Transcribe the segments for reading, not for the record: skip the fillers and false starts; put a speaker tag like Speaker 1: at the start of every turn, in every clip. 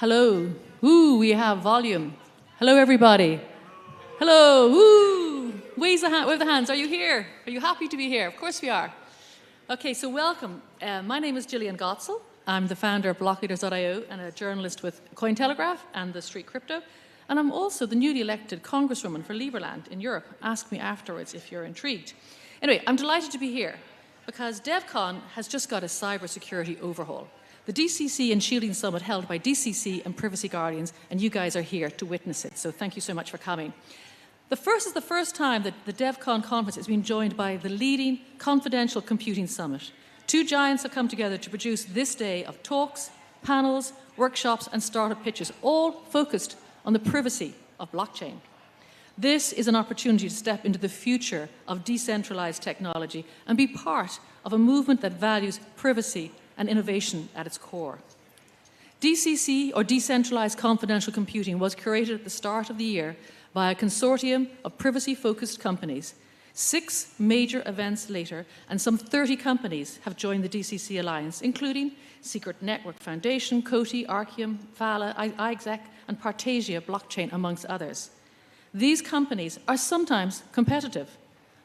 Speaker 1: Hello. Ooh, we have volume. Hello, everybody. Hello. Ooh. Wave the hands. Are you here? Are you happy to be here? Of course we are. Okay, so welcome. My name is Gillian Gotzel. I'm the founder of blockleaders.io and a journalist with Cointelegraph and the Street Crypto. And I'm also the newly elected congresswoman for Liberland in Europe. Ask me afterwards if you're intrigued. Anyway, I'm delighted to be here because DevCon has just got a cybersecurity overhaul. The DeCC X Shielding Summit held by DCC and Privacy Guardians, and you guys are here to witness it. So thank you so much for coming. This is the first time that the DevCon conference has been joined by the leading confidential computing summit. Two giants have come together to produce this day of talks, panels, workshops, and startup pitches, all focused on the privacy of blockchain. This is an opportunity to step into the future of decentralized technology and be part of a movement that values privacy and innovation at its core. DCC, or Decentralized Confidential Computing, was created at the start of the year by a consortium of privacy-focused companies. 6 major events later, and some 30 companies have joined the DCC Alliance, including Secret Network Foundation, Coty, Arcium, Fala, iExec, and Partasia Blockchain, amongst others. These companies are sometimes competitive,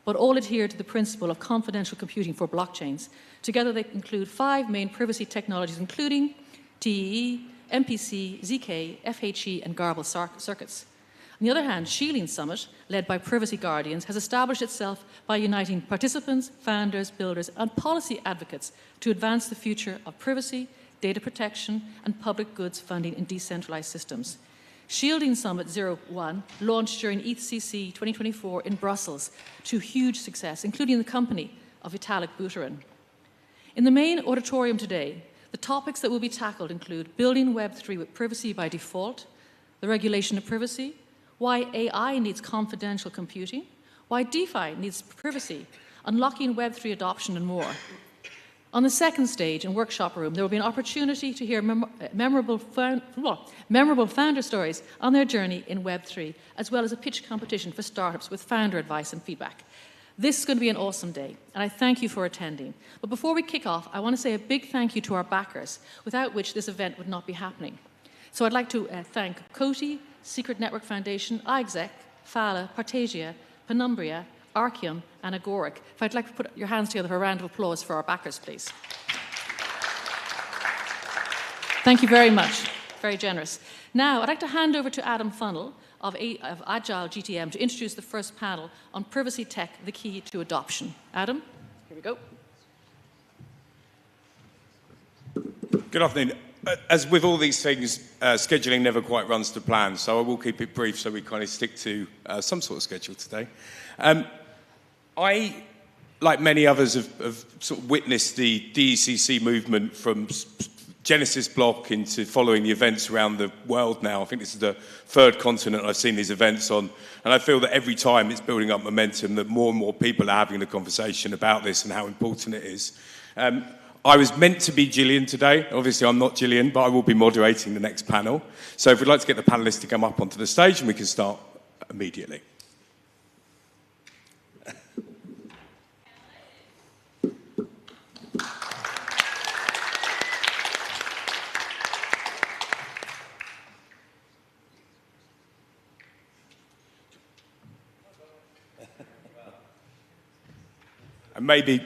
Speaker 1: but all adhere to the principle of confidential computing for blockchains. Together they include 5 main privacy technologies, including TEE, MPC, ZK, FHE, and Garble circuits. On the other hand, Shielding Summit, led by Privacy Guardians, has established itself by uniting participants, founders, builders, and policy advocates to advance the future of privacy, data protection, and public goods funding in decentralized systems. Shielding Summit 01 launched during ETHCC 2024 in Brussels to huge success, including the company of Vitalik Buterin. In the main auditorium today, the topics that will be tackled include building Web3 with privacy by default, the regulation of privacy, why AI needs confidential computing, why DeFi needs privacy, unlocking Web3 adoption, and more. On the second stage in workshop room, there will be an opportunity to hear memorable founder stories on their journey in Web3, as well as a pitch competition for startups with founder advice and feedback. This is going to be an awesome day, and I thank you for attending. But before we kick off, I want to say a big thank you to our backers, without which this event would not be happening. So I'd like to thank Coty, Secret Network Foundation, iExec, Fala, Partasia, Penumbria, Arcium, and Agoric. If I'd like to put your hands together for a round of applause for our backers, please. Thank you very much. Very generous. Now, I'd like to hand over to Adam Funnell of Agile GTM to introduce the first panel on privacy tech, the key to adoption. Adam, here we go.
Speaker 2: Good afternoon. As with all these things, scheduling never quite runs to plan, so I will keep it brief so we kind of stick to some sort of schedule today. I, like many others, have sort of witnessed the DECC movement from Genesis block into following the events around the world now. I think this is the 3rd continent I've seen these events on, and I feel that every time it's building up momentum, that more and more people are having the conversation about this and how important it is. I was meant to be Gillian today. Obviously, I'm not Gillian, but I will be moderating the next panel. So if we'd like to get the panelists to come up onto the stage, and we can start immediately. And maybe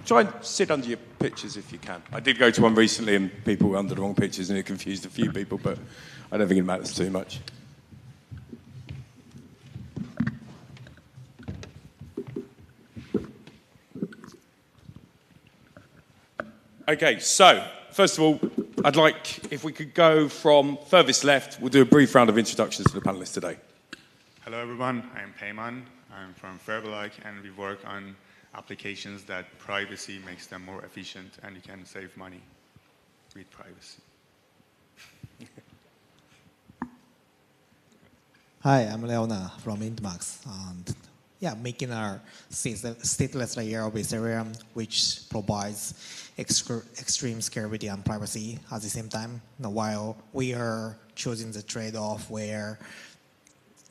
Speaker 2: try and sit under your pictures if you can. I did go to one recently and people were under the wrong pictures and it confused a few people, but I don't think it matters too much. Okay, so first of all, I'd like, if we could go from furthest left, we'll do a brief round of introductions to the panelists today.
Speaker 3: Hello everyone, I'm Payman. I'm from Fairblike and we work on applications that privacy makes them more efficient and you can save money with privacy.
Speaker 4: Hi, I'm Leona from Intmax. And making our stateless layer of Ethereum, which provides extreme security and privacy at the same time, while we are choosing the trade-off where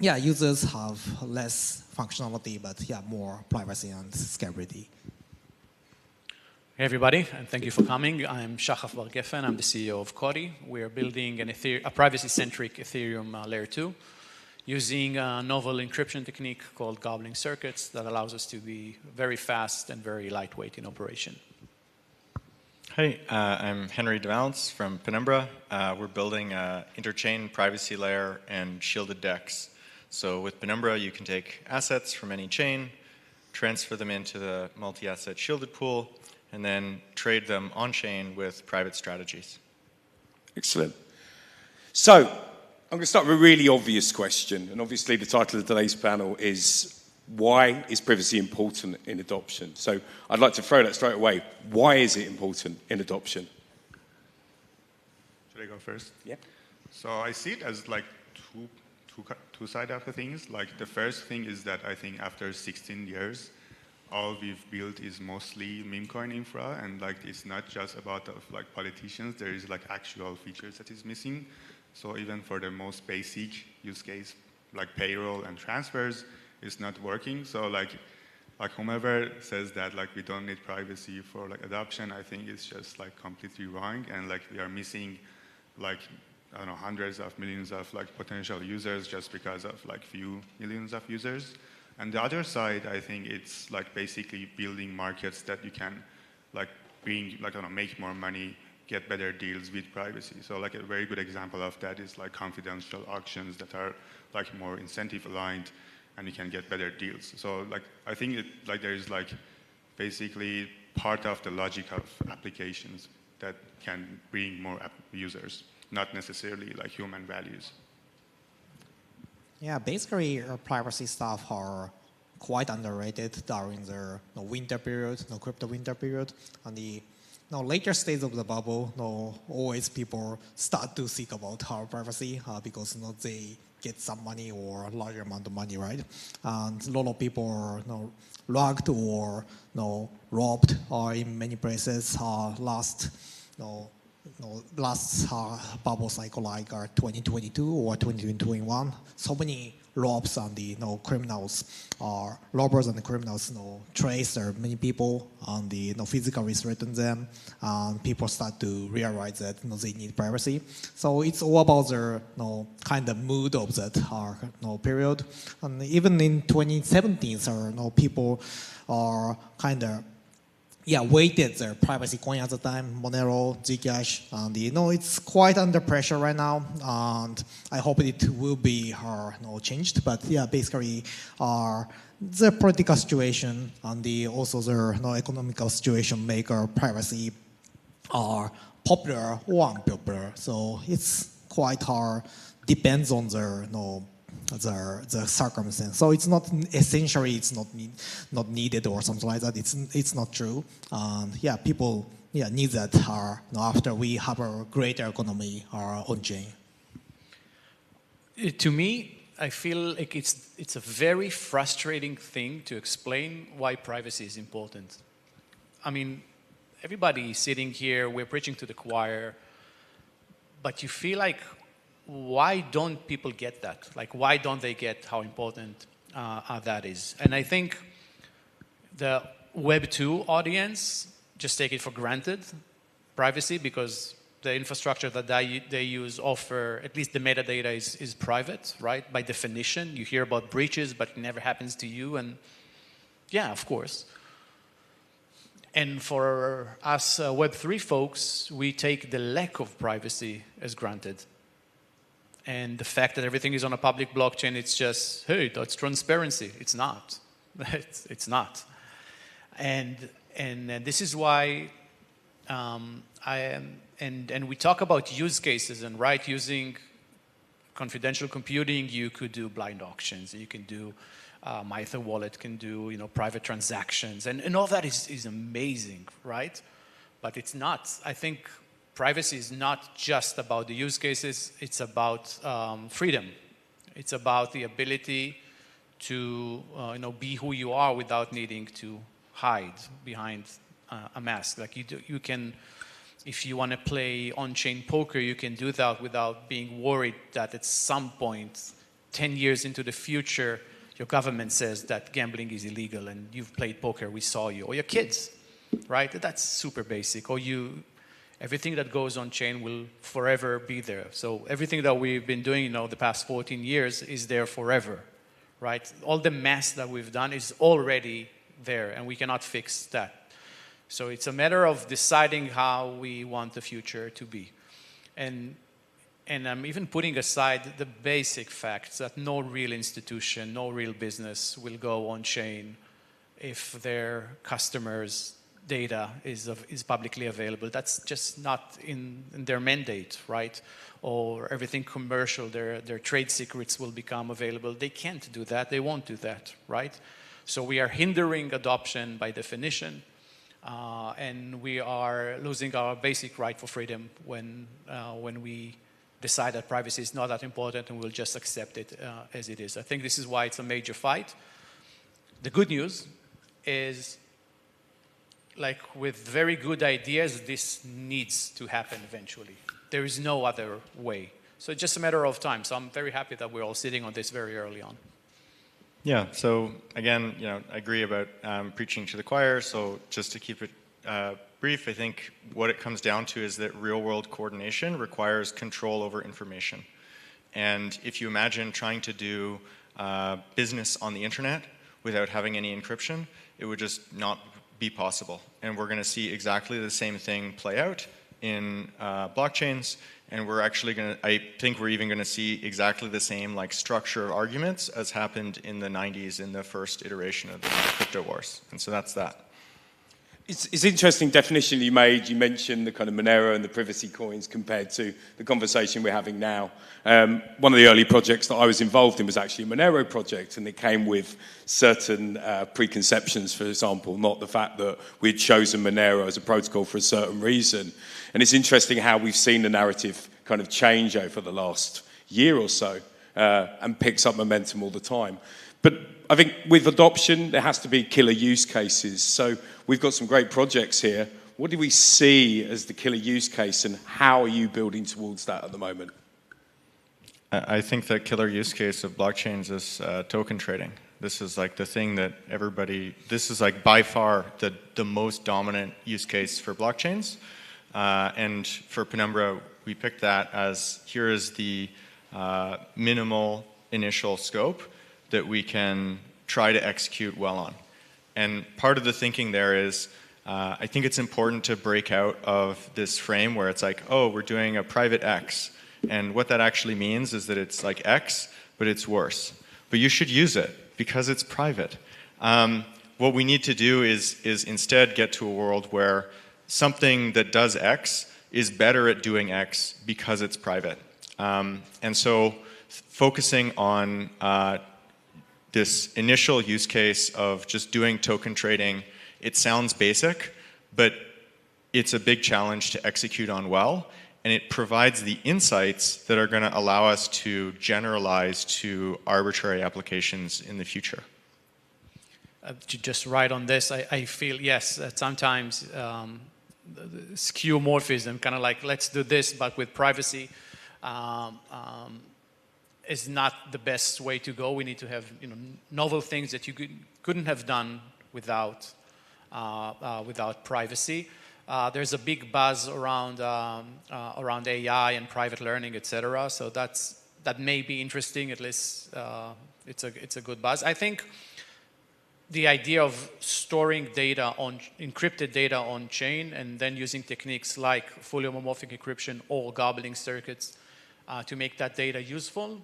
Speaker 4: users have less functionality, but more privacy and security.
Speaker 5: Hey everybody, and thank you for coming. I'm Shachaf Bar-Geffen, I'm the CEO of Kodi. We're building a privacy-centric Ethereum layer 2 using a novel encryption technique called gobbling circuits that allows us to be very fast and very lightweight in operation.
Speaker 6: Hey, I'm Henry DeValence from Penumbra. We're building an interchain privacy layer and shielded DEX. So with Penumbra, you can take assets from any chain, transfer them into the multi-asset shielded pool, and then trade them on-chain with private strategies.
Speaker 2: Excellent. So I'm going to start with a really obvious question. And obviously the title of today's panel is, why is privacy important in adoption? So I'd like to throw that straight away. Why is it important in adoption?
Speaker 3: Should I go first?
Speaker 2: Yeah.
Speaker 3: So I see it as like two sides of the things. Like the first thing is that I think after 16 years, all we've built is mostly meme coin infra, and like it's not just about like politicians. There is like actual features that is missing. So even for the most basic use case, like payroll and transfers, it's not working. So like whomever says that like we don't need privacy for like adoption, I think it's just like completely wrong, and like we are missing like, I don't know, hundreds of millions of like potential users just because of like few millions of users. And the other side, I think it's like basically building markets that you can like bring, like, I don't know, make more money, get better deals with privacy. So like a very good example of that is like confidential auctions that are like more incentive aligned, and you can get better deals. So like I think like there is like basically part of the logic of applications that can bring more users, not necessarily like human values.
Speaker 4: Yeah, basically, privacy stuff are quite underrated during the winter period, crypto winter period. And the later stage of the bubble, always people start to think about our privacy because they get some money or a larger amount of money, right? And a lot of people are logged or robbed in many places. Last bubble cycle like 2022 or 2021, so many robs and the criminals, robbers and the criminals trace many people and the physically threaten them, and people start to realize that they need privacy. So it's all about the kind of mood of that period. And even in 2017, people are kind of weighted their privacy coin at the time, Monero, Zcash, and it's quite under pressure right now, and I hope it will be changed. But yeah, basically, the political situation and also the economical situation make our privacy popular or unpopular. So it's quite hard. Depends on the circumstance. So it's not essentially it's not needed or something like that. It's not true. Yeah, people need that after we have a greater economy on chain.
Speaker 5: To me, I feel like it's a very frustrating thing to explain why privacy is important. I mean, everybody sitting here, we're preaching to the choir, but you feel like, why don't people get that? Like, why don't they get how important that is? And I think the Web 2 audience just take it for granted, privacy, because the infrastructure that they use offer, at least the metadata is private, right? By definition, you hear about breaches, but it never happens to you. And yeah, of course. And for us Web3 folks, we take the lack of privacy as granted. And the fact that everything is on a public blockchain, it's just, hey, that's transparency. It's not. It's not. And this is why and we talk about use cases, and right, using confidential computing, you could do blind auctions, you can do Ether wallet can do private transactions, and all that is amazing, right? But it's not. I think privacy is not just about the use cases, it's about freedom. It's about the ability to be who you are without needing to hide behind a mask. Like you can, if you want to play on-chain poker, you can do that without being worried that at some point, 10 years into the future, your government says that gambling is illegal and you've played poker, we saw you, or your kids. right? That's super basic. Or everything that goes on chain will forever be there. So everything that we've been doing, the past 14 years is there forever, right? All the mess that we've done is already there, and we cannot fix that. So it's a matter of deciding how we want the future to be. And I'm even putting aside the basic facts that no real institution, no real business will go on chain if their customers' data is publicly available. That's just not in their mandate, right? Or everything commercial, their trade secrets will become available. They can't do that. They won't do that, right? So we are hindering adoption by definition. And we are losing our basic right for freedom when we decide that privacy is not that important and we'll just accept it as it is. I think this is why it's a major fight. The good news is, like with very good ideas, this needs to happen eventually. There is no other way. So it's just a matter of time. So I'm very happy that we're all sitting on this very early on.
Speaker 6: Yeah, so again, I agree about preaching to the choir. So just to keep it brief, I think what it comes down to is that real-world coordination requires control over information. And if you imagine trying to do business on the internet without having any encryption, it would just not be possible. And we're going to see exactly the same thing play out in blockchains. And we're actually going to, I think we're even going to see exactly the same structure of arguments as happened in the 90s in the first iteration of the crypto wars. And so that's that.
Speaker 2: It's interesting definition you made. You mentioned the kind of Monero and the privacy coins compared to the conversation we're having now. One of the early projects that I was involved in was actually a Monero project, and it came with certain preconceptions, for example, not the fact that we'd chosen Monero as a protocol for a certain reason. And it's interesting how we've seen the narrative kind of change over the last year or so and picks up momentum all the time. But I think with adoption, there has to be killer use cases. So we've got some great projects here. What do we see as the killer use case, and how are you building towards that at the moment?
Speaker 6: I think the killer use case of blockchains is token trading. This is the thing that this is by far the most dominant use case for blockchains. And for Penumbra, we picked that as here is the minimal initial scope that we can try to execute well on. And part of the thinking there is, I think it's important to break out of this frame where it's oh, we're doing a private X. And what that actually means is that it's like X, but it's worse. But you should use it because it's private. What we need to do is instead get to a world where something that does X is better at doing X because it's private. And so focusing on this initial use case of just doing token trading, it sounds basic, but it's a big challenge to execute on well, and it provides the insights that are going to allow us to generalize to arbitrary applications in the future.
Speaker 5: To just write on this, I feel, yes, that sometimes skeuomorphism, kind of let's do this, but with privacy, is not the best way to go. We need to have novel things that you couldn't have done without privacy. There's a big buzz around AI and private learning, etc. So that may be interesting. At least it's a good buzz. I think the idea of storing data encrypted data on chain and then using techniques like fully homomorphic encryption or gobbling circuits to make that data useful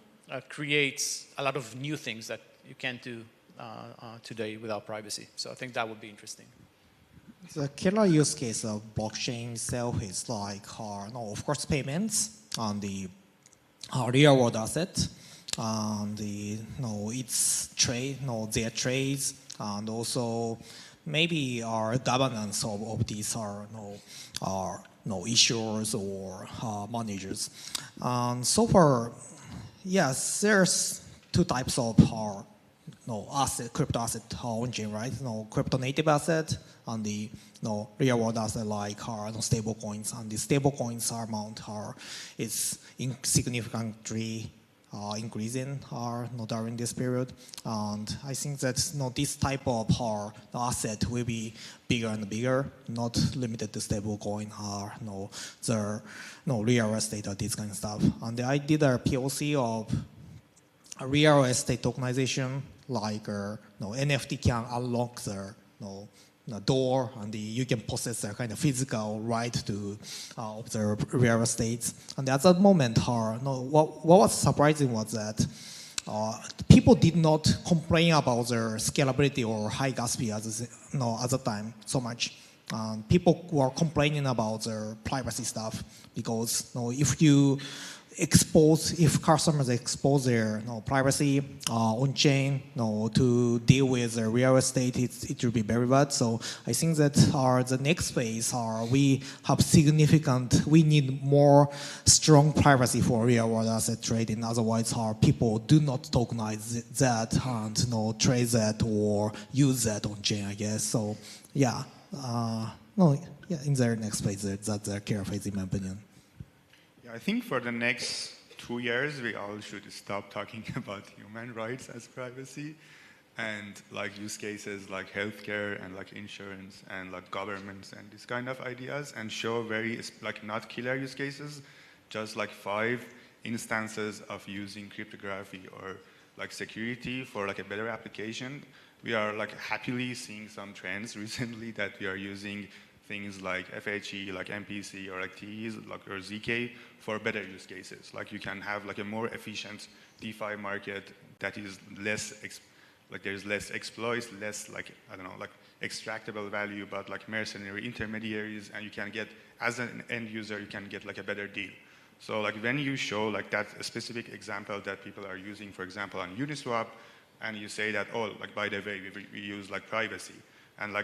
Speaker 5: creates a lot of new things that you can't do today without privacy. So I think that would be interesting.
Speaker 4: The killer use case of blockchain itself is of course, payments on the real world asset, its trade, their trades, and also maybe our governance of these issuers or managers. So far, yes, there's two types of crypto asset on chain, right? Crypto native asset and the real world asset stable coins. And the stable coins amount is significantly increasing during this period. And I think that this type of asset will be bigger and bigger, not limited to stablecoin or the real estate or this kind of stuff. And I did a POC of a real estate tokenization, like NFT can unlock the door, and you can possess a kind of physical right to observe real estate. And at that moment, what was surprising was that people did not complain about their scalability or high gas fee at the time so much. People were complaining about their privacy stuff because if customers expose their privacy on chain to deal with the real estate, it will be very bad. So I think that the next phase we need more strong privacy for real world asset trading. Otherwise, people do not tokenize that and trade that or use that on chain, I guess. So yeah, in their next phase, that's their care phase, in my opinion.
Speaker 3: I think for the next 2 years, we all should stop talking about human rights as privacy and use cases like healthcare and insurance and governments and these kind of ideas, and show very not killer use cases, just 5 instances of using cryptography or security for a better application. We are happily seeing some trends recently that we are using things like FHE, MPC, or TEs, or ZK for better use cases. You can have a more efficient DeFi market that is less, there's less exploits, less extractable value, but mercenary intermediaries, and you can get, as an end user, you can get a better deal. So when you show that specific example that people are using, for example, on Uniswap, and you say that, by the way, we use privacy, and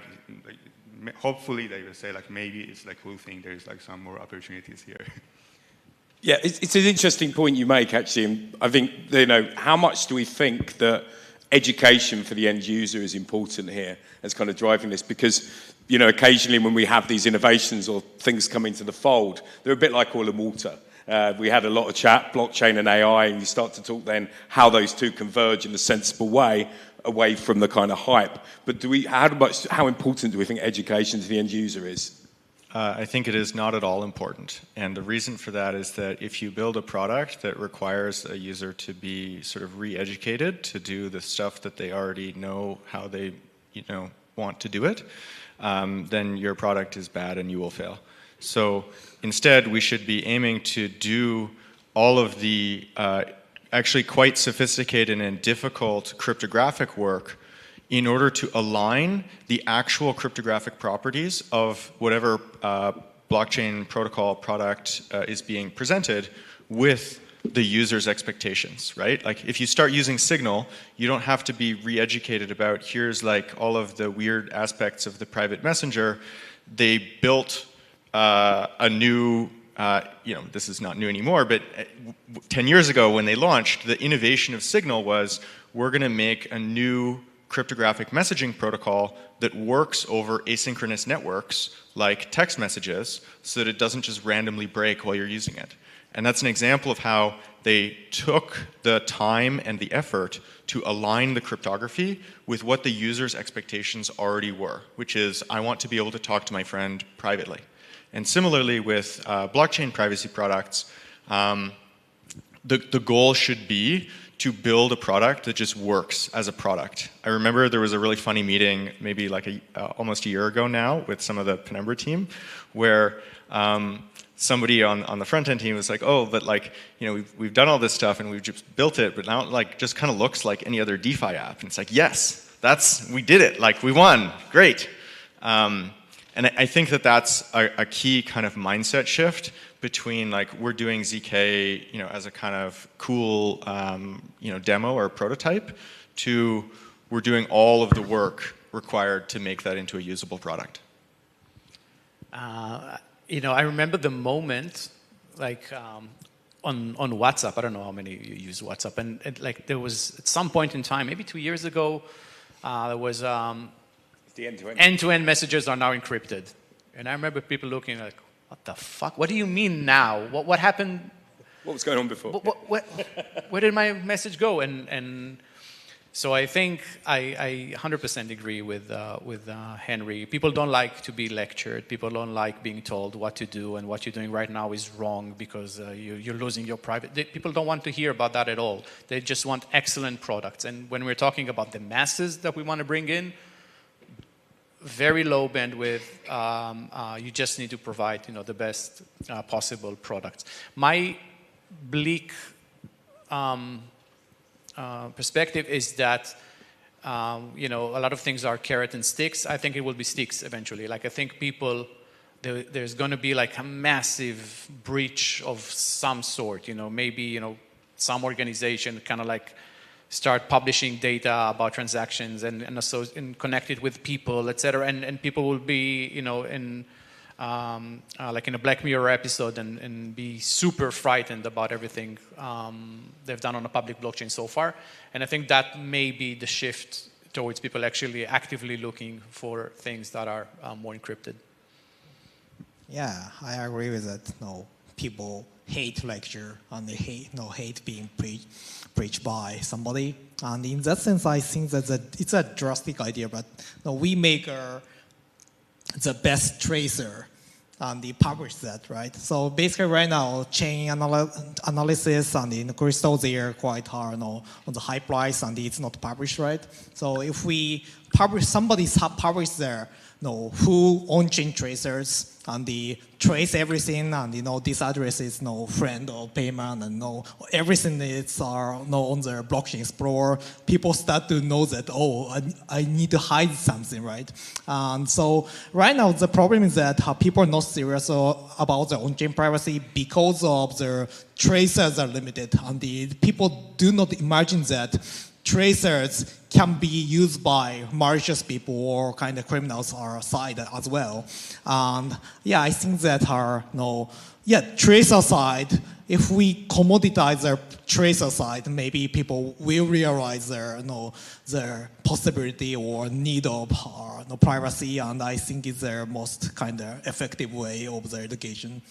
Speaker 3: hopefully they will say maybe it's cool thing, there's some more opportunities here.
Speaker 2: Yeah, it's an interesting point you make, actually. And I think, how much do we think that education for the end user is important here as kind of driving this? Because, occasionally when we have these innovations or things come into the fold, they're a bit like oil and water. We had a lot of chat, blockchain and AI, and you start to talk then how those two converge in a sensible way, away from the kind of hype. But how important do we think education to the end user is?
Speaker 6: I think it is not at all important. And the reason for that is that if you build a product that requires a user to be sort of re-educated to do the stuff that they already know how they want to do it, then your product is bad and you will fail. So instead, we should be aiming to do all of the actually quite sophisticated and difficult cryptographic work in order to align the actual cryptographic properties of whatever blockchain protocol product is being presented with the user's expectations, right? If you start using Signal, you don't have to be re-educated about here's all of the weird aspects of the private messenger. They built a new this is not new anymore, but 10 years ago when they launched, the innovation of Signal was we're going to make a new cryptographic messaging protocol that works over asynchronous networks like text messages so that it doesn't just randomly break while you're using it. And that's an example of how they took the time and the effort to align the cryptography with what the user's expectations already were, which is I want to be able to talk to my friend privately. And similarly with blockchain privacy products, the goal should be to build a product that just works as a product. I remember there was a really funny meeting maybe almost a year ago now with some of the Penumbra team where somebody on the front end team was like, oh, but we've done all this stuff and we've just built it, but now it just kind of looks like any other DeFi app. And it's yes, we did it, we won, great. And I think that's a key kind of mindset shift between we're doing ZK, as a kind of cool, demo or prototype, to we're doing all of the work required to make that into a usable product.
Speaker 5: I remember the moment, on WhatsApp. I don't know how many you use WhatsApp, and there was at some point in time, maybe 2 years ago, there was. The end-to-end messages are now encrypted. And I remember people looking what the fuck? What do you mean now? What happened
Speaker 2: What was going on before?
Speaker 5: Where did my message go? And so I think I 100% agree with Henry. People don't like to be lectured. People don't like being told what to do, and what you're doing right now is wrong because you're losing your private. People don't want to hear about that at all. They just want excellent products. And when we're talking about the masses that we want to bring in, very low bandwidth. You just need to provide, the best possible products. My bleak perspective is that, a lot of things are carrot and sticks. I think it will be sticks eventually. Like, I think there's going to be like a massive breach of some sort. Maybe, some organization kind of like start publishing data about transactions and connect it with people, etc. And people will be, like in a Black Mirror episode and be super frightened about everything they've done on a public blockchain so far. And I think that may be the shift towards people actually actively looking for things that are more encrypted.
Speaker 4: Yeah, I agree with that. People hate lecture and they hate being preached by somebody. And in that sense, I think that it's a drastic idea, but we make the best tracer and they publish that, right? So basically right now, chain analysis and in crystal, they are quite hard on the high price and it's not published, right? So if we publish, somebody's published there, who on-chain tracers and they trace everything and this address is friend or payment and everything is on the blockchain explorer. People start to know that, I need to hide something, right? And so right now the problem is that people are not serious about their on-chain privacy because of their tracers are limited, and the people do not imagine that tracers can be used by malicious people or kind of criminals or side as well. And yeah, I think that tracer side, if we commoditize their tracer side, maybe people will realize their possibility or need of privacy, and I think it's their most kind of effective way of their education.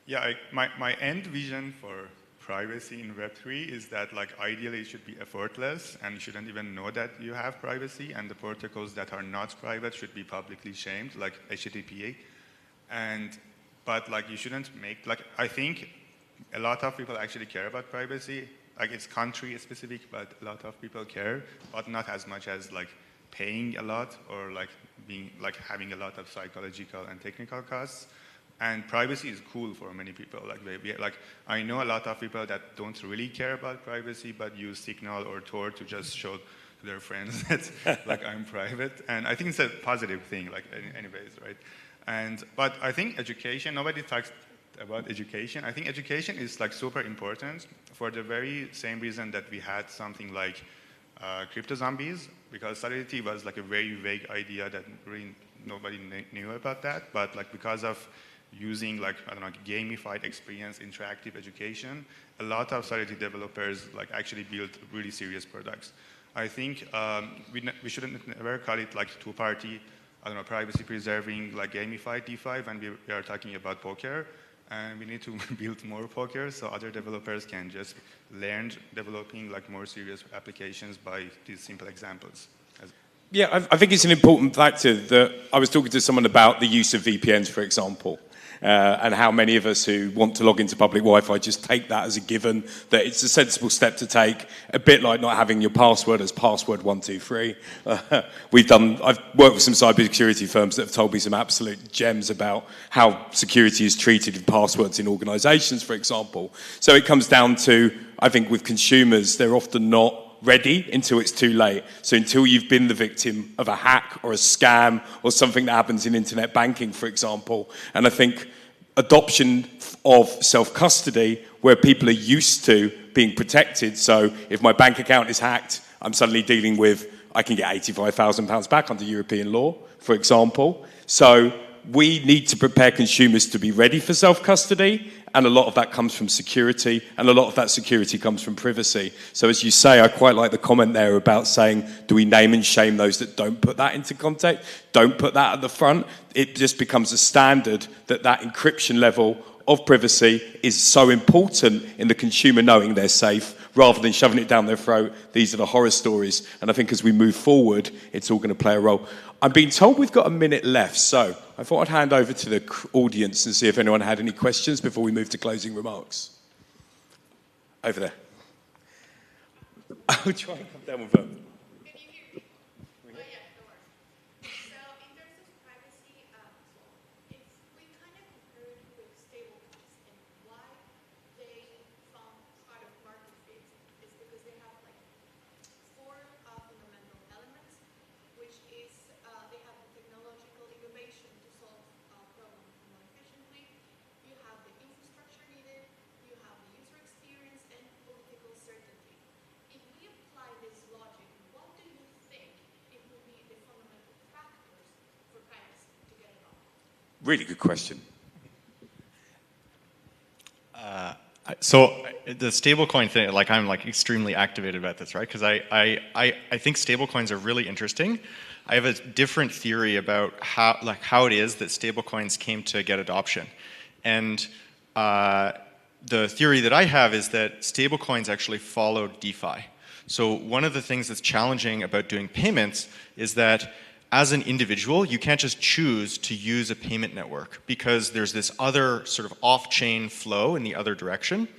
Speaker 3: Yeah, my end vision for privacy in Web3 is that ideally it should be effortless and you shouldn't even know that you have privacy, and the protocols that are not private should be publicly shamed, like HTTP. But you shouldn't make, I think a lot of people actually care about privacy. It's country specific, but a lot of people care, but not as much as paying a lot or being having a lot of psychological and technical costs. And privacy is cool for many people. I know a lot of people that don't really care about privacy, but use Signal or Tor to just show to their friends that I'm private. And I think it's a positive thing, anyways, right? But I think education, nobody talks about education. I think education is super important for the very same reason that we had something like crypto zombies, because Solidity was a very vague idea that really nobody knew about that. But because of using gamified experience, interactive education, a lot of Solidity developers actually built really serious products. I think we shouldn't never call it two-party, privacy preserving gamified DeFi when we are talking about poker, and we need to build more poker so other developers can just learn developing more serious applications by these simple examples.
Speaker 2: Yeah, I think it's an important factor that I was talking to someone about the use of VPNs, for example. And how many of us who want to log into public Wi-Fi just take that as a given, that it's a sensible step to take, a bit like not having your password as password 123. I've worked with some cybersecurity firms that have told me some absolute gems about how security is treated in passwords in organizations, for example. So it comes down to, I think with consumers, they're often not ready until it's too late. So until you've been the victim of a hack or a scam or something that happens in internet banking, for example. And I think adoption of self-custody, where people are used to being protected. So if my bank account is hacked, I'm suddenly dealing with, I can get £85,000 back under European law, for example. So we need to prepare consumers to be ready for self-custody, and a lot of that comes from security, and a lot of that security comes from privacy. So as you say, I quite like the comment there about saying, do we name and shame those that don't put that into context, don't put that at the front? It just becomes a standard that encryption level of privacy is so important in the consumer knowing they're safe, rather than shoving it down their throat. These are the horror stories. And I think as we move forward, it's all going to play a role. I'm being told we've got a minute left, so I thought I'd hand over to the audience and see if anyone had any questions before we move to closing remarks. Over there. I'll try and come down with them. Really good question.
Speaker 6: So the stablecoin thing, like I'm like extremely activated about this, right? Because I think stablecoins are really interesting. I have a different theory about how it is that stablecoins came to get adoption, and the theory that I have is that stablecoins actually followed DeFi. So one of the things that's challenging about doing payments is that as an individual, you can't just choose to use a payment network because there's this other sort of off-chain flow in the other direction.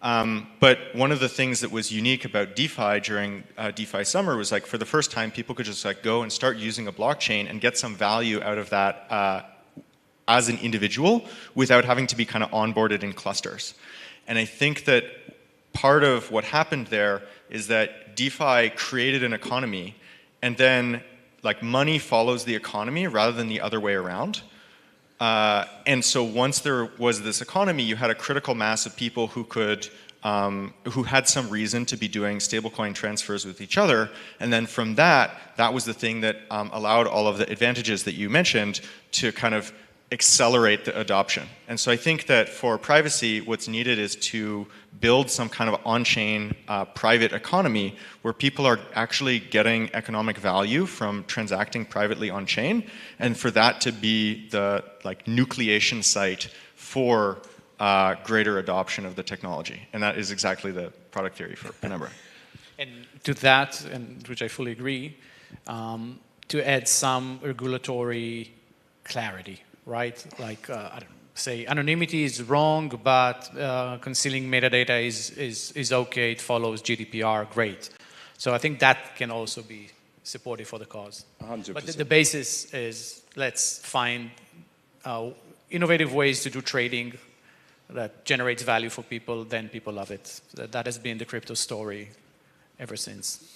Speaker 6: But one of the things that was unique about DeFi during DeFi summer was like for the first time, people could just like go and start using a blockchain and get some value out of that as an individual without having to be kind of onboarded in clusters. And I think that part of what happened there is that DeFi created an economy, and then like money follows the economy rather than the other way around. And so once there was this economy, you had a critical mass of people who could, who had some reason to be doing stablecoin transfers with each other. And then from that was the thing that allowed all of the advantages that you mentioned to kind of accelerate the adoption. And so I think that for privacy, what's needed is to build some kind of on-chain private economy where people are actually getting economic value from transacting privately on-chain, and for that to be the like nucleation site for greater adoption of the technology. And that is exactly the product theory for Penumbra.
Speaker 5: And to that, and which I fully agree, to add some regulatory clarity, right? Like, I don't know, say anonymity is wrong, but concealing metadata is okay, it follows GDPR, great. So I think that can also be supportive for the cause.
Speaker 2: 100%.
Speaker 5: But the basis is let's find innovative ways to do trading that generates value for people, then people love it. That has been the crypto story ever since.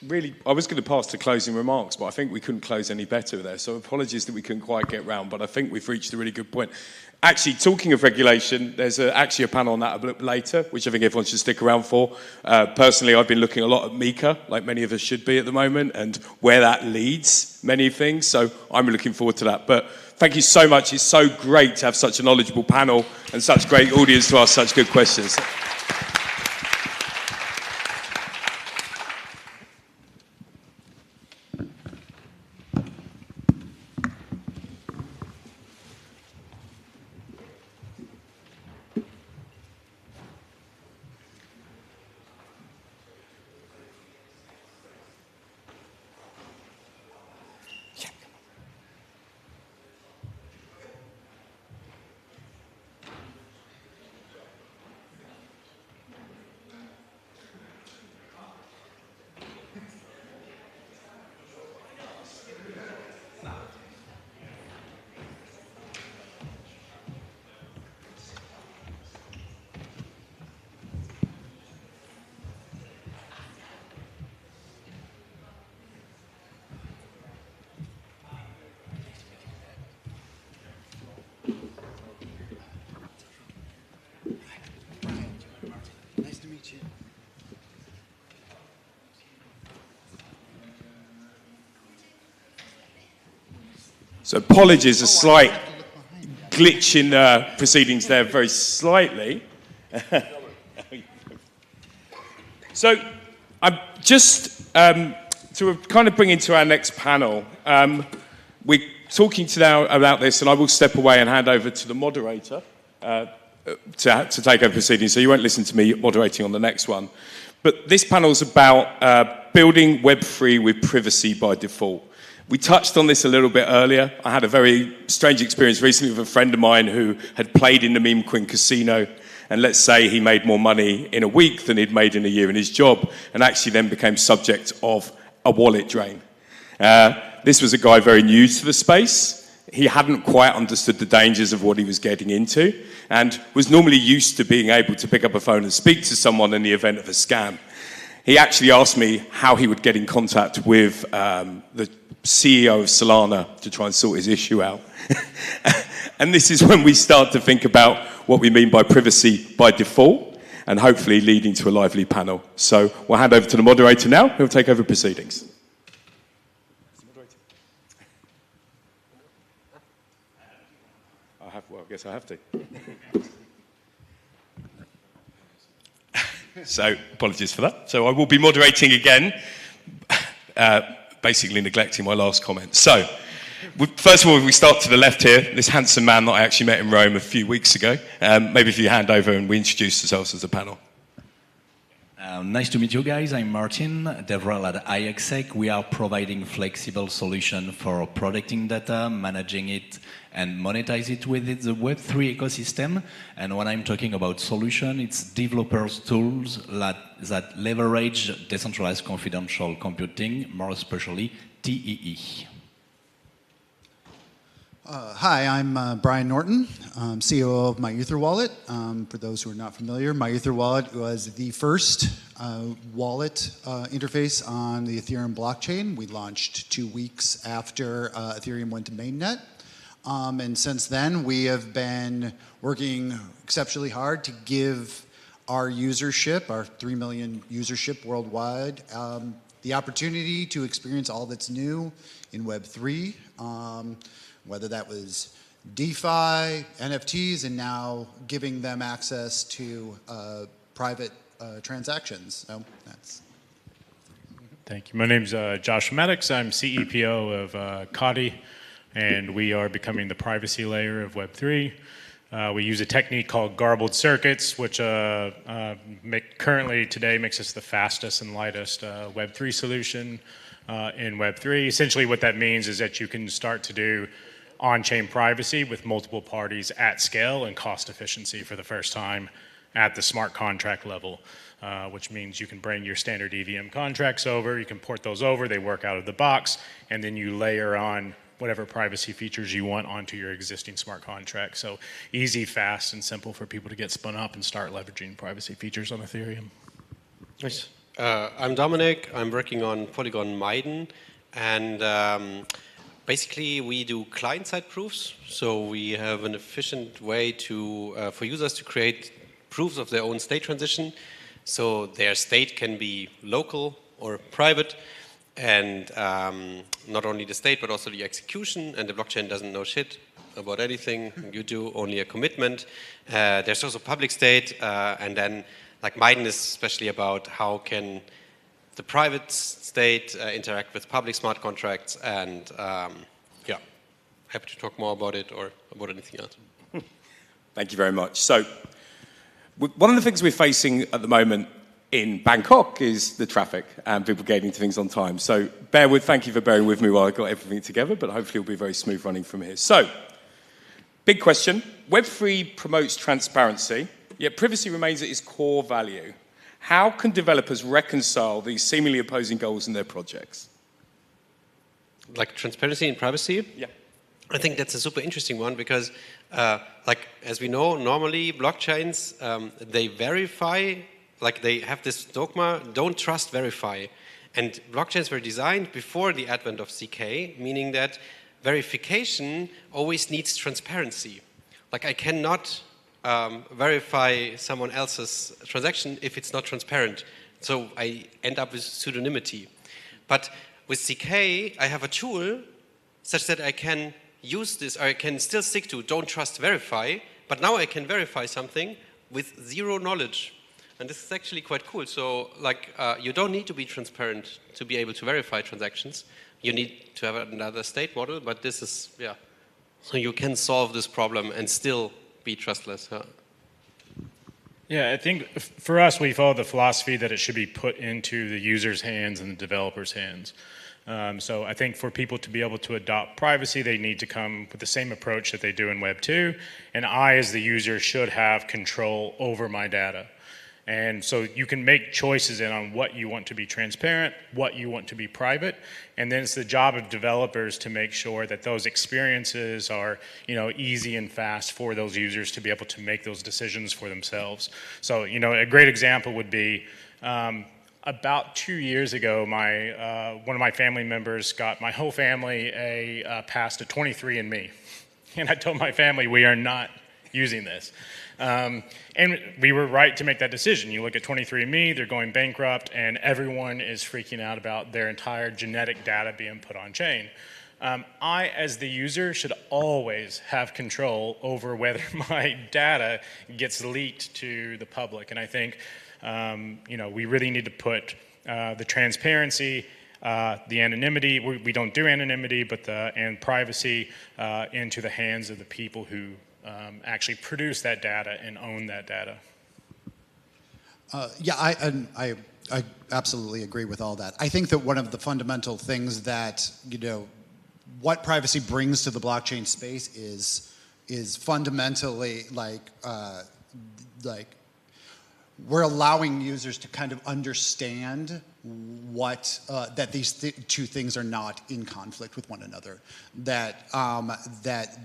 Speaker 2: Really, I was going to pass to closing remarks, but I think we couldn't close any better there. So apologies that we couldn't quite get round, but I think we've reached a really good point. Actually, talking of regulation, there's actually a panel on that a bit later, which I think everyone should stick around for. Personally, I've been looking a lot at MiCA, like many of us should be at the moment, and where that leads many things. So I'm looking forward to that. But thank you so much. It's so great to have such a knowledgeable panel and such great audience to ask such good questions. So apologies, a slight glitch in proceedings there, very slightly. So I'm just to kind of bring into our next panel, we're talking now about this, and I will step away and hand over to the moderator, to take over proceedings, so you won't listen to me moderating on the next one. But this panel is about building Web3 with privacy by default. We touched on this a little bit earlier. I had a very strange experience recently with a friend of mine who had played in the meme coin casino, and let's say he made more money in a week than he'd made in a year in his job, and actually then became subject of a wallet drain. This was a guy very new to the space. He hadn't quite understood the dangers of what he was getting into, and was normally used to being able to pick up a phone and speak to someone in the event of a scam. He actually asked me how he would get in contact with the CEO of Solana to try and sort his issue out. And this is when we start to think about what we mean by privacy by default, and hopefully leading to a lively panel. So we'll hand over to the moderator now, who will take over proceedings. Well, I guess I have to. So, apologies for that. So I will be moderating again, basically neglecting my last comment. So, first of all, we start to the left here, this handsome man that I actually met in Rome a few weeks ago. Maybe if you hand over and we introduce ourselves as a panel.
Speaker 7: Nice to meet you guys. I'm Martin, DevRel at IXSec. We are providing flexible solution for protecting data, managing it, and monetize it within the Web3 ecosystem. And when I'm talking about solution, it's developers' tools that leverage decentralized confidential computing, more especially TEE.
Speaker 8: Hi, I'm Brian Norton, CEO of MyEther Wallet. For those who are not familiar, MyEther Wallet was the first wallet interface on the Ethereum blockchain. We launched 2 weeks after Ethereum went to mainnet. And since then, we have been working exceptionally hard to give our usership, our 3 million usership worldwide, the opportunity to experience all that's new in Web3. Whether that was DeFi, NFTs, and now giving them access to private transactions. So that's.
Speaker 9: Thank you. My name's Josh Maddox. I'm CEPO of Kadi, and we are becoming the privacy layer of Web3. We use a technique called garbled circuits, which currently today makes us the fastest and lightest Web3 solution in Web3. Essentially what that means is that you can start to do on-chain privacy with multiple parties at scale and cost efficiency for the first time at the smart contract level, which means you can bring your standard EVM contracts over, you can port those over, they work out of the box, and then you layer on whatever privacy features you want onto your existing smart contract. So easy, fast, and simple for people to get spun up and start leveraging privacy features on Ethereum.
Speaker 10: Nice. I'm Dominic. I'm working on Polygon Maiden, and basically, we do client-side proofs, so we have an efficient way to for users to create proofs of their own state transition. So their state can be local or private, and not only the state, but also the execution, and the blockchain doesn't know shit about anything. You do only a commitment. There's also public state, and then like Maiden is especially about how can the private state interact with public smart contracts, and yeah, happy to talk more about it or about anything else.
Speaker 2: Thank you very much. So, one of the things we're facing at the moment in Bangkok is the traffic and people getting to things on time. So, thank you for bearing with me while I got everything together, but hopefully it'll be very smooth running from here. So, big question. Web3 promotes transparency, yet privacy remains at its core value. How can developers reconcile these seemingly opposing goals in their projects?
Speaker 10: Like transparency and privacy?
Speaker 2: Yeah.
Speaker 10: I think that's a super interesting one because, like, as we know, normally blockchains, they verify, like they have this dogma, don't trust, verify. And blockchains were designed before the advent of CK, meaning that verification always needs transparency. Like I cannot verify someone else's transaction if it's not transparent. So I end up with pseudonymity. But with CK, I have a tool such that I can use this, or I can still stick to don't trust, verify, but now I can verify something with zero knowledge. And this is actually quite cool. So like you don't need to be transparent to be able to verify transactions. You need to have another state model, but this is, yeah. So you can solve this problem and still be trustless. Huh?
Speaker 9: Yeah, I think for us, we follow the philosophy that it should be put into the user's hands and the developer's hands. So I think for people to be able to adopt privacy, they need to come with the same approach that they do in Web 2. And I, as the user, should have control over my data. And so you can make choices in on what you want to be transparent, what you want to be private, and then it's the job of developers to make sure that those experiences are, easy and fast for those users to be able to make those decisions for themselves. So, a great example would be about 2 years ago, one of my family members got my whole family passed a 23andMe, and I told my family we are not using this. And we were right to make that decision. You look at 23andMe, they're going bankrupt, and everyone is freaking out about their entire genetic data being put on chain. I, as the user, should always have control over whether my data gets leaked to the public. And I think, we really need to put the transparency, the anonymity, we don't do anonymity, but and privacy into the hands of the people who actually produce that data and own that data.
Speaker 8: I absolutely agree with all that. I think that one of the fundamental things that, what privacy brings to the blockchain space is fundamentally like we're allowing users to kind of understand what that these two things are not in conflict with one another. That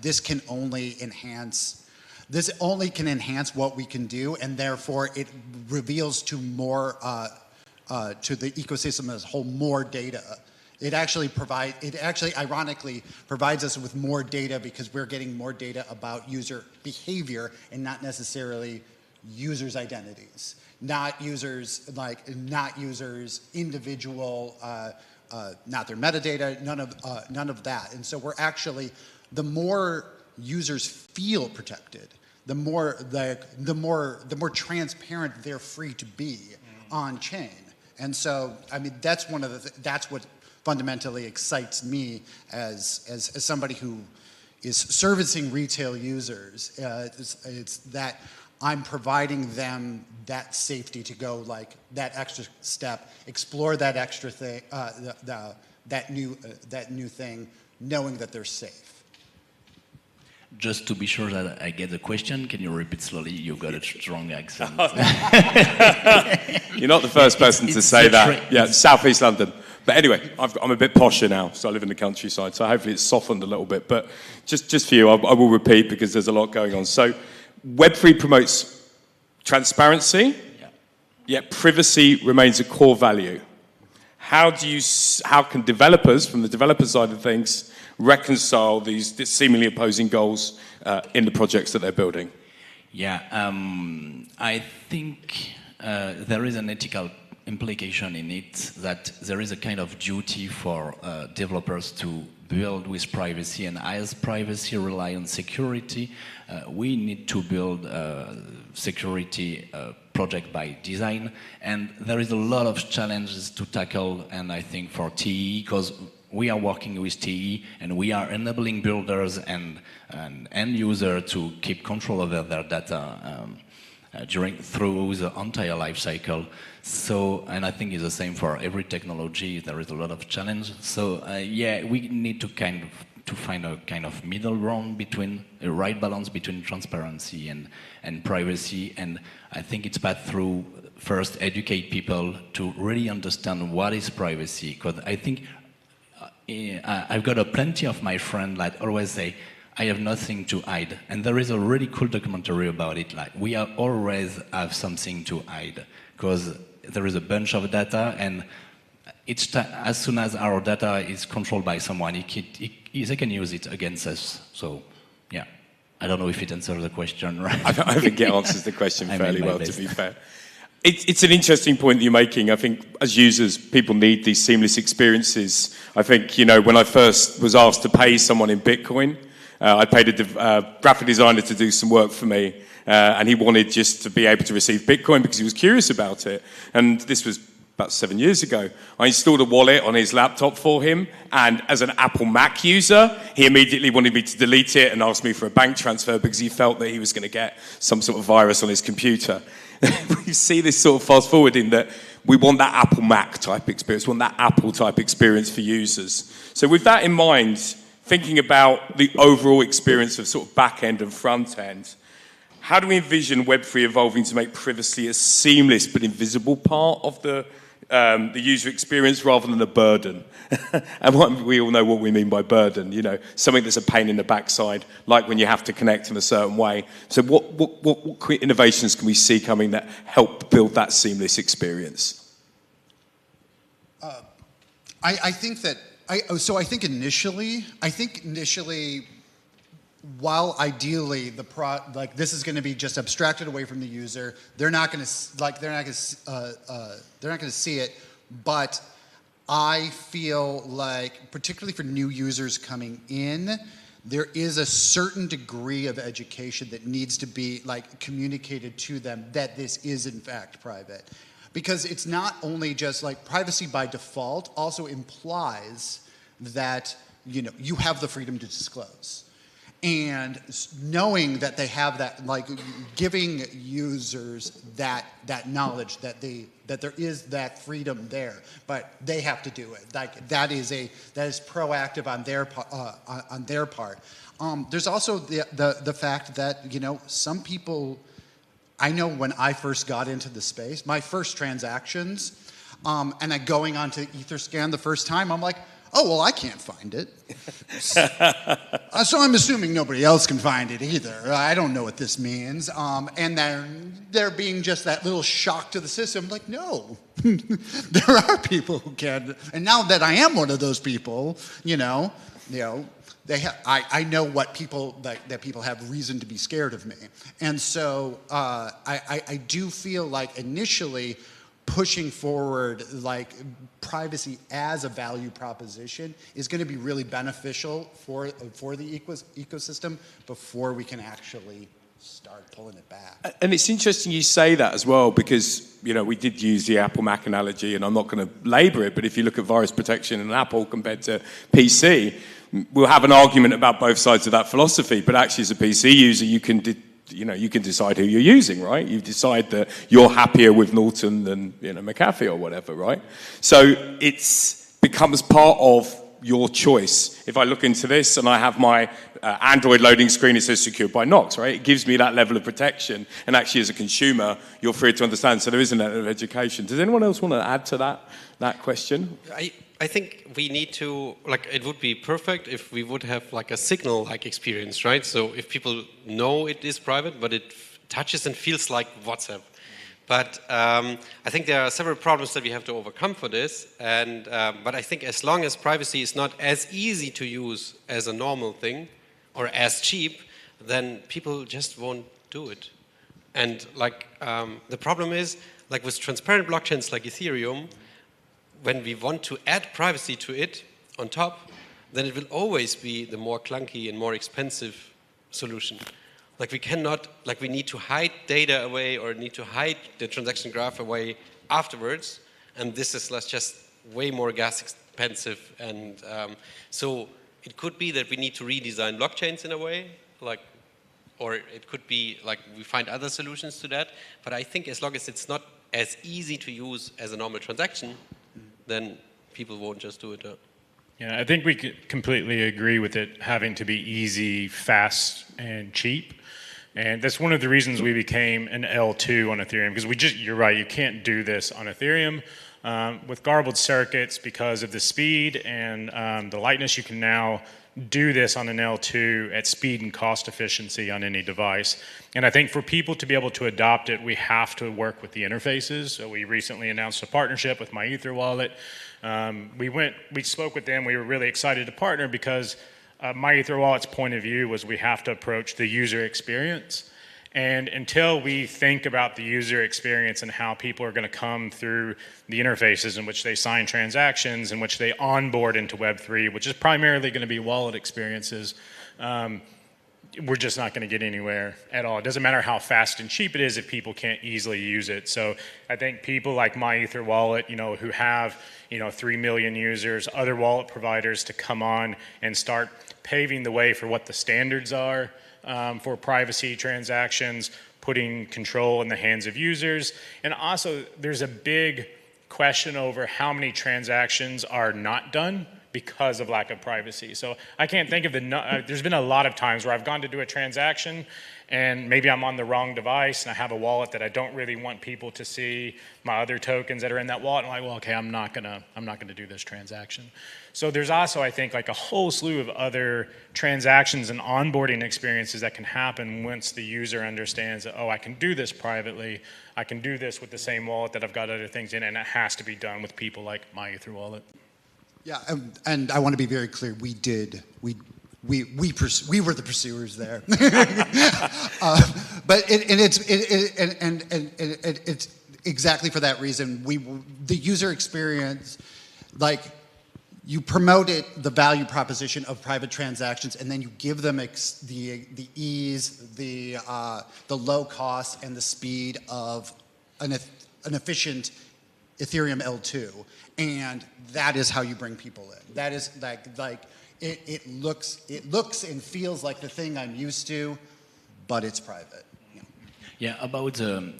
Speaker 8: this can only enhance. This only can enhance what we can do, and therefore it reveals to more to the ecosystem as a whole more data. It actually ironically provides us with more data because we're getting more data about user behavior and not necessarily users' identities, not users individual, not their metadata, none of that. And so we're actually, the more users feel protected, the more transparent they're free to be on chain. And so, I mean, that's that's what fundamentally excites me as somebody who is servicing retail users. It's that I'm providing them that safety to go like that extra step, explore that extra thing, that new thing, knowing that they're safe.
Speaker 7: Just to be sure that I get the question, can you repeat slowly? You've got a strong accent.
Speaker 2: You're not the first person to say that. Yeah, Southeast London. But anyway, I'm a bit posher now, so I live in the countryside, so hopefully it's softened a little bit. But just for you, I will repeat because there's a lot going on. So Web3 promotes transparency, yet privacy remains a core value. How can developers, from the developer side of things, reconcile these seemingly opposing goals in the projects that they're building?
Speaker 7: Yeah, I think there is an ethical implication in it that there is a kind of duty for developers to build with privacy, and as privacy rely on security, we need to build security project by design, and there is a lot of challenges to tackle, and I think for TE, because we are working with TE and we are enabling builders and end user to keep control over their data through the entire life cycle. So, and I think it's the same for every technology. There is a lot of challenge. So, yeah, we need to find a kind of middle ground between a right balance between transparency and privacy. And I think it's best through first educate people to really understand what is privacy. Because I think I've got plenty of my friends that always say, I have nothing to hide. And there is a really cool documentary about it. Like, we always have something to hide because there is a bunch of data, and as soon as our data is controlled by someone, they can use it against us. So, yeah. I don't know if it answers the question, right?
Speaker 2: I think it answers the question fairly well, to be fair. It's an interesting point that you're making. I think as users, people need these seamless experiences. I think, when I first was asked to pay someone in Bitcoin, I paid a graphic designer to do some work for me, and he wanted just to be able to receive Bitcoin because he was curious about it. And this was about 7 years ago. I installed a wallet on his laptop for him, and as an Apple Mac user, he immediately wanted me to delete it and asked me for a bank transfer because he felt that he was going to get some sort of virus on his computer. You see this sort of fast forwarding that we want that Apple Mac type experience, we want that Apple type experience for users. So with that in mind, thinking about the overall experience of sort of back end and front end, how do we envision Web3 evolving to make privacy a seamless but invisible part of the user experience rather than a burden? And we all know what we mean by burden, something that's a pain in the backside, like when you have to connect in a certain way. So what innovations can we see coming that help build that seamless experience?
Speaker 8: I think initially, while ideally this is going to be just abstracted away from the user, they're not going to see it. But I feel like, particularly for new users coming in, there is a certain degree of education that needs to be communicated to them that this is in fact private. Because it's not only just privacy by default also implies that you have the freedom to disclose. And knowing that they have that, giving users that knowledge that there is that freedom there, but they have to do it. That is proactive on their part. There's also the fact that some people. I know when I first got into the space, my first transactions, and I'm going onto Etherscan the first time, I'm like, oh, well, I can't find it. So I'm assuming nobody else can find it either. I don't know what this means. And then there being just that little shock to the system, like, no, there are people who can. And now that I am one of those people, I know what people that people have reason to be scared of me. And so I do feel like initially pushing forward privacy as a value proposition is going to be really beneficial for the ecosystem before we can actually start pulling it back.
Speaker 2: And it's interesting you say that as well, because we did use the Apple Mac analogy, and I'm not going to labor it, but if you look at virus protection in Apple compared to PC, we'll have an argument about both sides of that philosophy. But actually, as a PC user, you can decide who you're using, right? You decide that you're happier with Norton than McAfee or whatever, right? So it becomes part of your choice. If I look into this and I have my Android loading screen, it says secured by Knox, right? It gives me that level of protection. And actually, as a consumer, you're free to understand. So there is an element of education. Does anyone else want to add to that question?
Speaker 10: I think we need to, it would be perfect if we would have a signal-like experience, right? So if people know it is private, but it touches and feels like WhatsApp. But I think there are several problems that we have to overcome for this. And but I think as long as privacy is not as easy to use as a normal thing, or as cheap, then people just won't do it. And the problem is, with transparent blockchains like Ethereum, when we want to add privacy to it on top, then it will always be the more clunky and more expensive solution. We cannot, we need to hide data away or need to hide the transaction graph away afterwards, and this is just way more gas expensive. And so it could be that we need to redesign blockchains in a way, or it could be we find other solutions to that. But I think as long as it's not as easy to use as a normal transaction, then people won't just do it.
Speaker 9: Yeah, I think we could completely agree with it having to be easy, fast, and cheap. And that's one of the reasons we became an L2 on Ethereum, because you're right, you can't do this on Ethereum. With garbled circuits, because of the speed and the lightness, you can now do this on an L2 at speed and cost efficiency on any device. And I think for people to be able to adopt it, we have to work with the interfaces. So we recently announced a partnership with MyEtherWallet. We spoke with them. We were really excited to partner because MyEtherWallet's point of view was we have to approach the user experience. And until we think about the user experience and how people are going to come through the interfaces in which they sign transactions, in which they onboard into Web3, which is primarily going to be wallet experiences, we're just not going to get anywhere at all. It doesn't matter how fast and cheap it is if people can't easily use it. So I think people like MyEtherWallet, who have, 3 million users, other wallet providers to come on and start paving the way for what the standards are for privacy transactions, putting control in the hands of users. And also, there's a big question over how many transactions are not done because of lack of privacy. So I can't think of there's been a lot of times where I've gone to do a transaction and maybe I'm on the wrong device and I have a wallet that I don't really want people to see my other tokens that are in that wallet. And I'm like, well, okay, I'm not gonna do this transaction. So there's also, I think, like a whole slew of other transactions and onboarding experiences that can happen once the user understands that, oh, I can do this privately, I can do this with the same wallet that I've got other things in, and it has to be done with people like MyEtherWallet.
Speaker 8: Yeah, and I want to be very clear. We were the pursuers there, but it's exactly for that reason. The user experience, like, you promoted the value proposition of private transactions, and then you give them the ease, the low cost, and the speed of an efficient Ethereum L2, and that is how you bring people in. That is like it looks and feels like the thing I'm used to, but it's private.
Speaker 7: Yeah, about the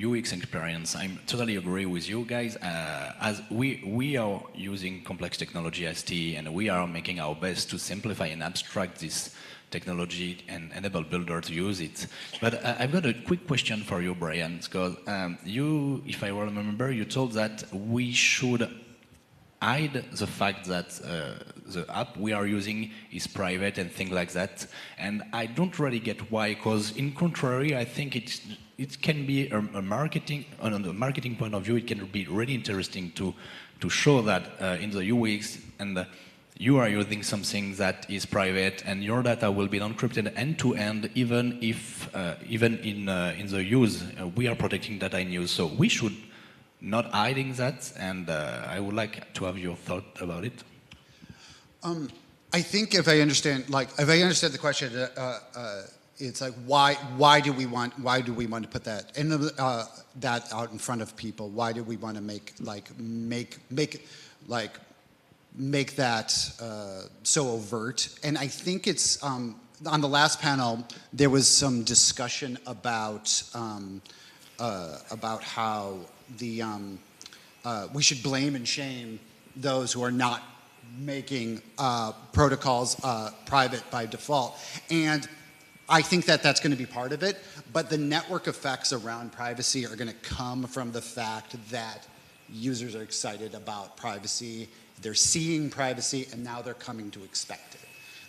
Speaker 7: UX experience, I totally agree with you guys. As we are using complex technology as T, and we are making our best to simplify and abstract this technology and enable builder to use it. But I've got a quick question for you, Brian, because you, if I remember, you told that we should hide the fact that the app we are using is private and things like that. And I don't really get why, because in contrary, I think it can be a marketing, on the marketing point of view, it can be really interesting to show that in the UX, and you are using something that is private and your data will be encrypted end to end, even if, even in the use, we are protecting data in use. So we should not hiding that, and I would like to have your thought about it.
Speaker 8: I think if I understand the question, it's like why do we want to put that in that out in front of people? Why do we want to make that so overt? And I think it's on the last panel there was some discussion about how we should blame and shame those who are not making protocols private by default. And I think that that's going to be part of it, but the network effects around privacy are going to come from the fact that users are excited about privacy, they're seeing privacy, and now they're coming to expect it.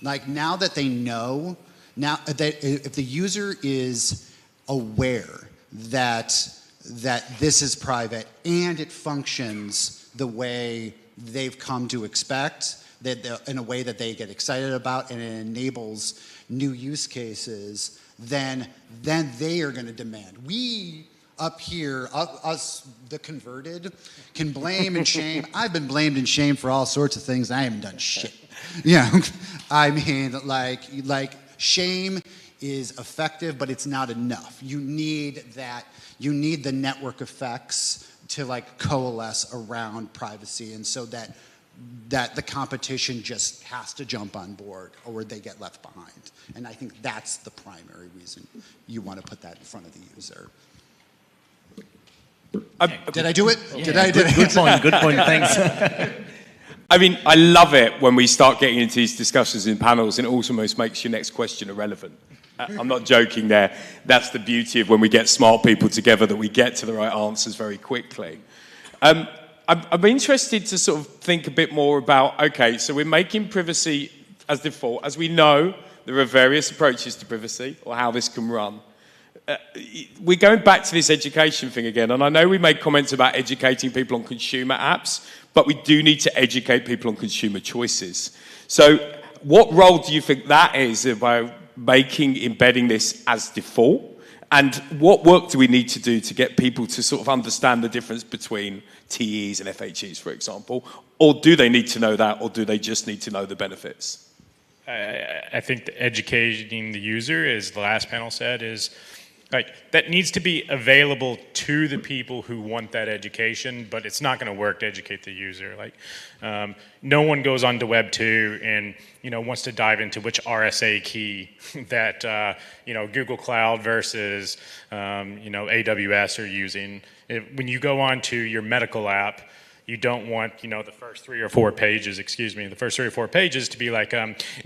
Speaker 8: Like, now that they know, now that if the user is aware that this is private and it functions the way they've come to expect, that in a way that they get excited about, and it enables new use cases, then they are going to demand. We up here, us the converted, can blame and shame. I've been blamed and shamed for all sorts of things. I haven't done shit. Yeah, I mean, like shame is effective, but it's not enough. You need that. You need the network effects to like coalesce around privacy, and so that the competition just has to jump on board or they get left behind. And I think that's the primary reason you want to put that in front of the user. Did I do it?
Speaker 7: Yeah, good point, thanks.
Speaker 2: I mean, I love it when we start getting into these discussions in panels, and it almost makes your next question irrelevant. I'm not joking there. That's the beauty of when we get smart people together, that we get to the right answers very quickly. I'm interested to sort of think a bit more about, okay, so we're making privacy as default. As we know, there are various approaches to privacy or how this can run. We're going back to this education thing again, and I know we made comments about educating people on consumer apps, but we do need to educate people on consumer choices. So what role do you think that is about embedding this as default? And what work do we need to do to get people to sort of understand the difference between TEs and FHEs, for example? Or do they need to know that, or do they just need to know the benefits?
Speaker 9: I think educating the user, as the last panel said, is like that needs to be available to the people who want that education, but it's not going to work to educate the user. Like, no one goes onto Web 2 and wants to dive into which RSA key that Google Cloud versus AWS are using. When you go onto your medical app, you don't want, the first 3 or 4 pages, to be like,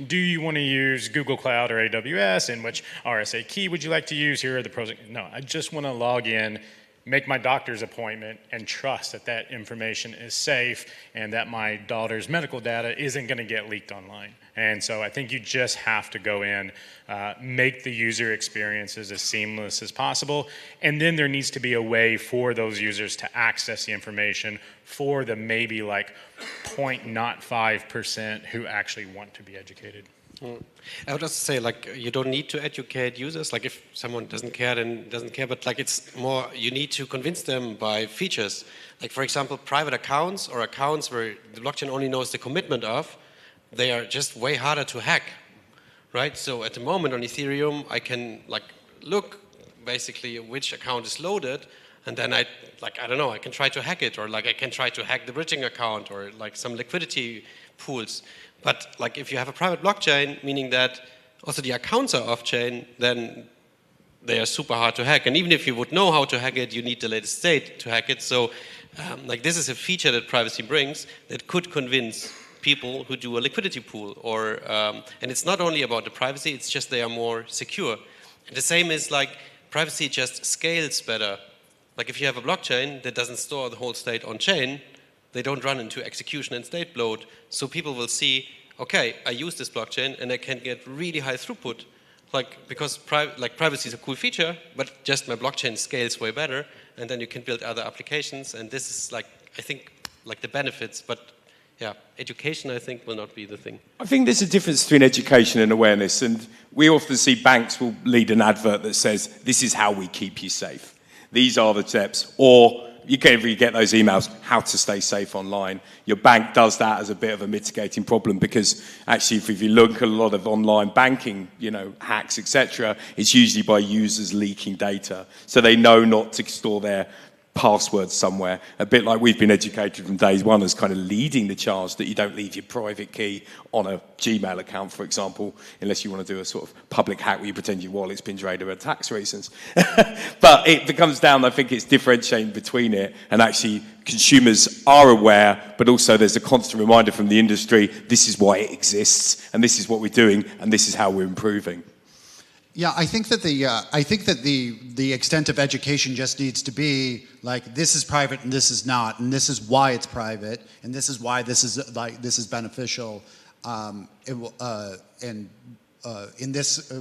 Speaker 9: do you want to use Google Cloud or AWS, and which RSA key would you like to use? Here are the pros. No, I just want to log in, make my doctor's appointment, and trust that that information is safe and that my daughter's medical data isn't going to get leaked online. And so I think you just have to go in, make the user experiences as seamless as possible, and then there needs to be a way for those users to access the information for the maybe like 0.05% who actually want to be educated.
Speaker 10: I would also say, like, you don't need to educate users. Like, if someone doesn't care, then doesn't care. But like, it's more, you need to convince them by features. Like, for example, private accounts or accounts where the blockchain only knows the commitment of, they are just way harder to hack, right? So at the moment on Ethereum, I can like look basically which account is loaded, and then I don't know, I can try to hack it, or like I can try to hack the bridging account, or like some liquidity pools. But like if you have a private blockchain, meaning that also the accounts are off-chain, then they are super hard to hack. And even if you would know how to hack it, you need the latest state to hack it. So like this is a feature that privacy brings that could convince people who do a liquidity pool, or and it's not only about the privacy, it's just they are more secure. And the same is like privacy just scales better. Like if you have a blockchain that doesn't store the whole state on chain, they don't run into execution and state bloat. So people will see, okay, I use this blockchain and I can get really high throughput. Like because privacy is a cool feature, but just my blockchain scales way better, and then you can build other applications. And this is like, I think, like the benefits, but yeah, education, I think, will not be the thing.
Speaker 2: I think there's a difference between education and awareness, and we often see banks will lead an advert that says, this is how we keep you safe. These are the steps, or you can get those emails, how to stay safe online. Your bank does that as a bit of a mitigating problem, because actually if you look at a lot of online banking, hacks, etc., it's usually by users leaking data. So they know not to store their passwords somewhere, a bit like we've been educated from day one as kind of leading the charge that you don't leave your private key on a Gmail account, for example, unless you want to do a sort of public hack where you pretend your wallet's been drained for tax reasons. But it becomes down, I think it's differentiating between it, and actually consumers are aware, but also there's a constant reminder from the industry, this is why it exists, and this is what we're doing, and this is how we're improving.
Speaker 8: Yeah, I think that the extent of education just needs to be like, this is private and this is not, and this is why it's private, and this is why this is beneficial, in this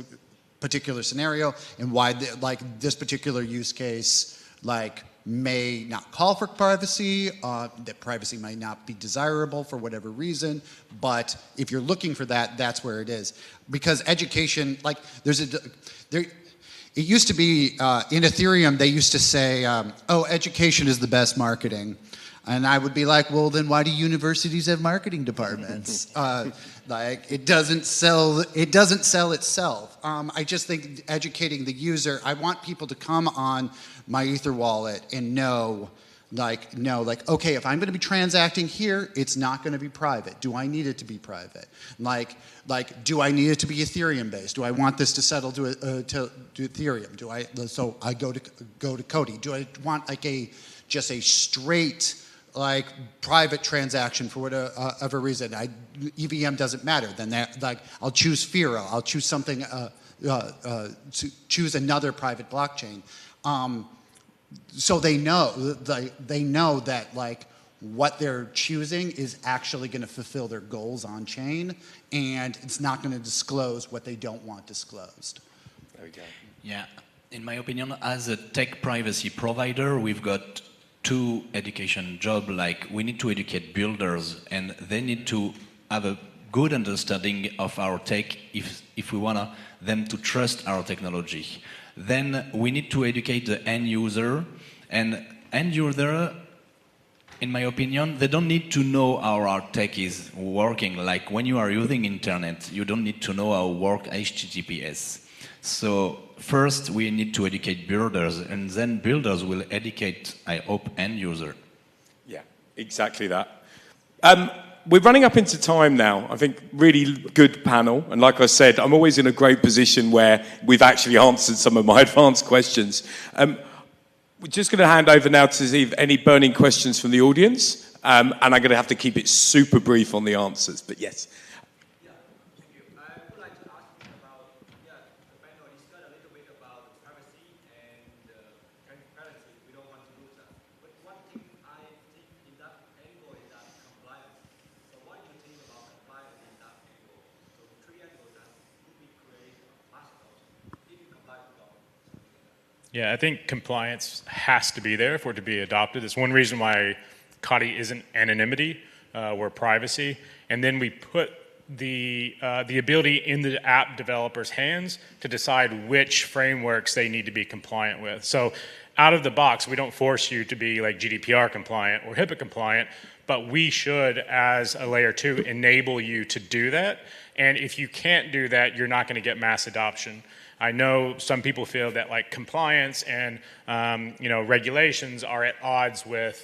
Speaker 8: particular scenario, and why this particular use case may not call for privacy, that privacy might not be desirable for whatever reason, but if you're looking for that, that's where it is. Because education, it used to be, in Ethereum, they used to say, oh, education is the best marketing. And I would be like, well, then why do universities have marketing departments? It doesn't sell itself. I just think educating the user, I want people to come on my Ether wallet and know, okay, if I'm going to be transacting here, it's not going to be private. Do I need it to be private? Do I need it to be Ethereum based? Do I want this to settle to Ethereum? So I go to Cody. Do I want just a straight private transaction for whatever reason? EVM doesn't matter. Then I'll choose Fira. I'll choose something. Choose another private blockchain. So they know that what they're choosing is actually going to fulfill their goals on chain, and it's not going to disclose what they don't want disclosed.
Speaker 2: There we go.
Speaker 7: Yeah, in my opinion, as a tech privacy provider, we've got two education jobs. We need to educate builders, and they need to have a good understanding of our tech if we want them to trust our technology. Then we need to educate the end user, and end user in my opinion, they don't need to know how our tech is working. Like when you are using internet, you don't need to know how work HTTPS. So first we need to educate builders, and then builders will educate, I hope, end user.
Speaker 2: Yeah, exactly that. We're running up into time now. I think really good panel. And like I said, I'm always in a great position where we've actually answered some of my advanced questions. We're just going to hand over now to see if any burning questions from the audience. And I'm going to have to keep it super brief on the answers, but yes.
Speaker 11: Yeah, thank you. I would like to ask you about, the panel discussed a little bit about privacy and transparency. We don't want to lose that. But one thing I think in that angle is that compliance. So what do you think about compliance in that angle? So the three angles that would be create massive if you comply with law.
Speaker 9: Yeah, I think compliance has to be there for it to be adopted. It's one reason why Kadi isn't anonymity, we're privacy. And then we put the ability in the app developers' hands to decide which frameworks they need to be compliant with. So out of the box, we don't force you to be like GDPR compliant or HIPAA compliant, but we should, as a layer 2, enable you to do that. And if you can't do that, you're not going to get mass adoption. I know some people feel that like compliance and regulations are at odds with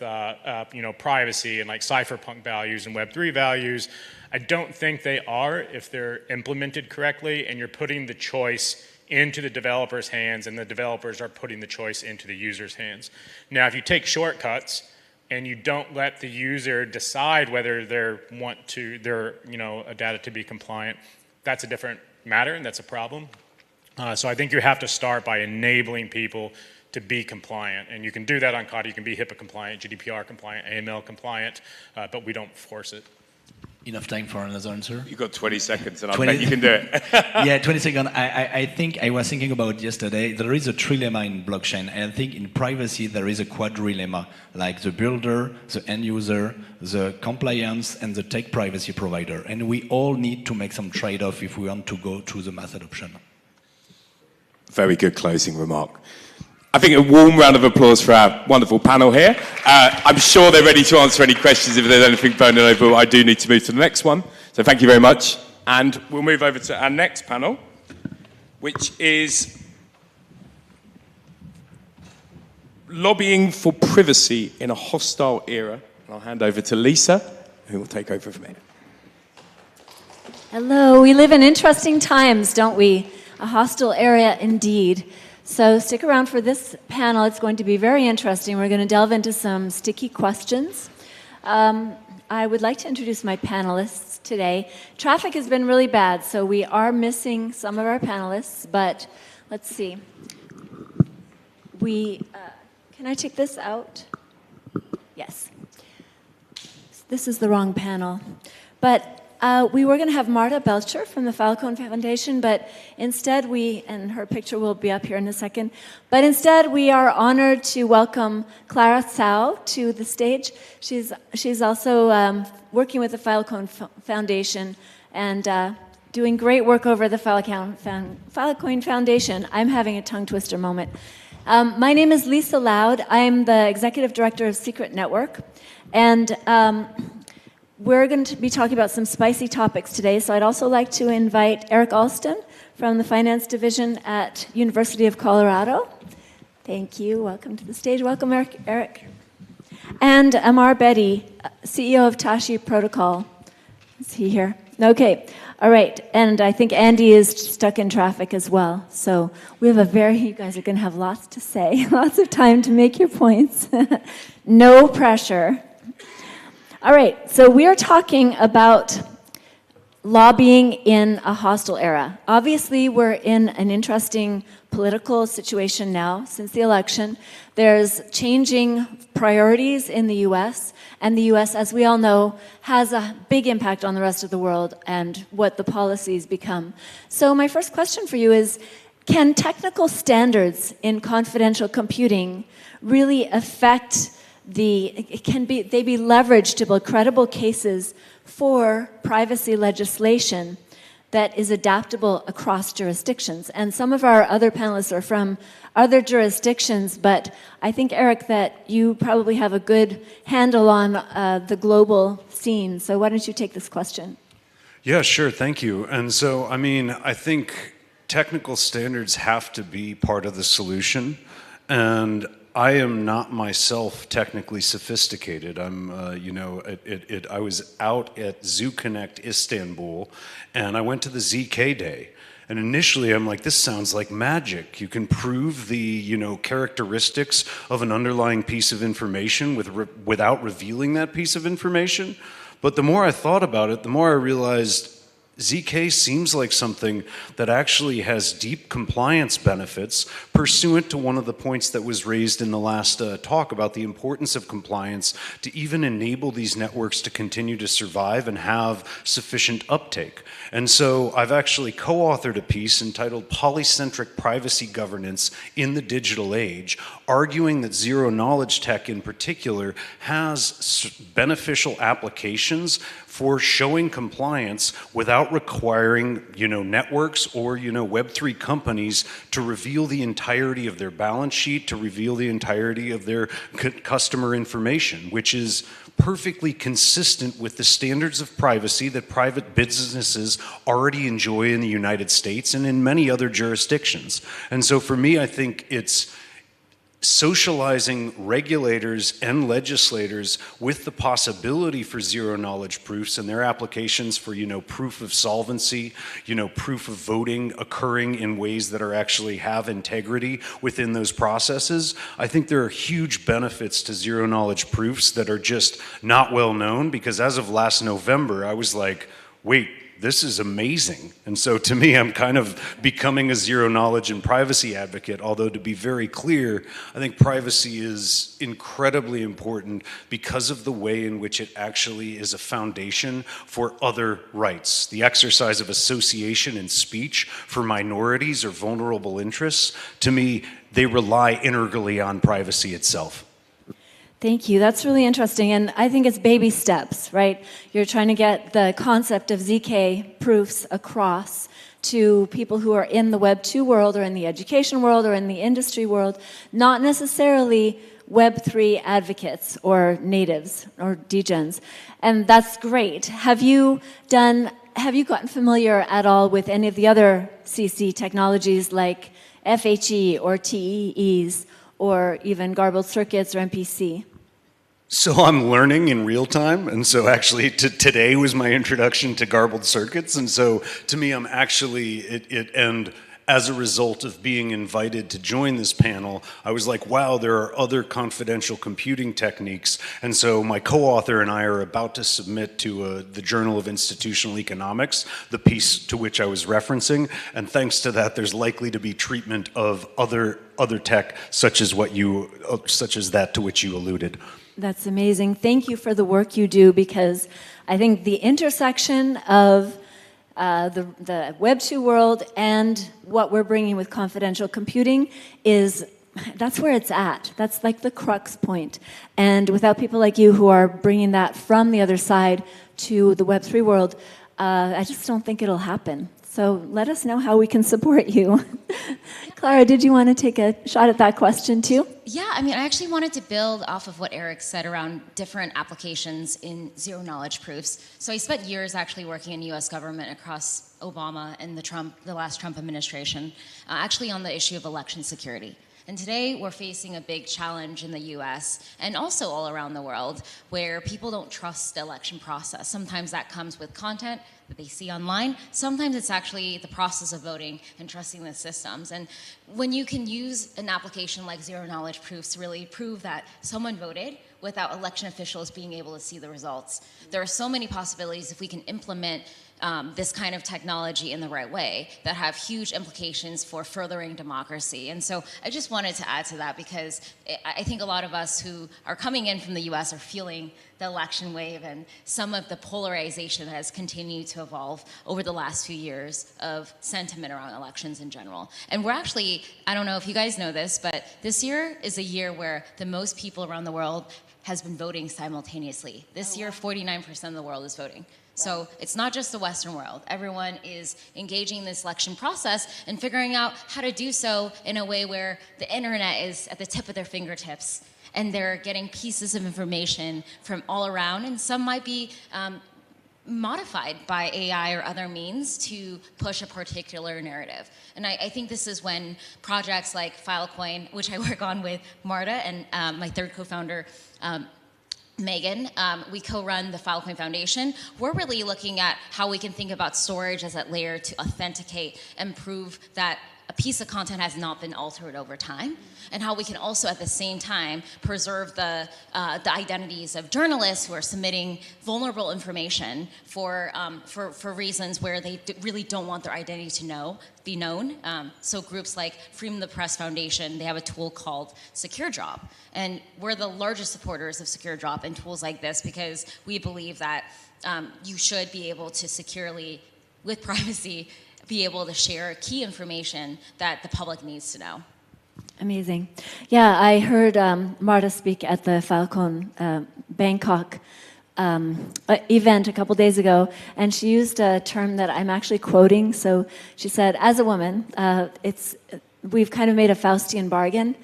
Speaker 9: privacy and like cypherpunk values and Web3 values. I don't think they are if they're implemented correctly and you're putting the choice into the developers' hands and the developers are putting the choice into the user's hands. Now, if you take shortcuts and you don't let the user decide whether their data to be compliant, that's a different matter and that's a problem. So I think you have to start by enabling people to be compliant. And you can do that on Kadi. You can be HIPAA compliant, GDPR compliant, AML compliant, but we don't force it.
Speaker 7: Enough time for another answer?
Speaker 2: You've got 20 seconds and I bet you can do it.
Speaker 7: Yeah, 20 seconds. I think I was thinking about yesterday, there is a trilemma in blockchain. And I think in privacy, there is a quadrilemma, like the builder, the end user, the compliance, and the tech privacy provider. And we all need to make some trade-off if we want to go to the mass adoption.
Speaker 2: Very good closing remark. I think a warm round of applause for our wonderful panel here. I'm sure they're ready to answer any questions if there's anything burning over. I do need to move to the next one. So thank you very much. And we'll move over to our next panel, which is lobbying for privacy in a hostile era. And I'll hand over to Lisa, who will take over from here.
Speaker 12: Hello. We live in interesting times, don't we? A hostile area indeed. So stick around for this panel. It's going to be very interesting. We're going to delve into some sticky questions. I would like to introduce my panelists today. Traffic has been really bad, so we are missing some of our panelists, but let's see. Can I take this out? Yes. This is the wrong panel. But we were going to have Marta Belcher from the Filecoin Foundation, but instead and her picture will be up here in a second, but instead we are honored to welcome Clara Tsao to the stage. She's also working with the Filecoin Foundation and doing great work over the Filecoin Foundation. I'm having a tongue twister moment. My name is Lisa Loud. I'm the Executive Director of Secret Network, and we're going to be talking about some spicy topics today, so I'd also like to invite Eric Alston from the Finance Division at University of Colorado. Thank you. Welcome to the stage. Welcome, Eric. And Amar Bedi, CEO of Tashi Protocol. Is he here? Okay. All right. And I think Andy is stuck in traffic as well. So we have you guys are going to have lots to say, lots of time to make your points. No pressure. All right, so we are talking about lobbying in a hostile era. Obviously, we're in an interesting political situation now since the election. There's changing priorities in the U.S., and the U.S., as we all know, has a big impact on the rest of the world and what the policies become. So my first question for you is, can technical standards in confidential computing really affect can they be leveraged to build credible cases for privacy legislation that is adaptable across jurisdictions. And some of our other panelists are from other jurisdictions, but I think, Eric, that you probably have a good handle on the global scene. So why don't you take this question?
Speaker 13: Yeah, sure, thank you. And so, I mean, I think technical standards have to be part of the solution. And I am not myself technically sophisticated. I'm, I was out at ZooConnect Istanbul, and I went to the ZK Day. And initially, I'm like, this sounds like magic. You can prove the, characteristics of an underlying piece of information without revealing that piece of information. But the more I thought about it, the more I realized ZK seems like something that actually has deep compliance benefits, pursuant to one of the points that was raised in the last talk about the importance of compliance to even enable these networks to continue to survive and have sufficient uptake. And so I've actually co-authored a piece entitled Polycentric Privacy Governance in the Digital Age, arguing that zero-knowledge tech in particular has beneficial applications for showing compliance without requiring, networks or, Web3 companies to reveal the entirety of their balance sheet, to reveal the entirety of their customer information, which is perfectly consistent with the standards of privacy that private businesses already enjoy in the United States and in many other jurisdictions. And so for me, I think it's socializing regulators and legislators with the possibility for zero-knowledge proofs and their applications for, proof of solvency, proof of voting occurring in ways that are actually have integrity within those processes. I think there are huge benefits to zero-knowledge proofs that are just not well known, because as of last November, I was like, wait, this is amazing. And so to me, I'm kind of becoming a zero knowledge and privacy advocate, although to be very clear, I think privacy is incredibly important because of the way in which it actually is a foundation for other rights. The exercise of association and speech for minorities or vulnerable interests, to me, they rely integrally on privacy itself.
Speaker 12: Thank you. That's really interesting. And I think it's baby steps, right? You're trying to get the concept of ZK proofs across to people who are in the Web 2 world or in the education world or in the industry world, not necessarily Web 3 advocates or natives or degens. And that's great. Have you gotten familiar at all with any of the other CC technologies like FHE or TEEs or even garbled circuits or MPC?
Speaker 13: So I'm learning in real time, and so actually today was my introduction to garbled circuits, and so to me I'm actually, and as a result of being invited to join this panel, I was like, wow, there are other confidential computing techniques, and so my co-author and I are about to submit to the Journal of Institutional Economics, the piece to which I was referencing, and thanks to that there's likely to be treatment of other tech such as that to which you alluded.
Speaker 12: That's amazing. Thank you for the work you do, because I think the intersection of the Web 2 world and what we're bringing with confidential computing that's where it's at. That's like the crux point. And without people like you who are bringing that from the other side to the Web 3 world, I just don't think it'll happen. So let us know how we can support you. Clara, did you want to take a shot at that question too?
Speaker 14: Yeah, I actually wanted to build off of what Eric said around different applications in zero-knowledge proofs. So I spent years actually working in U.S. government across Obama and the last Trump administration, actually on the issue of election security. And today we're facing a big challenge in the US and also all around the world where people don't trust the election process. Sometimes that comes with content that they see online. Sometimes it's actually the process of voting and trusting the systems. And when you can use an application like zero knowledge proofs to really prove that someone voted without election officials being able to see the results, there are so many possibilities if we can implement this kind of technology in the right way that have huge implications for furthering democracy. And so I just wanted to add to that because I think a lot of us who are coming in from the US are feeling the election wave and some of the polarization that has continued to evolve over the last few years of sentiment around elections in general. And we're actually, I don't know if you guys know this, but this year is a year where the most people around the world has been voting simultaneously. This year, 49% of the world is voting. So it's not just the Western world. Everyone is engaging in this selection process and figuring out how to do so in a way where the internet is at the tip of their fingertips and they're getting pieces of information from all around, and some might be modified by AI or other means to push a particular narrative. And I think this is when projects like Filecoin, which I work on with Marta and my third co-founder, Megan, we co-run the Filecoin Foundation. We're really looking at how we can think about storage as that layer to authenticate and prove that a piece of content has not been altered over time, and how we can also at the same time preserve the identities of journalists who are submitting vulnerable information for reasons where they really don't want their identity to be known. So groups like Freedom of the Press Foundation, they have a tool called Secure Drop, and we're the largest supporters of Secure Drop and tools like this because we believe that you should be able to securely, with privacy, be able to share key information that the public needs to know.
Speaker 12: Amazing. Yeah, I heard Marta speak at the Falcon Bangkok event a couple days ago, and she used a term that I'm actually quoting. So she said, as a woman, we've kind of made a Faustian bargain.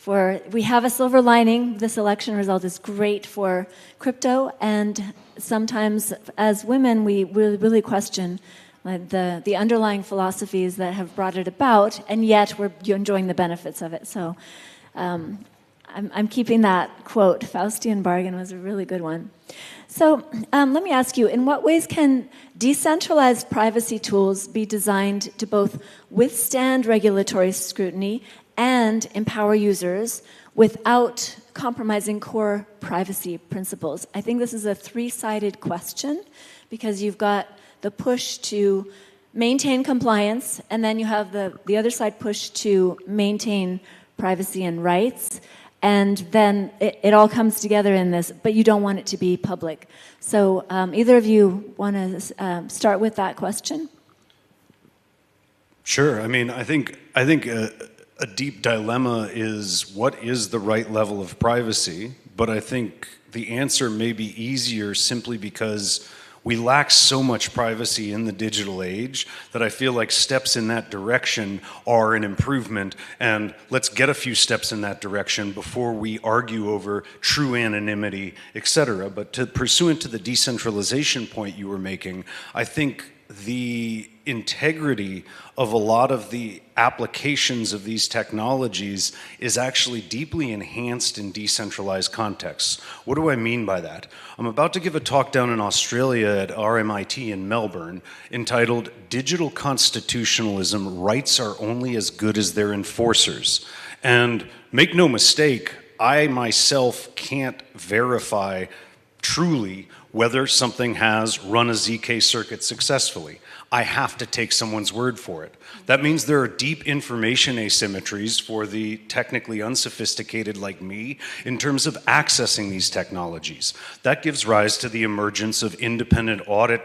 Speaker 12: We have a silver lining. This election result is great for crypto, and sometimes as women, we really question the underlying philosophies that have brought it about, and yet we're enjoying the benefits of it. So I'm keeping that quote. Faustian bargain was a really good one. So let me ask you, in what ways can decentralized privacy tools be designed to both withstand regulatory scrutiny and empower users without compromising core privacy principles? I think this is a three-sided question because you've got the push to maintain compliance, and then you have the other side push to maintain privacy and rights, and then it all comes together in this, but you don't want it to be public. So either of you want to start with that question?
Speaker 13: Sure. I mean, I think a deep dilemma is what is the right level of privacy, but I think the answer may be easier simply because we lack so much privacy in the digital age that I feel like steps in that direction are an improvement, and let's get a few steps in that direction before we argue over true anonymity, etc. But pursuant to the decentralization point you were making, I think the integrity of a lot of the applications of these technologies is actually deeply enhanced in decentralized contexts. What do I mean by that? I'm about to give a talk down in Australia at RMIT in Melbourne entitled Digital Constitutionalism, Rights Are Only as Good as Their Enforcers. And make no mistake, I myself can't verify truly whether something has run a ZK circuit successfully. I have to take someone's word for it. That means there are deep information asymmetries for the technically unsophisticated like me in terms of accessing these technologies. That gives rise to the emergence of independent audit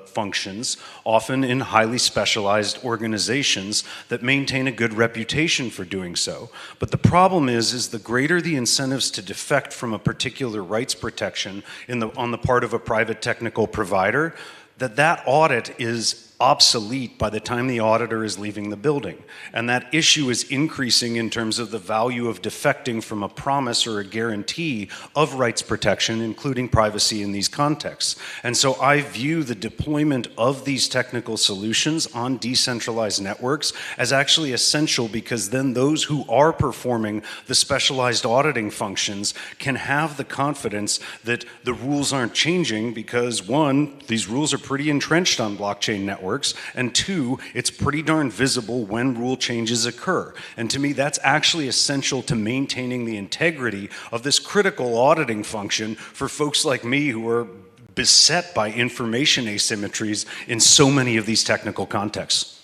Speaker 13: functions, often in highly specialized organizations that maintain a good reputation for doing so. But the problem is the greater the incentives to defect from a particular rights protection on the part of a private technical provider, that audit is obsolete by the time the auditor is leaving the building. And that issue is increasing in terms of the value of defecting from a promise or a guarantee of rights protection, including privacy in these contexts. And so I view the deployment of these technical solutions on decentralized networks as actually essential, because then those who are performing the specialized auditing functions can have the confidence that the rules aren't changing because, one, these rules are pretty entrenched on blockchain networks, and two, it's pretty darn visible when rule changes occur. And to me, that's actually essential to maintaining the integrity of this critical auditing function for folks like me who are beset by information asymmetries in so many of these technical contexts.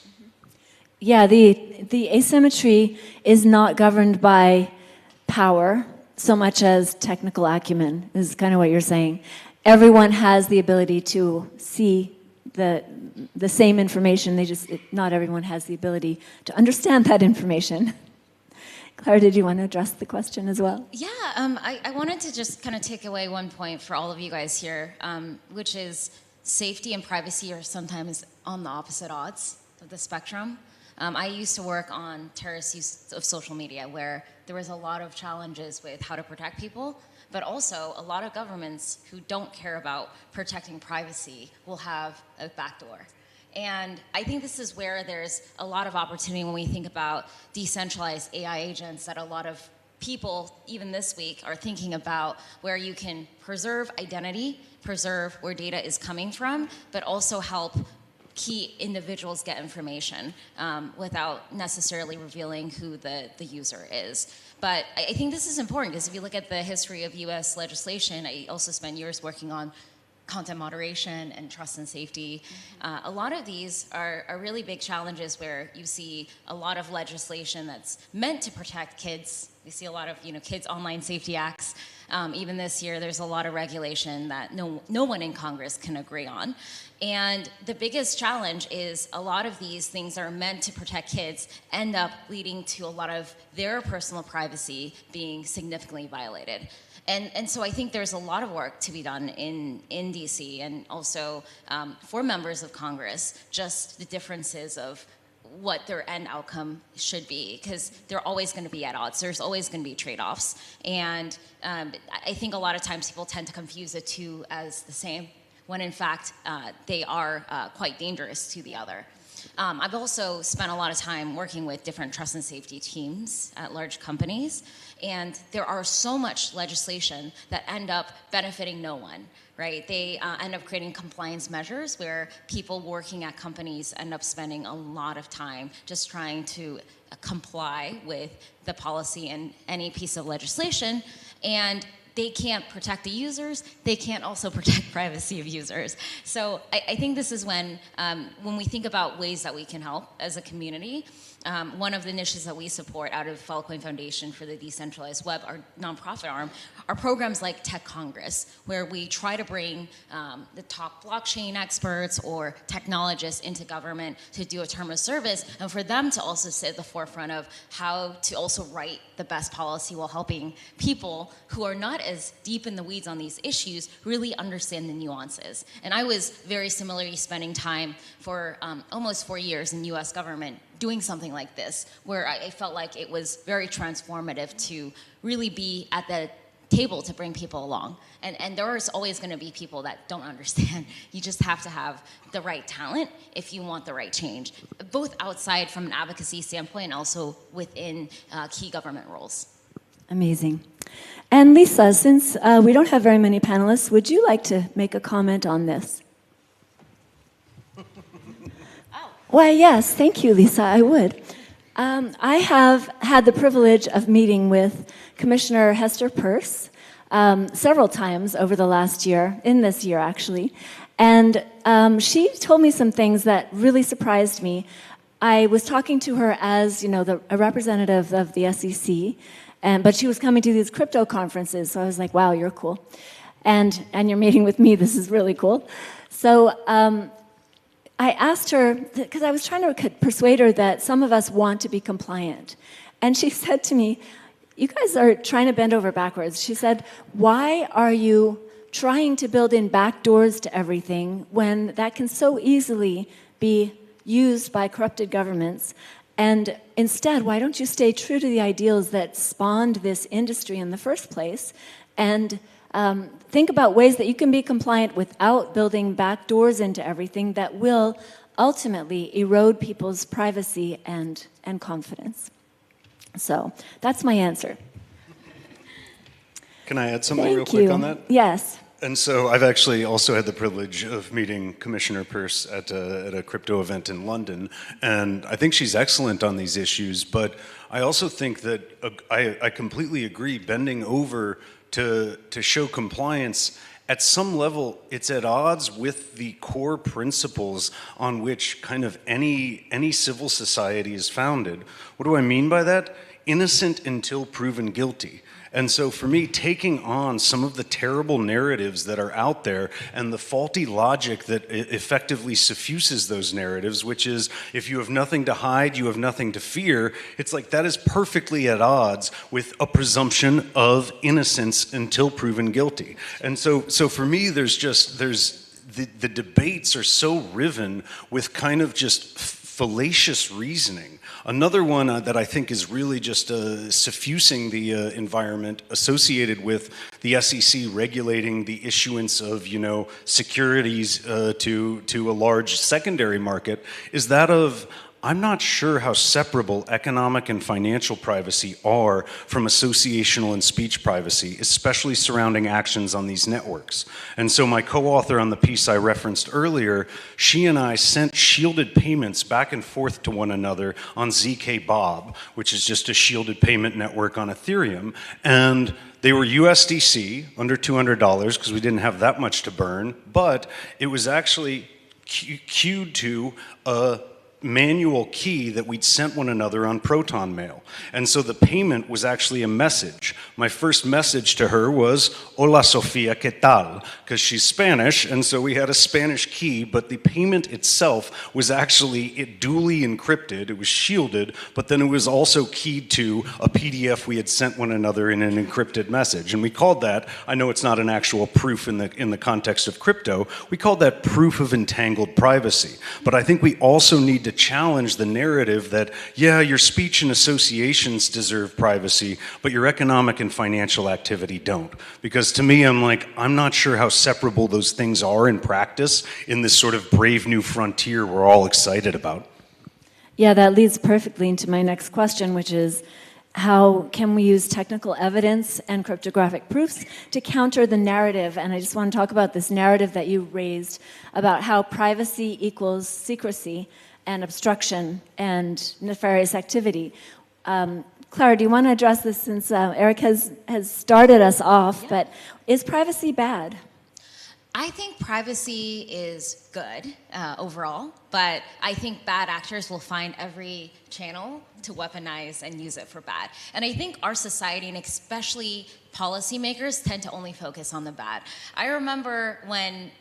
Speaker 12: Yeah, the asymmetry is not governed by power so much as technical acumen, is kind of what you're saying. Everyone has the ability to see the same information, not everyone has the ability to understand that information. Clara, did you want to address the question as well?
Speaker 14: Yeah, I wanted to just kind of take away one point for all of you guys here, which is safety and privacy are sometimes on the opposite odds of the spectrum. I used to work on terrorist use of social media, where there was a lot of challenges with how to protect people, but also a lot of governments who don't care about protecting privacy will have a backdoor. And I think this is where there's a lot of opportunity when we think about decentralized AI agents that a lot of people, even this week, are thinking about, where you can preserve identity, preserve where data is coming from, but also help key individuals get information without necessarily revealing who the user is. But I think this is important, because if you look at the history of US legislation, I also spent years working on content moderation and trust and safety. A lot of these are really big challenges where you see a lot of legislation that's meant to protect kids. We see a lot of kids' online safety acts. Even this year, there's a lot of regulation that no one in Congress can agree on. And the biggest challenge is a lot of these things that are meant to protect kids end up leading to a lot of their personal privacy being significantly violated. And so I think there's a lot of work to be done in DC, and also for members of Congress, just the differences of what their end outcome should be, because they're always going to be at odds. There's always going to be trade-offs. And I think a lot of times people tend to confuse the two as the same, when in fact they are quite dangerous to the other. I've also spent a lot of time working with different trust and safety teams at large companies, and there are so much legislation that end up benefiting no one, right? They end up creating compliance measures where people working at companies end up spending a lot of time just trying to comply with the policy and any piece of legislation, and they can't protect the users, they can't also protect privacy of users. So I think this is when we think about ways that we can help as a community, one of the niches that we support out of Filecoin Foundation for the Decentralized Web, our nonprofit arm, are programs like Tech Congress, where we try to bring the top blockchain experts or technologists into government to do a term of service, and for them to also sit at the forefront of how to also write the best policy while helping people who are not as deep in the weeds on these issues really understand the nuances. And I was very similarly spending time for almost 4 years in US government doing something like this, where I felt like it was very transformative to really be at the table to bring people along. And there's always going to be people that don't understand. You just have to have the right talent if you want the right change, both outside from an advocacy standpoint and also within key government roles.
Speaker 12: Amazing. And Lisa, since we don't have very many panelists, would you like to make a comment on this? Why, yes, thank you, Lisa, I would. I have had the privilege of meeting with Commissioner Hester Peirce several times over the last year, in this year actually, and she told me some things that really surprised me. I was talking to her as, a representative of the SEC, but she was coming to these crypto conferences, so I was like, wow, you're cool. And you're meeting with me, this is really cool. So I asked her, because I was trying to persuade her that some of us want to be compliant. And she said to me, you guys are trying to bend over backwards. She said, why are you trying to build in backdoors to everything when that can so easily be used by corrupted governments? And instead, why don't you stay true to the ideals that spawned this industry in the first place, and think about ways that you can be compliant without building back doors into everything that will ultimately erode people's privacy and confidence. So that's my answer.
Speaker 13: Can I add something real quick on that?
Speaker 12: Yes.
Speaker 13: And so I've actually also had the privilege of meeting Commissioner Peirce at a crypto event in London, and I think she's excellent on these issues, but I also think that I completely agree, bending over to show compliance, at some level, it's at odds with the core principles on which kind of any civil society is founded. What do I mean by that? Innocent until proven guilty. And so for me, taking on some of the terrible narratives that are out there and the faulty logic that effectively suffuses those narratives, which is if you have nothing to hide, you have nothing to fear, it's like that is perfectly at odds with a presumption of innocence until proven guilty. And so for me, there's the debates are so riven with kind of just fallacious reasoning. Another one that I think is really just suffusing the environment associated with the SEC regulating the issuance of, securities to a large secondary market is that of, I'm not sure how separable economic and financial privacy are from associational and speech privacy, especially surrounding actions on these networks. And so my co-author on the piece I referenced earlier, she and I sent shielded payments back and forth to one another on ZK Bob, which is just a shielded payment network on Ethereum. And they were USDC, under $200, because we didn't have that much to burn, but it was actually queued to a manual key that we'd sent one another on Proton Mail. And so the payment was actually a message. My first message to her was, Hola Sofia, ¿qué tal? Because she's Spanish, and so we had a Spanish key, but the payment itself was actually duly encrypted, it was shielded, but then it was also keyed to a PDF we had sent one another in an encrypted message. And we called that, I know it's not an actual proof in the context of crypto, we called that proof of entangled privacy. But I think we also need to challenge the narrative that, yeah, your speech and associations deserve privacy, but your economic and financial activity don't. Because to me, I'm not sure how separable those things are in practice in this sort of brave new frontier we're all excited about.
Speaker 12: Yeah, that leads perfectly into my next question, which is, how can we use technical evidence and cryptographic proofs to counter the narrative? And I just want to talk about this narrative that you raised about how privacy equals secrecy and obstruction and nefarious activity. Clara, do you want to address this since Eric has started us off, but is privacy bad?
Speaker 14: I think privacy is good overall, but I think bad actors will find every channel to weaponize and use it for bad. And I think our society, and especially policymakers, tend to only focus on the bad. I remember when,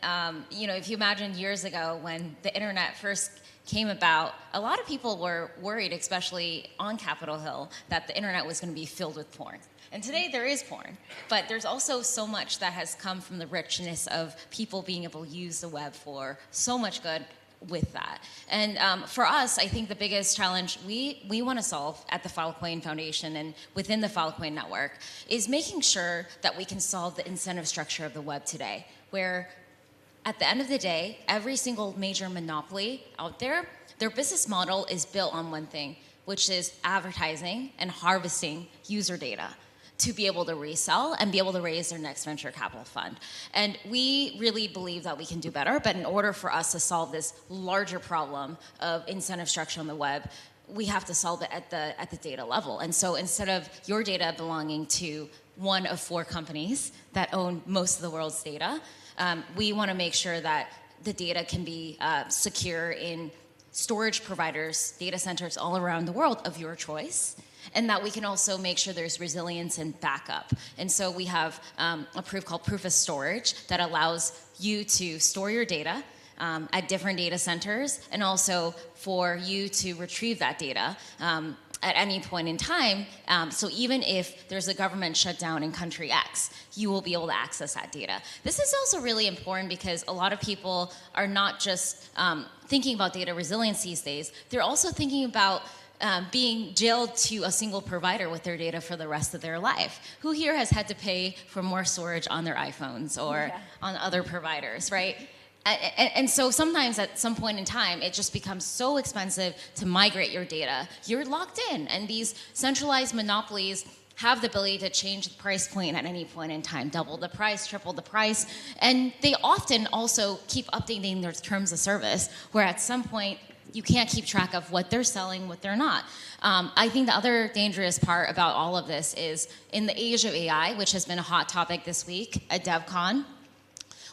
Speaker 14: if you imagine years ago when the internet first came about, a lot of people were worried, especially on Capitol Hill, that the internet was going to be filled with porn. And today there is porn, but there's also so much that has come from the richness of people being able to use the web for so much good with that. And for us, I think the biggest challenge we want to solve at the Filecoin Foundation and within the Filecoin network is making sure that we can solve the incentive structure of the web today, where at the end of the day, every single major monopoly out there, their business model is built on one thing, which is advertising and harvesting user data to be able to resell and be able to raise their next venture capital fund. And we really believe that we can do better, but in order for us to solve this larger problem of incentive structure on the web, we have to solve it at the data level. And so instead of your data belonging to one of 4 companies that own most of the world's data, we want to make sure that the data can be secure in storage providers, data centers all around the world of your choice, and that we can also make sure there's resilience and backup. And so we have a proof called proof of storage that allows you to store your data at different data centers, and also for you to retrieve that data at any point in time. So even if there's a government shutdown in country X, you will be able to access that data. This is also really important because a lot of people are not just thinking about data resilience these days, they're also thinking about being jailed to a single provider with their data for the rest of their life. Who here has had to pay for more storage on their iPhones or on other providers, right? And so sometimes at some point in time, it just becomes so expensive to migrate your data. You're locked in, and these centralized monopolies have the ability to change the price point at any point in time, double the price, triple the price, and they often also keep updating their terms of service, where at some point, you can't keep track of what they're selling, what they're not. I think the other dangerous part about all of this is in the age of AI, which has been a hot topic this week at DevCon,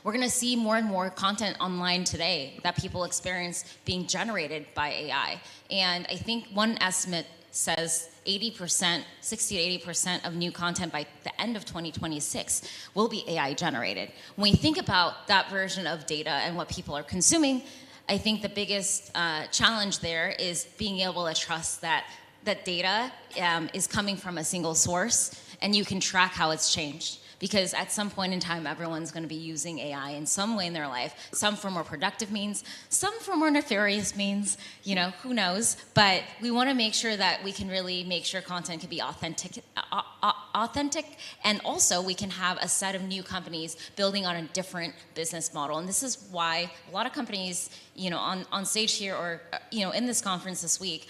Speaker 14: we're going to see more and more content online today that people experience being generated by AI. And I think one estimate says 80%, 60 to 80% of new content by the end of 2026 will be AI generated. When we think about that version of data and what people are consuming, I think the biggest challenge there is being able to trust that data is coming from a single source and you can track how it's changed. because at some point in time, everyone's going to be using AI in some way in their life, some for more productive means, some for more nefarious means, you know, who knows, but we want to make sure that we can really make sure content can be authentic, and also we can have a set of new companies building on a different business model. And this is why a lot of companies, you know, on stage here or, you know, in this conference this week,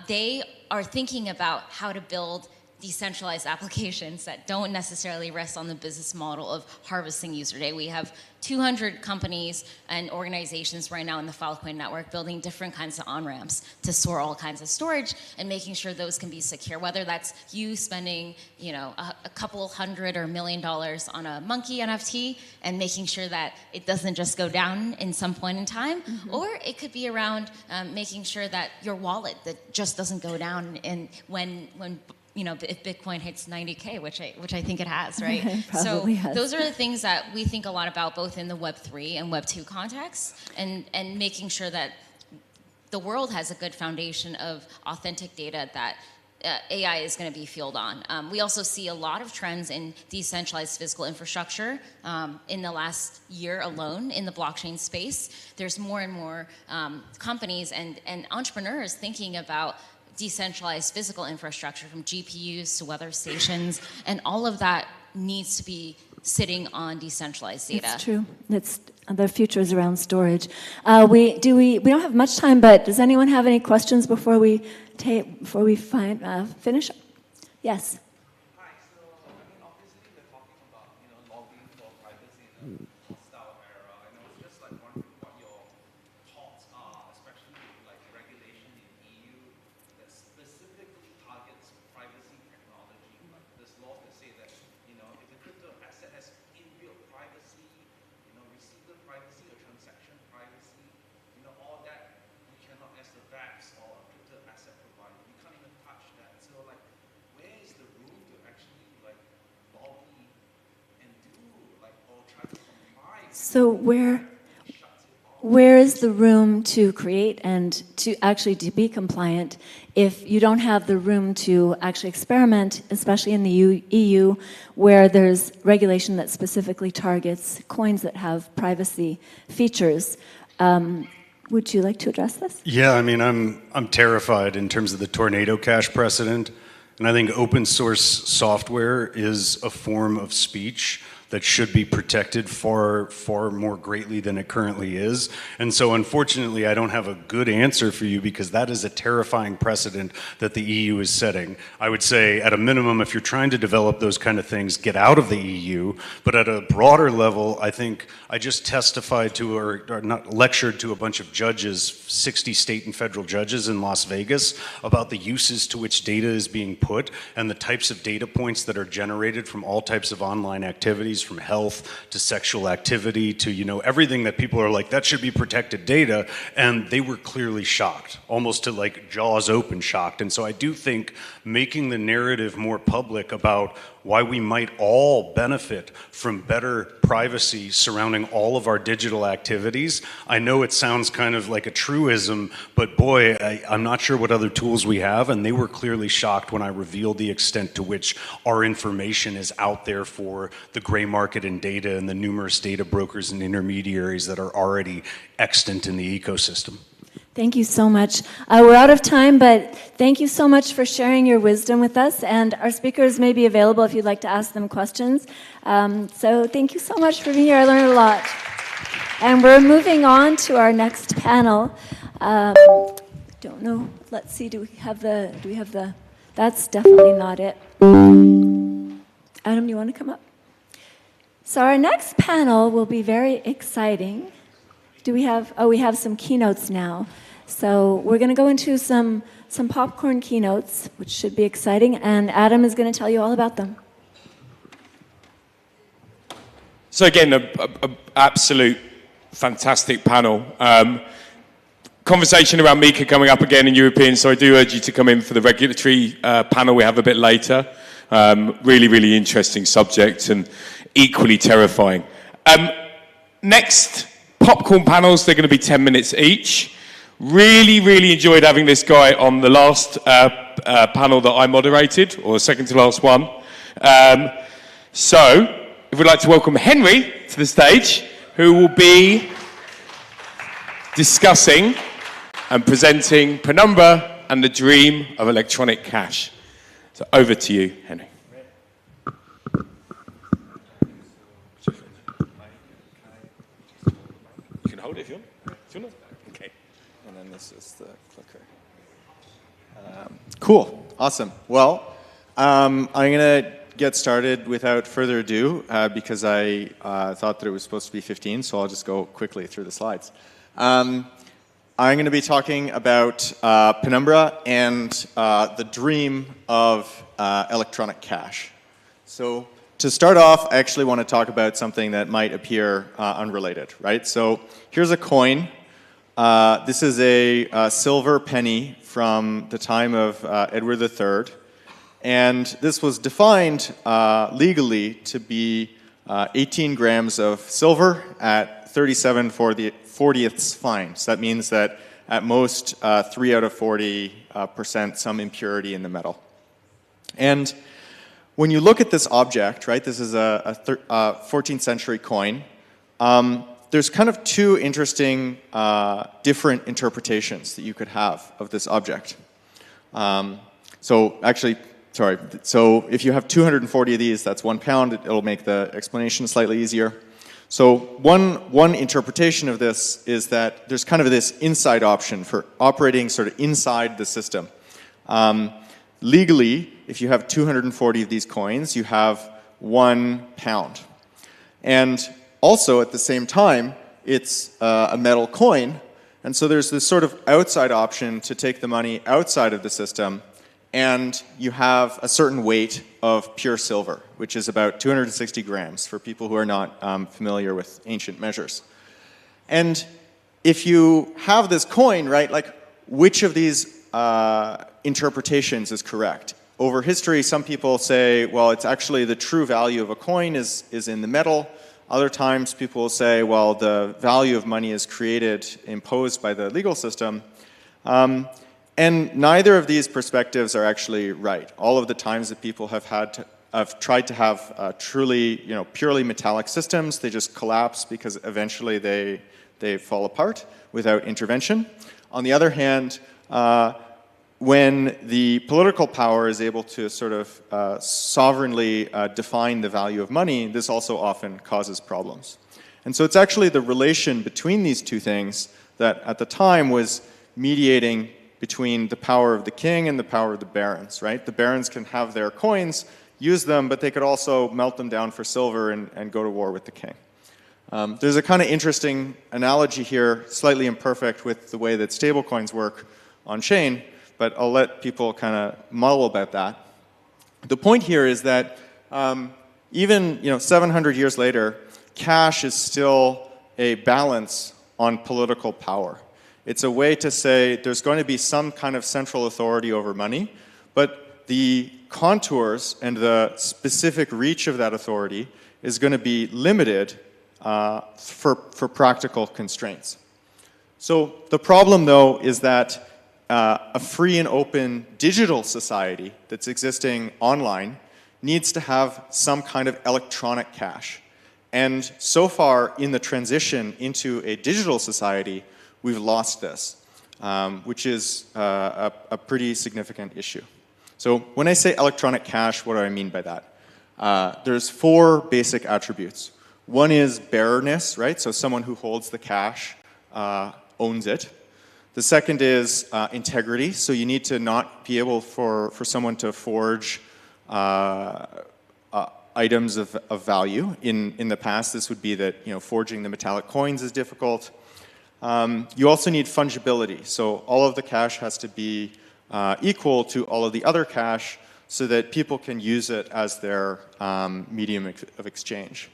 Speaker 14: they are thinking about how to build decentralized applications that don't necessarily rest on the business model of harvesting user data. We have 200 companies and organizations right now in the Filecoin network building different kinds of on-ramps to store all kinds of storage and making sure those can be secure, whether that's you spending, you know, a couple $100 or $1 million on a monkey NFT and making sure that it doesn't just go down in some point in time, or it could be around making sure that your wallet that just doesn't go down and when you know, if Bitcoin hits 90K, which I think it has, right? So
Speaker 12: has.
Speaker 14: Those are the things that we think a lot about, both in the Web3 and Web2 context, and making sure that the world has a good foundation of authentic data that AI is going to be fueled on. We also see a lot of trends in decentralized physical infrastructure in the last year alone in the blockchain space. There's more and more companies and entrepreneurs thinking about decentralized physical infrastructure, from GPUs to weather stations, and all of that needs to be sitting on decentralized data.
Speaker 12: It's true. The future is around storage. We don't have much time, but does anyone have any questions before we finish? Yes.
Speaker 11: Hi. So obviously we're talking about lobbying for privacy in a hostile era. And I was just wondering what your thoughts are, especially with regulation in EU that specifically targets privacy technology. Like this law that say that if a crypto asset has inbuilt privacy, receiver privacy or transaction privacy, all that we cannot, as the VAPs or a crypto asset provider, we can't even touch that. So where is the room to actually lobby and do or try to comply?
Speaker 12: So where is the room to create and to actually to be compliant if you don't have the room to actually experiment, especially in the EU, where there's regulation that specifically targets coins that have privacy features? Would you like to address this?
Speaker 13: Yeah, I mean, I'm terrified in terms of the Tornado Cash precedent, and I think open source software is a form of speech that should be protected far, far more greatly than it currently is. And so unfortunately, I don't have a good answer for you because that is a terrifying precedent that the EU is setting. I would say at a minimum, if you're trying to develop those kind of things, get out of the EU. But at a broader level, I think I just testified to, or not lectured to a bunch of judges, 60 state and federal judges in Las Vegas, about the uses to which data is being put and the types of data points that are generated from all types of online activities, from health to sexual activity to everything that people are like, that should be protected data, and they were clearly shocked, almost to jaws open shocked. And so I do think making the narrative more public about why we might all benefit from better privacy surrounding all of our digital activities. I know it sounds kind of like a truism, but boy, I'm not sure what other tools we have, and they were clearly shocked when I revealed the extent to which our information is out there for the gray market in data and the numerous data brokers and intermediaries that are already extant in the ecosystem.
Speaker 12: Thank you so much. We're out of time, but thank you so much for sharing your wisdom with us. And our speakers may be available if you'd like to ask them questions. So thank you so much for being here. I learned a lot. And we're moving on to our next panel. Don't know. Let's see. Do we have the? That's definitely not it. Adam, you want to come up? So our next panel will be very exciting. Do we have? Oh, we have some keynotes now. So we're going to go into some popcorn keynotes, which should be exciting, and Adam is going to tell you all about them.
Speaker 2: So again, a absolute fantastic panel. Conversation around MiCA coming up again in European, so I do urge you to come in for the regulatory panel we have a bit later. Really, really interesting subject and equally terrifying. Next popcorn panels, they're going to be 10 minutes each. Really, really enjoyed having this guy on the last panel that I moderated, or second to last one. So, if we'd like to welcome Henry to the stage, who will be discussing and presenting Penumbra and the dream of electronic cash. So over to you, Henry. You can hold it if you want. Okay.
Speaker 15: And then this is the clicker. Cool. Awesome. Well, I'm going to get started without further ado because I thought that it was supposed to be 15, so I'll just go quickly through the slides. I'm going to be talking about Penumbra and the dream of electronic cash. So to start off, I actually want to talk about something that might appear unrelated, right? So here's a coin. This is a silver penny from the time of Edward III. And this was defined legally to be 18 grams of silver at 37/40ths fine. So that means that at most 3 out of 40% some impurity in the metal. And when you look at this object, right, this is a 14th century coin, there's kind of two interesting different interpretations that you could have of this object. So if you have 240 of these, that's 1 pound. It'll make the explanation slightly easier. So one interpretation of this is that there's kind of this inside option for operating sort of inside the system. Legally, if you have 240 of these coins, you have 1 pound. And also, at the same time, it's a metal coin. And so there's this sort of outside option to take the money outside of the system, and you have a certain weight of pure silver, which is about 260 grams for people who are not familiar with ancient measures. And if you have this coin, right, like which of these interpretations is correct? Over history, some people say, well, it's actually the true value of a coin is in the metal. Other times, people will say, well, the value of money is created, imposed by the legal system. And neither of these perspectives are actually right. All of the times that people have tried to have truly, purely metallic systems, they just collapse because eventually they fall apart without intervention. On the other hand, when the political power is able to sort of sovereignly define the value of money, this also often causes problems. And so it's actually the relation between these two things that at the time was mediating between the power of the king and the power of the barons, right? The barons can have their coins, use them, but they could also melt them down for silver and go to war with the king. There's a kind of interesting analogy here, slightly imperfect with the way that stablecoins work on chain, but I'll let people kind of mull about that. The point here is that even 700 years later, cash is still a balance on political power. It's a way to say there's going to be some kind of central authority over money, but the contours and the specific reach of that authority is going to be limited for practical constraints. So the problem, though, is that a free and open digital society that's existing online needs to have some kind of electronic cash. And so far in the transition into a digital society, we've lost this, which is a pretty significant issue. So when I say electronic cash, what do I mean by that? There's 4 basic attributes. One is bearerness, right? So someone who holds the cash owns it. The second is integrity. So you need to not be able for someone to forge items of value. In the past, this would be that forging the metallic coins is difficult. You also need fungibility. So all of the cash has to be equal to all of the other cash so that people can use it as their medium of exchange.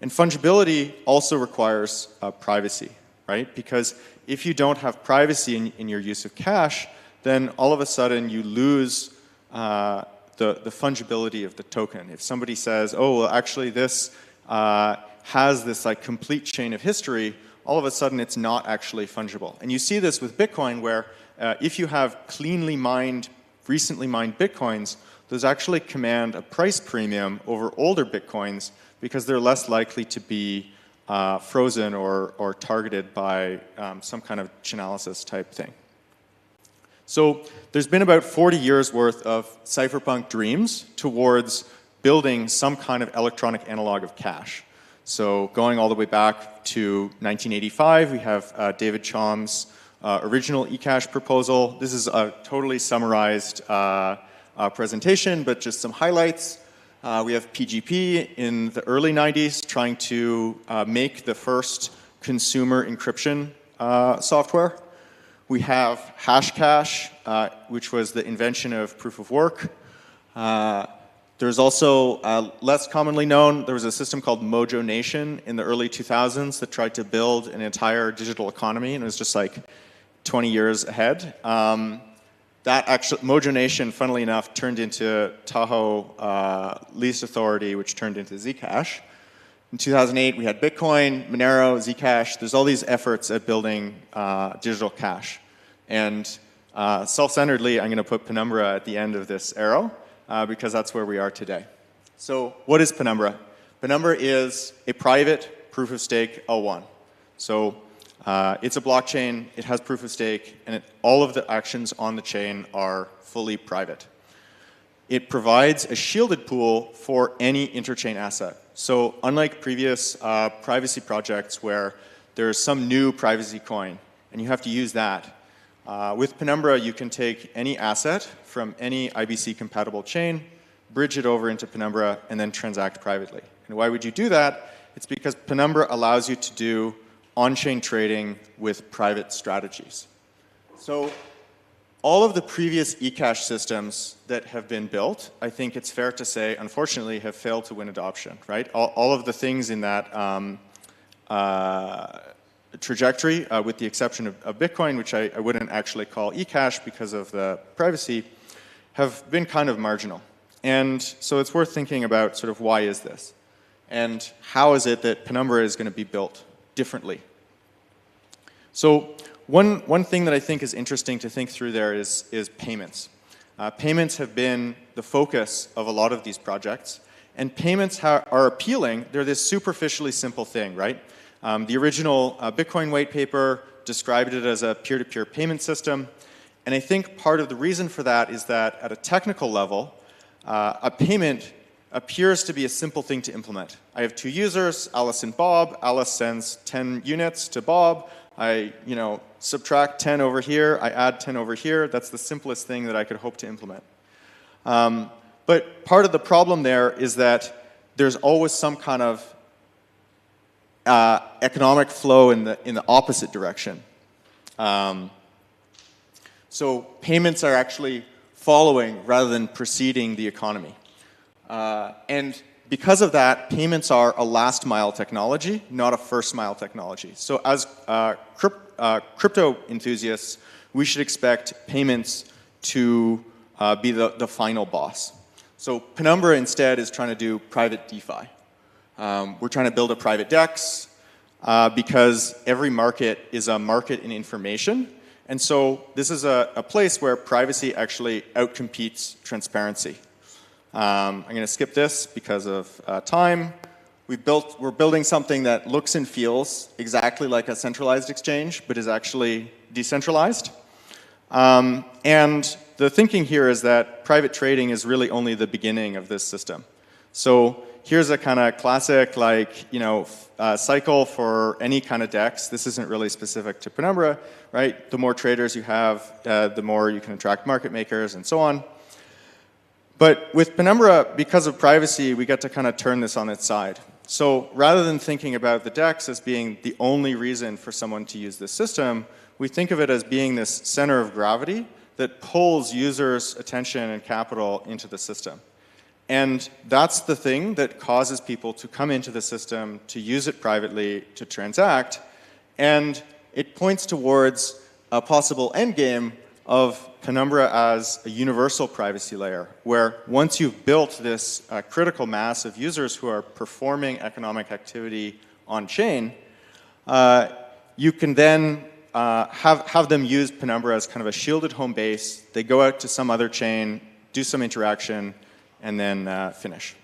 Speaker 15: And fungibility also requires privacy, right? Because if you don't have privacy in your use of cash, then all of a sudden you lose the fungibility of the token. If somebody says, oh, well, actually this has this complete chain of history, all of a sudden it's not actually fungible. And you see this with Bitcoin where if you have cleanly mined, recently mined Bitcoins, those actually command a price premium over older Bitcoins because they're less likely to be frozen or targeted by some kind of Chainalysis type thing. So there's been about 40 years worth of cypherpunk dreams towards building some kind of electronic analog of cash. So going all the way back to 1985, we have David Chaum's original eCash proposal. This is a totally summarized presentation, but just some highlights. We have PGP in the early 90s trying to make the first consumer encryption software. We have Hashcash, which was the invention of proof of work. There's also, less commonly known, there was a system called Mojo Nation in the early 2000s that tried to build an entire digital economy, and it was just like 20 years ahead. That actually, Mojo Nation, funnily enough, turned into Tahoe Lease Authority, which turned into Zcash. In 2008, we had Bitcoin, Monero, Zcash. There's all these efforts at building digital cash. And self-centeredly, I'm going to put Penumbra at the end of this arrow because that's where we are today. So what is Penumbra? Penumbra is a private proof-of-stake L1. So it's a blockchain, it has proof of stake, and all of the actions on the chain are fully private. It provides a shielded pool for any interchain asset. So unlike previous privacy projects where there's some new privacy coin and you have to use that, with Penumbra you can take any asset from any IBC compatible chain, bridge it over into Penumbra, and then transact privately. And why would you do that? It's because Penumbra allows you to do on-chain trading with private strategies. So all of the previous eCash systems that have been built, I think it's fair to say, unfortunately, have failed to win adoption, right? All of the things in that trajectory, with the exception of Bitcoin, which I wouldn't actually call eCash because of the privacy, have been kind of marginal. And so it's worth thinking about sort of why is this? And how is it that Penumbra is going to be built differently? So one thing that I think is interesting to think through there is payments. Payments have been the focus of a lot of these projects, and payments are appealing. They're this superficially simple thing, right? The original Bitcoin white paper described it as a peer-to-peer payment system, and I think part of the reason for that is that at a technical level, a payment appears to be a simple thing to implement. I have two users, Alice and Bob. Alice sends 10 units to Bob. I, subtract 10 over here. I add 10 over here. That's the simplest thing that I could hope to implement. But part of the problem there is that there's always some kind of economic flow in the opposite direction. So payments are actually following rather than preceding the economy. And because of that, payments are a last mile technology, not a first mile technology. So as crypto enthusiasts, we should expect payments to be the final boss. So Penumbra instead is trying to do private DeFi. We're trying to build a private DEX because every market is a market in information. And so this is a place where privacy actually outcompetes transparency. I'm going to skip this because of time. We're building something that looks and feels exactly like a centralized exchange, but is actually decentralized. And the thinking here is that private trading is really only the beginning of this system. So here's a kind of classic, cycle for any kind of DEX. This isn't really specific to Penumbra, right? The more traders you have, the more you can attract market makers and so on. But with Penumbra, because of privacy, we get to kind of turn this on its side. So rather than thinking about the DEX as being the only reason for someone to use this system, we think of it as being this center of gravity that pulls users' attention and capital into the system. And that's the thing that causes people to come into the system, to use it privately, to transact. And it points towards a possible endgame of Penumbra as a universal privacy layer, where once you've built this critical mass of users who are performing economic activity on chain, you can then have them use Penumbra as kind of a shielded home base. They go out to some other chain, do some interaction, and then finish.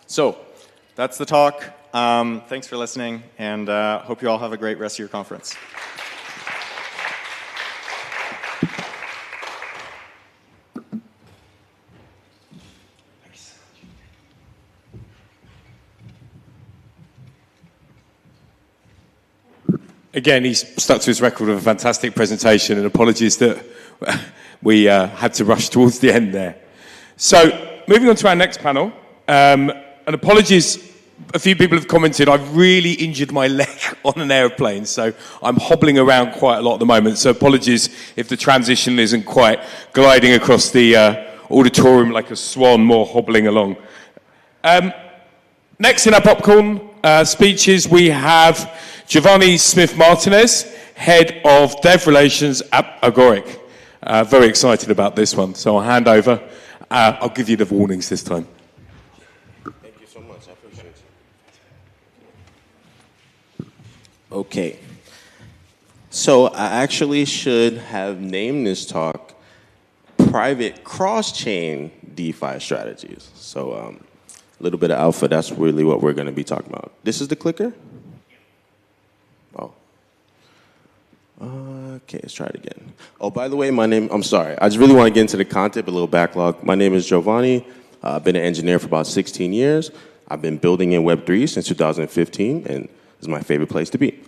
Speaker 15: So that's the talk. Thanks for listening, and hope you all have a great rest of your conference.
Speaker 2: Again, he's stuck to his record of a fantastic presentation, and apologies that we had to rush towards the end there. So, moving on to our next panel, and apologies, a few people have commented, I've really injured my leg on an aeroplane, so I'm hobbling around quite a lot at the moment, so apologies if the transition isn't quite gliding across the auditorium like a swan, more hobbling along. Next in our popcorn speeches, we have Giovanni Smith-Martinez, Head of Dev Relations at Agoric. Very excited about this one, so I'll hand over. I'll give you the warnings this time.
Speaker 16: Thank you so much, I appreciate it. Okay. So I actually should have named this talk Private Cross-Chain DeFi Strategies. So a little bit of alpha, that's really what we're going to be talking about. This is the clicker? Oh. Okay, let's try it again. Oh, by the way, I'm sorry. I just really want to get into the content, a little backlog. My name is Giovanni. I've been an engineer for about 16 years. I've been building in Web3 since 2015, and it's my favorite place to be.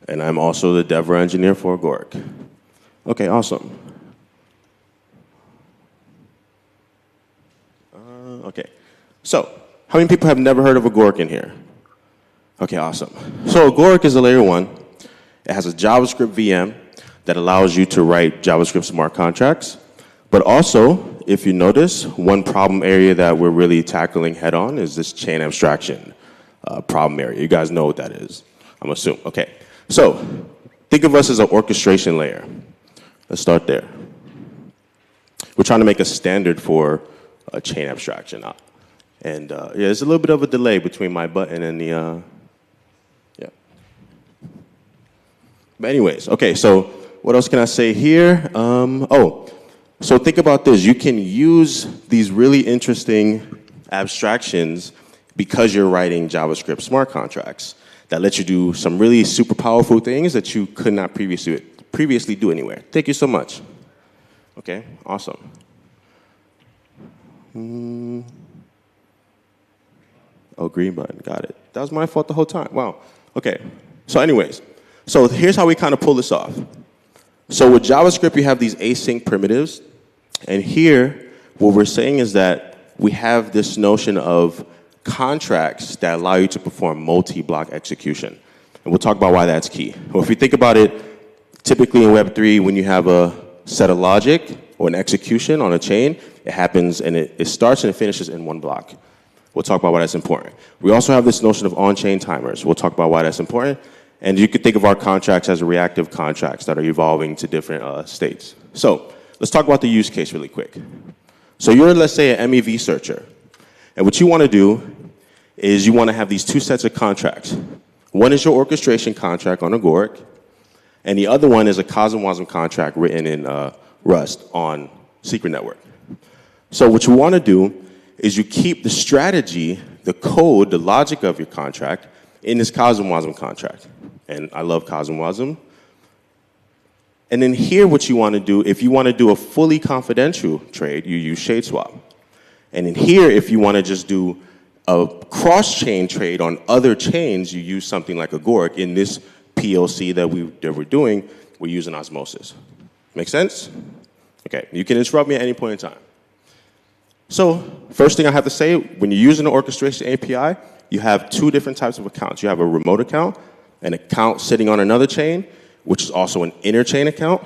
Speaker 16: And I'm also the DevRel engineer for Agoric. Okay, awesome. Okay, so how many people have never heard of Agoric in here? Okay, awesome. So Agoric is a layer 1. It has a JavaScript VM that allows you to write JavaScript smart contracts. But also, if you notice, one problem area that we're really tackling head on is this chain abstraction problem area. You guys know what that is, I'm assuming. Okay, so think of us as an orchestration layer. Let's start there. We're trying to make a standard for chain abstraction. And yeah, there's a little bit of a delay between my button and the, yeah. But anyways, okay, so what else can I say here? So think about this. You can use these really interesting abstractions because you're writing JavaScript smart contracts that let you do some really super powerful things that you could not previously do anywhere. Thank you so much. Okay, awesome. Oh, green button, got it. That was my fault the whole time, wow. Okay, so anyways, so here's how we kind of pull this off. So with JavaScript, you have these async primitives, and here, what we're saying is that we have this notion of contracts that allow you to perform multi-block execution. And we'll talk about why that's key. Well, if you think about it, typically in Web3, when you have a set of logic or an execution on a chain, it happens and it starts and it finishes in one block. We'll talk about why that's important. We also have this notion of on-chain timers. We'll talk about why that's important. And you could think of our contracts as reactive contracts that are evolving to different states. So let's talk about the use case really quick. So you're, let's say, an MEV searcher. And what you want to do is you want to have these two sets of contracts. One is your orchestration contract on Agoric, and the other one is a CosmWasm contract written in Rust on Secret Network. So what you want to do is you keep the strategy, the code, the logic of your contract in this CosmWasm contract. And I love CosmWasm. And then here what you want to do, if you want to do a fully confidential trade, you use ShadeSwap. And in here, if you want to just do a cross-chain trade on other chains, you use something like Agoric. In this PLC that we're doing, we're using Osmosis. Make sense? Okay, you can interrupt me at any point in time. So first thing I have to say, when you're using the orchestration API, you have two different types of accounts. You have a remote account, an account sitting on another chain, which is also an interchain account.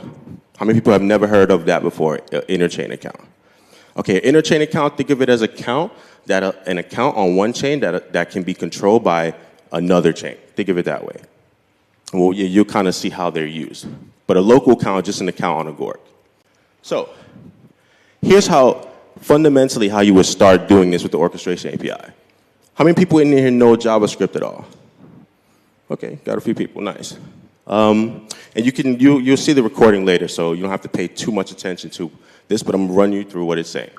Speaker 16: How many people have never heard of that before, an interchain account? Okay, an interchain account, think of it as an account on one chain that can be controlled by another chain. Think of it that way. Well, you'll kind of see how they're used. But a local account is just an account on Agoric. So here's how, fundamentally, how you would start doing this with the orchestration API. How many people in here know JavaScript at all? Okay, got a few people, nice. And you'll see the recording later, so you don't have to pay too much attention to this, but I'm gonna run you through what it's saying.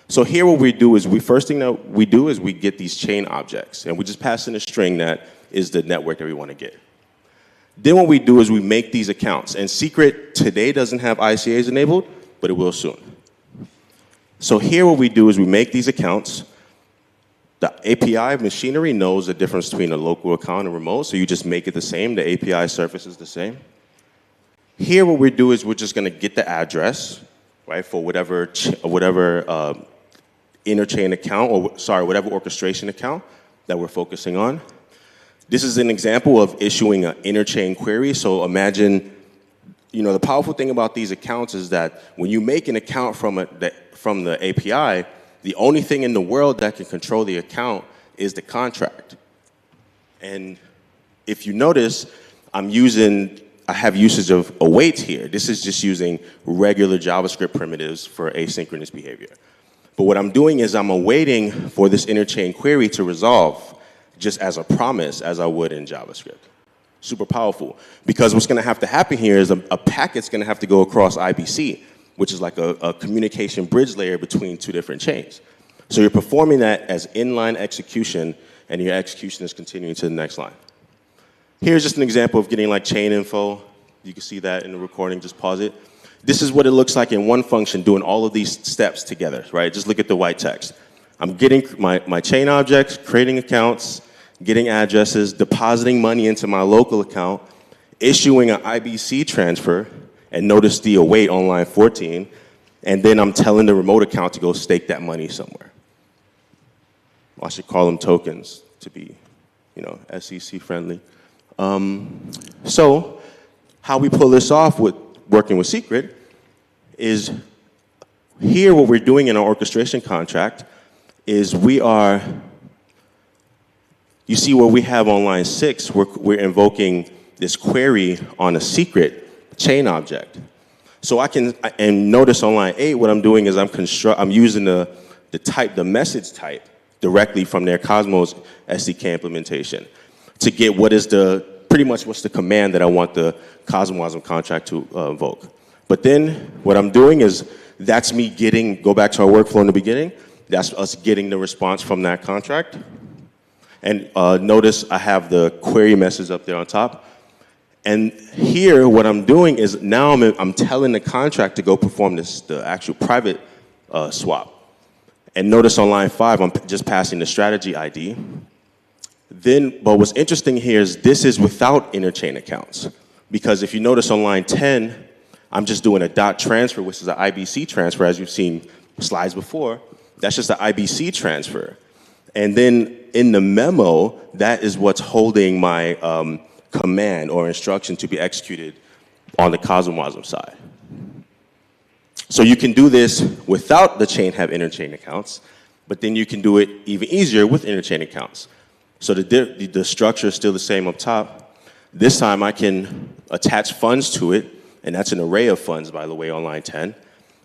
Speaker 16: So here what we do is, first thing that we do is we get these chain objects, and we just pass in a string that is the network that we want to get. Then what we do is we make these accounts, and Secret today doesn't have ICAs enabled, but it will soon. So here what we do is we make these accounts. The API machinery knows the difference between a local account and remote, so you just make it the same. The API surface is the same. Here what we do is we're just gonna get the address, right, for whatever interchain account, or sorry, whatever orchestration account that we're focusing on. This is an example of issuing an interchain query. So imagine, the powerful thing about these accounts is that when you make an account from the API, the only thing in the world that can control the account is the contract. And if you notice, I have usage of await here. This is just using regular JavaScript primitives for asynchronous behavior. But what I'm doing is I'm awaiting for this interchain query to resolve just as a promise, as I would in JavaScript. Super powerful. Because what's going to have to happen here is a packet's going to have to go across IBC, which is like a communication bridge layer between two different chains. So you're performing that as inline execution, and your execution is continuing to the next line. Here's just an example of getting like chain info. You can see that in the recording, just pause it. This is what it looks like in one function doing all of these steps together, right? Just look at the white text. I'm getting my chain objects, creating accounts, getting addresses, depositing money into my local account, issuing an IBC transfer, and notice the await on line 14, and then I'm telling the remote account to go stake that money somewhere. I should call them tokens to be, SEC friendly. So how we pull this off with working with Secret is here what we're doing in our orchestration contract is you see where we have on line 6, we're invoking this query on a secret chain object. So and notice on line 8, what I'm doing is I'm using the message type directly from their Cosmos SDK implementation to get pretty much what's the command that I want the Cosmos contract to invoke. But then what I'm doing is that's me go back to our workflow in the beginning, that's us getting the response from that contract. And notice I have the query message up there on top. And here, what I'm doing is now I'm telling the contract to go perform the actual private swap. And notice on line 5, I'm just passing the strategy ID. But what's interesting here is this is without interchain accounts. Because if you notice on line 10, I'm just doing a dot transfer, which is an IBC transfer, as you've seen slides before. That's just an IBC transfer. And then in the memo, that is what's holding my command or instruction to be executed on the Cosmwasm side. So you can do this without the chain have interchain accounts, but then you can do it even easier with interchain accounts. So the structure is still the same up top. This time I can attach funds to it, and that's an array of funds, by the way, on line 10.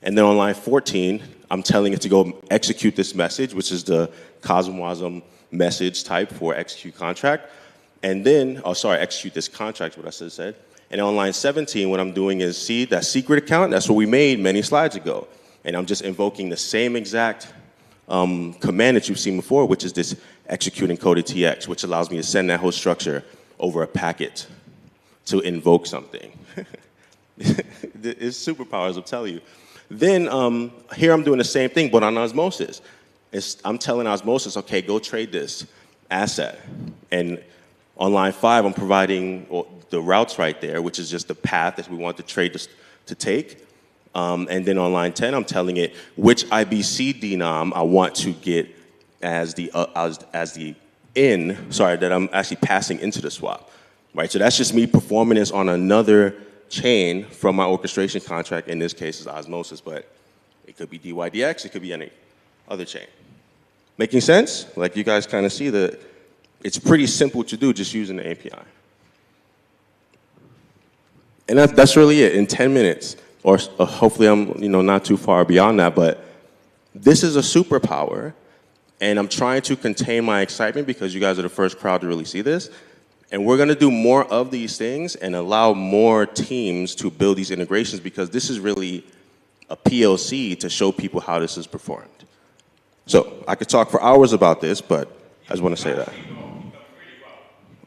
Speaker 16: And then on line 14, I'm telling it to go execute this message, which is the Cosmwasm message type for execute contract. And then, execute this contract, what I said. And on line 17, what I'm doing is see that secret account, that's what we made many slides ago. And I'm just invoking the same exact command that you've seen before, which is this execute encoded TX, which allows me to send that whole structure over a packet to invoke something. It's superpowers, I'll tell you. Then here I'm doing the same thing, but on Osmosis. I'm telling Osmosis, okay, go trade this asset. And on line 5, I'm providing the routes right there, which is just the path that we want the trade to take. And then on line 10, I'm telling it which IBC denom I want to get as the that I'm actually passing into the swap, right? So that's just me performing this on another chain from my orchestration contract. In this case, is Osmosis, but it could be DYDX, it could be any other chain. Making sense? Like you guys kind of see that it's pretty simple to do just using the API. And that's really it in 10 minutes, or hopefully I'm not too far beyond that, but this is a superpower, and I'm trying to contain my excitement because you guys are the first crowd to really see this. And we're going to do more of these things and allow more teams to build these integrations because this is really a POC to show people how this is performed. So I could talk for hours about this, but I just want to say that.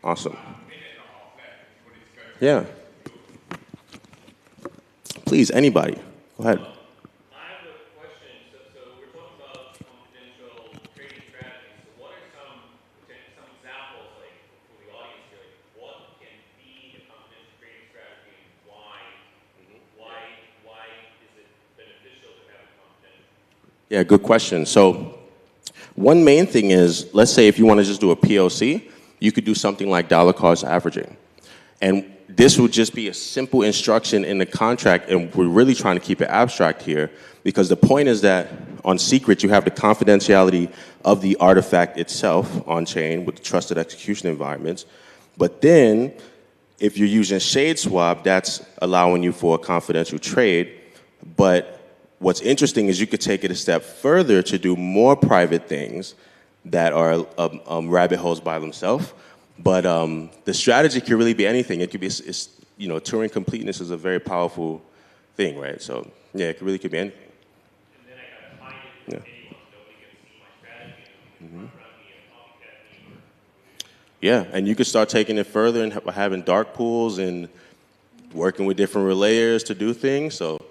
Speaker 16: Awesome. Yeah. Please, anybody, go ahead.
Speaker 17: I have a question. So we're talking about confidential trading strategies. So what are some examples, like for the audience here, like what can be a confidential trading strategy and why? Why is it beneficial to have it confidential?
Speaker 16: Yeah, good question. So one main thing is, let's say if you want to just do a POC, you could do something like dollar cost averaging. And this would just be a simple instruction in the contract, and we're really trying to keep it abstract here, because the point is that on secret, you have the confidentiality of the artifact itself on chain with the trusted execution environments. But then, if you're using shade swap, that's allowing you for a confidential trade. But what's interesting is you could take it a step further to do more private things that are rabbit holes by themselves. But the strategy could really be anything. It could be, you know, Turing completeness is a very powerful thing, right? So yeah, it really could be anything.
Speaker 17: And then I got to find it.
Speaker 16: Yeah.
Speaker 17: Anyone, nobody can see my strategy.
Speaker 16: Mm-hmm.
Speaker 17: And
Speaker 16: Yeah, and you could start taking it further and having dark pools and working with different relayers to do things. So,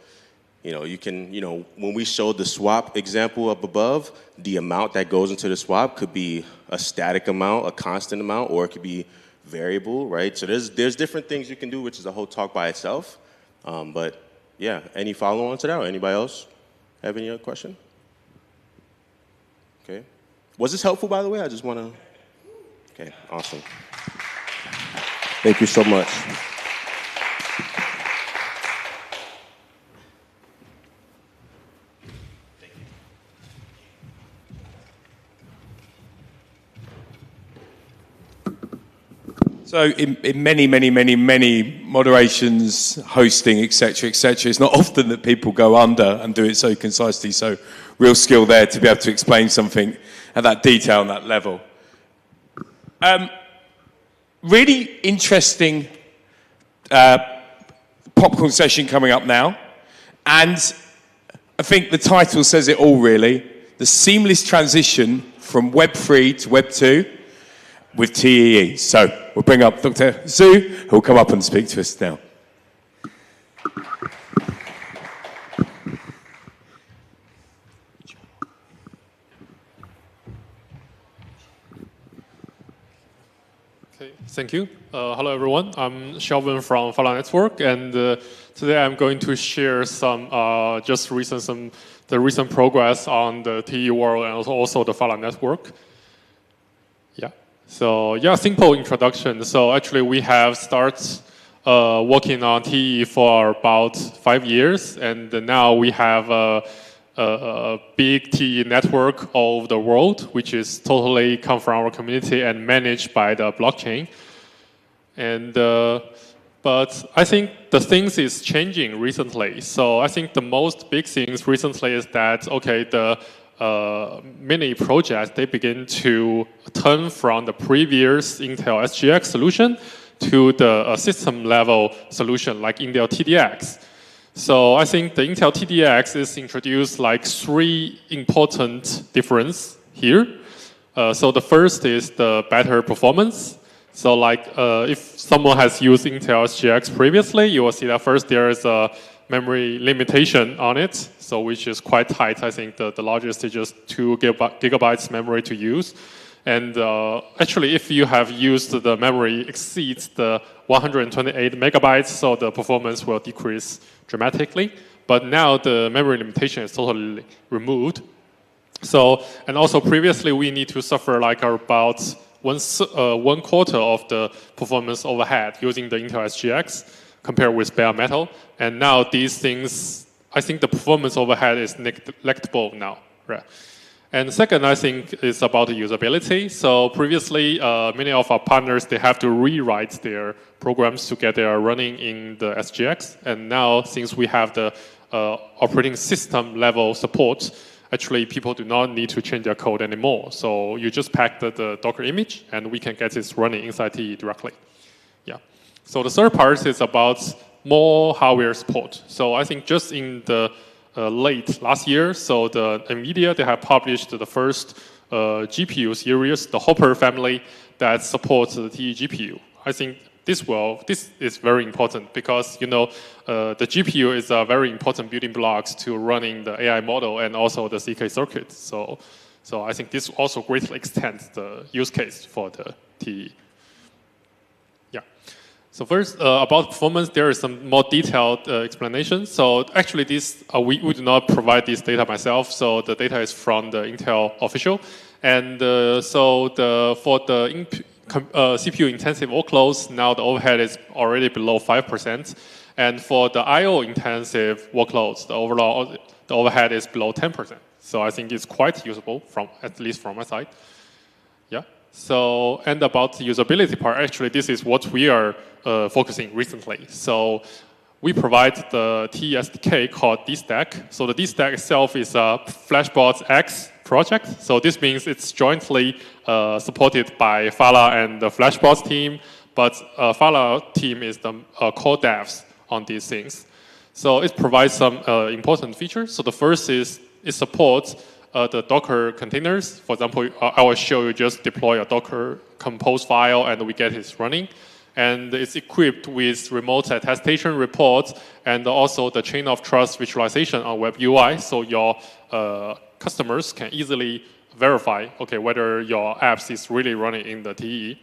Speaker 16: you know, you can, you know, when we showed the swap example up above, the amount that goes into the swap could be a static amount, a constant amount, or it could be variable, right? So there's different things you can do, which is a whole talk by itself. But yeah, any follow-on to that, or anybody else have any other question? Okay. Was this helpful, by the way? I just want to... Okay, awesome. Thank you so much.
Speaker 2: So in many moderations, hosting, et cetera, it's not often that people go under and do it so concisely. So real skill there to be able to explain something at that detail and that level. Really interesting popcorn session coming up now. And I think the title says it all, really. The seamless transition from Web 3 to Web 2 with TEE. So we'll bring up Dr. Zhu, who will come up and speak to us now.
Speaker 18: Okay, thank you. Hello, everyone. I'm Shelvin from Fala Network, and today I'm going to share some the recent progress on the TE world and also the Fala Network. Yeah. So yeah, simple introduction. So actually, we have started working on TE for about 5 years, and now we have a big TE network all over the world, which is totally come from our community and managed by the blockchain. And but I think the things is changing recently. So I think the most big things recently is that, okay, the many projects, they begin to turn from the previous Intel SGX solution to the system level solution like Intel TDX. So I think the Intel TDX is introduced like 3 important difference here. So the first is the better performance. So like if someone has used Intel SGX previously, you will see that first there is a memory limitation on it, so which is quite tight. I think the largest is just 2 gigabytes memory to use. And actually, if you have used the memory exceeds the 128 megabytes, so the performance will decrease dramatically. But now the memory limitation is totally removed. So, and also previously we need to suffer like about one quarter of the performance overhead using the Intel SGX compared with bare metal. And now these things, I think the performance overhead is neglectable now, right? And second, I think, is about the usability. So previously, many of our partners, they have to rewrite their programs to get their running in the SGX. And now, since we have the operating system level support, actually people do not need to change their code anymore. So you just pack the Docker image, and we can get it running inside TE directly. Yeah. So the third part is about more hardware support. So I think just in the late last year. So the NVIDIA, they have published the first GPU series, the Hopper family, that supports the TE GPU. I think this is very important because the GPU is a very important building blocks to running the AI model and also the CK circuit. So I think this also greatly extends the use case for the TE. Yeah. So first, about performance, there is some more detailed explanation. So actually, we do not provide this data myself. So the data is from the Intel official, and for the CPU intensive workloads, now the overhead is already below 5%, and for the I/O intensive workloads, the overhead is below 10%. So I think it's quite usable at least from my side. Yeah. So, and about the usability part, actually, this is what we are focusing recently. So we provide the TE SDK called DStack. So the DStack itself is a Flashbots X project. So this means it's jointly supported by Fala and the Flashbots team, but Fala team is the core devs on these things. So it provides some important features. So the first is it supports the Docker containers. For example, I will show you just deploy a Docker compose file and we get it running. And it's equipped with remote attestation reports and also the chain of trust visualization on web UI. So your customers can easily verify, okay, whether your apps is really running in the TE.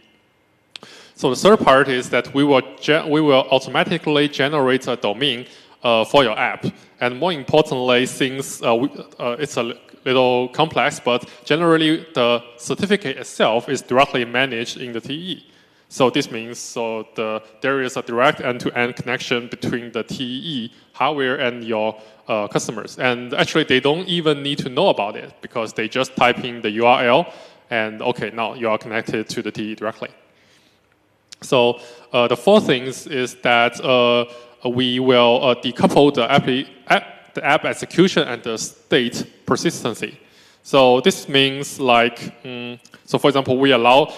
Speaker 18: So the third part is that we will automatically generate a domain for your app. And more importantly, since it's a little complex, but generally the certificate itself is directly managed in the TE. So this means there is a direct end-to-end connection between the TE hardware and your customers. And actually, they don't even need to know about it because they just type in the URL and okay, now you are connected to the TE directly. So the fourth thing is that we will decouple the app execution and the state persistency. So this means so for example, we allow,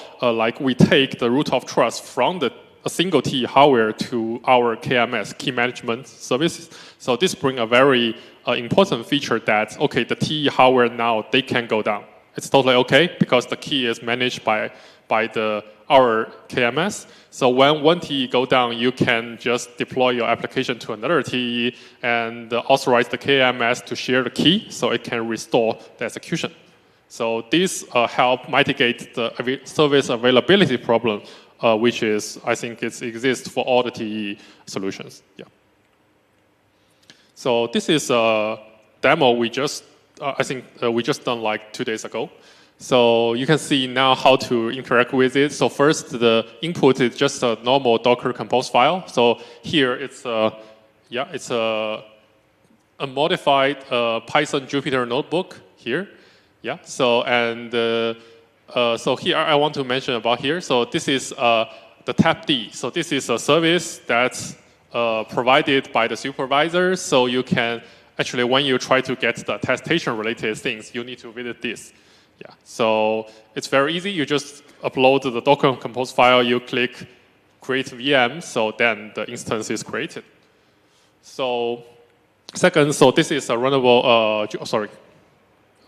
Speaker 18: we take the root of trust from a single TE hardware to our KMS, key management services. So this brings a very important feature that, okay, the TE hardware now, they can go down. It's totally okay because the key is managed by our KMS. So when one TE go down, you can just deploy your application to another TE and authorize the KMS to share the key so it can restore the execution. So this help mitigate the service availability problem, which is, I think it exists for all the TE solutions. Yeah. So this is a demo we just, I think we just done like 2 days ago. So you can see now how to interact with it. So first, the input is just a normal Docker compose file. So here it's a modified Python Jupyter notebook here. Yeah. So so here I want to mention about here. So this is the TAPD. So this is a service that's provided by the supervisor. So you can actually, when you try to get the attestation related things, you need to visit this. Yeah, so it's very easy. You just upload the Docker compose file, you click create VM, so then the instance is created. So second, so this is a runnable,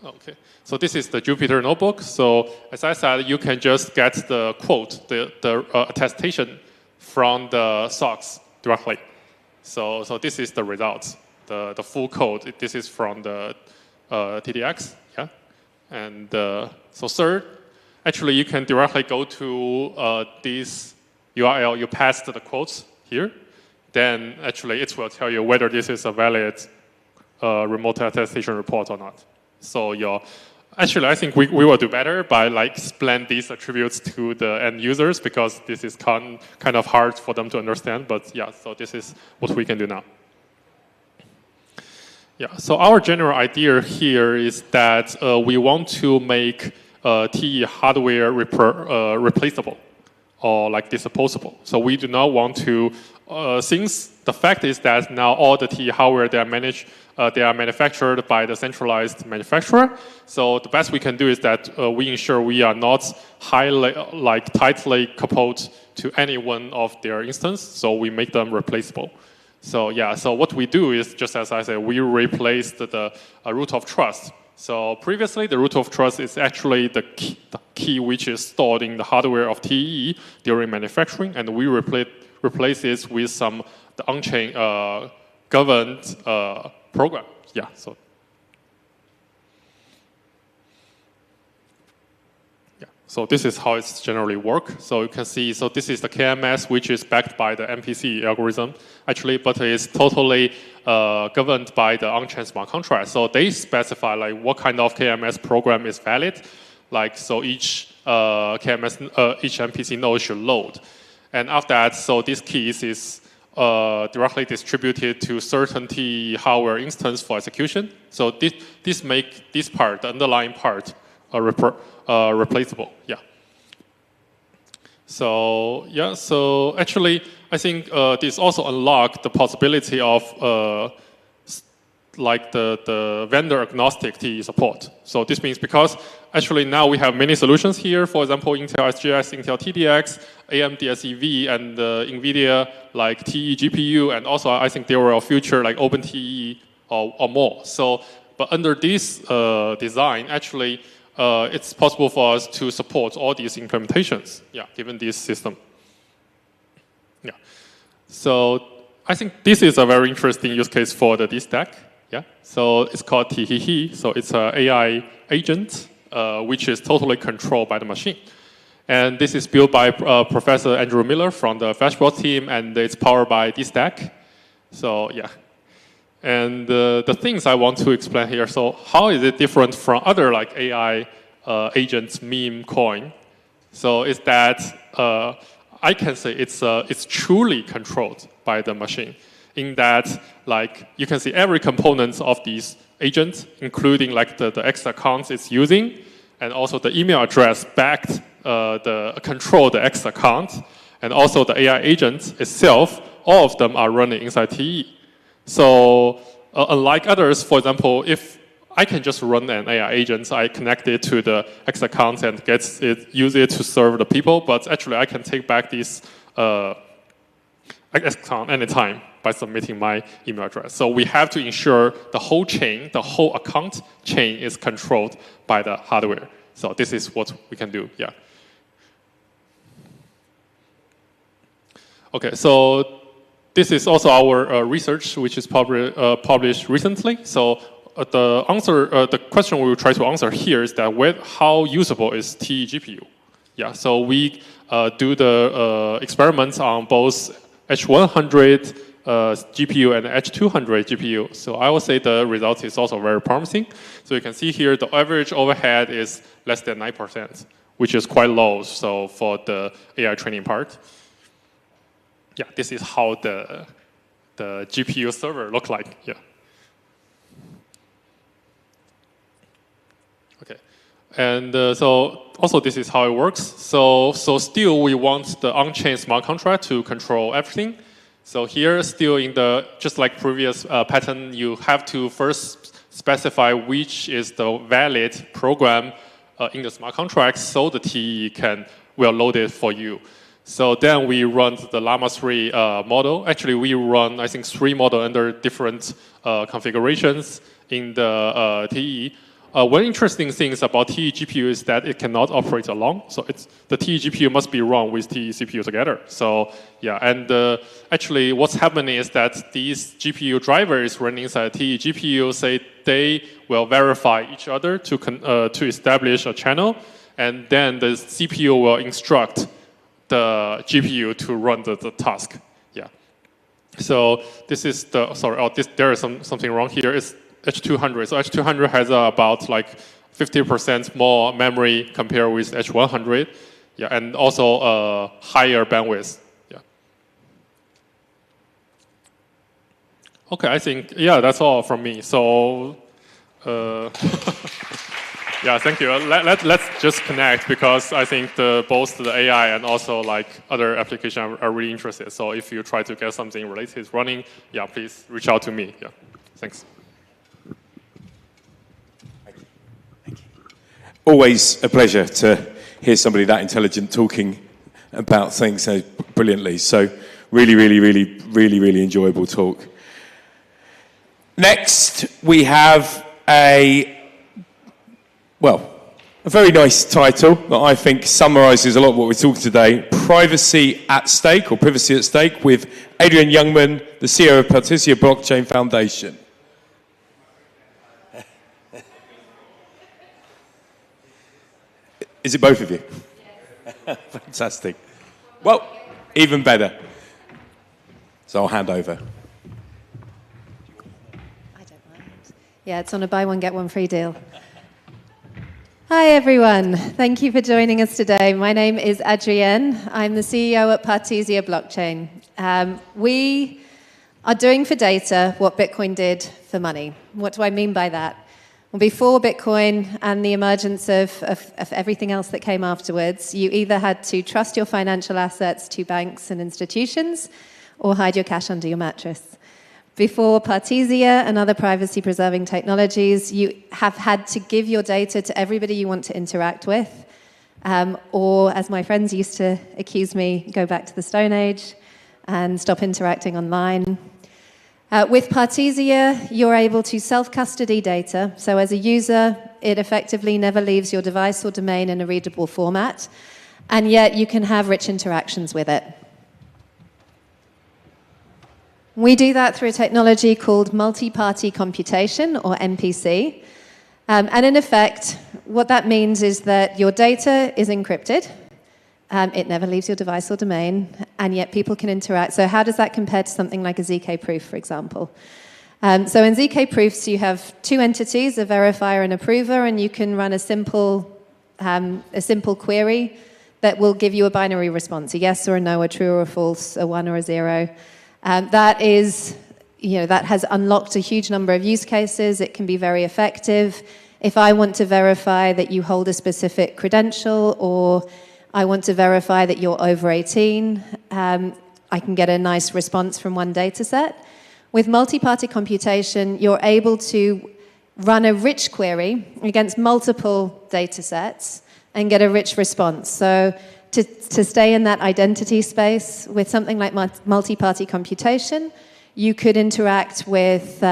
Speaker 18: Okay, so this is the Jupyter notebook. So as I said, you can just get the quote, the attestation from the socks directly. So this is the results, the full code. This is from the TDX. And so third, actually you can directly go to this URL, you paste the quotes here, then actually it will tell you whether this is a valid remote attestation report or not. So actually I think we will do better by explain these attributes to the end users because this is kind of hard for them to understand, but yeah, so this is what we can do now. Yeah, so our general idea here is that we want to make TE hardware replaceable or disposable. So we do not want to, since the fact is that now all the TE hardware they are manufactured by the centralized manufacturer. So the best we can do is that we ensure we are not tightly coupled to any one of their instances. So we make them replaceable. So yeah, so what we do is, just as I said, we replaced the root of trust. So previously, the root of trust is actually the key which is stored in the hardware of TEE during manufacturing, and we replace it with some the on-chain governed program. Yeah. So this is how it's generally work. So you can see, so this is the KMS, which is backed by the MPC algorithm, actually, but it's totally governed by the on-chain smart contract. So they specify like what kind of KMS program is valid. Like, so each each MPC node should load. And after that, so this keys is directly distributed to certain TEE hardware instance for execution. So this make this part, the underlying part, replaceable. Yeah. So yeah. So actually, I think this also unlocked the possibility of like the vendor agnostic TEE support. So this means because actually now we have many solutions here. For example, Intel SGX, Intel TDX, AMD SEV, and NVIDIA like TEE GPU, and also I think there will future like OpenTEE or more. So, but under this design, actually. It's possible for us to support all these implementations, yeah, given this system. Yeah. So I think this is a very interesting use case for the DStack. Yeah. So it's called THEHE. So it's an AI agent, which is totally controlled by the machine. And this is built by Professor Andrew Miller from the Flashboard team, and it's powered by DStack. So yeah. And the things I want to explain here, so how is it different from other like AI agents meme coin? So is that I can say it's truly controlled by the machine, in that like you can see every component of these agents, including like the X accounts it's using, and also the email address backed control the X account, and also the AI agent itself, all of them are running inside TEE. So unlike others, for example, if I can just run an AI agent, I connect it to the X account and use it to serve the people, but actually I can take back this X account anytime by submitting my email address. So we have to ensure the whole chain, the whole account chain is controlled by the hardware. So this is what we can do, yeah. Okay, so this is also our research, which is published recently. So the question we will try to answer here is that how usable is TEE GPU? Yeah, so we do the experiments on both H100 GPU and H200 GPU. So I would say the result is also very promising. So you can see here the average overhead is less than 9%, which is quite low. So for the AI training part. Yeah, this is how the GPU server look like. Yeah. Okay, and so also this is how it works. So still we want the on-chain smart contract to control everything. So here still in the just like previous pattern, you have to first specify which is the valid program in the smart contract, so the TEE will load it for you. So then we run the Llama 3 model. Actually, we run, I think, 3 models under different configurations in the TEE. One interesting thing about TEE GPU is that it cannot operate alone. So the TEE GPU must be run with TEE CPU together. So yeah, and actually what's happening is that these GPU drivers running inside TEE GPU say they will verify each other to establish a channel, and then the CPU will instruct the GPU to run the task. Yeah. So this is there is something wrong here. It's H200. So H200 has about like 50% more memory compared with H100. Yeah, and also higher bandwidth. Yeah. Okay, I think that's all from me. So. Yeah, thank you. Let's just connect, because I think both the AI and also like other applications are really interested. So if you try to get something related running, yeah, please reach out to me. Yeah, thanks.
Speaker 2: Thank you. Always a pleasure to hear somebody that intelligent talking about things so brilliantly. So really enjoyable talk. Next, we have a very nice title that I think summarizes a lot of what we're talking today, Privacy at Stake, or Privacy at Stake, with Adrian Youngman, the CEO of Partisia Blockchain Foundation. Is it both of you? Fantastic. Well, even better. So I'll hand over.
Speaker 19: Yeah, it's on a buy one, get one free deal. Hi, everyone. Thank you for joining us today. My name is Adrienne. I'm the CEO at Partisia Blockchain. We are doing for data what Bitcoin did for money. What do I mean by that? Well, before Bitcoin and the emergence of everything else that came afterwards, you either had to trust your financial assets to banks and institutions or hide your cash under your mattress. Before Partisia and other privacy-preserving technologies, you have had to give your data to everybody you want to interact with, or, as my friends used to accuse me, go back to the Stone Age and stop interacting online. With Partisia, you're able to self-custody data. So as a user, it effectively never leaves your device or domain in a readable format, and yet you can have rich interactions with it. We do that through a technology called multi-party computation, or MPC. And in effect, what that means is that your data is encrypted. It never leaves your device or domain, and yet people can interact. So how does that compare to something like a ZK proof, for example? So in ZK proofs, you have two entities, a verifier and approver, and you can run a simple query that will give you a binary response, a yes or a no, a true or a false, a 1 or a 0. That has unlocked a huge number of use cases. It can be very effective. If I want to verify that you hold a specific credential, or I want to verify that you're over 18, I can get a nice response from one data set. With multi-party computation, you're able to run a rich query against multiple data sets and get a rich response. So to stay in that identity space with something like multi-party computation, you could interact with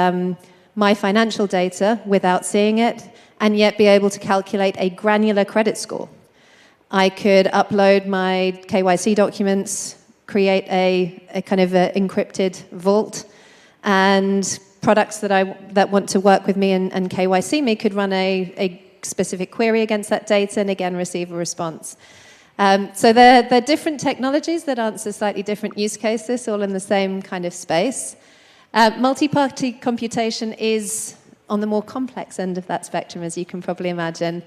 Speaker 19: my financial data without seeing it, and yet be able to calculate a granular credit score. I could upload my KYC documents, create a kind of a encrypted vault, and products that want to work with me and KYC me could run a specific query against that data and again receive a response. So they're different technologies that answer slightly different use cases, all in the same kind of space. Multi-party computation is on the more complex end of that spectrum, as you can probably imagine.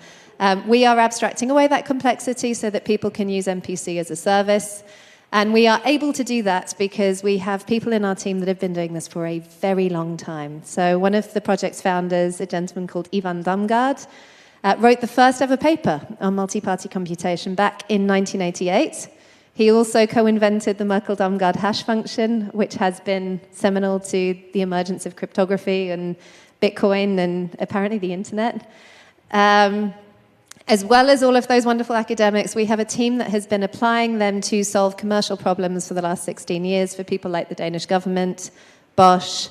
Speaker 19: We are abstracting away that complexity so that people can use MPC as a service. And we are able to do that because we have people in our team that have been doing this for a very long time. So one of the project's founders, a gentleman called Ivan Damgard, wrote the first ever paper on multi-party computation back in 1988. He also co-invented the Merkle-Damgard hash function, which has been seminal to the emergence of cryptography and Bitcoin and apparently the internet. As well as all of those wonderful academics, we have a team that has been applying them to solve commercial problems for the last 16 years for people like the Danish government, Bosch,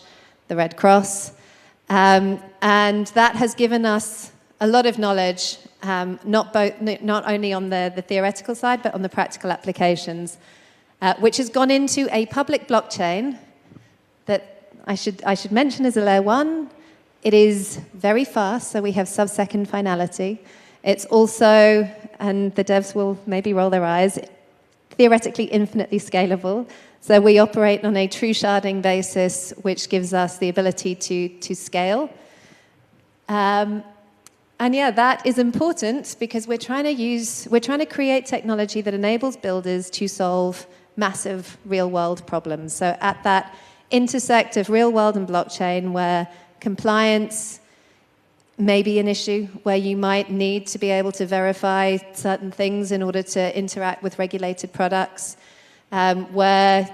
Speaker 19: the Red Cross. And that has given us a lot of knowledge, not only on the theoretical side, but on the practical applications, which has gone into a public blockchain that I should mention is a layer 1. It is very fast, so we have sub-second finality. It's also, and the devs will maybe roll their eyes, theoretically infinitely scalable. So we operate on a true sharding basis, which gives us the ability to scale. And yeah, that is important because we're trying to create technology that enables builders to solve massive real-world problems. So at that intersect of real-world and blockchain, where compliance may be an issue, where you might need to be able to verify certain things in order to interact with regulated products, where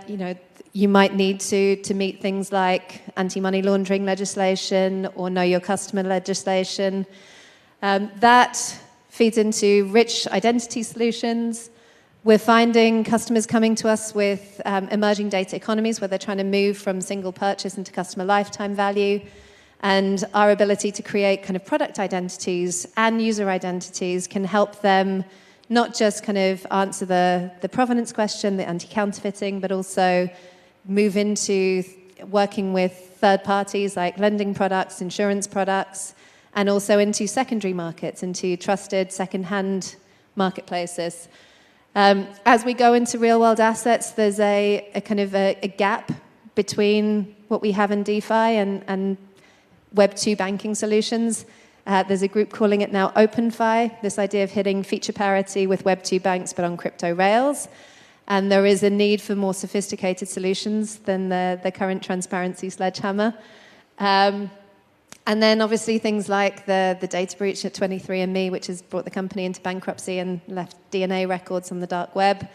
Speaker 19: you might need to meet things like anti-money laundering legislation or know your customer legislation. That feeds into rich identity solutions, We're finding customers coming to us with emerging data economies where they're trying to move from single purchase into customer lifetime value. And our ability to create kind of product identities and user identities can help them not just kind of answer the provenance question, the anti-counterfeiting, but also move into working with third parties like lending products, insurance products, and also into secondary markets, into trusted second-hand marketplaces. As we go into real-world assets, there's a kind of a gap between what we have in DeFi and Web 2 banking solutions. There's a group calling it now OpenFi, this idea of hitting feature parity with Web 2 banks, but on crypto rails. And there is a need for more sophisticated solutions than the current transparency sledgehammer. And then obviously things like the data breach at 23andMe, which has brought the company into bankruptcy and left DNA records on the dark web,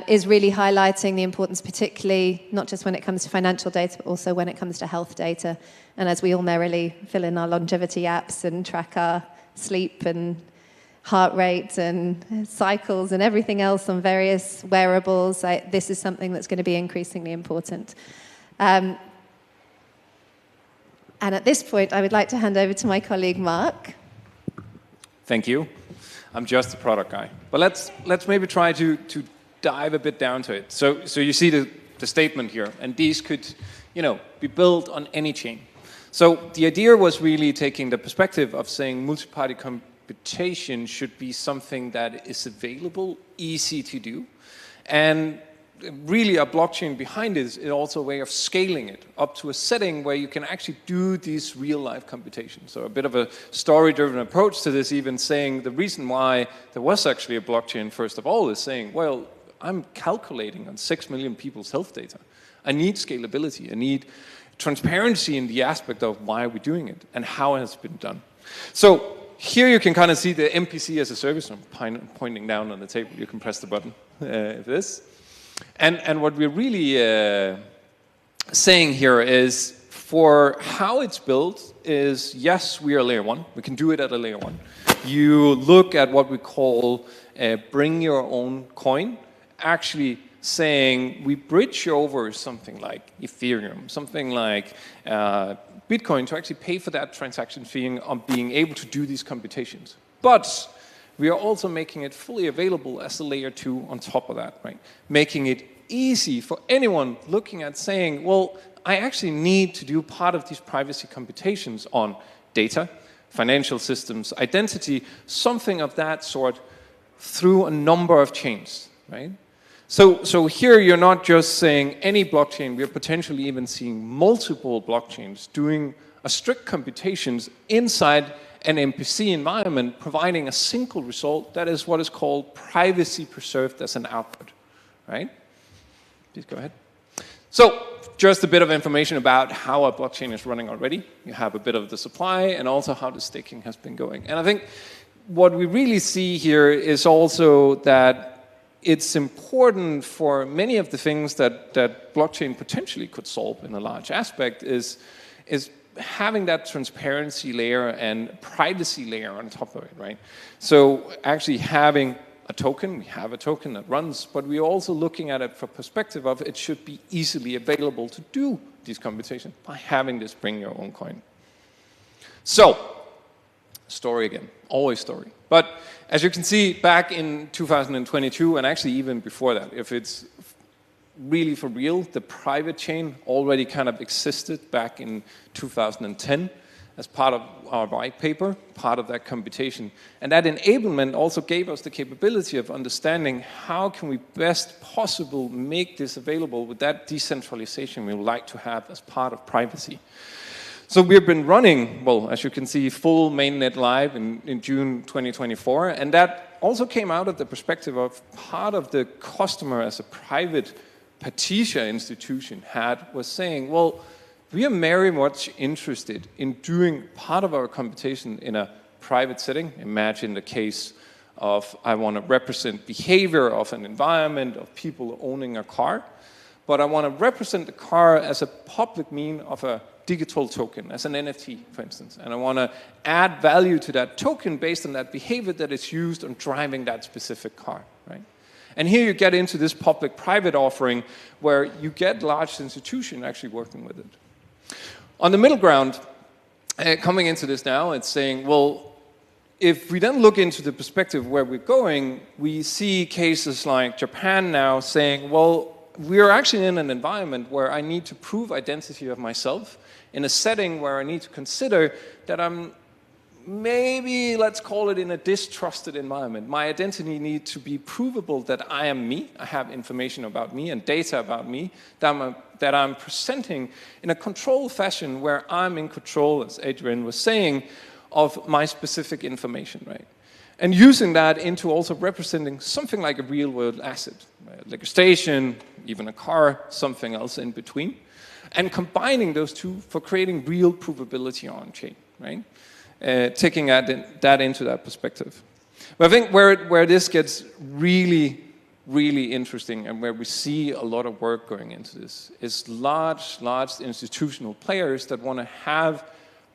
Speaker 19: is really highlighting the importance, particularly not just when it comes to financial data, but also when it comes to health data. And as we all merrily fill in our longevity apps and track our sleep and heart rate and cycles and everything else on various wearables, this is something that's going to be increasingly important. And at this point, I would like to hand over to my colleague, Mark.
Speaker 20: Thank you. I'm just a product guy. But let's maybe try to dive a bit down to it. So you see the statement here, and these could, be built on any chain. So the idea was really taking the perspective of saying multi-party computation should be something that is available, easy to do, and really a blockchain behind it is also a way of scaling it up to a setting where you can actually do these real-life computations. So a bit of a story-driven approach to this, even saying the reason why there was actually a blockchain, first of all, is saying, well, I'm calculating on 6 million people's health data. I need scalability. I need transparency in the aspect of why we're doing it and how it has been done. So here you can kind of see the MPC as a service. I'm pointing down on the table. You can press the button if this. And what we're really saying here is, for how it's built is, yes, we are layer 1. We can do it at a layer 1. You look at what we call bring your own coin, actually saying we bridge over something like Ethereum, something like Bitcoin to actually pay for that transaction fee on being able to do these computations. But we are also making it fully available as a layer 2 on top of that, right? Making it easy for anyone looking at saying, well, I actually need to do part of these privacy computations on data, financial systems, identity, something of that sort through a number of chains, right? So here you're not just saying any blockchain, we're potentially even seeing multiple blockchains doing a strict computations inside an MPC environment, providing a single result that is what is called privacy preserved as an output, right? Please go ahead. So just a bit of information about how a blockchain is running already. You have a bit of the supply and also how the staking has been going. And I think what we really see here is also that it's important for many of the things that blockchain potentially could solve in a large aspect is having that transparency layer and privacy layer on top of it, right? So actually having a token, we have a token that runs, but we're also looking at it from perspective of it should be easily available to do these computations by having this bring your own coin. So, story again, always story. But as you can see, back in 2022, and actually even before that, if it's really for real, the private chain already kind of existed back in 2010 as part of our white paper, part of that computation. And that enablement also gave us the capability of understanding how can we best possible make this available with that decentralization we would like to have as part of privacy. So we've been running, well, as you can see, full mainnet live in June 2024, and that also came out of the perspective of part of the customer as a private Patricia institution was saying, well, we are very much interested in doing part of our computation in a private setting. Imagine the case of I want to represent behavior of an environment of people owning a car, but I want to represent the car as a public mean of a digital token, as an NFT, for instance. And I want to add value to that token based on that behavior that is used on driving that specific car, right? And here you get into this public-private offering where you get large institutions actually working with it. On the middle ground, coming into this now, it's saying, well, if we then look into the perspective where we're going, we see cases like Japan now saying, well, we are actually in an environment where I need to prove identity of myself in a setting where I need to consider that I'm maybe, let's call it, in a distrusted environment. My identity needs to be provable that I am me, I have information about me and data about me, that I'm presenting in a controlled fashion where I'm in control, as Adrian was saying, of my specific information, right? And using that into also representing something like a real-world asset, like a station, even a car, something else in between, and combining those two for creating real provability on-chain, right? Taking that into that perspective. But I think where this gets really, really interesting and where we see a lot of work going into this is large institutional players that want to have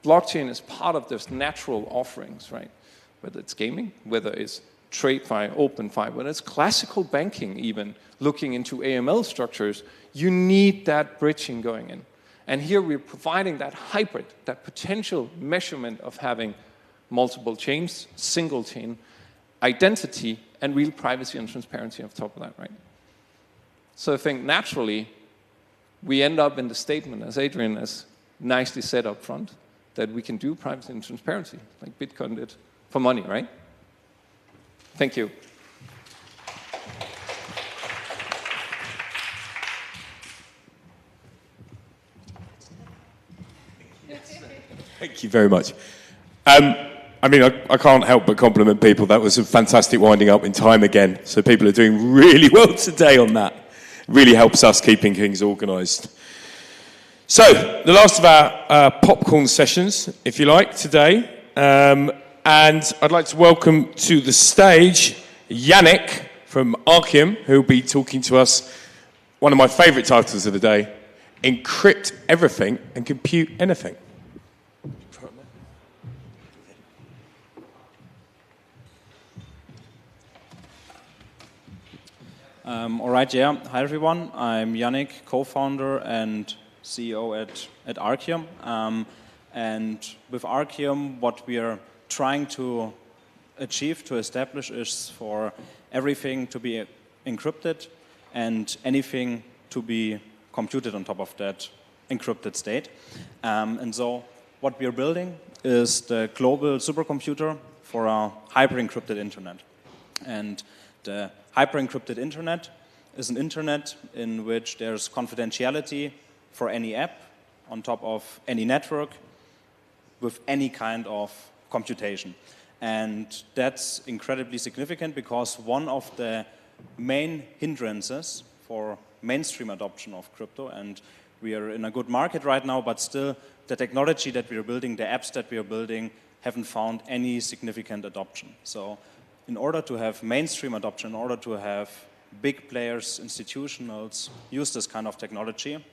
Speaker 20: blockchain as part of those natural offerings, right? Whether it's gaming, whether it's TradeFi, OpenFi, whether it's classical banking even, looking into AML structures, you need that bridging going in. And here we're providing that hybrid, that potential measurement of having multiple chains, single chain, identity, and real privacy and transparency on top of that, right? So I think naturally, we end up in the statement, as Adrian has nicely said up front, that we can do privacy and transparency, like Bitcoin did, for money, right? Thank you.
Speaker 2: Thank you very much. I mean, I can't help but compliment people. That was a fantastic winding up in time again. So people are doing really well today on that. Really helps us keeping things organised. So, the last of our popcorn sessions, if you like, today. And I'd like to welcome to the stage Yannick from Archium, who will be talking to us one of my favourite titles of the day, Encrypt Everything and Compute Anything.
Speaker 21: All right, yeah. Hi, everyone. I'm Yannick, co-founder and CEO at Archium. And with Archium, what we are trying to achieve, to establish, is for everything to be encrypted and anything to be computed on top of that encrypted state. And so what we are building is the global supercomputer for a hyper-encrypted internet. And the hyper-encrypted internet is an internet in which there's confidentiality for any app on top of any network with any kind of computation. And that's incredibly significant because one of the main hindrances for mainstream adoption of crypto, and we are in a good market right now, but still the technology that we are building, the apps that we are building, haven't found any significant adoption. So in order to have mainstream adoption, in order to have big players, institutionals use this kind of technology,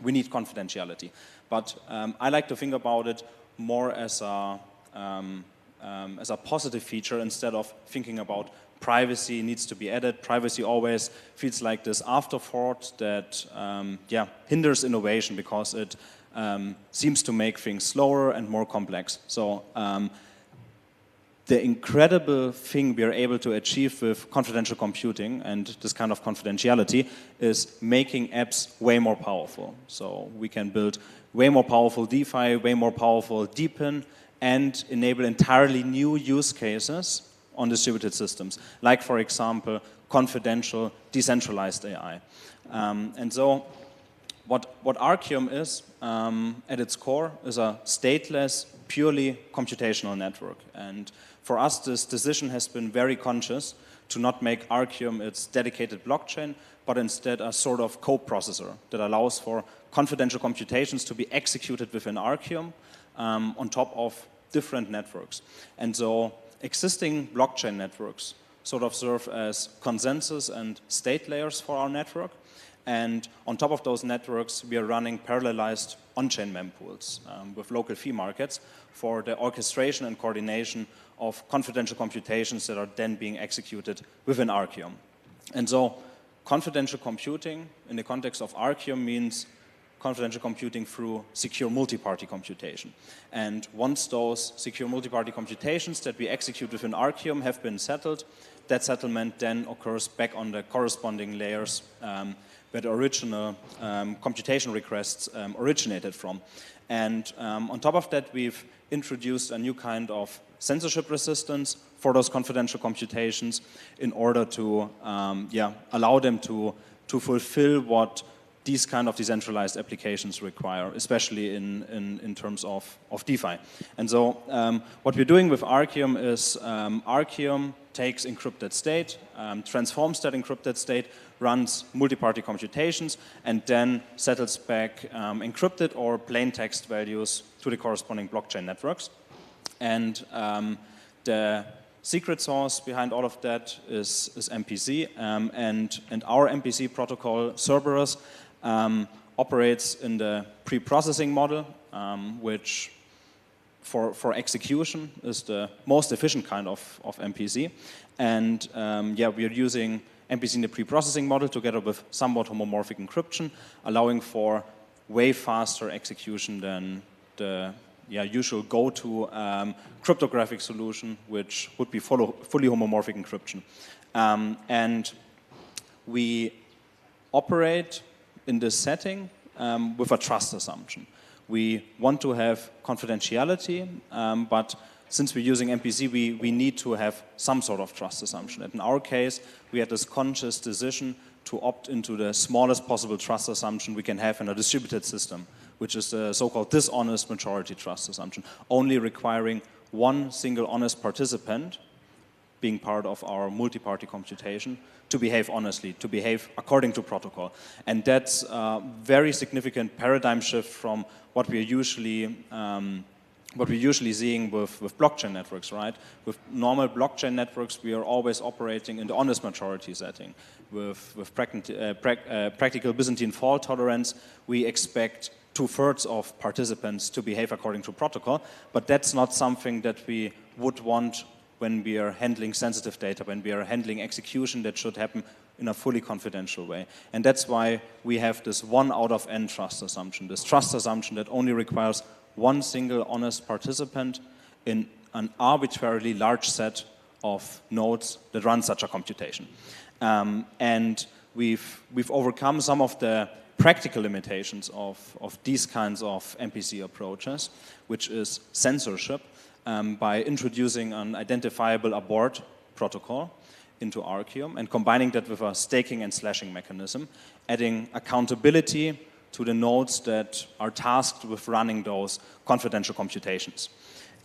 Speaker 21: we need confidentiality. But I like to think about it more as a positive feature instead of thinking about privacy needs to be added. Privacy always feels like this afterthought that hinders innovation because it seems to make things slower and more complex. So the incredible thing we are able to achieve with confidential computing and this kind of confidentiality is making apps way more powerful. So we can build way more powerful DeFi, way more powerful DePIN, and enable entirely new use cases on distributed systems, like, for example, confidential, decentralized AI. And so what Archium is, at its core, is a stateless, purely computational network. And for us, this decision has been very conscious to not make Archium its dedicated blockchain, but instead a sort of co-processor that allows for confidential computations to be executed within Archium on top of different networks. And so existing blockchain networks sort of serve as consensus and state layers for our network. And on top of those networks, we are running parallelized on-chain mempools with local fee markets for the orchestration and coordination of confidential computations that are then being executed within Archium. And so confidential computing in the context of Archium means confidential computing through secure multi-party computation. And once those secure multi-party computations that we execute within Archium have been settled, that settlement then occurs back on the corresponding layers where the original computation requests originated from. And on top of that, we've introduced a new kind of censorship resistance for those confidential computations in order to allow them to fulfill what these kind of decentralized applications require, especially in terms of DeFi. And so what we're doing with Archium is Archium takes encrypted state, transforms that encrypted state, runs multi-party computations, and then settles back encrypted or plain text values to the corresponding blockchain networks. And the secret sauce behind all of that is MPC, and our MPC protocol, Cerberus, operates in the pre-processing model, which for execution is the most efficient kind of MPC. And we are using MPC in the pre-processing model together with somewhat homomorphic encryption, allowing for way faster execution than the usual go-to cryptographic solution, which would be fully homomorphic encryption. And we operate in this setting with a trust assumption. We want to have confidentiality, but since we're using MPC, we need to have some sort of trust assumption. And in our case, we had this conscious decision to opt into the smallest possible trust assumption we can have in a distributed system, which is the so-called dishonest majority trust assumption, only requiring one single honest participant being part of our multi-party computation to behave honestly, to behave according to protocol. And that's a very significant paradigm shift from what we're usually seeing with blockchain networks, right? With normal blockchain networks, we are always operating in the honest majority setting. With practical Byzantine fault tolerance, we expect 2/3 of participants to behave according to protocol, but that's not something that we would want when we are handling sensitive data, when we are handling execution that should happen in a fully confidential way. And that's why we have this 1 out of n trust assumption, this trust assumption that only requires one single honest participant in an arbitrarily large set of nodes that run such a computation. And we've overcome some of the practical limitations of these kinds of MPC approaches, which is censorship, by introducing an identifiable abort protocol into Archium and combining that with a staking and slashing mechanism, adding accountability to the nodes that are tasked with running those confidential computations.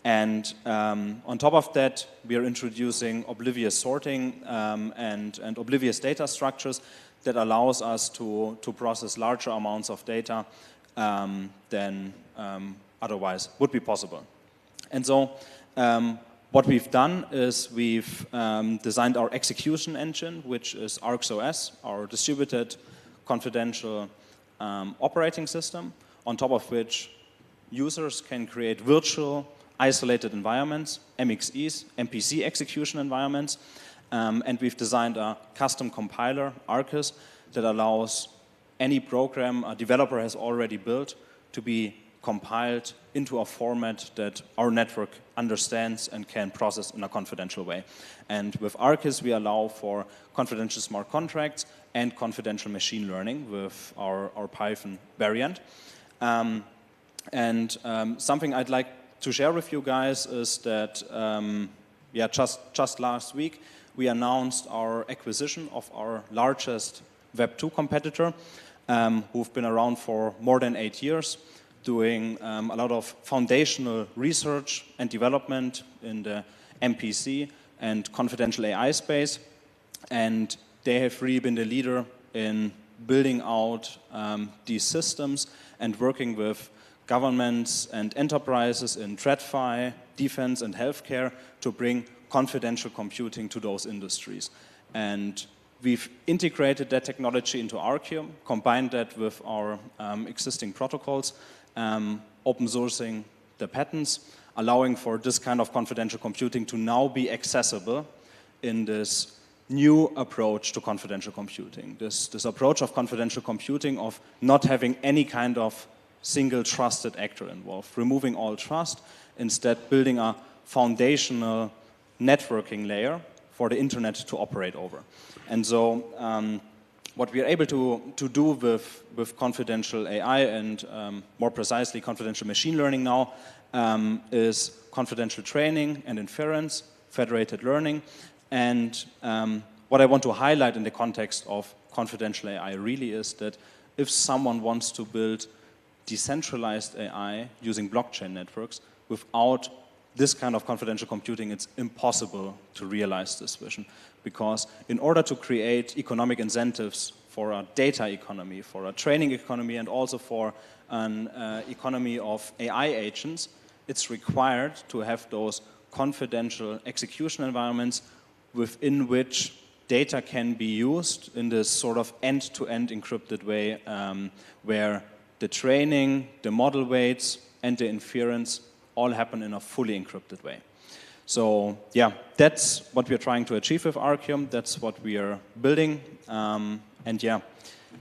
Speaker 21: And on top of that, we are introducing oblivious sorting and oblivious data structures that allows us to process larger amounts of data than otherwise would be possible. And so what we've done is we've designed our execution engine, which is ArcSOS, our distributed confidential operating system, on top of which users can create virtual isolated environments, MXEs, MPC execution environments, and we've designed a custom compiler, Arcus, that allows any program a developer has already built to be compiled into a format that our network understands and can process in a confidential way. And with Arcus, we allow for confidential smart contracts and confidential machine learning with our Python variant. Something I'd like to share with you guys is that, just last week, we announced our acquisition of our largest Web2 competitor, who've been around for more than 8 years, doing a lot of foundational research and development in the MPC and confidential AI space. And they have really been the leader in building out these systems and working with governments and enterprises in TradFi, defense, and healthcare to bring confidential computing to those industries. And we've integrated that technology into Arcium, combined that with our existing protocols, open sourcing the patents, allowing for this kind of confidential computing to now be accessible in this new approach to confidential computing. This approach of confidential computing of not having any kind of single trusted actor involved, removing all trust, instead building a foundational networking layer for the internet to operate over. And so what we are able to do with confidential AI and more precisely confidential machine learning now is confidential training and inference, federated learning. And what I want to highlight in the context of confidential AI really is that if someone wants to build decentralized AI using blockchain networks without this kind of confidential computing, it's impossible to realize this vision. Because in order to create economic incentives for a data economy, for a training economy, and also for an economy of AI agents, it's required to have those confidential execution environments within which data can be used in this sort of end-to-end encrypted way where the training, the model weights, and the inference all happen in a fully encrypted way. So yeah, that's what we're trying to achieve with Arcium. That's what we are building. And yeah,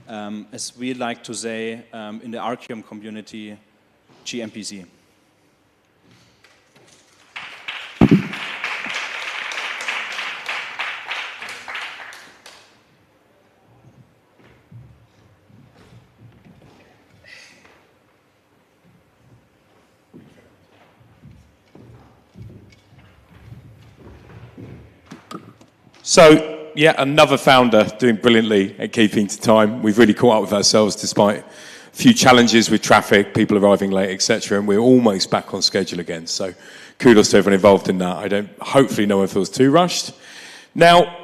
Speaker 21: as we like to say in the Arcium community, GMPC.
Speaker 2: So, yeah, another founder doing brilliantly at keeping to time. We've really caught up with ourselves despite a few challenges with traffic, people arriving late, etc., and we're almost back on schedule again. So, kudos to everyone involved in that. Hopefully, no one feels too rushed. Now,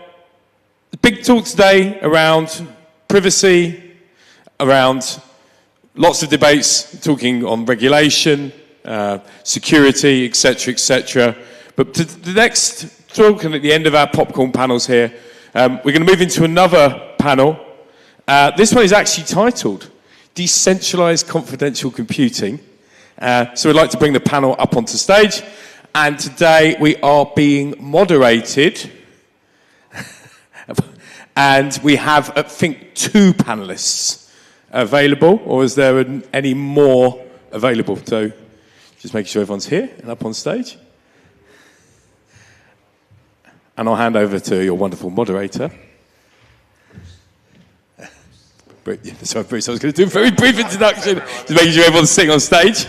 Speaker 2: the big talk today around privacy, around lots of debates talking on regulation, security, etc., etc. But to the next talk, and at the end of our popcorn panels here, we're going to move into another panel. This one is actually titled Decentralized Confidential Computing. So we'd like to bring the panel up onto stage. And today we are being moderated. And we have, I think, 2 panelists available. Or is there any more available? So just making sure everyone's here and up on stage. And I'll hand over to your wonderful moderator. Sorry, Bruce, I was going to do a very brief introduction, just making sure everyone's sitting on stage.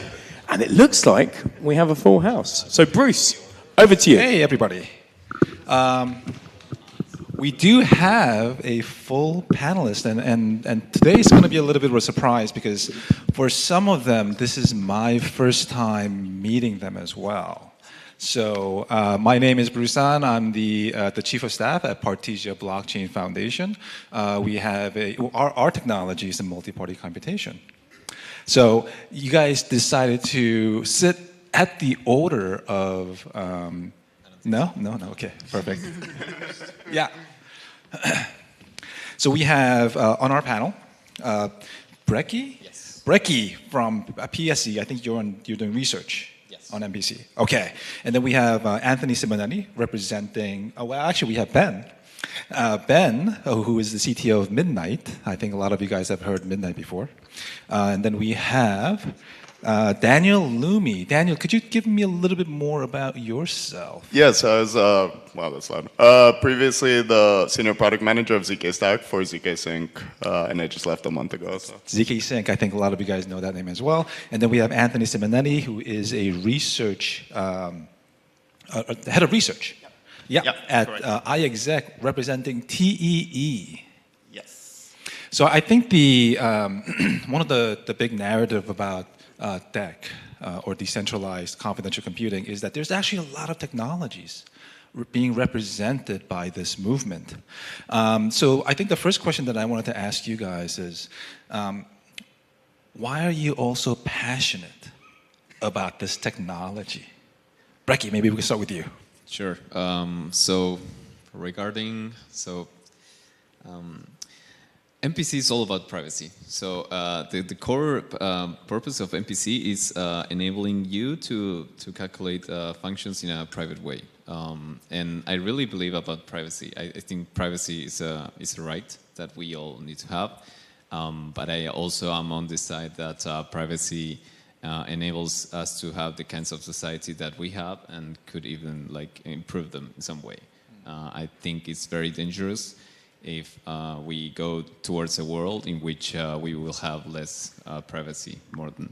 Speaker 2: And it looks like we have a full house. So, Bruce, over to you.
Speaker 1: Hey, everybody. We do have a full panelist, and today is going to be a little bit of a surprise because for some of them, this is my first time meeting them as well. So my name is Bruce An. I'm the Chief of Staff at Partisia Blockchain Foundation. We have our technology is in multi-party computation. So you guys decided to sit at the order of... No, okay, perfect. Yeah. So we have on our panel, Brecky? Yes. Brecky from PSC. I think you're doing research. On MPC. Okay. And then we have Anthony Simonetti representing, well, actually we have Ben. Ben, who is the CTO of Midnight. I think a lot of you guys have heard Midnight before. And then we have Daniel Lumi. Daniel, could you give me a little bit more about yourself?
Speaker 22: Yes, I was, wow, that's loud. Previously the senior product manager of ZK Stack for ZK Sync, and I just left a month ago. So.
Speaker 1: ZK Sync, I think a lot of you guys know that name as well. And then we have Anthony Simonetti, who is a research, head of research. Yeah, at iExec, representing TEE. Yes. So I think the one of the big narrative about DEC, or decentralized confidential computing, is that there's actually a lot of technologies being represented by this movement. So I think the first question that I wanted to ask you guys is, why are you all so passionate about this technology? Brecky, maybe we can start with you.
Speaker 3: Sure. So regarding, MPC is all about privacy. So the core purpose of MPC is enabling you to calculate functions in a private way. And I really believe about privacy. I think privacy is a right that we all need to have. But I also am on the side that privacy enables us to have the kinds of society that we have and could even like improve them in some way. I think it's very dangerous if we go towards a world in which we will have less privacy, more than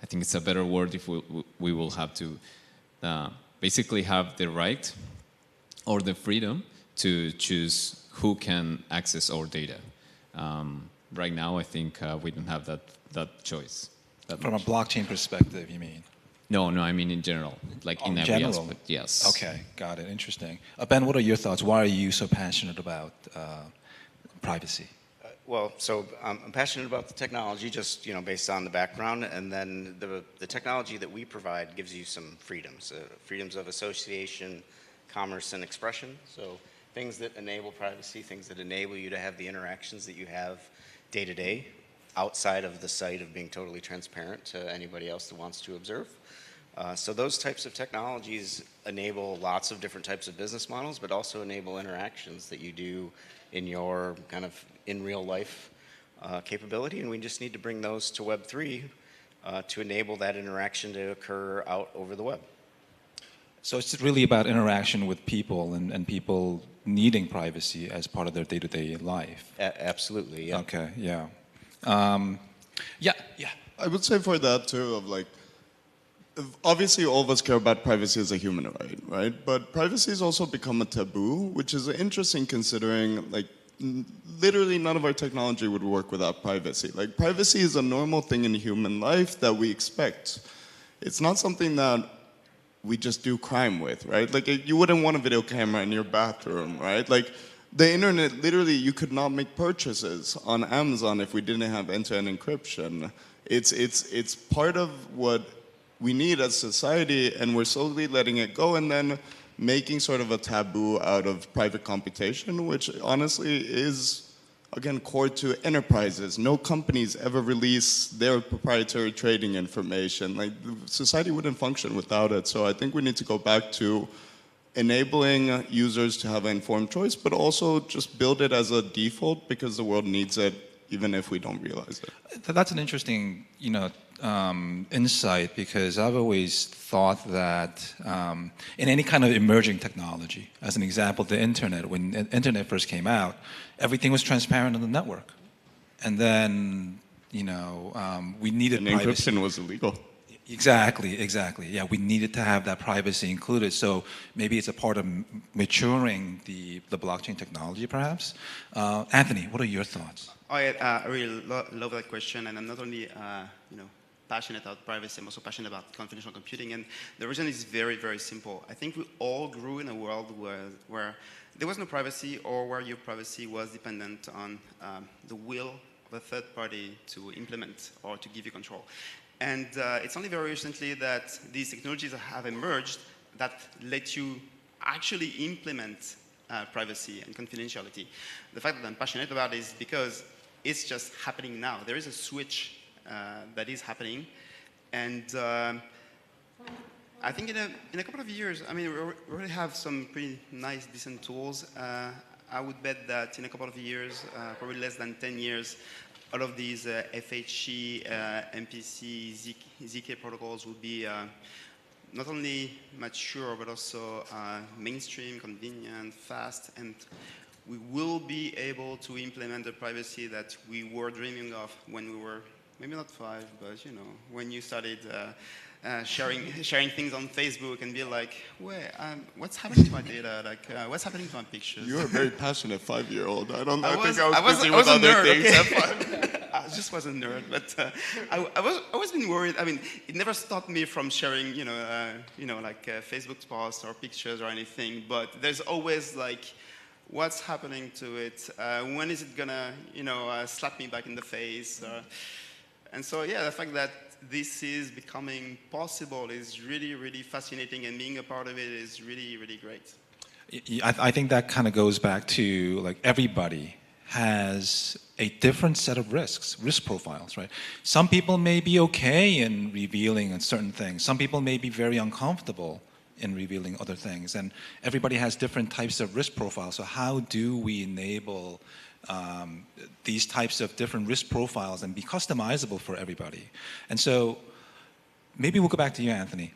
Speaker 3: I think it's a better word if we will have to basically have the right or the freedom to choose who can access our data. Right now, I think we don't have that choice.
Speaker 1: From a blockchain perspective, you mean?
Speaker 3: No, I mean in general, like in every aspect, yes.
Speaker 1: Okay, got it, interesting. Ben, what are your thoughts? Why are you so passionate about privacy?
Speaker 4: So I'm passionate about the technology, just based on the background, and then the technology that we provide gives you some freedoms, freedoms of association, commerce, and expression. So things that enable privacy, things that enable you to have the interactions that you have day to day, outside of the site of being totally transparent to anybody else that wants to observe. So those types of technologies enable lots of different types of business models, but also enable interactions that you do in your kind of in real life capability. And we just need to bring those to Web3 to enable that interaction to occur out over the web.
Speaker 1: So it's really about interaction with people and people needing privacy as part of their day-to-day life.
Speaker 4: Absolutely, yeah.
Speaker 1: Okay, yeah. Yeah.
Speaker 22: I would say for that too, of like, obviously all of us care about privacy as a human right? But privacy has also become a taboo, which is interesting considering like literally none of our technology would work without privacy. Like privacy is a normal thing in human life that we expect. It's not something that we just do crime with, right? Like you wouldn't want a video camera in your bathroom, right? Like the internet, literally, you could not make purchases on Amazon if we didn't have end-to-end encryption. It's part of what we need as society, and we're slowly letting it go, and then making sort of a taboo out of private computation, which honestly is, again, core to enterprises. No companies ever release their proprietary trading information. Like, society wouldn't function without it. So I think we need to go back to enabling users to have an informed choice, but also just build it as a default because the world needs it, even if we don't realize it.
Speaker 1: That's an interesting, insight, because I've always thought that in any kind of emerging technology, as an example, the internet, when the internet first came out, everything was transparent on the network. And then, we needed privacy.
Speaker 22: Encryption was illegal.
Speaker 1: Exactly. Yeah, we needed to have that privacy included. So maybe it's a part of maturing the blockchain technology, perhaps. Anthony, what are your thoughts?
Speaker 23: I really love that question, and I'm not only passionate about privacy, I'm also passionate about confidential computing, and the reason is very, very simple. I think we all grew in a world where there was no privacy, or where your privacy was dependent on the will of a third party to implement or to give you control. And it's only very recently that these technologies have emerged that let you actually implement privacy and confidentiality. The fact that I'm passionate about it is because it's just happening now. There is a switch that is happening. And I think in a couple of years, we already have some pretty nice, decent tools. I would bet that in a couple of years, probably less than 10 years, all of these FHE, MPC, ZK protocols will be not only mature, but also mainstream, convenient, fast, and we will be able to implement the privacy that we were dreaming of when we were, maybe not 5, but when you started sharing things on Facebook and be like, wait, what's happening to my data? Like, what's happening to my pictures?
Speaker 22: You're a very passionate 5-year-old. I think
Speaker 23: I was
Speaker 22: busy
Speaker 23: a
Speaker 22: with other
Speaker 23: nerd,
Speaker 22: things
Speaker 23: okay?
Speaker 22: at 5.
Speaker 23: I just was a nerd, but I always been worried. It never stopped me from sharing, like Facebook posts or pictures or anything. But there's always like, what's happening to it? When is it gonna, slap me back in the face? And so, yeah, the fact that this is becoming possible is really, really fascinating, and being a part of it is really, really great.
Speaker 1: I think that kind of goes back to like everybody has a different set of risk profiles, right? Some people may be okay in revealing certain things. Some people may be very uncomfortable in revealing other things. And everybody has different types of risk profiles. So how do we enable these types of different risk profiles and be customizable for everybody? And so maybe we'll go back to you, Anthony.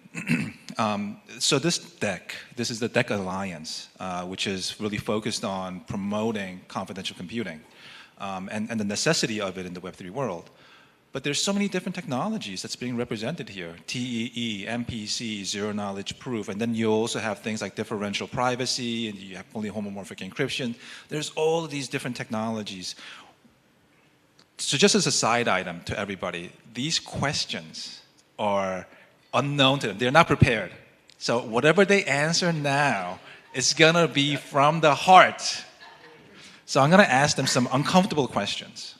Speaker 1: So this is the DEC Alliance, which is really focused on promoting confidential computing and the necessity of it in the Web3 world. But there's so many different technologies that's being represented here. TEE, MPC, zero-knowledge proof, and then you also have things like differential privacy, and you have fully homomorphic encryption. There's all of these different technologies. So just as a side item to everybody, these questions are unknown to them. They're not prepared. So whatever they answer now is gonna be from the heart. So I'm gonna ask them some uncomfortable questions.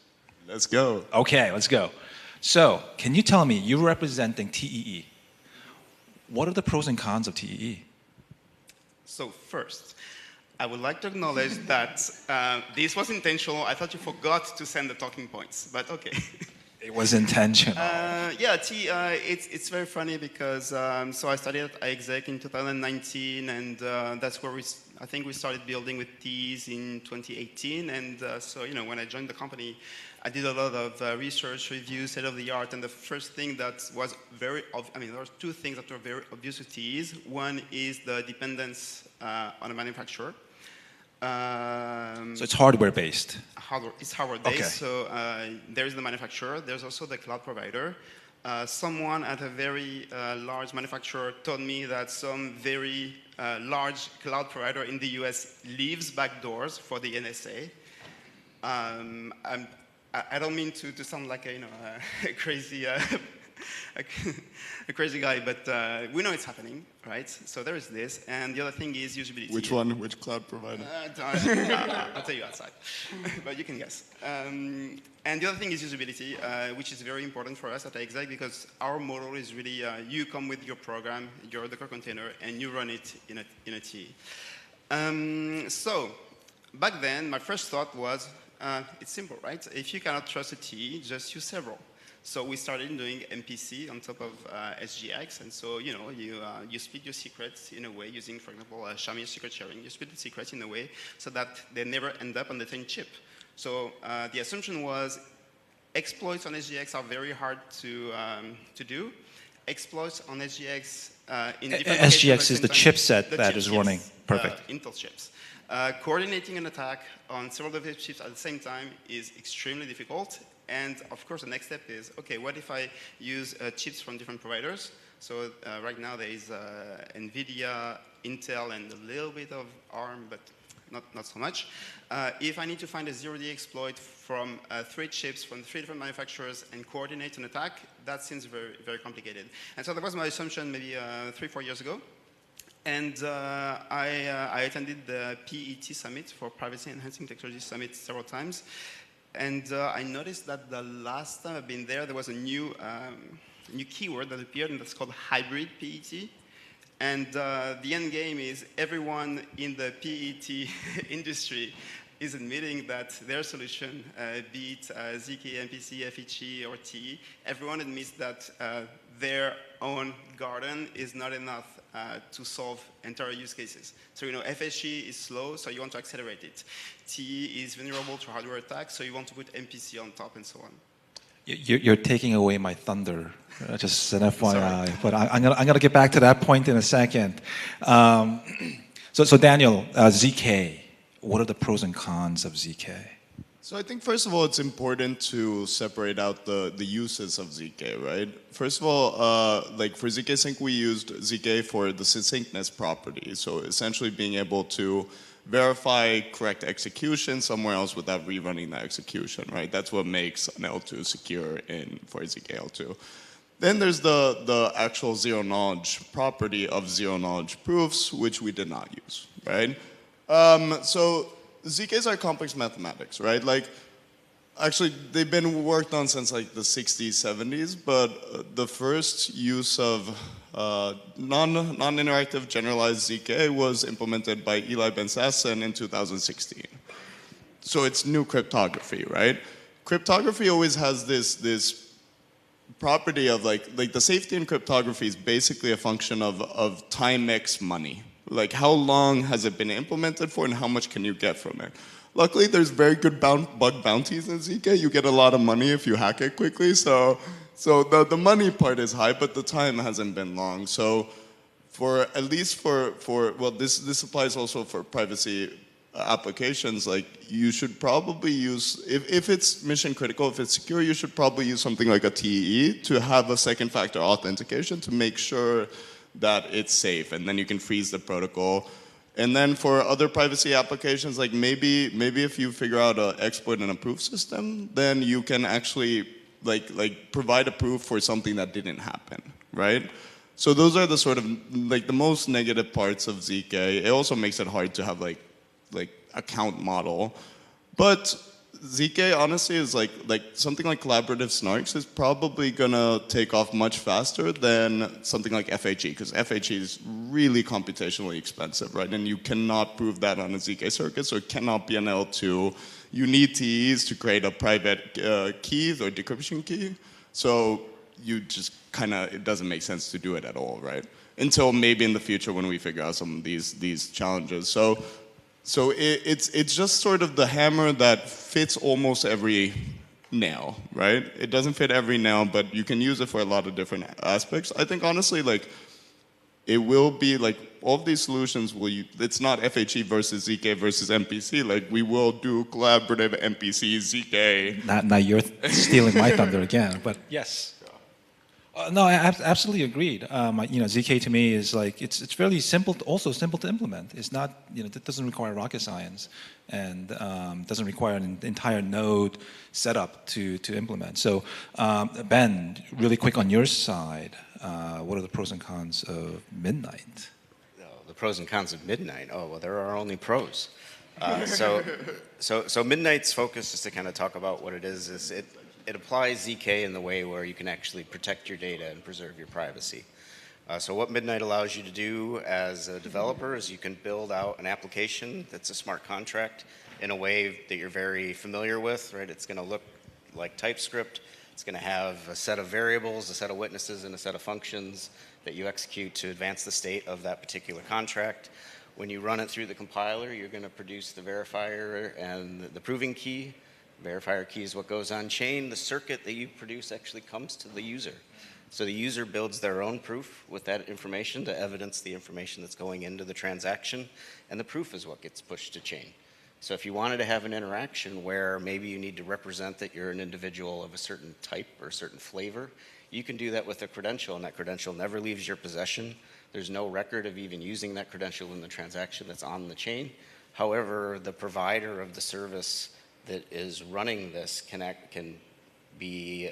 Speaker 22: Let's go.
Speaker 1: Okay, let's go. So can you tell me, you're representing TEE. What are the pros and cons of TEE?
Speaker 23: So first, I would like to acknowledge that this was intentional. I thought you forgot to send the talking points, but okay.
Speaker 1: It was intentional.
Speaker 23: It's very funny because so I studied at iExec in 2019, and that's where I think we started building with T's in 2018. And so when I joined the company, I did a lot of research, review, state of the art, and the first thing that was there were two things that were very obvious with T's. One is the dependence on a manufacturer.
Speaker 1: So it's hardware-based.
Speaker 23: It's hardware-based.
Speaker 1: Okay.
Speaker 23: So there's the manufacturer. There's also the cloud provider. Someone at a very large manufacturer told me that some very large cloud provider in the US leaves backdoors for the NSA. I don't mean to sound like a crazy a crazy guy, but we know it's happening, right? So there is this, and the other thing is usability.
Speaker 22: Which one? Which cloud provider?
Speaker 23: I'll tell you outside, but you can guess. And the other thing is usability, which is very important for us at iExec, because our model is really you come with your program, your Docker container, and you run it in a TE. So back then, my first thought was, it's simple, right? If you cannot trust a TE, just use several. So we started doing MPC on top of SGX, and so you split your secrets in a way using, for example, Shamir secret sharing. You split the secrets in a way so that they never end up on the same chip. So the assumption was exploits on SGX are very hard to do. Exploits on SGX in different
Speaker 1: SGX is the chipset that is running. Perfect.
Speaker 23: Intel chips. Coordinating an attack on several of these chips at the same time is extremely difficult. And of course, the next step is, okay, what if I use chips from different providers? So right now there is NVIDIA, Intel, and a little bit of ARM, but not so much. If I need to find a zero-day exploit from 3 chips from 3 different manufacturers and coordinate an attack, that seems very, very complicated. And so that was my assumption maybe 3-4 years ago. And I attended the PET Summit, for Privacy Enhancing Technology Summit, several times. And I noticed that the last time I've been there was a new keyword that appeared, and that's called hybrid PET. And the end game is everyone in the PET industry is admitting that their solution, be it ZK, MPC, FHE, or TE, everyone admits that their own garden is not enough to solve entire use cases. So FHE is slow, so you want to accelerate it. TE is vulnerable to hardware attacks, so you want to put MPC on top, and so on.
Speaker 1: You're taking away my thunder, just an FYI. But I'm gonna get back to that point in a second. So Daniel, ZK, what are the pros and cons of ZK?
Speaker 22: So I think first of all, it's important to separate out the uses of ZK, right? First of all, like for ZK Sync, we used ZK for the succinctness property. So essentially being able to verify correct execution somewhere else without rerunning that execution, right? That's what makes an L2 secure for ZK L2. Then there's the actual zero knowledge property of zero knowledge proofs, which we did not use, right? So ZKs are complex mathematics, right? Like Actually, they've been worked on since like the 60s, 70s, but the first use of non-interactive generalized ZK was implemented by Eli Ben-Sasson in 2016. So it's new cryptography, right? Cryptography always has this property of like the safety in cryptography is basically a function of time x money. Like how long has it been implemented for and how much can you get from it? Luckily, there's very good bug bounties in ZK. You get a lot of money if you hack it quickly. So the money part is high, but the time hasn't been long. So at least well, this applies also for privacy applications. Like you should probably use, if it's mission critical, if it's secure, you should probably use something like a TEE to have a second factor authentication to make sure that it's safe. And then you can freeze the protocol. And then for other privacy applications, like maybe if you figure out an exploit and a proof system, then you can actually like provide a proof for something that didn't happen, right? So those are the sort of like the most negative parts of ZK. It also makes it hard to have like account model, but ZK honestly is like something like collaborative snarks is probably gonna take off much faster than something like FHE, because FHE is really computationally expensive, right? And you cannot prove that on a ZK circuit, so it cannot be an L2. You need TEs to create a private keys or decryption key. So you just it doesn't make sense to do it at all, right? Until maybe in the future when we figure out some of these challenges. So it's just sort of the hammer that fits almost every nail, right? It doesn't fit every nail, but you can use it for a lot of different aspects. I think honestly, like, it will be like all of these solutions it's not FHE versus ZK versus MPC. Like we will do collaborative MPC, ZK.
Speaker 1: Now you're stealing my thunder again, but yes. No, I absolutely agreed. ZK to me is like it's fairly simple, also simple to implement. It's not, it doesn't require rocket science, and doesn't require an entire node setup to implement. So, Ben, really quick on your side, what are the pros and cons of Midnight?
Speaker 4: The pros and cons of Midnight. Oh well, there are only pros. So Midnight's focus, just to kind of talk about what it is it applies ZK in the way where you can actually protect your data and preserve your privacy. So what Midnight allows you to do as a developer is you can build out an application that's a smart contract in a way that you're very familiar with, right? It's going to look like TypeScript. It's going to have a set of variables, a set of witnesses, and a set of functions that you execute to advance the state of that particular contract. When you run it through the compiler, you're going to produce the verifier and the proving key. Verifier key is what goes on chain. The circuit that you produce actually comes to the user. So the user builds their own proof with that information to evidence the information that's going into the transaction, and the proof is what gets pushed to chain. So if you wanted to have an interaction where maybe you need to represent that you're an individual of a certain type or a certain flavor, you can do that with a credential, and that credential never leaves your possession. There's no record of even using that credential in the transaction that's on the chain. However, the provider of the service that is running this can be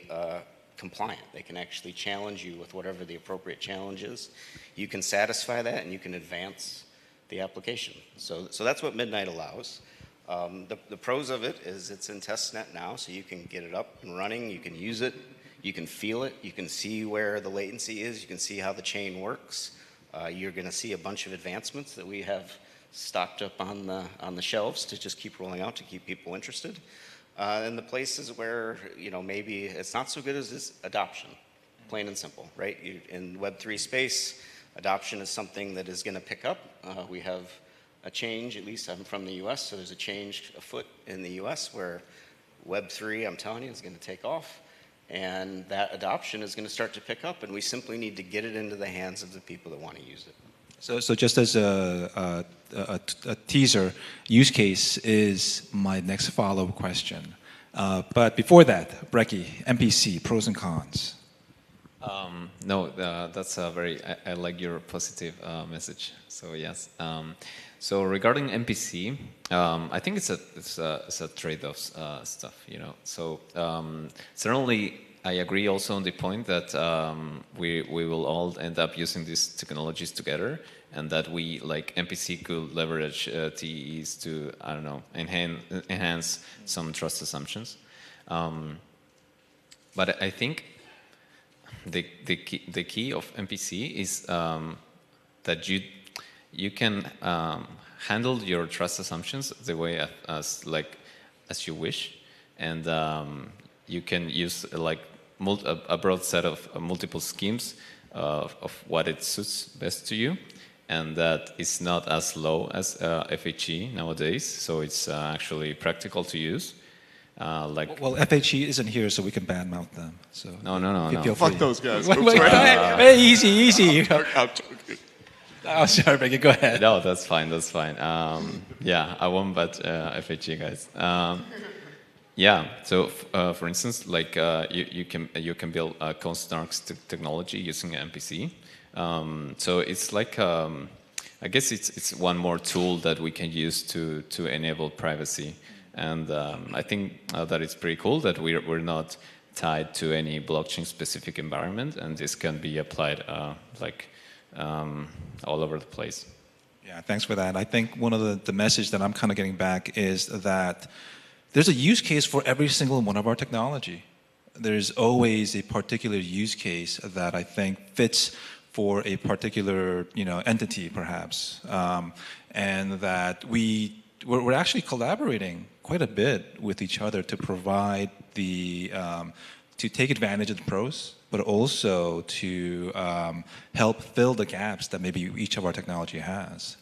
Speaker 4: compliant. They can actually challenge you with whatever the appropriate challenge is. You can satisfy that and you can advance the application. So that's what Midnight allows. The pros of it is it's in testnet now, so you can get it up and running, you can use it, you can feel it, you can see where the latency is, you can see how the chain works. You're going to see a bunch of advancements that we have stocked up on the shelves to just keep rolling out to keep people interested. And the places where maybe it's not so good as this adoption, plain and simple, right? In Web3 space, adoption is something that is going to pick up. We have a change, at least I'm from the US, so there's a change afoot in the US where Web3, I'm telling you, is going to take off. And that adoption is going to start to pick up, and we simply need to get it into the hands of the people that want to use it.
Speaker 1: So just as a teaser, use case is my next follow-up question. But before that, Brecky, MPC, pros and cons.
Speaker 3: No, that's a I like your positive message. So yes. So regarding MPC, I think it's a trade-off stuff, So certainly I agree also on the point that we will all end up using these technologies together, and that we, like MPC, could leverage TEs to, I don't know, enhance some trust assumptions. But I think the key of MPC is that you can handle your trust assumptions the way as you wish, and you can use like a broad set of multiple schemes of what it suits best to you, and that is not as low as FHE nowadays, so it's actually practical to use.
Speaker 1: Well, FHE isn't here, so we can badmouth them. So
Speaker 3: no.
Speaker 22: Fuck those guys.
Speaker 1: Hey, easy. Oh, sorry, Becky, go ahead.
Speaker 3: No, that's fine. Yeah, I won't bet FHE guys. Yeah. So, for instance, like you can build a Constark's technology using an MPC. So it's like I guess it's one more tool that we can use to enable privacy, and I think that it's pretty cool that we're not tied to any blockchain specific environment, and this can be applied all over the place.
Speaker 1: Yeah, thanks for that. I think one of the message that I'm kind of getting back is that there's a use case for every single one of our technology. There's always a particular use case that I think fits for a particular entity, perhaps, and that we're actually collaborating quite a bit with each other to provide to take advantage of the pros, but also to help fill the gaps that maybe each of our technology has.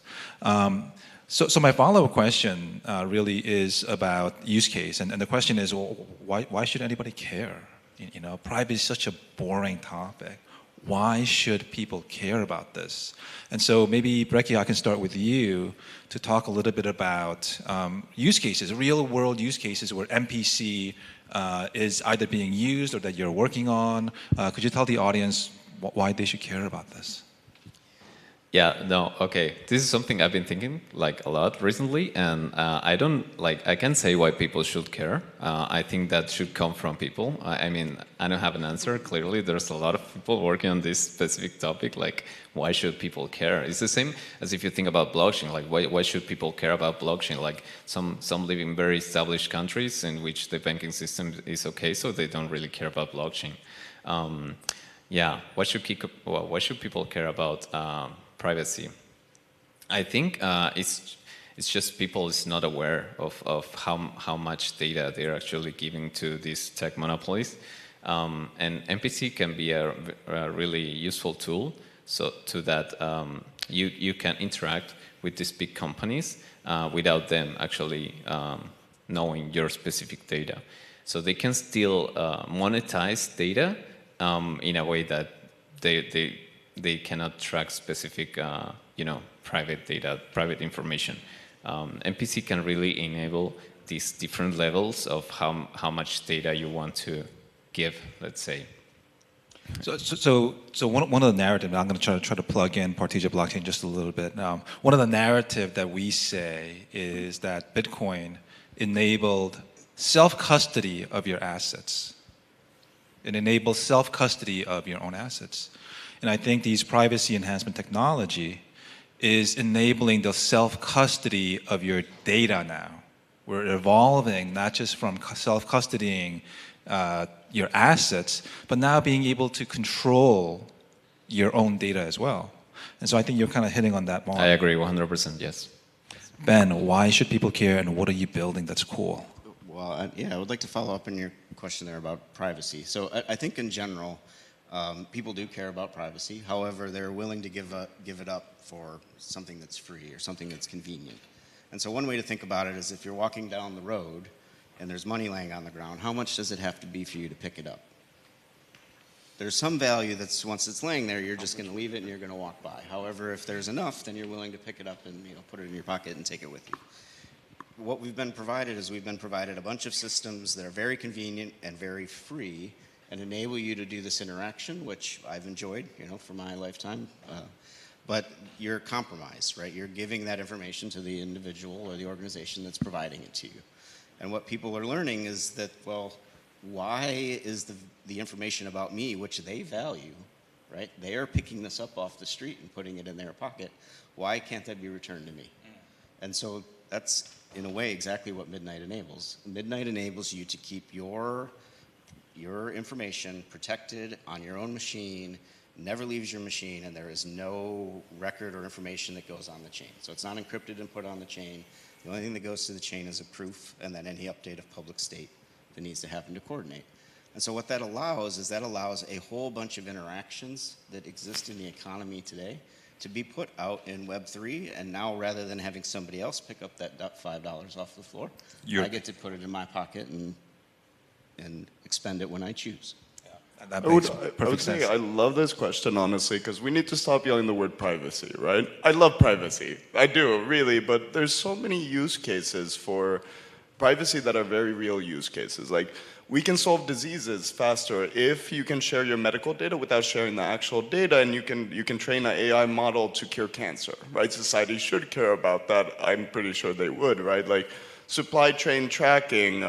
Speaker 1: So my follow-up question really is about use case, and the question is, well, why should anybody care? Privacy is such a boring topic. Why should people care about this? And so maybe, Brecky, I can start with you to talk a little bit about use cases, real-world use cases where MPC is either being used or that you're working on. Could you tell the audience why they should care about this?
Speaker 3: Yeah, no, okay. This is something I've been thinking a lot recently, and I can't say why people should care. I think that should come from people. I mean, I don't have an answer. Clearly, there's a lot of people working on this specific topic. Why should people care? It's the same as if you think about blockchain. Why should people care about blockchain? Some live in very established countries in which the banking system is okay, so they don't really care about blockchain. Yeah, why should people care about privacy? I think it's just people is not aware of how much data they're actually giving to these tech monopolies, and MPC can be a really useful tool so that you can interact with these big companies without them actually knowing your specific data. So they can still monetize data in a way that they cannot track specific, private data, private information. MPC can really enable these different levels of how much data you want to give, let's say.
Speaker 1: So one of the narratives, I'm going to try to plug in Partija blockchain just a little bit. One of the narrative that we say is that Bitcoin enabled self-custody of your assets. It enables self-custody of your own assets. And I think these privacy enhancement technology is enabling the self-custody of your data now. We're evolving not just from self-custodying your assets, but now being able to control your own data as well. And so I think you're kind of hitting on that mark.
Speaker 3: I agree 100%, yes.
Speaker 1: Ben, why should people care, and what are you building that's cool?
Speaker 4: Well, I would like to follow up on your question there about privacy. So I think in general, people do care about privacy. However, they're willing to give it up for something that's free or something that's convenient. And so one way to think about it is if you're walking down the road and there's money laying on the ground, how much does it have to be for you to pick it up? There's some value that's, once it's laying there, you're just going to leave it and you're going to walk by. However, if there's enough, then you're willing to pick it up and put it in your pocket and take it with you. What we've been provided is we've been provided a bunch of systems that are very convenient and very free and enable you to do this interaction, which I've enjoyed, for my lifetime. But you're compromised, right? You're giving that information to the individual or the organization that's providing it to you. And what people are learning is that, well, why is the information about me, which they value, right? They are picking this up off the street and putting it in their pocket. Why can't that be returned to me? And so that's
Speaker 5: in a way, exactly what Midnight enables. Midnight enables you to keep your information protected on your own machine, never leaves your machine, and there is no record or information that goes on the chain. So it's not encrypted and put on the chain. The only thing that goes to the chain is a proof, and then any update of public state that needs to happen to coordinate. And so what that allows is that allows a whole bunch of interactions that exist in the economy today to be put out in Web3, and now rather than having somebody else pick up that $5 off the floor, I get to put it in my pocket and expend it when I choose.
Speaker 22: I would say I love this question, honestly, because we need to stop yelling the word privacy, right? I love privacy. I do, really, but there's so many use cases for privacy that are very real use cases. Like, we can solve diseases faster if you can share your medical data without sharing the actual data, and you can train an AI model to cure cancer, right? Society should care about that. I'm pretty sure they would, right? Like, supply chain tracking,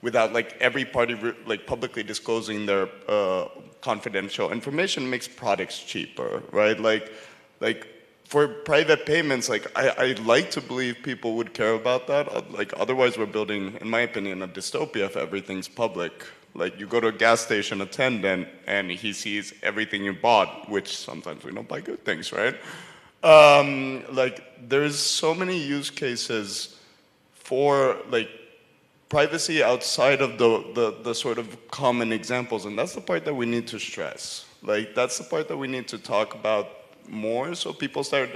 Speaker 22: without like every party like publicly disclosing their confidential information makes products cheaper, right? Like for private payments, like I like to believe people would care about that. Like otherwise we're building, in my opinion, a dystopia if everything's public. Like you go to a gas station attendant and he sees everything you bought, which sometimes we don't buy good things, right? Like there's so many use cases for like privacy outside of the sort of common examples, and that's the part that we need to stress. Like that's the part that we need to talk about more, so people start,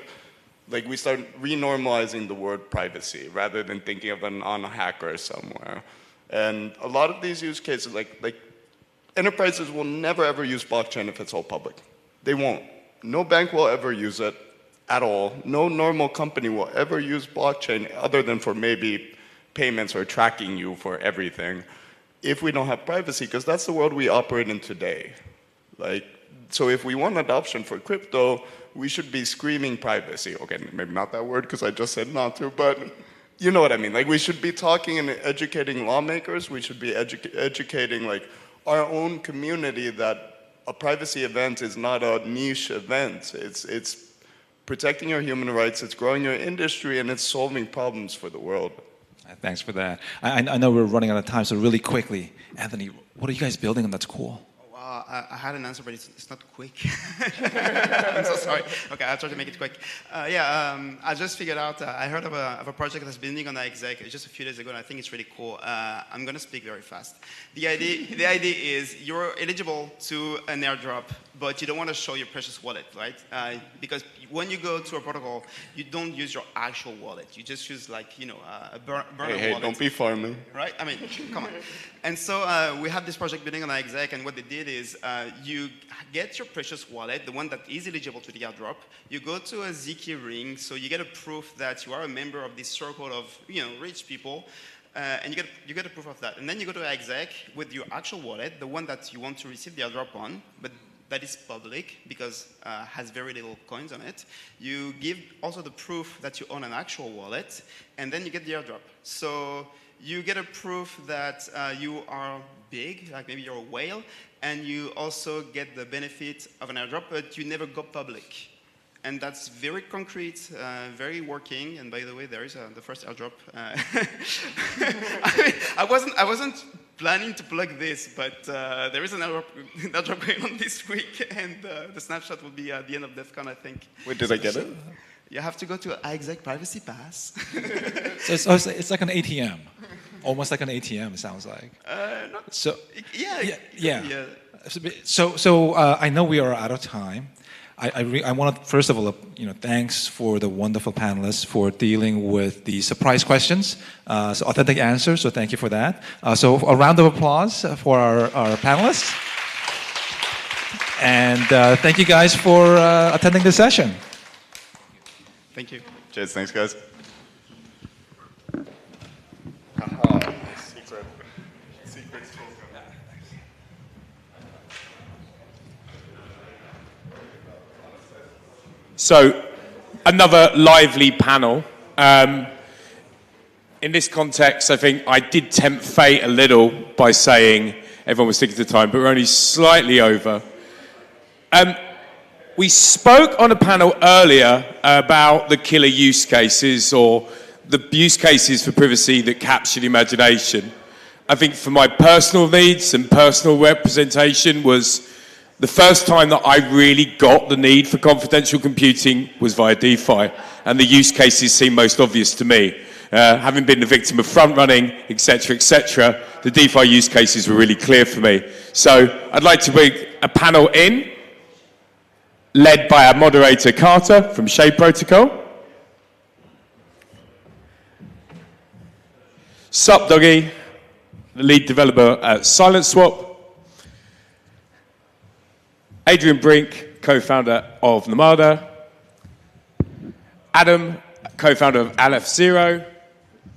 Speaker 22: like we start renormalizing the word privacy rather than thinking of an on a hacker somewhere. And a lot of these use cases, like enterprises will never ever use blockchain if it's all public. They won't. No bank will ever use it at all. No normal company will ever use blockchain other than for maybe payments or tracking you for everything if we don't have privacy, because that's the world we operate in today. Like, so if we want adoption for crypto, we should be screaming privacy. Okay, maybe not that word because I just said not to, but you know what I mean. Like we should be talking and educating lawmakers. We should be educating like our own community that a privacy event is not a niche event. It's protecting your human rights, it's growing your industry, and it's solving problems for the world.
Speaker 1: Thanks for that. I know we're running out of time, so really quickly, Anthony, what are you guys building on that's cool?
Speaker 23: I had an answer, but it's not quick. I'm so sorry. Okay, I'll try to make it quick. I just figured out, I heard of a project that's been running on exec just a few days ago, and I think it's really cool. I'm going to speak very fast. The idea is you're eligible to an airdrop, but you don't want to show your precious wallet, right? Because when you go to a protocol, you don't use your actual wallet. You just use like, you know, a burner wallet.
Speaker 22: Hey, don't be farming.
Speaker 23: Right? I mean, come on. And so we have this project building on exec, and what they did is you get your precious wallet, the one that is eligible to the airdrop. You go to a ZK ring, so you get a proof that you are a member of this circle of, you know, rich people. And you get a proof of that. And then you go to exec with your actual wallet, the one that you want to receive the airdrop on, but that is public because has very little coins on it. You give also the proof that you own an actual wallet, and then you get the airdrop. So you get a proof that you are big, like maybe you're a whale, and you also get the benefit of an airdrop, but you never go public. And that's very concrete, very working. And by the way, there is the first airdrop. I wasn't planning to plug this, but there is an airdrop going on this week, and the snapshot will be at the end of DevCon, I think.
Speaker 22: Wait, did I get it?
Speaker 23: You have to go to iExec Privacy Pass.
Speaker 1: So it's like an ATM, almost like an ATM. It sounds like. So yeah. So I know we are out of time. I want to, first of all, thanks for the wonderful panelists for dealing with the surprise questions, so authentic answers, so thank you for that. So a round of applause for our panelists. And thank you guys for attending the session.
Speaker 23: Thank you.
Speaker 22: Cheers, thanks guys.
Speaker 2: So, another lively panel. In this context, I think I did tempt fate a little by saying everyone was sticking to time, but we're only slightly over. We spoke on a panel earlier about the killer use cases or the use cases for privacy that captured imagination. I think for my personal needs and personal representation was the first time that I really got the need for confidential computing was via DeFi, and the use cases seemed most obvious to me. Having been the victim of front running, etc., the DeFi use cases were really clear for me. So I'd like to bring a panel in, led by our moderator Carter from Shade Protocol. Sup Doggy, the lead developer at SilentSwap. Adrian Brink, co-founder of Namada. Adam, co-founder of Aleph Zero.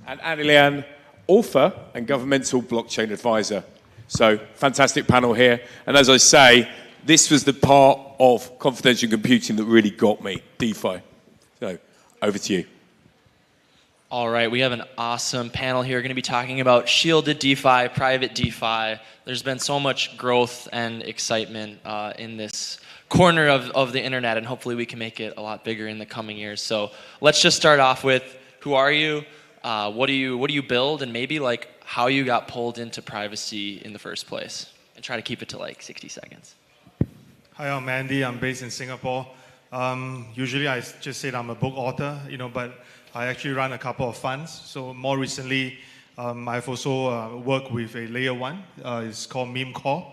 Speaker 2: And Anilian, author and governmental blockchain advisor. So, fantastic panel here. And as I say, this was the part of confidential computing that really got me, DeFi. So, over to you.
Speaker 6: All right, we have an awesome panel here. We're going to be talking about shielded DeFi, private DeFi. There's been so much growth and excitement in this corner of the internet, and hopefully we can make it a lot bigger in the coming years. So let's just start off with, who are you? What do you build, and maybe like how you got pulled into privacy in the first place, and try to keep it to like 60 seconds.
Speaker 8: Hi, I'm Andy. I'm based in Singapore. Usually I just say that I'm a book author, but I actually run a couple of funds. So more recently, I've also worked with a layer one. It's called Meme Core.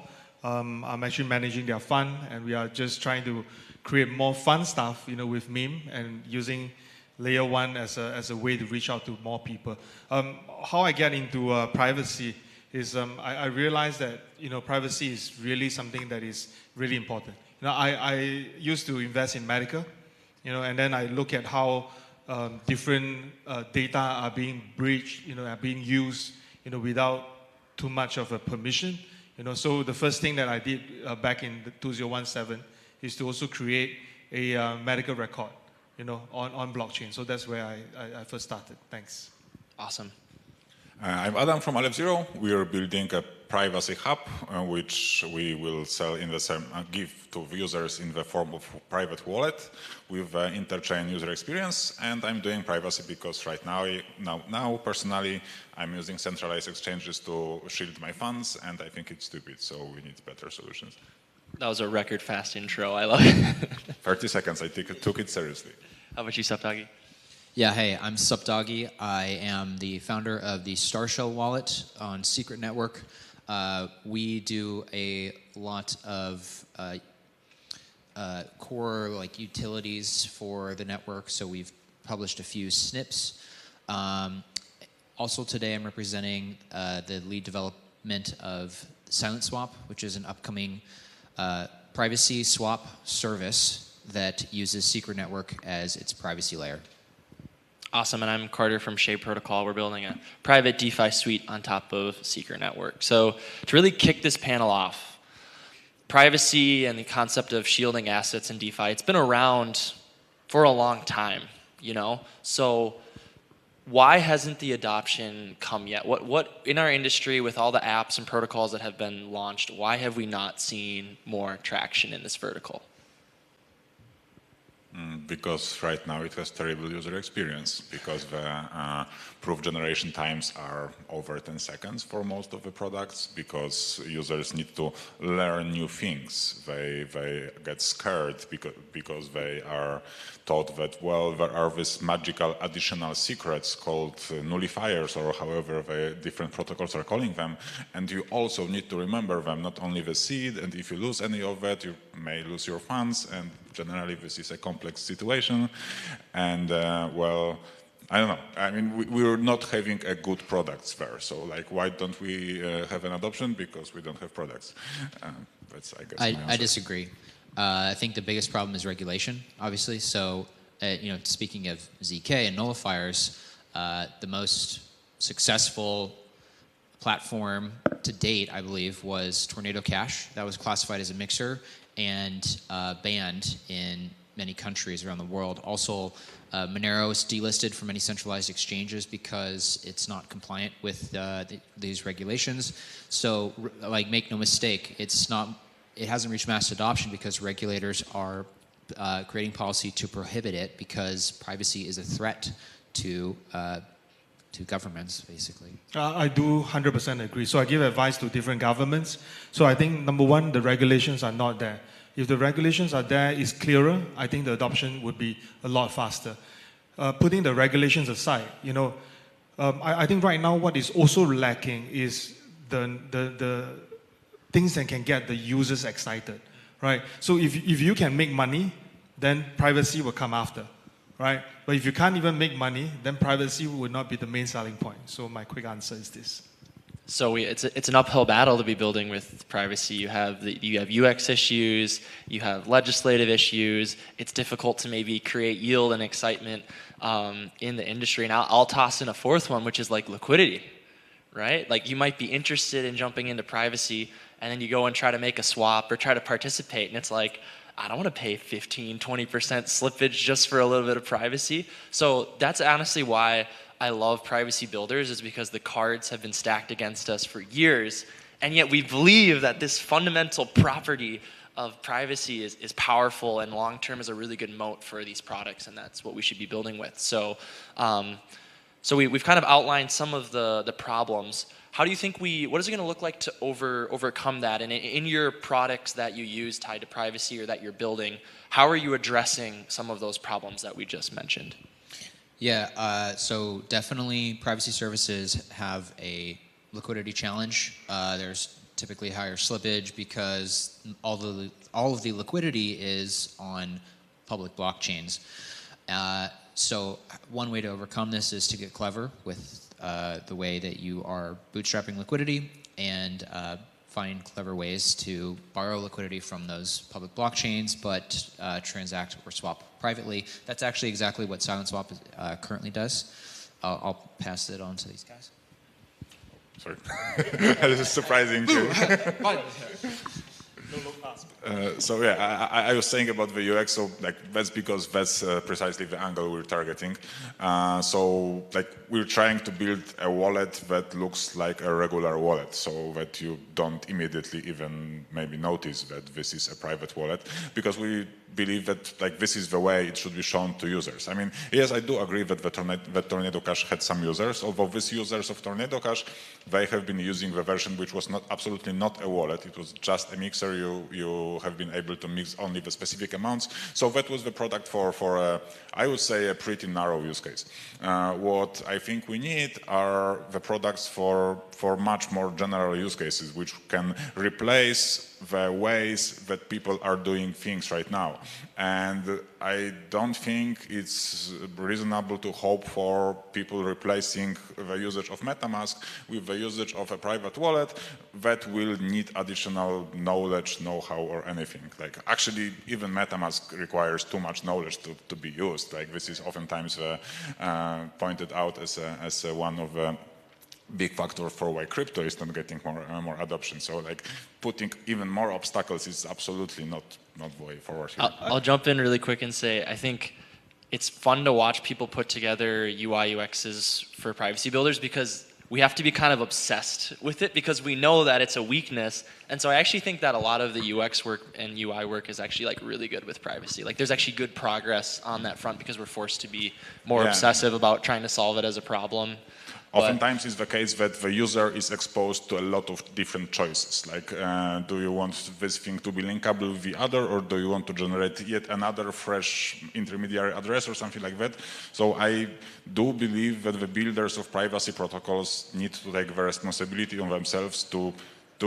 Speaker 8: I'm actually managing their fund, and we are just trying to create more fun stuff, with Meme and using layer one as a way to reach out to more people. How I get into privacy is I realized that privacy is really something that is really important. I used to invest in medical, and then I look at how different data are being breached, are being used, without too much of a permission. So the first thing that I did back in 2017 is to also create a medical record, on blockchain. So that's where I first started. Thanks.
Speaker 6: Awesome.
Speaker 10: I'm Adam from Aleph Zero. We are building a privacy hub, which we will sell in the same, give to users in the form of private wallet with interchain user experience. And I'm doing privacy because right now personally, I'm using centralized exchanges to shield my funds, and I think it's stupid. So we need better solutions.
Speaker 6: That was a record fast intro. I love it.
Speaker 10: 30 seconds. I took it seriously.
Speaker 6: How about you, Supdoggy?
Speaker 24: Yeah, hey, I'm Supdoggy. I am the founder of the Starshell wallet on Secret Network. We do a lot of core utilities for the network, so we've published a few snips. Also today I'm representing the lead development of SilentSwap, which is an upcoming privacy swap service that uses Secret Network as its privacy layer.
Speaker 6: Awesome, and I'm Carter from Shade Protocol. We're building a private DeFi suite on top of Secret Network. So to really kick this panel off, privacy and the concept of shielding assets in DeFi, it's been around for a long time, So why hasn't the adoption come yet? What in our industry, with all the apps and protocols that have been launched, why have we not seen more traction in this vertical?
Speaker 10: Because right now it has terrible user experience, because the proof generation times are over 10 seconds for most of the products, because users need to learn new things. They get scared because they are taught that, well, there are these magical additional secrets called nullifiers, or however the different protocols are calling them, and you also need to remember them, not only the seed, and if you lose any of that, you may lose your funds, and generally this is a complex situation, and well, I don't know. I mean, we're not having a good products there. So, why don't we have an adoption? Because we don't have products. That's, I guess, my answer.
Speaker 24: I disagree. I think the biggest problem is regulation, obviously. So, speaking of ZK and nullifiers, the most successful platform to date, I believe, was Tornado Cash. That was classified as a mixer and banned in many countries around the world. Also, Monero is delisted from many centralized exchanges because it's not compliant with these regulations. So, make no mistake, it hasn't reached mass adoption because regulators are creating policy to prohibit it because privacy is a threat to governments, basically.
Speaker 8: I do 100% agree. So I give advice to different governments. So I think number one, the regulations are not there. If the regulations are there, it's clearer. I think the adoption would be a lot faster. Putting the regulations aside, I think right now what is also lacking is the things that can get the users excited, right? So if you can make money, then privacy will come after, right? But if you can't even make money, then privacy would not be the main selling point. So my quick answer is this.
Speaker 6: So it's an uphill battle to be building with privacy. You have UX issues, you have legislative issues. It's difficult to maybe create yield and excitement in the industry. And I'll toss in a fourth one, which is like liquidity, right? Like you might be interested in jumping into privacy, and then you go and try to make a swap or try to participate, and it's like, I don't want to pay 15, 20% slippage just for a little bit of privacy. So that's honestly why I love privacy builders, is because the cards have been stacked against us for years, and yet we believe that this fundamental property of privacy is powerful and long-term is a really good moat for these products, and that's what we should be building with. So, we've kind of outlined some of the problems. How do you think what is it going to look like to overcome that? And in your products that you use tied to privacy or that you're building, how are you addressing some of those problems that we just mentioned?
Speaker 24: Yeah, so definitely privacy services have a liquidity challenge. There's typically higher slippage because all of the liquidity is on public blockchains. So one way to overcome this is to get clever with the way that you are bootstrapping liquidity and find clever ways to borrow liquidity from those public blockchains, but transact or swap privately. That's actually exactly what SilentSwap currently does. I'll pass it on to these guys.
Speaker 10: Sorry. This is surprising too. So yeah, I was saying about the UX, so like that's because that's precisely the angle we're targeting. So like we're trying to build a wallet that looks like a regular wallet, so that you don't immediately even maybe notice that this is a private wallet, because we believe that like this is the way it should be shown to users. I mean, yes, I do agree that the Tornado Cash had some users, although these users of Tornado Cash, they have been using the version which was absolutely not a wallet. It was just a mixer. You have been able to mix only the specific amounts. So that was the product for I would say, a pretty narrow use case. What I think we need are the products for much more general use cases, which can replace the ways that people are doing things right now. And I don't think it's reasonable to hope for people replacing the usage of MetaMask with the usage of a private wallet that will need additional knowledge, know-how, or anything. Like actually, even MetaMask requires too much knowledge to be used. Like this is oftentimes pointed out as one of the big factor for why crypto is not getting more adoption. So like putting even more obstacles is absolutely not the way forward here.
Speaker 6: I'll jump in really quick and say, I think it's fun to watch people put together UI UXs for privacy builders, because we have to be kind of obsessed with it because we know that it's a weakness. And so I actually think that a lot of the UX work and UI work is actually like really good with privacy. Like there's actually good progress on that front because we're forced to be more obsessive about trying to solve it as a problem.
Speaker 10: Oftentimes it's the case that the user is exposed to a lot of different choices. Like, do you want this thing to be linkable with the other, or do you want to generate yet another fresh intermediary address or something like that? So I do believe that the builders of privacy protocols need to take the responsibility on themselves to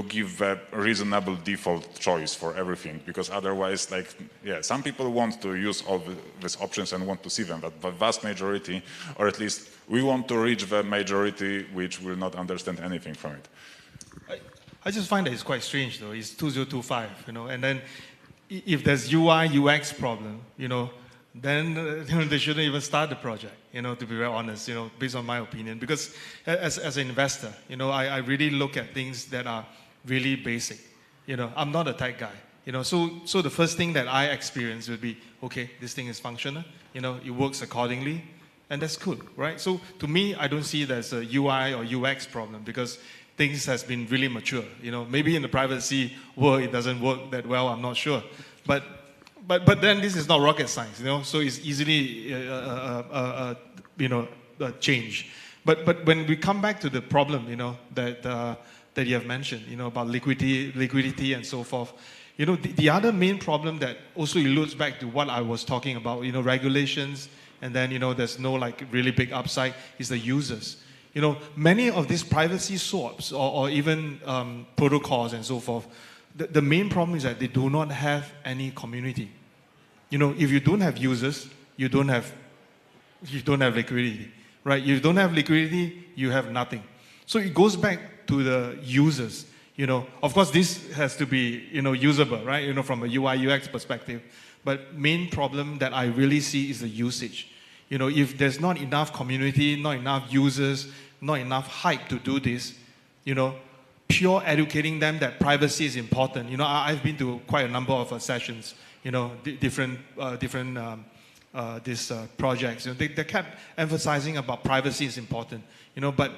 Speaker 10: give a reasonable default choice for everything, because otherwise, like, yeah, some people want to use all these options and want to see them, but the vast majority, or at least we want to reach the majority which will not understand anything from it.
Speaker 8: I just find that it's quite strange though. It's 2025, and then if there's UI, UX problem, then they shouldn't even start the project, to be very honest, based on my opinion. Because as an investor, I really look at things that are really basic. I'm not a tech guy, so the first thing that I experience would be, okay, this thing is functional, it works accordingly, and that's cool, right? So to me, I don't see there's a UI or UX problem because things has been really mature. Maybe in the privacy world it doesn't work that well, I'm not sure. But then this is not rocket science, so it's easily change. But when we come back to the problem, that you have mentioned, about liquidity and so forth, the other main problem that also alludes back to what I was talking about, regulations, and then there's no really big upside is the users. Many of these privacy swaps or even protocols and so forth, the main problem is that they do not have any community. If you don't have users, you don't have liquidity, right? If you don't have liquidity, you have nothing. So it goes back to the users. Of course, this has to be usable, right? From a UI UX perspective. But main problem that I really see is the usage. If there's not enough community, not enough users, not enough hype to do this, pure educating them that privacy is important. I've been to quite a number of sessions, different these projects. They kept emphasizing about privacy is important, but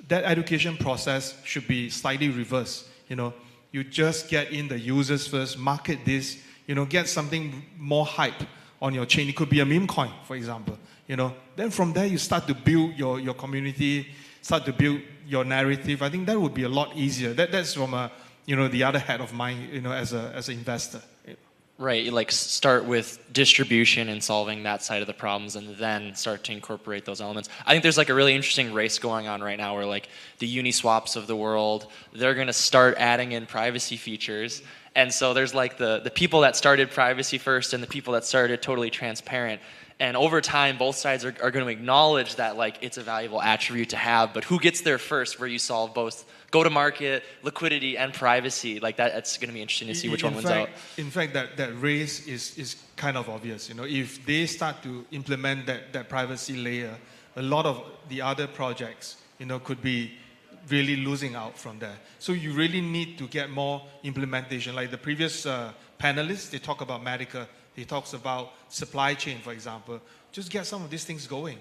Speaker 8: that education process should be slightly reversed. You just get in the users first, market this, get something more hype on your chain. It could be a meme coin, for example. Then from there you start to build your community, start to build your narrative. I think that would be a lot easier. That's from the other hat of mine, as an investor.
Speaker 6: Right, you start with distribution and solving that side of the problems, and then start to incorporate those elements. I think there's a really interesting race going on right now where the Uniswaps of the world, they're going to start adding in privacy features. And so there's the people that started privacy first and the people that started totally transparent. And over time, both sides are going to acknowledge that it's a valuable attribute to have, but who gets there first where you solve both go-to-market, liquidity, and privacy? That's going to be interesting to see which one wins out.
Speaker 8: In fact, that race is kind of obvious. If they start to implement that privacy layer, a lot of the other projects, could be really losing out from there. So you really need to get more implementation. Like the previous panelists, they talk about medical. He talks about supply chain, for example. Just get some of these things going,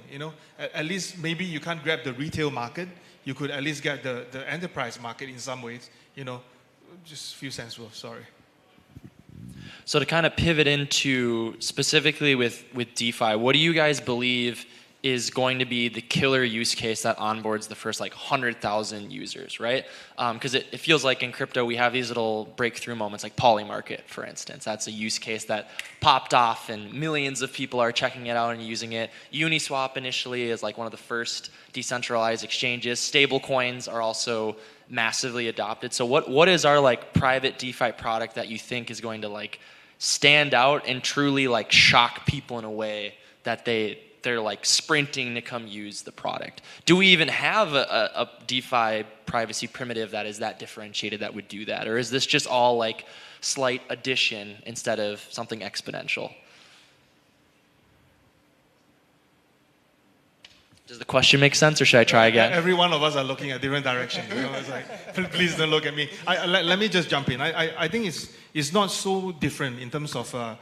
Speaker 8: At least maybe you can't grab the retail market. You could at least get the enterprise market in some ways, Just a few cents worth, sorry.
Speaker 6: So to kind of pivot into specifically with DeFi, what do you guys believe is going to be the killer use case that onboards the first 100,000 users, right? Because it feels like in crypto we have these little breakthrough moments like Polymarket, for instance. That's a use case that popped off and millions of people are checking it out and using it. Uniswap initially is one of the first decentralized exchanges. Stable coins are also massively adopted. So what is our private DeFi product that you think is going to stand out and truly shock people in a way that they're sprinting to come use the product? Do we even have a DeFi privacy primitive that is that differentiated that would do that? Or is this just all slight addition instead of something exponential? Does the question make sense, or should I try again?
Speaker 8: Every one of us are looking at different directions. It's please don't look at me. Let me just jump in. I think it's not so different in terms of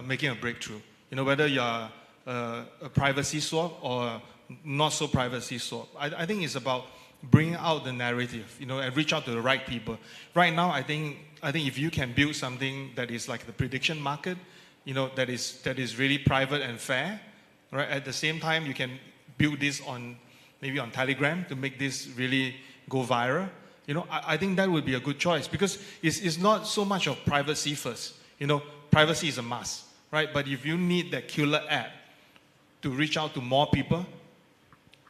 Speaker 8: making a breakthrough. Whether you're a privacy swap or not so privacy swap. I think it's about bringing out the narrative, and reach out to the right people. Right now, I think if you can build something that is like the prediction market, that is really private and fair, right? At the same time, you can build this maybe on Telegram to make this really go viral. I think that would be a good choice because it's not so much of privacy first. Privacy is a must. Right, but if you need that killer app to reach out to more people,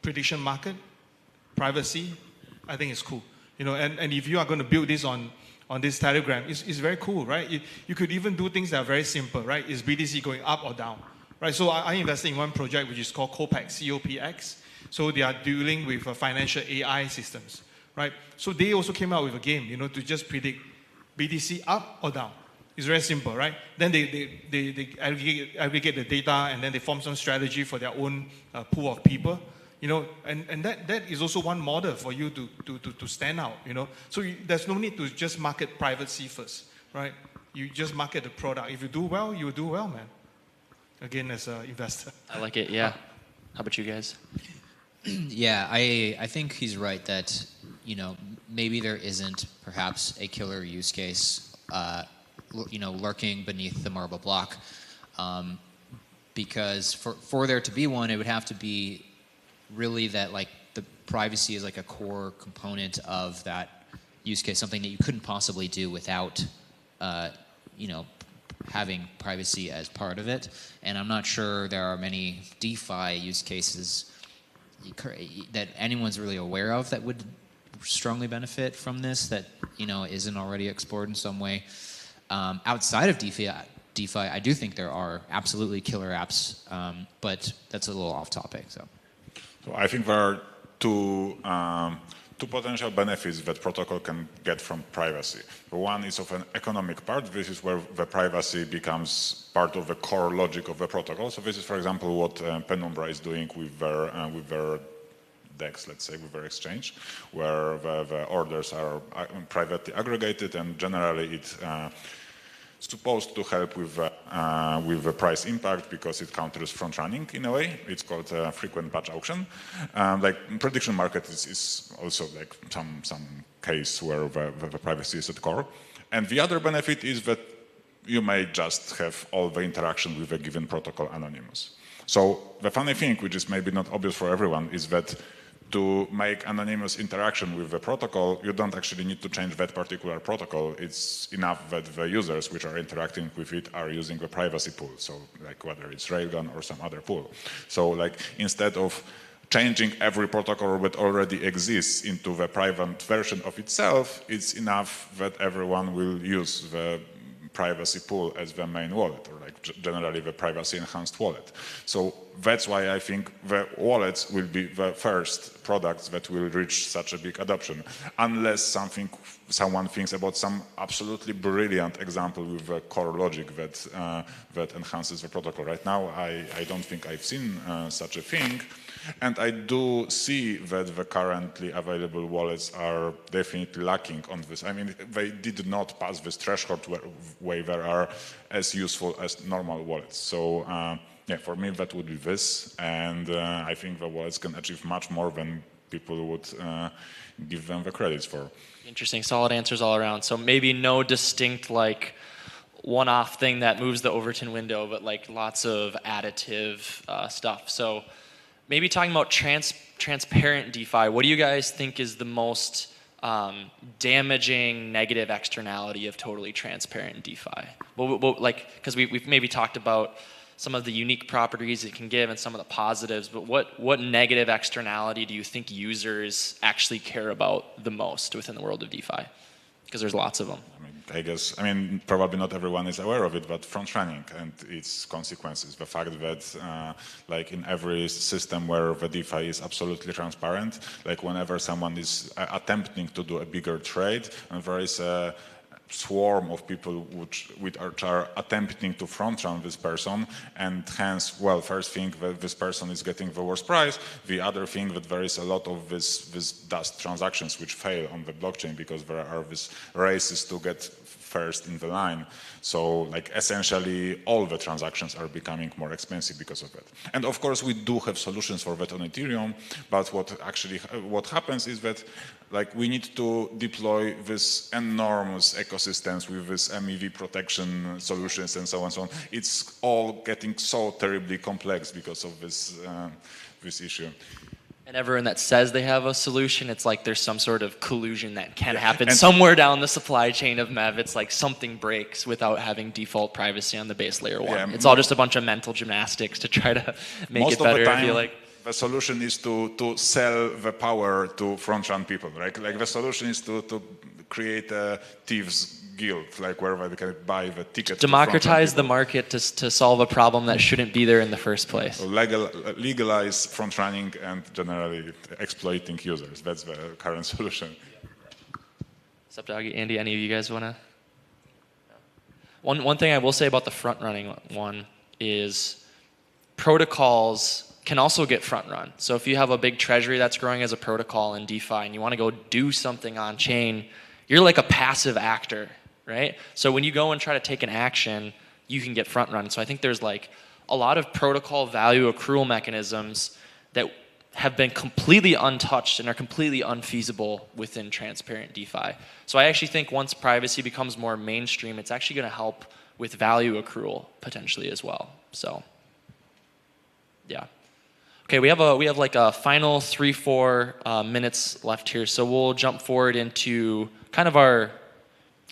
Speaker 8: prediction market, privacy, I think it's cool. And if you are going to build this on this Telegram, it's very cool, right? You could even do things that are very simple, right? Is BTC going up or down, right? So I invested in one project which is called COPX, C-O-P-X. So they are dealing with financial AI systems, right? So they also came out with a game, to just predict BTC up or down. It's very simple, right? Then they aggregate the data and then they form some strategy for their own pool of people, and that is also one model for you to stand out, So there's no need to just market privacy first, right? You just market the product. If you do well, you do well, man. Again, as an investor.
Speaker 6: I like it, yeah. How about you guys?
Speaker 24: Yeah, I think he's right that, maybe there isn't perhaps a killer use case lurking beneath the marble block. because for there to be one, it would have to be really that like the privacy is like a core component of that use case, something that you couldn't possibly do without, you know, having privacy as part of it. And I'm not sure there are many DeFi use cases that anyone's really aware of that would strongly benefit from this, that, you know, isn't already explored in some way. Outside of DeFi, I do think there are absolutely killer apps, but that's a little off topic. So
Speaker 10: I think there are two potential benefits that protocol can get from privacy. One is of an economic part. This is where the privacy becomes part of the core logic of the protocol. So this is, for example, what Penumbra is doing with their DEX, let's say, with their exchange, where the orders are privately aggregated, and generally it's supposed to help with the price impact because it counters front running in a way. It's called a frequent batch auction. Like prediction market is also like some case where the privacy is at core. And the other benefit is that you may just have all the interaction with a given protocol anonymous. So the funny thing, which is maybe not obvious for everyone, is that to make anonymous interaction with the protocol, you don't actually need to change that particular protocol. It's enough that the users which are interacting with it are using the privacy pool. So like whether it's Railgun or some other pool. So like instead of changing every protocol that already exists into the private version of itself, it's enough that everyone will use the privacy pool as the main wallet, or like generally the privacy enhanced wallet. So that's why I think the wallets will be the first products that will reach such a big adoption, unless someone thinks about some absolutely brilliant example with the core logic that enhances the protocol. Right now, I don't think I've seen such a thing. And I do see that the currently available wallets are definitely lacking on this. I mean, they did not pass this threshold where they are as useful as normal wallets. So yeah, for me, that would be this. And I think the wallets can achieve much more than people would give them the credits for.
Speaker 6: Interesting, solid answers all around. So maybe no distinct like one-off thing that moves the Overton window, but like lots of additive stuff. So maybe talking about transparent DeFi, what do you guys think is the most damaging negative externality of totally transparent DeFi? Like, because we've maybe talked about some of the unique properties it can give and some of the positives, but what negative externality do you think users actually care about the most within the world of DeFi? Because there's lots of them.
Speaker 10: I mean, probably not everyone is aware of it, but front running and its consequences. The fact that, like in every system where the DeFi is absolutely transparent, like whenever someone is attempting to do a bigger trade, and there is a swarm of people which are attempting to front run this person, and hence, well, first thing that this person is getting the worst price, the other thing that there is a lot of this dust transactions which fail on the blockchain because there are these races to get first in the line. So like essentially all the transactions are becoming more expensive because of that. And of course we do have solutions for that on Ethereum, but what happens is that like we need to deploy this enormous ecosystems with this MEV protection solutions and so on and so on. It's all getting so terribly complex because of this this issue.
Speaker 6: And everyone that says they have a solution, it's like there's some sort of collusion that can happen somewhere down the supply chain of MEV. It's like something breaks without having default privacy on the base layer one.
Speaker 10: Yeah,
Speaker 6: it's all just a bunch of mental gymnastics to try to make it better, I feel like.
Speaker 10: The solution is to sell the power to front-run people, right? Like the solution is to create a thieves guild, like where they can buy the ticket.
Speaker 6: Democratize the market to solve a problem that shouldn't be there in the first place.
Speaker 10: So legalize front-running and generally exploiting users. That's the current solution.
Speaker 6: What's up, Doggy? Andy, any of you guys want to? One thing I will say about the front-running one is protocols can also get front-run. So if you have a big treasury that's growing as a protocol in DeFi and you want to go do something on chain, you're like a passive actor, right? So when you go and try to take an action, you can get front-run. So I think there's like a lot of protocol value accrual mechanisms that have been completely untouched and are completely unfeasible within transparent DeFi. So I actually think once privacy becomes more mainstream, it's actually going to help with value accrual potentially as well. So Yeah. Okay, we have like a final 3-4 minutes left here, so we'll jump forward into kind of our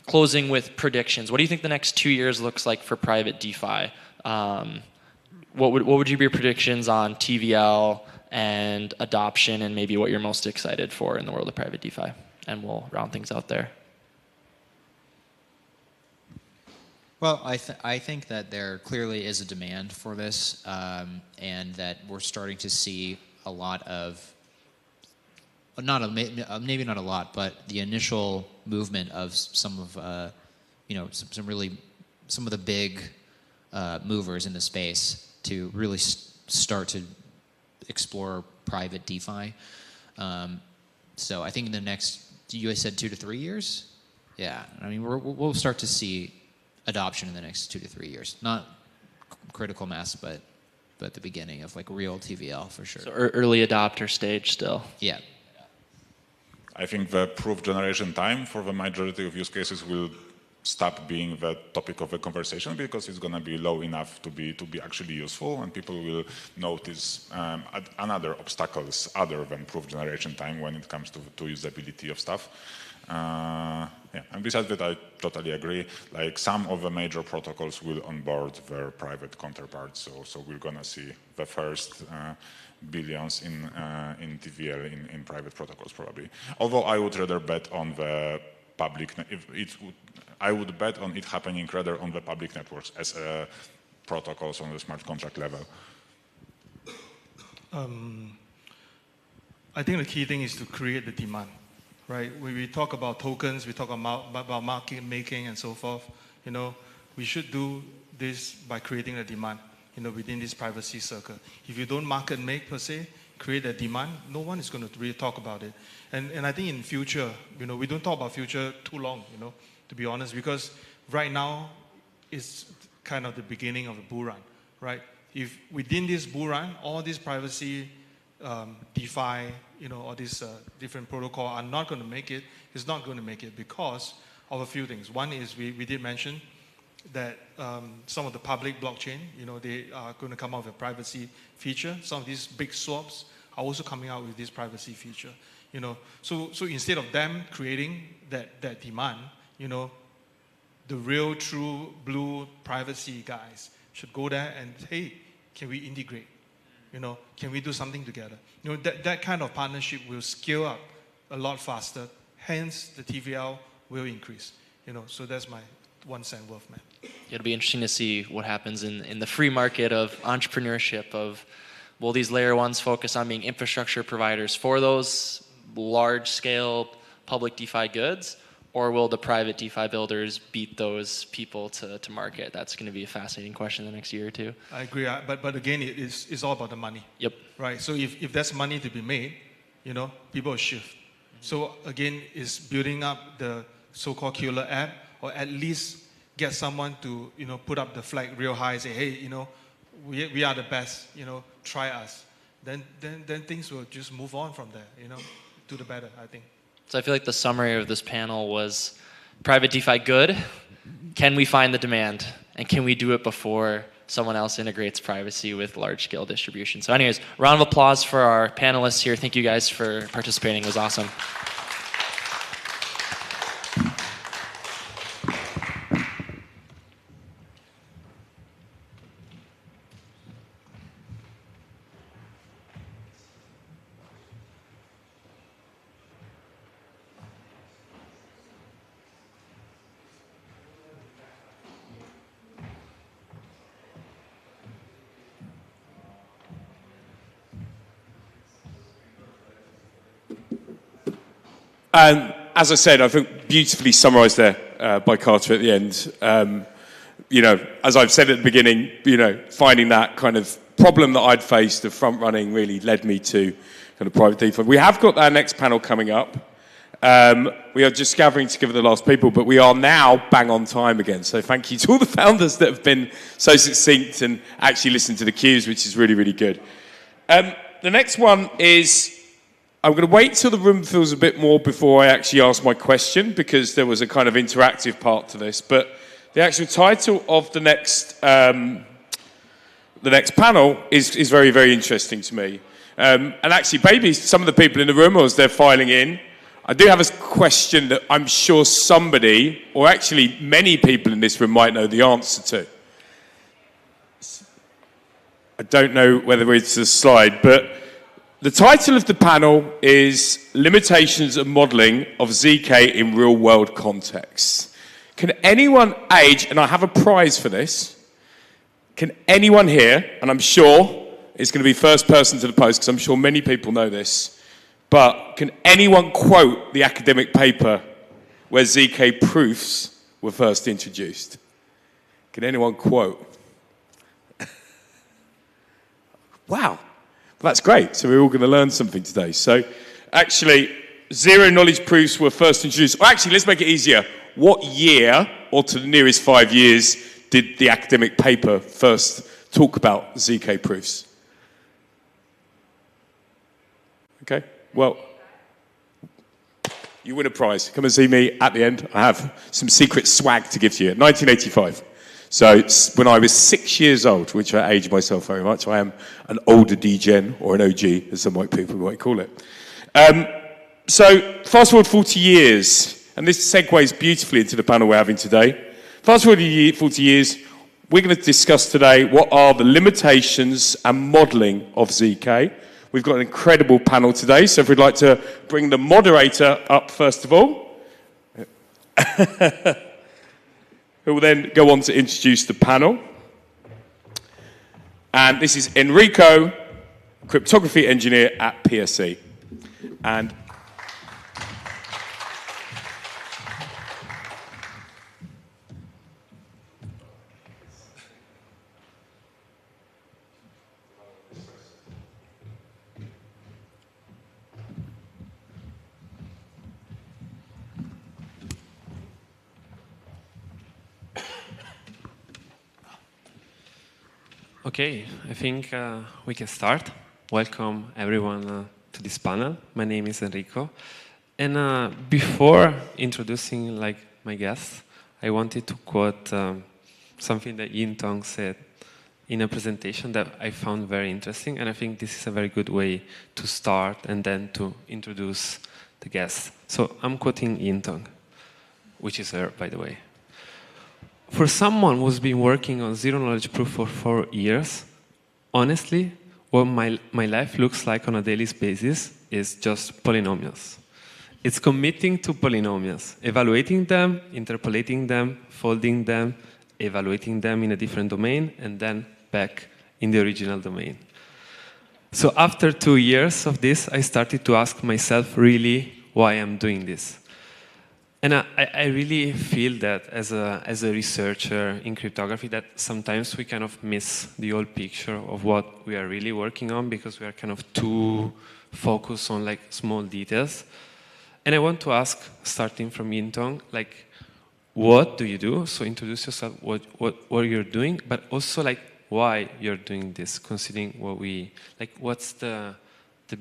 Speaker 6: closing with predictions. What do you think the next 2 years looks like for private DeFi? What would your predictions on TVL and adoption, and maybe what you're most excited for in the world of private DeFi? And we'll round things out there.
Speaker 24: Well, I think that there clearly is a demand for this, and that we're starting to see a lot of, maybe not a lot, but the initial movement of some of, some of the big movers in the space to really start to explore private DeFi. So I think in the next, you guys said 2 to 3 years? Yeah, I mean, we'll start to see adoption in the next 2 to 3 years. Not critical mass, but the beginning of like real TVL for sure.
Speaker 6: So early adopter stage still.
Speaker 24: Yeah.
Speaker 10: I think the proof generation time for the majority of use cases will stop being the topic of the conversation, because it's going to be low enough to be actually useful, and people will notice another obstacles other than proof generation time when it comes to usability of stuff. Yeah, and besides that, I totally agree. Like, some of the major protocols will onboard their private counterparts, so we're gonna see the first billions in TVL in private protocols probably. Although I would rather bet on the public. I would bet on it happening rather on the public networks as protocols on the smart contract level.
Speaker 8: I think the key thing is to create the demand. Right, when we talk about tokens, we talk about market making and so forth. We should do this by creating a demand, within this privacy circle. If you don't market make per se, create a demand, no one is going to really talk about it. And I think in future, we don't talk about future too long, to be honest, because right now it's kind of the beginning of a bull run, right? If within this bull run, all this privacy, DeFi, all these different protocol are not going to make it. It's not going to make it because of a few things. One is we did mention that some of the public blockchain, they are going to come out with a privacy feature. Some of these big swaps are also coming out with this privacy feature. So instead of them creating that demand, the real true blue privacy guys should go there and, hey, can we integrate? Can we do something together? That kind of partnership will scale up a lot faster. Hence, the TVL will increase. So that's my 1 cent worth, man.
Speaker 6: It'll be interesting to see what happens in the free market of entrepreneurship. Will these layer ones focus on being infrastructure providers for those large-scale public DeFi goods, or will the private DeFi builders beat those people to market? That's going to be a fascinating question in the next year or two.
Speaker 8: I agree, but again, it's all about the money.
Speaker 6: Yep.
Speaker 8: Right. So if there's money to be made, people will shift. So again, it's building up the so-called killer app, or at least get someone to put up the flag real high, say, hey, we are the best. Try us. Then things will just move on from there. To the better, I think.
Speaker 6: So I feel like the summary of this panel was private DeFi good. Can we find the demand? And can we do it before someone else integrates privacy with large-scale distribution? So anyways, round of applause for our panelists here. Thank you guys for participating. It was awesome.
Speaker 2: As I said, I think beautifully summarised there by Carter at the end. As I've said at the beginning, finding that kind of problem that I'd faced of front running really led me to kind of private DeFi. We have got our next panel coming up. We are just gathering together the last people, but we are now bang on time again. So thank you to all the founders that have been so succinct and actually listened to the cues, which is really, really good. The next one is, I'm going to wait till the room fills a bit more before I actually ask my question, because there was a kind of interactive part to this. But the actual title of the next the next panel is very, very interesting to me. And actually, maybe some of the people in the room, or as they're filing in, I do have a question that I'm sure somebody, or actually many people in this room might know the answer to. I don't know whether it's a slide, but the title of the panel is Limitations of Modeling of ZK in Real-World Contexts. Can anyone age, and I have a prize for this, can anyone here, and I'm sure it's going to be first person to the post, because I'm sure many people know this, but can anyone quote the academic paper where ZK proofs were first introduced? Can anyone quote? Wow, that's great. So we're all going to learn something today. So actually, zero knowledge proofs were first introduced. Or actually, let's make it easier. What year, or to the nearest 5 years, did the academic paper first talk about ZK proofs? Okay, well, you win a prize. Come and see me at the end. I have some secret swag to give to you. 1985. So when I was 6 years old, which I age myself very much, I am an older degen, or an OG, as some white people might call it. So fast forward 40 years, and this segues beautifully into the panel we're having today. Fast forward 40 years, we're going to discuss today what are the limitations and modeling of ZK. We've got an incredible panel today, so if we'd like to bring the moderator up first of all, who will then go on to introduce the panel. And this is Enrico, cryptography engineer at PSE. And
Speaker 7: okay, I think we can start. Welcome everyone to this panel. My name is Enrico. And before introducing my guest, I wanted to quote something that Yin Tong said in a presentation that I found very interesting, and I think this is a very good way to start and then to introduce the guest. So I'm quoting Yin Tong, which is her, by the way. For someone who's been working on zero-knowledge proof for 4 years, honestly, what my life looks like on a daily basis is just polynomials. It's committing to polynomials, evaluating them, interpolating them, folding them, evaluating them in a different domain, and then back in the original domain. So after 2 years of this, I started to ask myself really why I'm doing this. And I really feel that as a researcher in cryptography that sometimes we kind of miss the whole picture of what we are really working on because we are kind of too focused on small details. And I want to ask, starting from Yin Tong, what do you do? So introduce yourself, what you're doing, but also why you're doing this, considering what what's the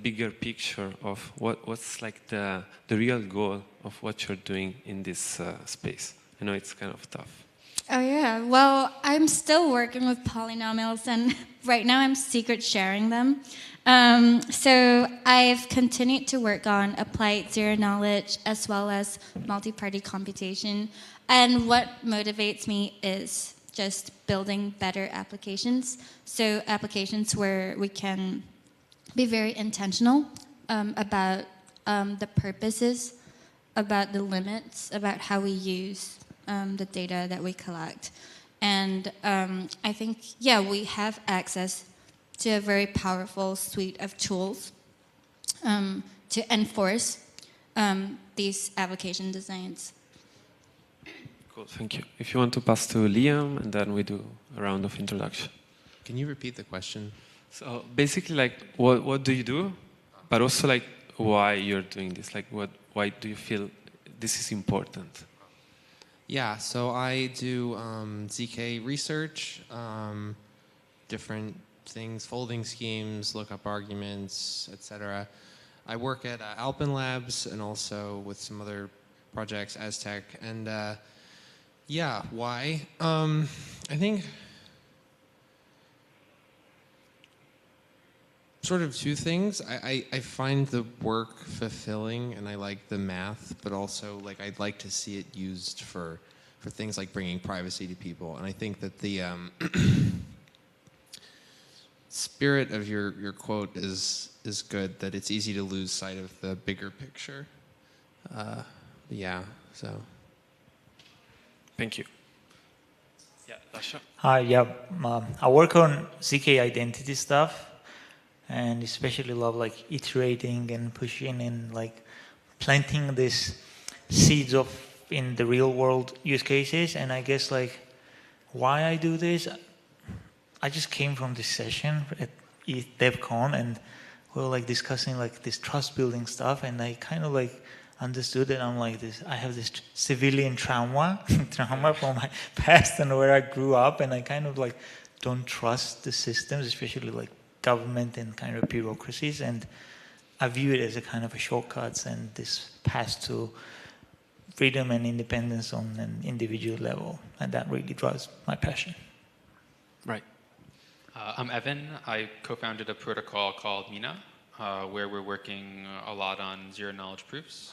Speaker 7: bigger picture of what's the real goal of what you're doing in this space. I know it's kind of tough.
Speaker 9: Oh yeah, well, I'm still working with polynomials, and right now I'm secret sharing them. So I've continued to work on applied zero knowledge as well as multi-party computation, and what motivates me is just building better applications. So applications where we can be very intentional about the purposes, about the limits, about how we use the data that we collect. And I think, yeah, we have access to a very powerful suite of tools to enforce these application designs.
Speaker 7: Cool, thank you. If you want to pass to Liam, and then we do a round of introduction.
Speaker 11: Can you repeat the question?
Speaker 7: So basically, what do you do, but also why you're doing this? Why do you feel this is important?
Speaker 11: Yeah, so I do ZK research, different things, folding schemes, lookup arguments, etc. I work at Alpen Labs and also with some other projects, Aztec, and yeah, why? I think sort of two things. I find the work fulfilling, and I like the math, but also like I'd like to see it used for things like bringing privacy to people. And I think that the spirit of your quote is good. That it's easy to lose sight of the bigger picture. Yeah. So.
Speaker 7: Thank you.
Speaker 12: Yeah, Hi, yeah. I work on ZK identity stuff, and especially love like iterating and pushing and like planting these seeds of in the real world use cases. And I guess like why I do this, I just came from this session at DevCon, and we were like discussing like this trust building stuff, and I kind of like understood that I'm like this. I have this civilian trauma from my past and where I grew up, and I kind of like don't trust the systems, especially like government and kind of bureaucracies, and I view it as a kind of a shortcuts and this path to freedom and independence on an individual level, and that really drives my passion.
Speaker 7: Right.
Speaker 13: I'm Evan. I co-founded a protocol called Mina, where we're working a lot on zero-knowledge proofs,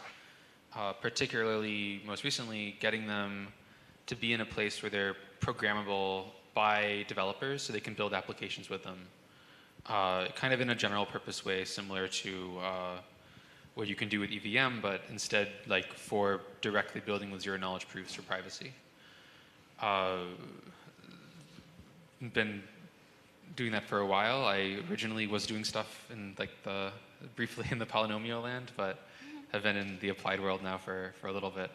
Speaker 13: particularly, most recently, getting them to be in a place where they're programmable by developers so they can build applications with them, kind of in a general purpose way, similar to what you can do with EVM, but instead like for directly building with zero-knowledge proofs for privacy. Been doing that for a while. I originally was doing stuff in like briefly in the polynomial land, but have been in the applied world now for a little bit.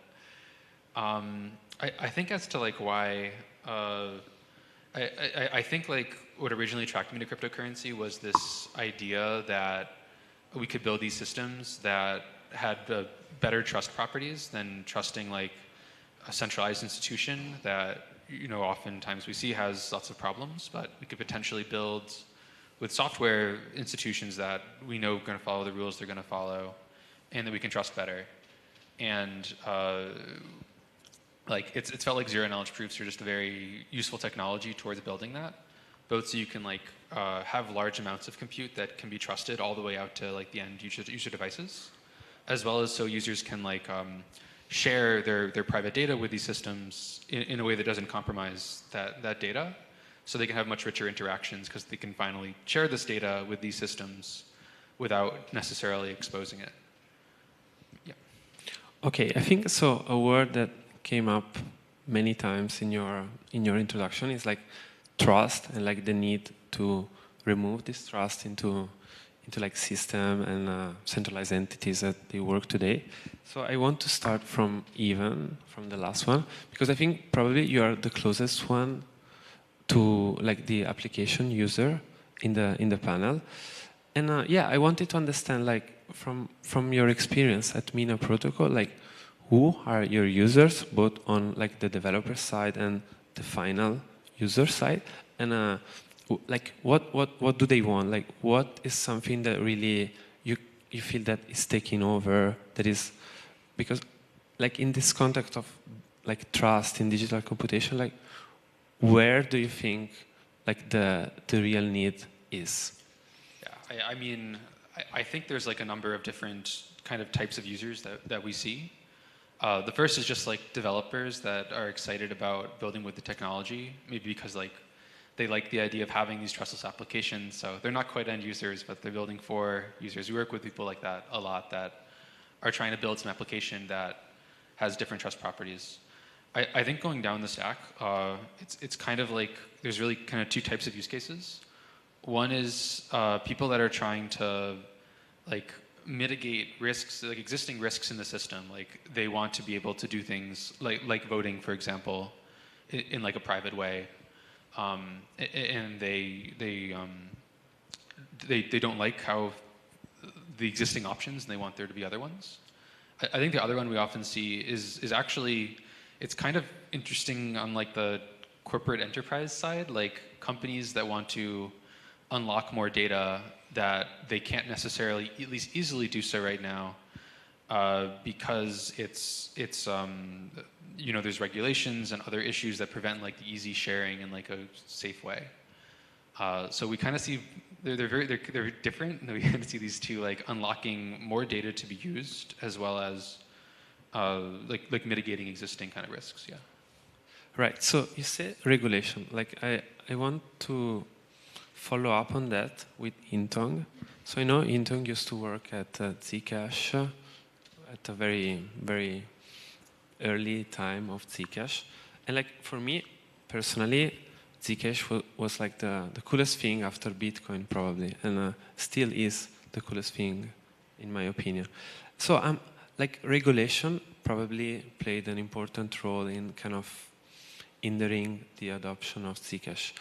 Speaker 13: I think as to like why, I think like what originally attracted me to cryptocurrency was this idea that we could build these systems that had better trust properties than trusting like a centralized institution that, you know, oftentimes we see has lots of problems, but we could potentially build with software institutions that we know are going to follow the rules they're going to follow and that we can trust better. And like it's felt like zero-knowledge proofs are just a very useful technology towards building that, both so you can like have large amounts of compute that can be trusted all the way out to like the end user devices, as well as so users can like share their private data with these systems in a way that doesn't compromise that data, so they can have much richer interactions because they can finally share this data with these systems without necessarily exposing it. Yeah.
Speaker 7: Okay, I think so. A word that came up many times in your introduction is like trust and like the need to remove this trust into like system and centralized entities that they work today. So I want to start from the last one, because I think probably you are the closest one to like the application user in the panel. And yeah, I wanted to understand like from your experience at Mina Protocol, like who are your users, both on like the developer side and the final user side, and like what do they want? Like what is something that really you feel that is taking over? That is because like in this context of like trust in digital computation, like where do you think like the real need is?
Speaker 13: Yeah, I mean, I think there's like a number of different kind of types of users that we see. The first is just like developers that are excited about building with the technology, maybe because like they like the idea of having these trustless applications. So they're not quite end users, but they're building for users. We work with people like that a lot that are trying to build some application that has different trust properties. I think going down the stack, it's kind of like there's really kind of two types of use cases. One is people that are trying to like mitigate risks, like existing risks in the system. Like they want to be able to do things like voting, for example, in like a private way. And they don't like how the existing options, and they want there to be other ones. I think the other one we often see is actually, it's kind of interesting on like the corporate enterprise side, like companies that want to unlock more data that they can't necessarily at least easily do so right now, because it's you know, there's regulations and other issues that prevent like the easy sharing in like a safe way. So we kind of see they're different. We kind of see these two like unlocking more data to be used, as well as like mitigating existing kind of risks. Yeah.
Speaker 7: Right. So you say regulation. Like I want to follow up on that with Intong. So I know Intong used to work at Zcash at a very, very early time of Zcash. And like for me personally, Zcash was like the coolest thing after Bitcoin probably, and still is the coolest thing in my opinion. So like regulation probably played an important role in kind of hindering the adoption of Zcash.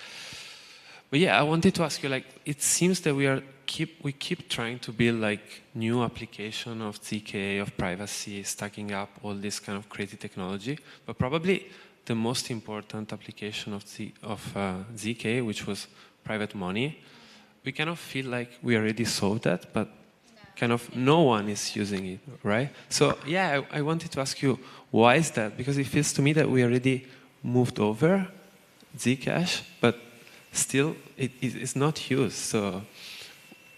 Speaker 7: But yeah, I wanted to ask you, like, it seems that we keep trying to build like new application of ZK, of privacy, stacking up all this kind of crazy technology, but probably the most important application of ZK, which was private money, we kind of feel like we already solved that, but kind of no one is using it, right? So yeah, I wanted to ask you, why is that? Because it feels to me that we already moved over Zcash, but still it's not used. So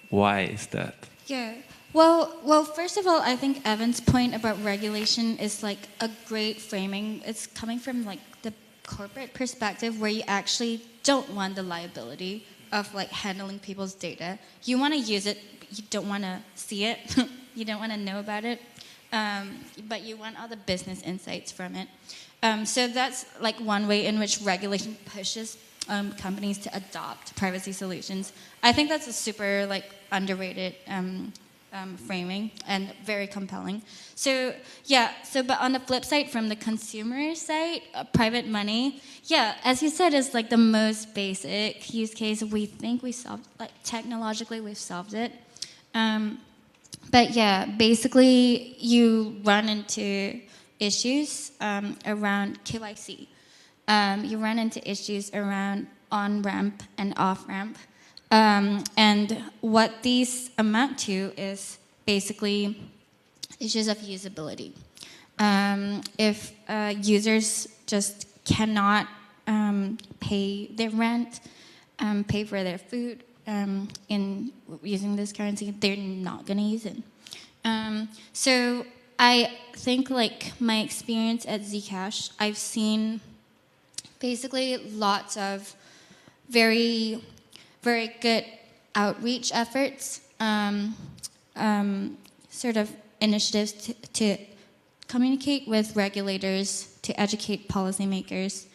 Speaker 7: why is that?
Speaker 9: Yeah. Well, first of all, I think Evan's point about regulation is like a great framing. It's coming from like the corporate perspective where you actually don't want the liability of like handling people's data. You want to use it, but you don't want to see it. You don't want to know about it, but you want all the business insights from it. So that's like one way in which regulation pushes companies to adopt privacy solutions. I think that's a super like underrated framing and very compelling. So yeah, but on the flip side, from the consumer side, private money, yeah, as you said, is like the most basic use case. We think we solved, like technologically we've solved it. But yeah, basically you run into issues around KYC. You run into issues around on-ramp and off-ramp. And what these amount to is basically issues of usability. If users just cannot pay their rent, pay for their food in using this currency, they're not going to use it. So I think like my experience at Zcash, I've seen basically lots of very, very good outreach efforts, sort of initiatives to communicate with regulators, to educate policymakers.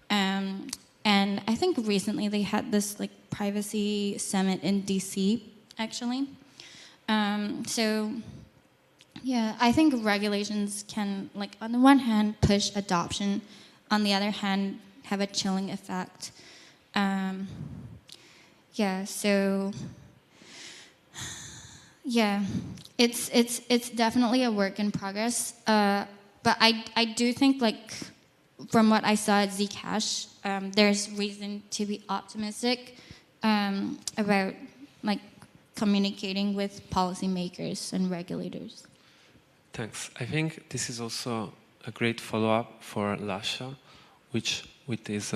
Speaker 9: And I think recently they had this like privacy summit in DC, actually. So yeah, I think regulations can, like, on the one hand, push adoption, on the other hand, have a chilling effect. Yeah, so yeah, it's definitely a work in progress. But I do think, like, from what I saw at Zcash, there's reason to be optimistic about like communicating with policymakers and regulators.
Speaker 7: Thanks. I think this is also a great follow-up for Lasha, which with this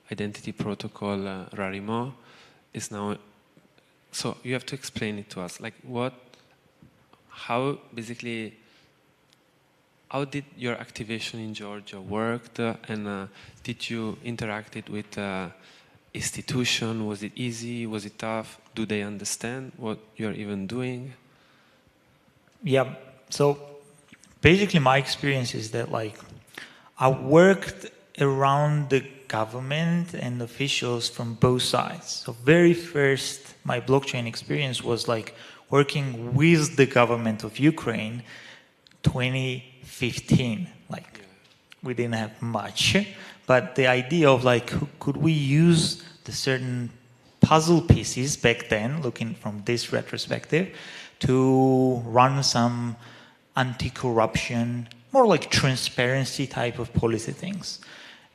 Speaker 7: identity protocol Rarimo is now. So you have to explain it to us, like how did your activation in Georgia work, and did you interact it with institution? Was it easy? Was it tough? Do they understand what you're even doing?
Speaker 12: Yeah, so basically my experience is that, like, I worked around the government and officials from both sides. So very first, my blockchain experience was like working with the government of Ukraine 2015. Like, we didn't have much, but the idea of like, could we use the certain puzzle pieces back then, looking from this retrospective, to run some anti-corruption, more like transparency type of policy things.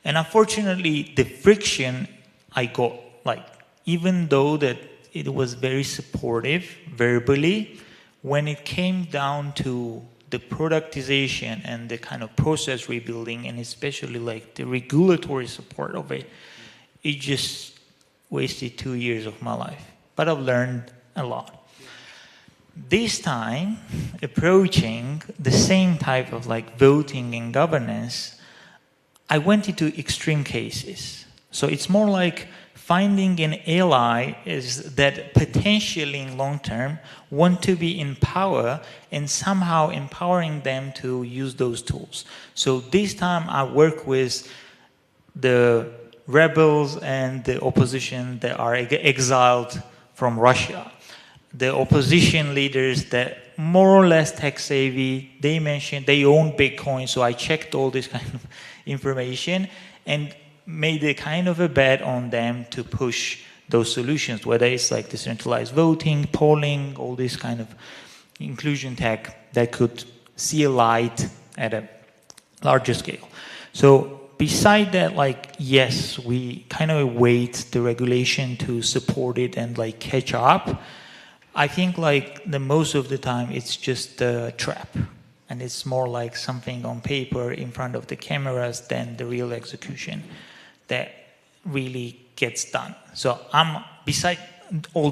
Speaker 12: And unfortunately, the friction I got, like, even though that it was very supportive verbally, when it came down to the productization and the kind of process rebuilding, and especially like the regulatory support of it, it just wasted 2 years of my life, but I've learned a lot. This time, approaching the same type of like voting and governance, I went into extreme cases. So it's more like finding an ally is that potentially in long term want to be in power and somehow empowering them to use those tools. So this time I work with the rebels and the opposition that are exiled from Russia. The opposition leaders that more or less tech savvy, they mentioned they own Bitcoin, so I checked all this kind of information and made a kind of a bet on them to push those solutions, whether it's like decentralized voting, polling, all this kind of inclusion tech that could see a light at a larger scale. So beside that, like, yes, we kind of await the regulation to support it and like catch up. I think like the most of the time it's just a trap, and it's more like something on paper in front of the cameras than the real execution that really gets done. So I'm, beside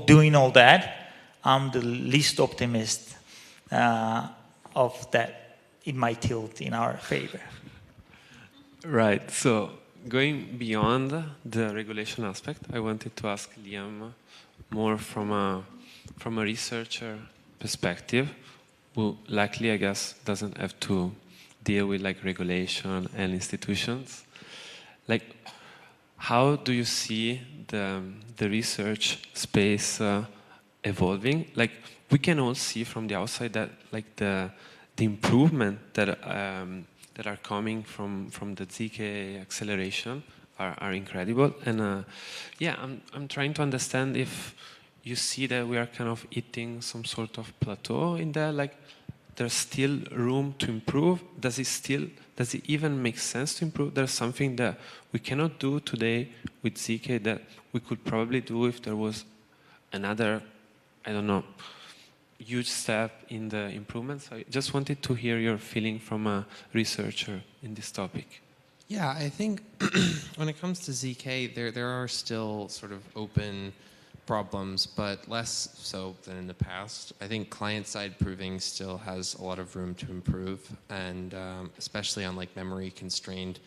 Speaker 12: doing all that, I'm the least optimist of that it might tilt in our favor.
Speaker 7: Right, so going beyond the regulation aspect, I wanted to ask Liam more from a researcher perspective, who likely, I guess, doesn't have to deal with like regulation and institutions. Like, how do you see the research space evolving? Like, we can all see from the outside that like the improvement that that are coming from the ZK acceleration are incredible. And yeah, I'm trying to understand if you see that we are kind of hitting some sort of plateau in there, like there's still room to improve. Does it even make sense to improve? There's something that we cannot do today with ZK that we could probably do if there was another, I don't know, huge step in the improvements. I just wanted to hear your feeling from a researcher in this topic.
Speaker 11: Yeah, I think when it comes to ZK, there are still sort of open problems, but less so than in the past. I think client-side proving still has a lot of room to improve, and especially on like memory-constrained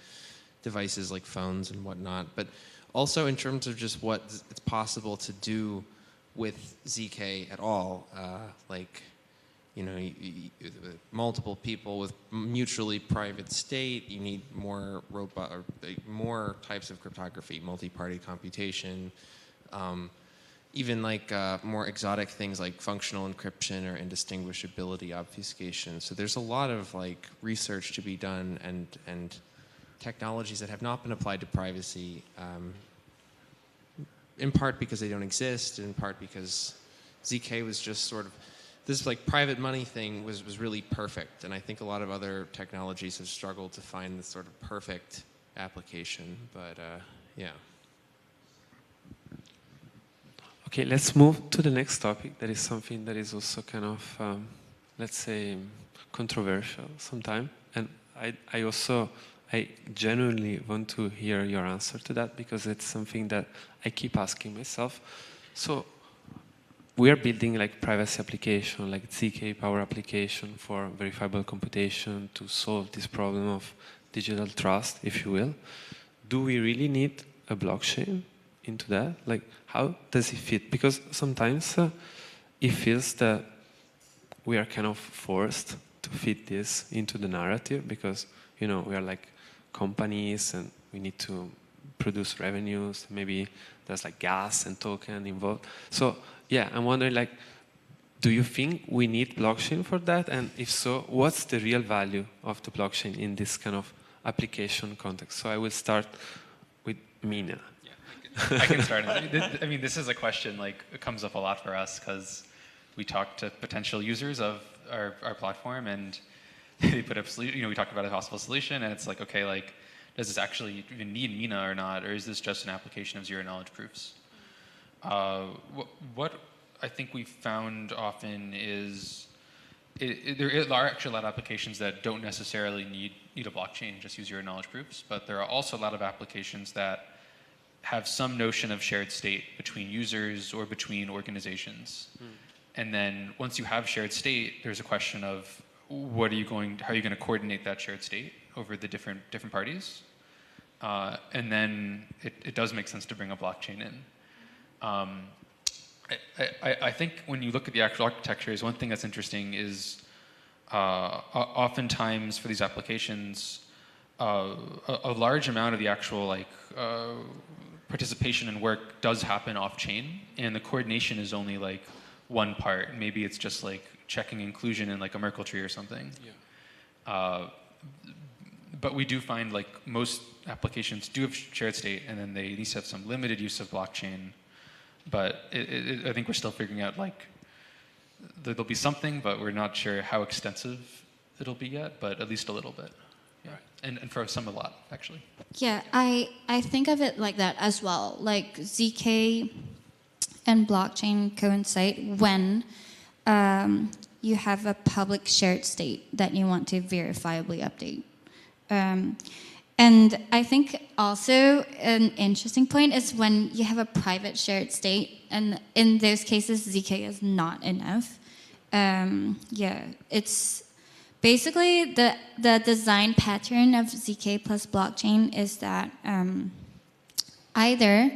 Speaker 11: devices like phones and whatnot. But also in terms of just what it's possible to do with ZK at all, like, you know, multiple people with mutually private state, you need more robust, or more types of cryptography, multi-party computation, even like more exotic things like functional encryption or indistinguishability obfuscation. So there's a lot of like research to be done and technologies that have not been applied to privacy, in part because they don't exist, in part because ZK was just sort of, this like private money thing was really perfect. And I think a lot of other technologies have struggled to find this sort of perfect application, but yeah.
Speaker 7: Okay, let's move to the next topic. That is something that is also kind of, let's say, controversial sometimes. And I genuinely want to hear your answer to that, because it's something that I keep asking myself. So we are building like privacy application, like ZK power application for verifiable computation to solve this problem of digital trust, if you will. Do we really need a blockchain into that? Like, how does it fit? Because sometimes it feels that we are kind of forced to fit this into the narrative, because, you know, we are like companies and we need to produce revenues. Maybe there's like gas and token involved. So yeah, I'm wondering, like, do you think we need blockchain for that? And if so, what's the real value of the blockchain in this kind of application context? So I will start with Mina.
Speaker 13: I can start. I mean, this is a question, like, it comes up a lot for us because we talk to potential users of our platform, and they put up, you know, we talk about a possible solution, and it's like, okay, like, does this actually even need Mina or not, or is this just an application of zero knowledge proofs? What I think we've found often is there are actually a lot of applications that don't necessarily need a blockchain, just use zero knowledge proofs, but there are also a lot of applications that have some notion of shared state between users or between organizations. And then once you have shared state, there's a question of how are you going to coordinate that shared state over the different parties? And then it does make sense to bring a blockchain in. I think when you look at the actual architectures, one thing that's interesting is oftentimes for these applications, a large amount of the actual participation and work does happen off-chain, and the coordination is only like one part. Maybe it's just like checking inclusion in like a Merkle tree or something. Yeah. But we do find like most applications do have shared state, and then they at least have some limited use of blockchain. But I think we're still figuring out like there'll be something, but we're not sure how extensive it'll be yet. But at least a little bit. Yeah. And for some, a lot actually.
Speaker 9: Yeah, I think of it like that as well. Like ZK and blockchain coincide when you have a public shared state that you want to verifiably update. And I think also an interesting point is when you have a private shared state, and in those cases, ZK is not enough. Yeah, it's basically the design pattern of ZK plus blockchain is that either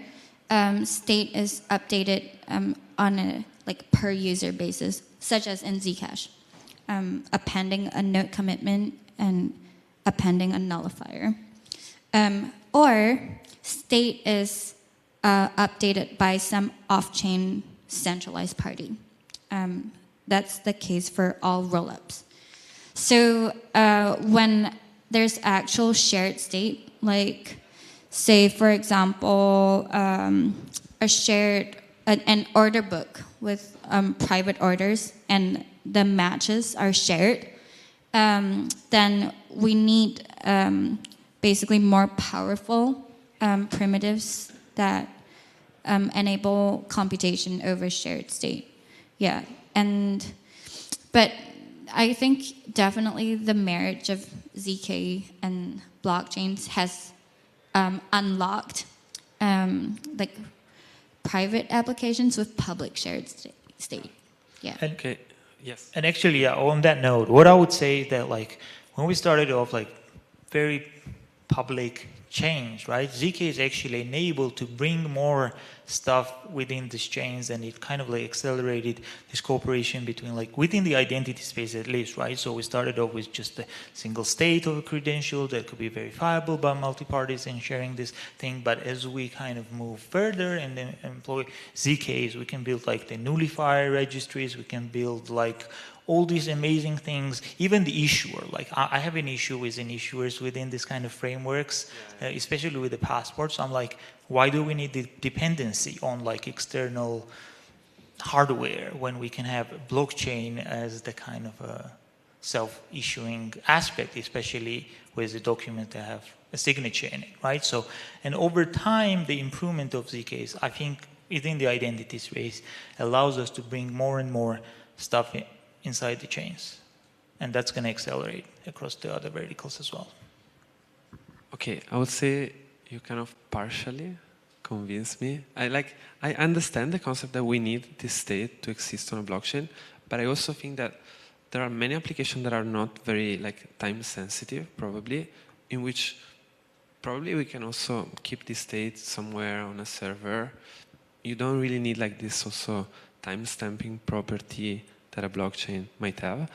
Speaker 9: state is updated on a per user basis, such as in Zcash, appending a note commitment and appending a nullifier. Or state is updated by some off-chain centralized party. That's the case for all rollups. So when there's actual shared state, like say for example, a shared an order book with private orders and the matches are shared, then we need basically more powerful primitives that enable computation over shared state. Yeah, but I think definitely the marriage of ZK and blockchains has unlocked private applications with public shared state. Yeah.
Speaker 12: Okay. Yes. And actually, on that note, what I would say is that when we started off very public change, right? ZK is actually enabled to bring more stuff within these chains, and it kind of accelerated this cooperation between within the identity space at least, right? So we started off with just a single state of a credential that could be verifiable by multi-parties and sharing this thing. But as we kind of move further and then employ ZKs, we can build the nullifier registries, we can build all these amazing things, even the issuer. I have an issue with issuers within this kind of frameworks, especially with the passports. I'm like, why do we need the dependency on external hardware when we can have blockchain as the kind of a self-issuing aspect, especially with the document that have a signature in it, right? So, and over time, the improvement of ZKs, I think, within the identity space, allows us to bring more and more stuff inside the chains, and that's going to accelerate across the other verticals as well.
Speaker 7: Okay, I would say you kind of partially convinced me. I understand the concept that we need this state to exist on a blockchain, but I also think that there are many applications that are not very time sensitive, probably, in which probably we can also keep this state somewhere on a server. You don't really need this also timestamping property that a blockchain might have.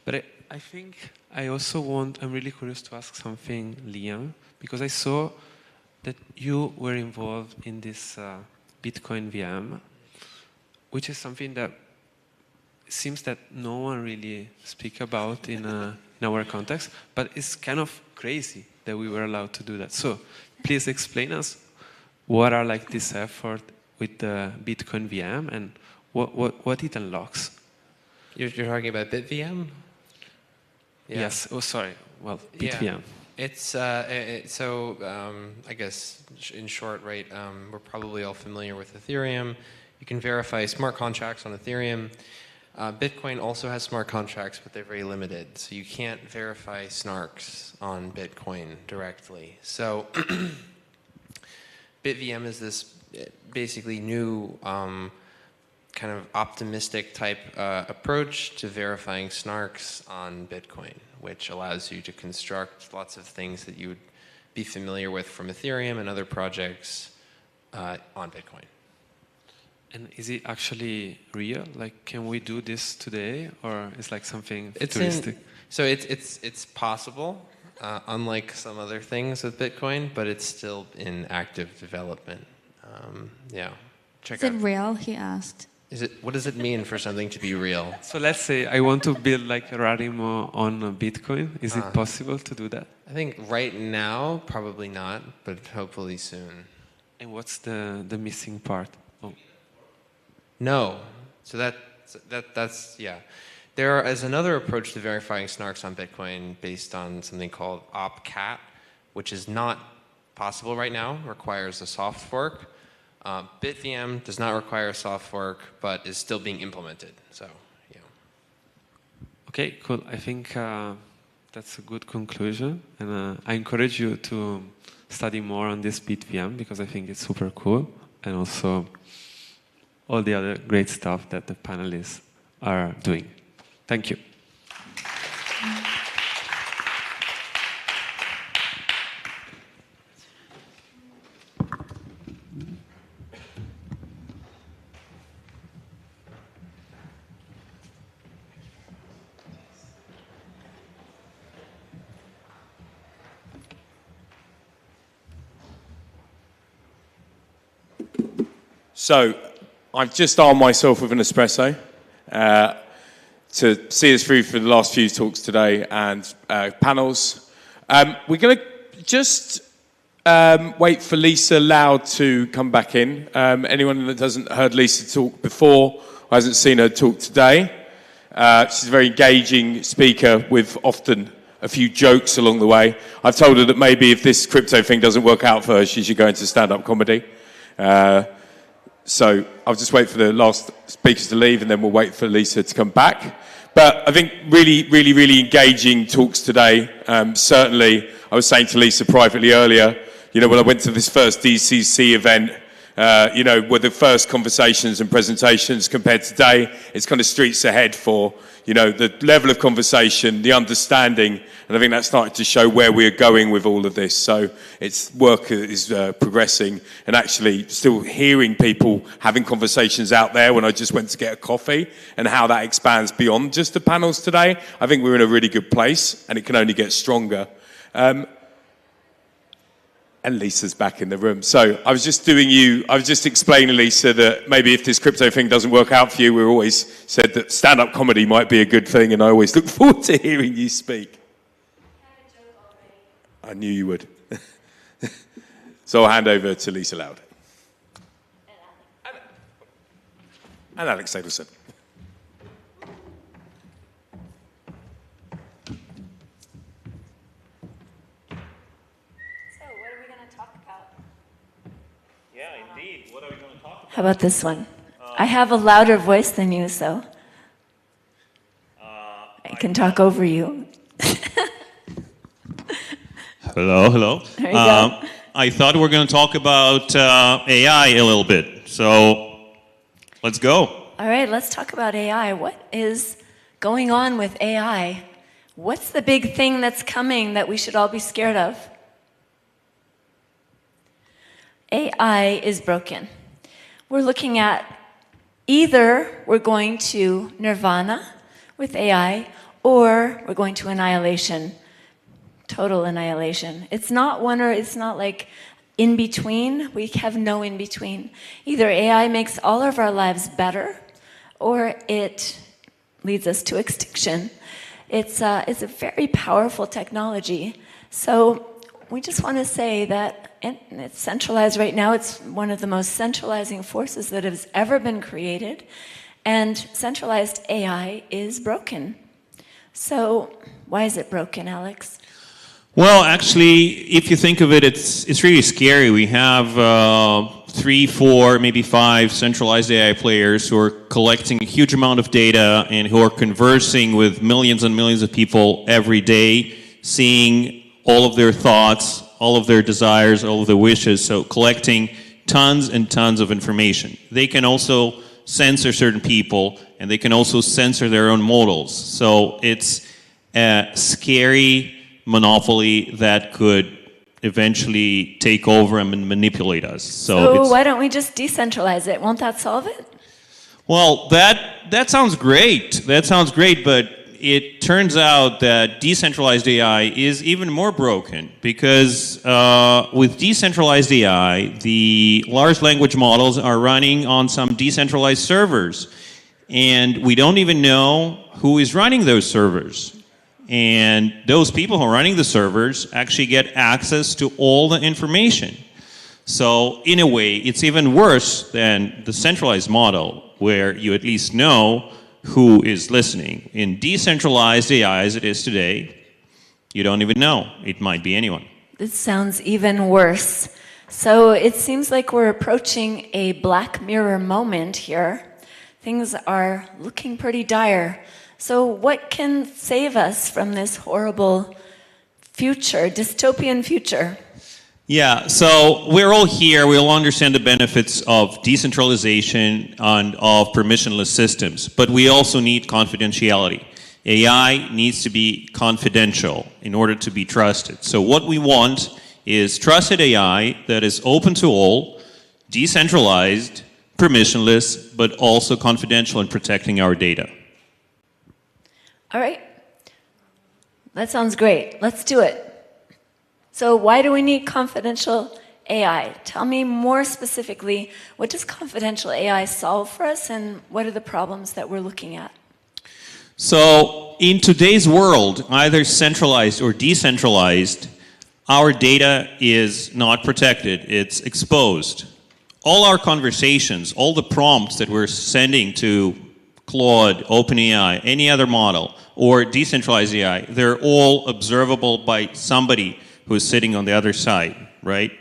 Speaker 7: But I think I'm really curious to ask something, Liam, because I saw that you were involved in this Bitcoin VM, which is something that seems that no one really speak about in our context, but it's kind of crazy that we were allowed to do that. So please explain us what are this effort with the Bitcoin VM and what it unlocks.
Speaker 11: You're talking about BitVM?
Speaker 7: Yeah. Yes. Oh, sorry. Well, BitVM. Yeah.
Speaker 11: It's I guess in short, right? We're probably all familiar with Ethereum. You can verify smart contracts on Ethereum. Bitcoin also has smart contracts, but they're very limited. So you can't verify snarks on Bitcoin directly. So BitVM is this basically new kind of optimistic type approach to verifying snarks on Bitcoin, which allows you to construct lots of things that you would be familiar with from Ethereum and other projects on Bitcoin.
Speaker 7: And is it actually real? Like, can we do this today, or is like something
Speaker 11: It's
Speaker 7: futuristic?
Speaker 11: it's possible, unlike some other things with Bitcoin, but it's still in active development. Yeah, check
Speaker 9: Is
Speaker 11: out.
Speaker 9: it real? He asked.
Speaker 11: What does it mean for something to be real?
Speaker 7: So let's say I want to build like Rarimo on Bitcoin. Is it possible to do that?
Speaker 11: I think right now, probably not, but hopefully soon.
Speaker 7: And what's the missing part? Oh.
Speaker 11: No. So that's yeah. There is another approach to verifying snarks on Bitcoin based on something called opcat, which is not possible right now, requires a soft fork. BitVM does not require a soft fork, but is still being implemented. So, yeah.
Speaker 7: Okay, cool. I think that's a good conclusion, and I encourage you to study more on this BitVM because I think it's super cool, and also all the other great stuff that the panelists are doing. Thank you.
Speaker 2: So I've just armed myself with an espresso to see us through for the last few talks today and panels. We're going to just wait for Lisa Loud to come back in. Anyone that hasn't heard Lisa talk before or hasn't seen her talk today, she's a very engaging speaker with often a few jokes along the way. I've told her that maybe if this crypto thing doesn't work out for her, she should go into stand-up comedy. So I'll just wait for the last speakers to leave and then we'll wait for Lisa to come back. But I think really engaging talks today. Certainly, I was saying to Lisa privately earlier, you know, when I went to this first DCC event, you know, were the first conversations and presentations compared to today, it's kind of streets ahead for, you know, the level of conversation, the understanding, and I think that's starting to show where we're going with all of this. So it's work is progressing, and actually still hearing people having conversations out there when I just went to get a coffee, and how that expands beyond just the panels today. I think we're in a really good place, and it can only get stronger. And Lisa's back in the room. So I was just explaining, Lisa, that maybe if this crypto thing doesn't work out for you, we've always said that stand-up comedy might be a good thing, and I always look forward to hearing you speak. I knew you would. So I'll hand over to Lisa Loud. And Alex Adelson.
Speaker 14: How about this one? I have a louder voice than you, so I can talk over you.
Speaker 15: Hello.
Speaker 14: There you go.
Speaker 15: I thought we were going to talk about AI a little bit, so let's go.
Speaker 14: All right, let's talk about AI. What is going on with AI? What's the big thing that's coming that we should all be scared of? AI is broken. We're looking at either we're going to nirvana with AI or we're going to annihilation, total annihilation. It's not one or it's not like in between. We have no in between. Either AI makes all of our lives better or it leads us to extinction. It's a very powerful technology. So we just want to say that it's centralized right now. It's one of the most centralizing forces that has ever been created. And centralized AI is broken. So why is it broken, Alex?
Speaker 15: Well, actually, if you think of it, it's really scary. We have 3, 4, maybe 5 centralized AI players who are collecting a huge amount of data and who are conversing with millions and millions of people every day, seeing all of their thoughts, all of their desires, all of their wishes, so collecting tons and tons of information. They can also censor certain people, and they can also censor their own models. So it's a scary monopoly that could eventually take over and manipulate us.
Speaker 14: So why don't we just decentralize it? Won't that solve it?
Speaker 15: Well, that sounds great. That sounds great, but it turns out that decentralized AI is even more broken because with decentralized AI, the large language models are running on some decentralized servers, and we don't even know who is running those servers. And those people who are running the servers actually get access to all the information. So in a way, it's even worse than the centralized model, where you at least know who is listening. In decentralized AI as it is today, you don't even know. It might be anyone.
Speaker 14: This sounds even worse. So it seems like we're approaching a Black Mirror moment here. Things are looking pretty dire. So what can save us from this horrible future, dystopian future?
Speaker 15: Yeah, so we're all here, we all understand the benefits of decentralization and of permissionless systems, but we also need confidentiality. AI needs to be confidential in order to be trusted. So what we want is trusted AI that is open to all, decentralized, permissionless, but also confidential in protecting our data.
Speaker 14: All right. That sounds great. Let's do it. So why do we need confidential AI? Tell me more specifically, what does confidential AI solve for us, and what are the problems that we're looking at?
Speaker 15: So in today's world, either centralized or decentralized, our data is not protected, it's exposed. All our conversations, all the prompts that we're sending to Claude, OpenAI, any other model, or decentralized AI, they're all observable by somebody who's sitting on the other side, right?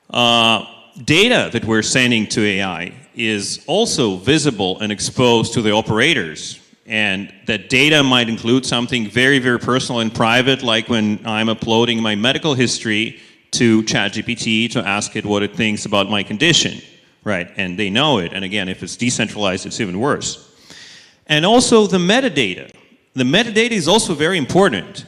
Speaker 15: Data that we're sending to AI is also visible and exposed to the operators. And that data might include something very, very personal and private, like when I'm uploading my medical history to ChatGPT to ask it what it thinks about my condition, right? And they know it. And again, if it's decentralized, it's even worse. And also the metadata. The metadata is also very important.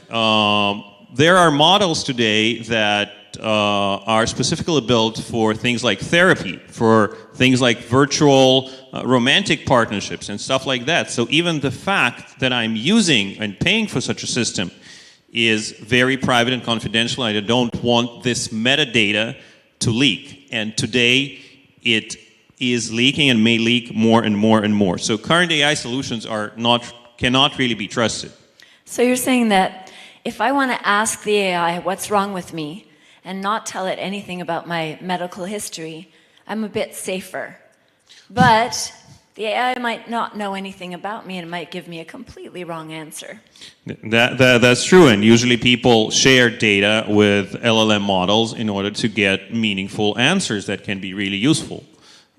Speaker 15: There are models today that are specifically built for things like therapy, for things like virtual romantic partnerships and stuff like that. So even the fact that I'm using and paying for such a system is very private and confidential. I don't want this metadata to leak. And today it is leaking and may leak more and more and more. So current AI solutions cannot really be trusted.
Speaker 14: So you're saying that if I want to ask the AI what's wrong with me and not tell it anything about my medical history, I'm a bit safer. But the AI might not know anything about me and it might give me a completely wrong answer.
Speaker 15: That's true, and usually people share data with LLM models in order to get meaningful answers that can be really useful.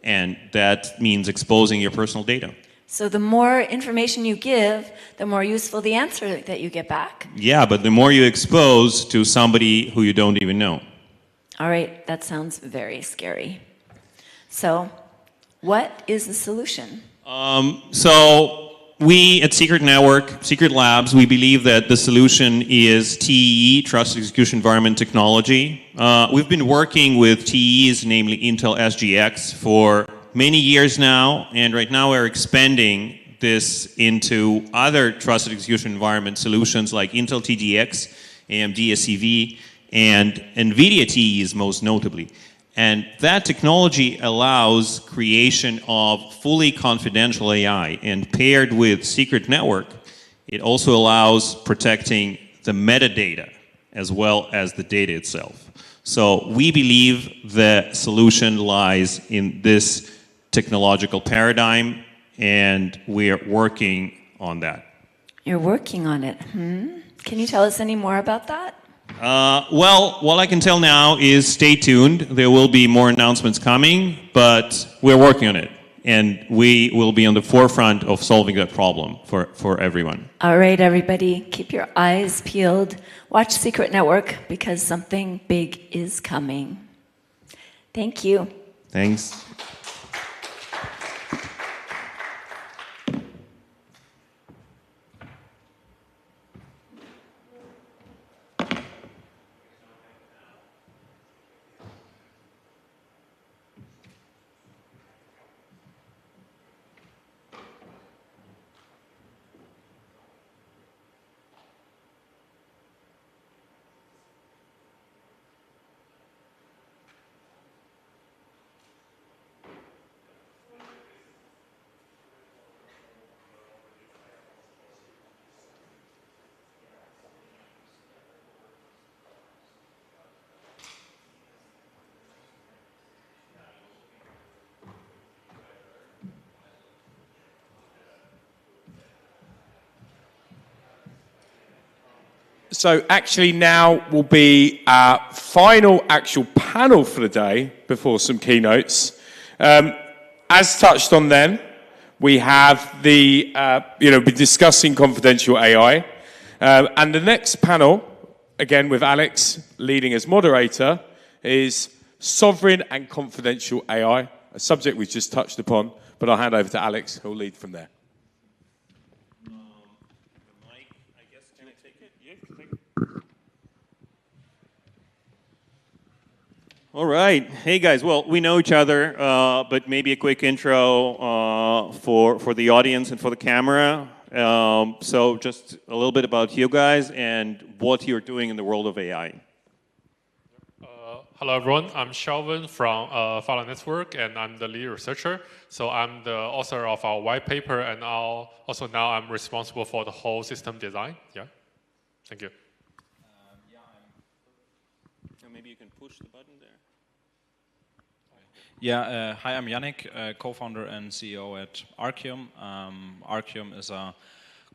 Speaker 15: And that means exposing your personal data.
Speaker 14: So the more information you give, the more useful the answer that you get back.
Speaker 15: Yeah, but the more you expose to somebody who you don't even know.
Speaker 14: All right, that sounds very scary. So what is the solution?
Speaker 15: So we at Secret Network, Secret Labs, we believe that the solution is TEE, Trusted Execution Environment Technology. We've been working with TEEs, namely Intel SGX, for many years now, and right now we're expanding this into other trusted execution environment solutions like Intel TDX, AMD SEV, and NVIDIA TEEs most notably. And that technology allows creation of fully confidential AI, and paired with Secret Network, it also allows protecting the metadata as well as the data itself. So we believe the solution lies in this technological paradigm, and we are working on that.
Speaker 14: You're working on it. Can you tell us any more about that?
Speaker 15: Well, what I can tell now is stay tuned. There will be more announcements coming, but we're working on it. and we will be on the forefront of solving that problem for everyone.
Speaker 14: All right, everybody, keep your eyes peeled. Watch Secret Network because something big is coming. Thank you.
Speaker 15: Thanks.
Speaker 2: So actually now will be our final actual panel for the day before some keynotes. As touched on then, we have the, we're discussing confidential AI. And the next panel, again with Alex leading as moderator, is sovereign and confidential AI, a subject we've just touched upon, but I'll hand over to Alex, who'll lead from there.
Speaker 15: All right. Hey, guys. Well, we know each other, but maybe a quick intro for the audience and for the camera. So just a little bit about you guys and what you're doing in the world of AI.
Speaker 16: Hello, everyone. I'm Shelvin from Fala Network, and I'm the lead researcher. So I'm the author of our white paper, and also now I'm responsible for the whole system design. Yeah. Thank you.
Speaker 15: Maybe you can push the button there.
Speaker 21: Yeah, hi, I'm Yannick, co-founder and CEO at Arcium. Arcium is a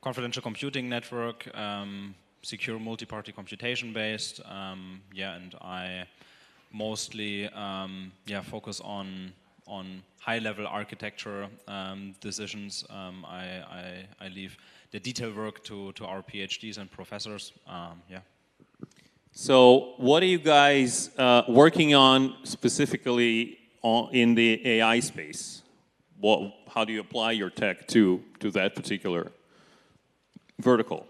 Speaker 21: confidential computing network, secure multi-party computation based. And I mostly focus on high-level architecture decisions. I leave the detail work to our PhDs and professors.
Speaker 15: So what are you guys working on specifically in the AI space? How do you apply your tech to that particular vertical?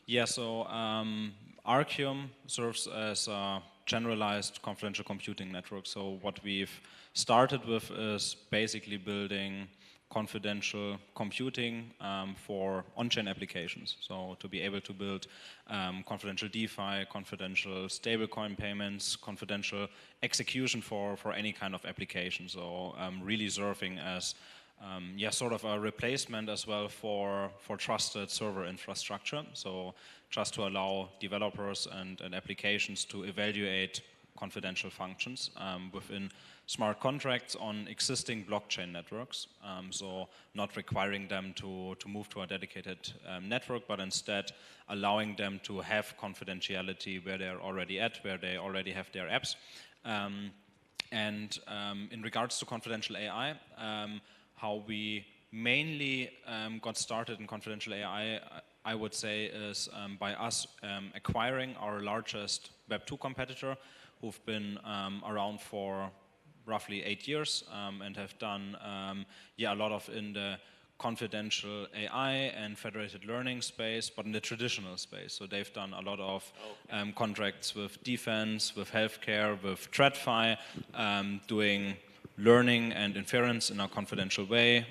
Speaker 21: Yeah, so Arcium serves as a generalized confidential computing network. So what we've started with is basically building confidential computing for on-chain applications. So to be able to build confidential DeFi, confidential stablecoin payments, confidential execution for any kind of application. So really serving as sort of a replacement as well for trusted server infrastructure. So just to allow developers and applications to evaluate confidential functions within smart contracts on existing blockchain networks, so not requiring them to move to a dedicated network, but instead allowing them to have confidentiality where they're already at, where they already have their apps. In regards to confidential AI, how we mainly got started in confidential AI, I would say, is by us acquiring our largest Web2 competitor, who've been around for roughly 8 years and have done a lot of in the confidential AI and federated learning space, but in the traditional space. So they've done a lot of contracts with defense, with healthcare, with TradFi, doing learning and inference in a confidential way,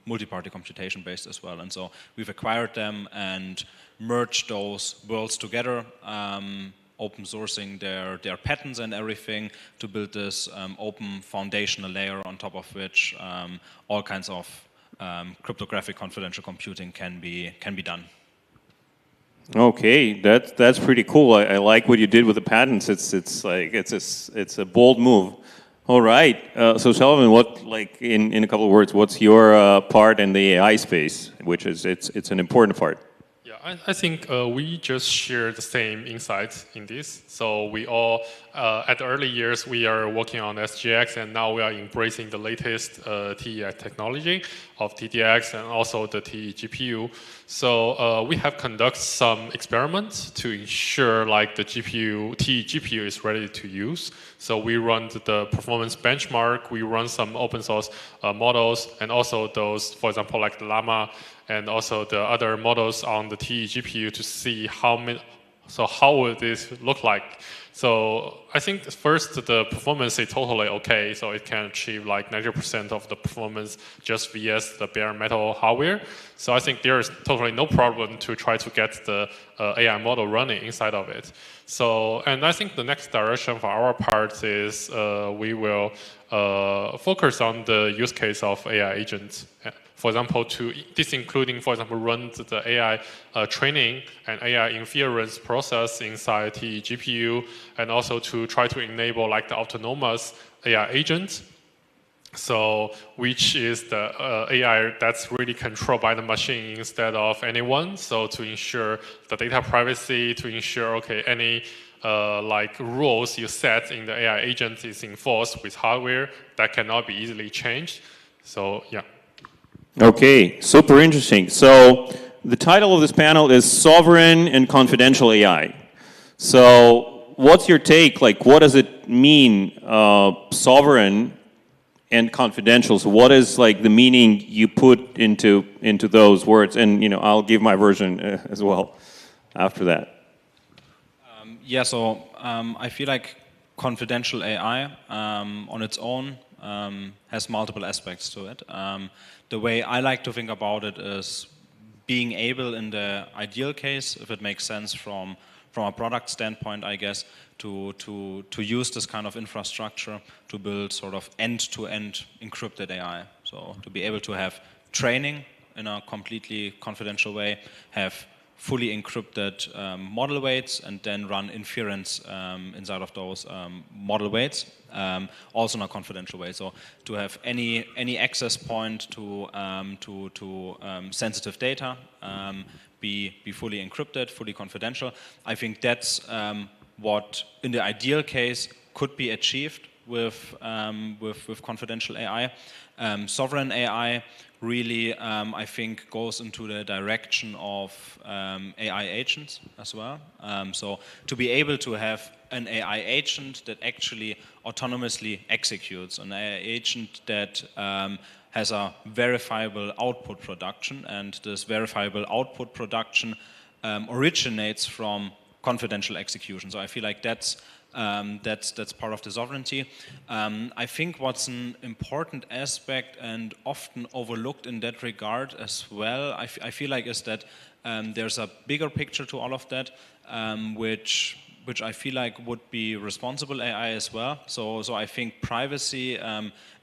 Speaker 21: multi-party computation based as well. And so we've acquired them and merged those worlds together, open sourcing their patents and everything to build this open foundational layer on top of which all kinds of cryptographic confidential computing can be done.
Speaker 15: Okay, that's pretty cool. I like what you did with the patents. It's a bold move. All right. So Shelvin, what, like in a couple of words, what's your part in the AI space? Which is it's an important part.
Speaker 16: Yeah, I think we just share the same insights in this. So we all, at the early years, we are working on SGX, and now we are embracing the latest TE technology of TDX and also the TE GPU. So we have conducted some experiments to ensure like the GPU, TE GPU is ready to use. So we run the performance benchmark, we run some open source models, and also those, for example, like the Llama, and also the other models on the TE GPU to see how will this look like. So I think first the performance is totally okay, so it can achieve like 90% of the performance just vs the bare metal hardware. So I think there is totally no problem to try to get the AI model running inside of it. So, and I think the next direction for our part is we will focus on the use case of AI agents. For example, this including, for example, run the AI training and AI inference process inside the GPU, and also to try to enable like the autonomous AI agent. So, which is the AI that's really controlled by the machine instead of anyone. So to ensure the data privacy, to ensure, okay, any like rules you set in the AI agent is enforced with hardware that cannot be easily changed. So, yeah.
Speaker 15: Okay, super interesting. So the title of this panel is Sovereign and Confidential AI. So what's your take? Like, what does it mean, sovereign and confidential? So what is like the meaning you put into those words? And I'll give my version as well after that.
Speaker 21: Yeah, so I feel like confidential AI on its own has multiple aspects to it. The way I like to think about it is being able, in the ideal case, if it makes sense from a product standpoint, I guess, to use this kind of infrastructure to build sort of end-to-end encrypted AI. So to be able to have training in a completely confidential way, have fully encrypted model weights, and then run inference inside of those model weights, also in a confidential way. So to have any access point to sensitive data be fully encrypted, fully confidential. I think that's what, in the ideal case, could be achieved with confidential AI. Sovereign AI really, I think, goes into the direction of AI agents as well. So to be able to have an AI agent that actually autonomously executes, an AI agent that has a verifiable output production, and this verifiable output production originates from confidential execution. So I feel like that's part of the sovereignty. I think what's an important aspect and often overlooked in that regard as well, I feel like, is that there's a bigger picture to all of that, which I feel like would be responsible AI as well. So I think privacy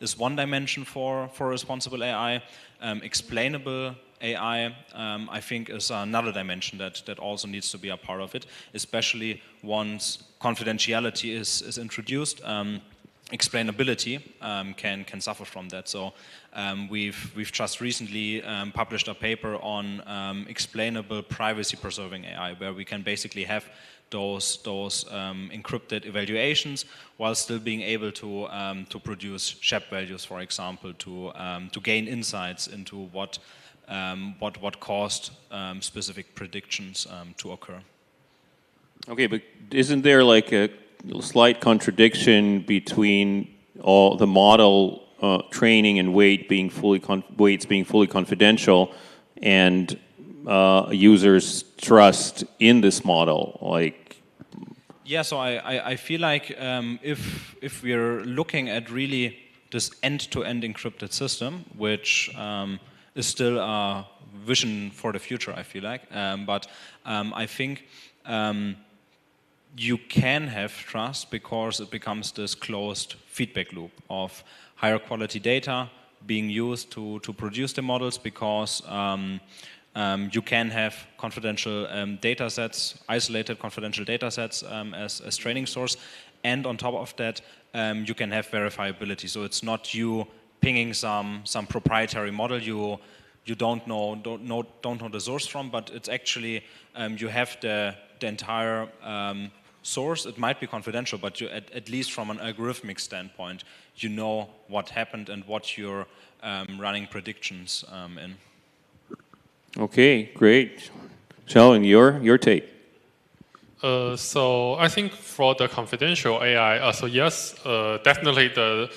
Speaker 21: is one dimension for responsible AI. Explainable AI, I think, is another dimension that also needs to be a part of it, especially once confidentiality is introduced. Explainability can suffer from that. So we've just recently published a paper on explainable privacy-preserving AI, where we can basically have those encrypted evaluations while still being able to produce SHAP values, for example, to gain insights into what caused specific predictions to occur.
Speaker 15: Okay, but isn't there like a slight contradiction between all the model training and weights being fully confidential and users' trust in this model? Like,
Speaker 21: yeah, so I feel like if we're looking at really this end-to-end encrypted system, which is still a vision for the future, I feel like, but I think you can have trust because it becomes this closed feedback loop of higher quality data being used to produce the models, because you can have confidential data sets, isolated confidential data sets as training source, and on top of that you can have verifiability. So it's not you pinging some proprietary model, you you don't know the source from, but it's actually you have the entire source. It might be confidential, but you at least from an algorithmic standpoint, you know what happened and what you're running predictions in.
Speaker 15: Okay, great. Sheldon, your take.
Speaker 16: So I think for the confidential AI, so yes, definitely the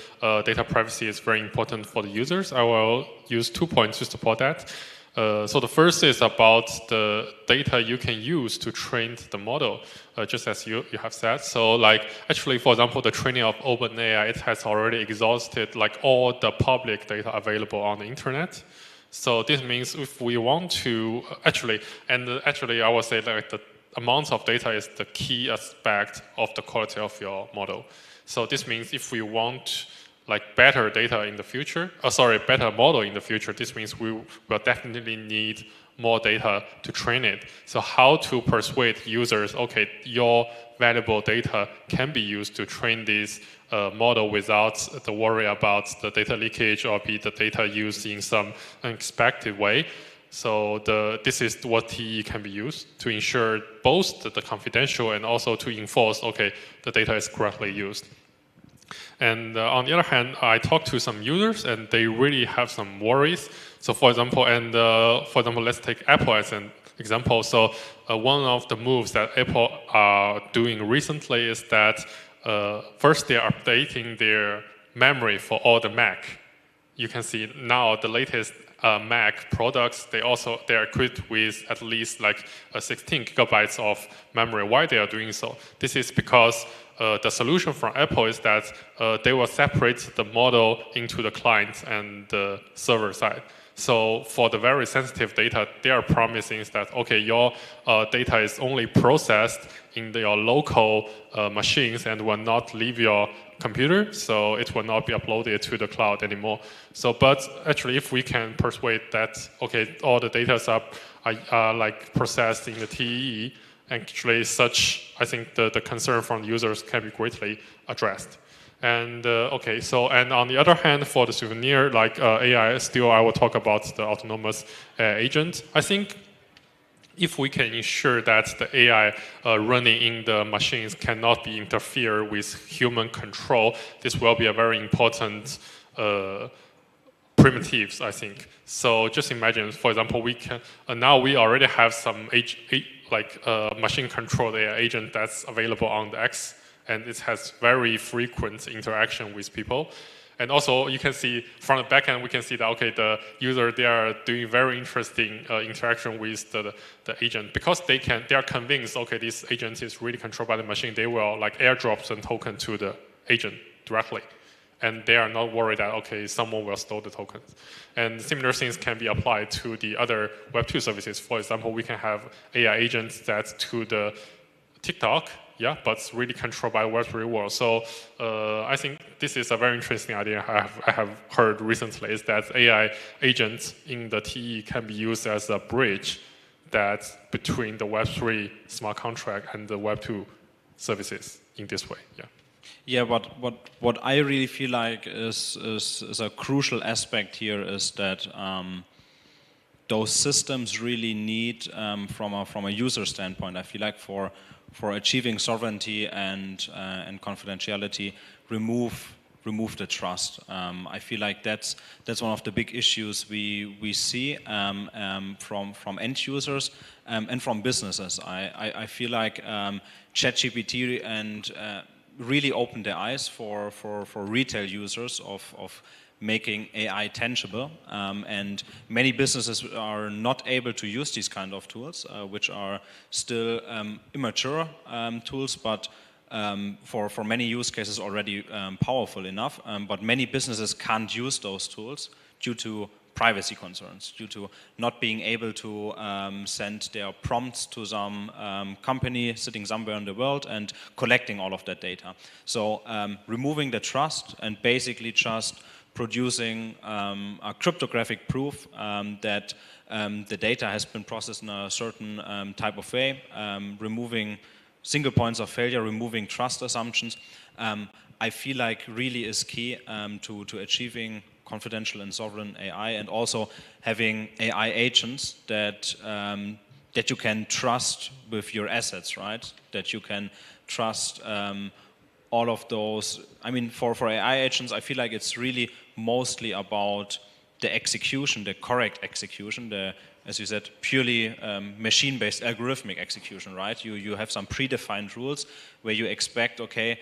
Speaker 16: data privacy is very important for the users. I will use 2 points to support that. So the first is about the data you can use to train the model, just as you have said. So like actually, for example, the training of OpenAI, it has already exhausted like all the public data available on the internet. So this means if we want to actually I would say like the amount of data is the key aspect of the quality of your model. So this means if we want like better data in the future, better model in the future, this means we will definitely need more data to train it. So how to persuade users, okay, your valuable data can be used to train this model without the worry about the data leakage or be the data used in some unexpected way. So this is what TE can be used to ensure both the confidential and also to enforce, okay, the data is correctly used. And on the other hand, I talked to some users and they really have some worries. So for example, let's take Apple as an example. So one of the moves that Apple are doing recently is that first they are updating their memory for all the Mac. You can see now the latest Mac products, they are equipped with at least like 16 gigabytes of memory. Why they are doing so? This is because the solution from Apple is that they will separate the model into the client and the server side. So for the very sensitive data, they are promising that, okay, your data is only processed in your local machines and will not leave your computer, so it will not be uploaded to the cloud anymore. So, but actually, if we can persuade that, okay, all the data are like processed in the TEE, actually such, I think the concern from users can be greatly addressed. And okay, so, and on the other hand, for the souvenir, like AI, still I will talk about the autonomous agent. I think if we can ensure that the AI running in the machines cannot be interfered with human control, this will be a very important primitives, I think. So just imagine, for example, we can now we already have some machine controlled AI agent that's available on the X, and it has very frequent interaction with people. And also, you can see from the backend, we can see that, okay, the user, they are doing very interesting interaction with the agent. Because they are convinced, okay, this agent is really controlled by the machine, they will like airdrop some token to the agent directly. And they are not worried that, okay, someone will steal the tokens. And similar things can be applied to the other Web2 services. For example, we can have AI agents that to the TikTok, yeah, but it's really controlled by the Web3 world. So I think this is a very interesting idea I have heard recently, is that AI agents in the TE can be used as a bridge that between the Web3 smart contract and the Web2 services in this way, yeah.
Speaker 21: Yeah, but what I really feel like is a crucial aspect here is that those systems really need, from a user standpoint, I feel like for achieving sovereignty and confidentiality, remove the trust. I feel like that's one of the big issues we see from end users and from businesses. I feel like ChatGPT and really opened their eyes for retail users of making AI tangible, and many businesses are not able to use these kind of tools, which are still immature tools, but for many use cases already powerful enough, but many businesses can't use those tools due to privacy concerns, due to not being able to send their prompts to some company sitting somewhere in the world and collecting all of that data. So removing the trust and basically just producing a cryptographic proof that the data has been processed in a certain type of way, removing single points of failure, removing trust assumptions, I feel like really is key to achieving confidential and sovereign AI, and also having AI agents that that you can trust with your assets, right? That you can trust all of those. I mean, for AI agents, I feel like it's really mostly about the execution, the correct execution, the, as you said, purely machine-based algorithmic execution, right? You have some predefined rules where you expect, okay,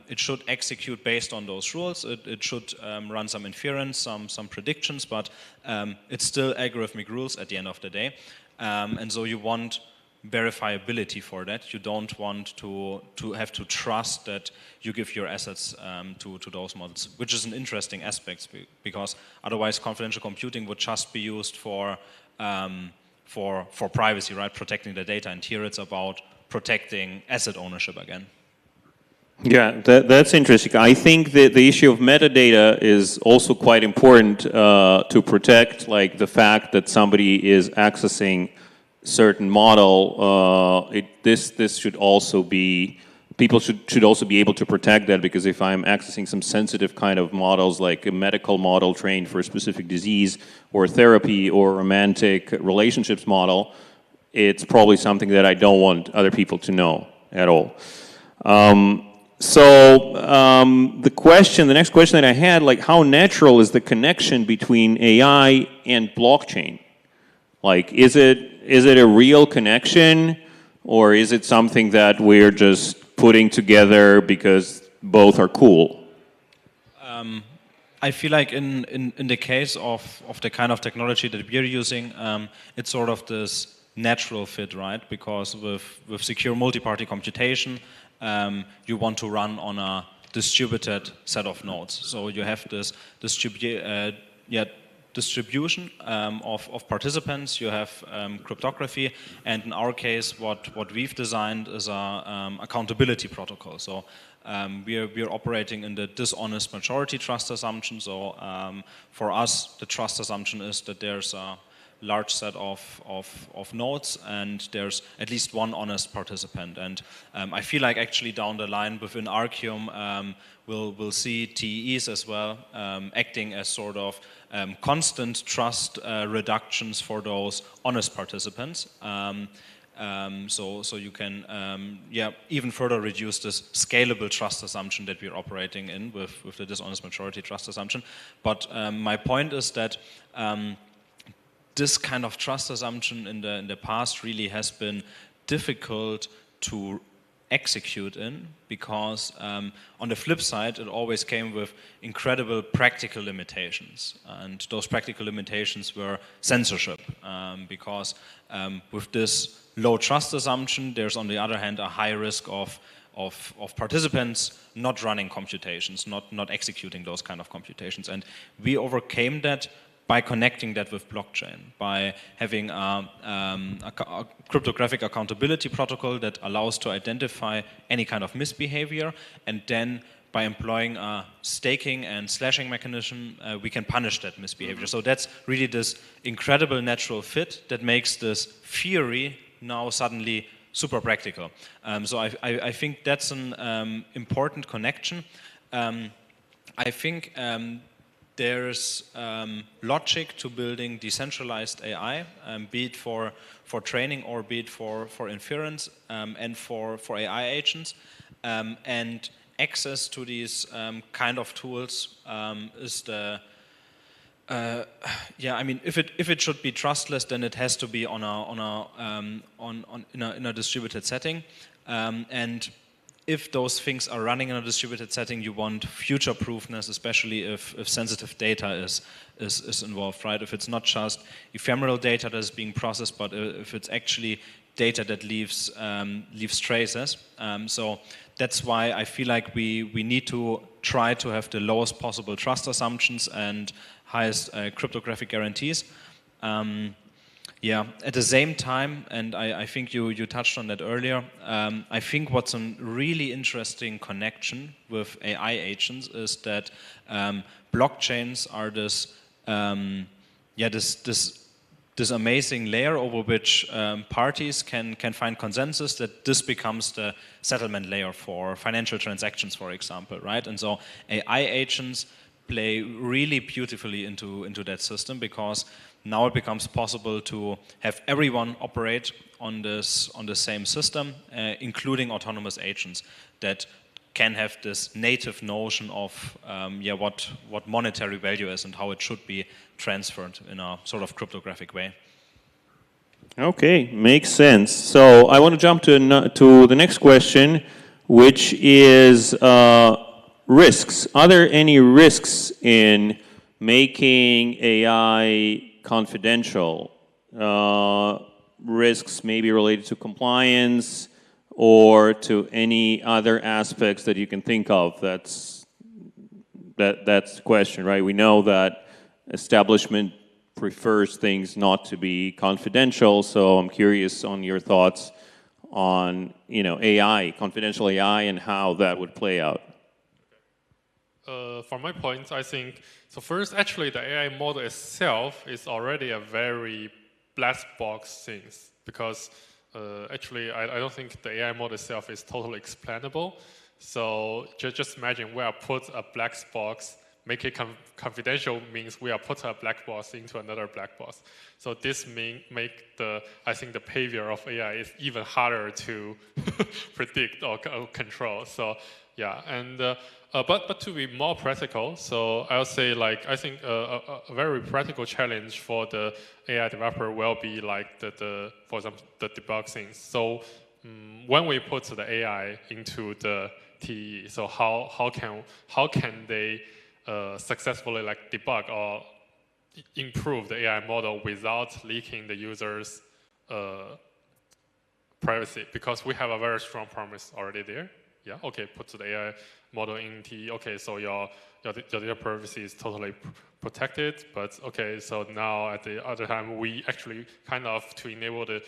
Speaker 21: it should execute based on those rules. It should run some inference, some predictions, but it's still algorithmic rules at the end of the day. And so you want verifiability for that. You don't want to have to trust that you give your assets to those models, which is an interesting aspect, because otherwise confidential computing would just be used for privacy, right? Protecting the data. And here it's about protecting asset ownership again.
Speaker 15: Yeah, that's interesting. I think that the issue of metadata is also quite important to protect, like the fact that somebody is accessing certain model. This should also be, people should also be able to protect that, because if I'm accessing some sensitive kind of models, like a medical model trained for a specific disease, or therapy, or romantic relationships model, it's probably something that I don't want other people to know at all. The next question that I had, like, how natural is the connection between AI and blockchain? Like, is it a real connection, or is it something that we're just putting together because both are cool?
Speaker 21: I feel like in the case of the kind of technology that we're using, it's sort of this natural fit, right? Because with secure multi-party computation, you want to run on a distributed set of nodes. So you have this distribution of participants, you have cryptography, and in our case, what we've designed is a accountability protocol. So we're operating in the dishonest majority trust assumption. So for us, the trust assumption is that there's a large set of nodes, and there's at least one honest participant. And I feel like actually down the line within Arcium, we'll see TEs as well acting as sort of constant trust reductions for those honest participants. So you can even further reduce this scalable trust assumption that we're operating in with the dishonest majority trust assumption. But my point is that this kind of trust assumption in the past really has been difficult to execute in, because on the flip side, it always came with incredible practical limitations. And those practical limitations were censorship, because with this low trust assumption, there's on the other hand a high risk of participants not running computations, not executing those kind of computations. And we overcame that by connecting that with blockchain, by having a cryptographic accountability protocol that allows to identify any kind of misbehavior, and then by employing a staking and slashing mechanism, we can punish that misbehavior. So that's really this incredible natural fit that makes this theory now suddenly super practical. So I think that's an important connection. I think there's logic to building decentralized AI, be it for training or be it for inference, and for AI agents. And access to these kind of tools is the I mean, if it should be trustless, then it has to be in a distributed setting. And if those things are running in a distributed setting, you want future-proofness, especially if sensitive data is involved, right? If it's not just ephemeral data that is being processed, but if it's actually data that leaves traces. So that's why I feel like we need to try to have the lowest possible trust assumptions and highest cryptographic guarantees. At the same time, and I think you touched on that earlier, I think what's a really interesting connection with AI agents is that blockchains are this amazing layer over which parties can find consensus, that this becomes the settlement layer for financial transactions, for example, right? And so AI agents play really beautifully into that system, because now it becomes possible to have everyone operate on the same system, including autonomous agents that can have this native notion of what monetary value is and how it should be transferred in a sort of cryptographic way.
Speaker 15: Okay, makes sense. So I want to jump to the next question, which is risks. Are there any risks in making AI confidential? Risks maybe related to compliance or to any other aspects that you can think of? That's the question, right? We know that establishment prefers things not to be confidential, so I'm curious on your thoughts on, you know, AI, confidential AI, and how that would play out.
Speaker 16: From my point, I think, so first, actually, the AI model itself is already a very black box thing, because actually, I don't think the AI model itself is totally explainable. So just imagine we are put a black box, make it confidential means we are put a black box into another black box. So this make I think the behavior of AI is even harder to predict or control. So yeah, and but to be more practical, so I'll say, like, I think a very practical challenge for the AI developer will be like for example, the debugging. So when we put the AI into the TE, so how can they successfully like debug or improve the AI model without leaking the user's privacy? Because we have a very strong promise already there. Yeah, okay, put the AI model in TE. Okay, so your data privacy is totally protected. But okay, so now at the other time, we actually kind of to enable the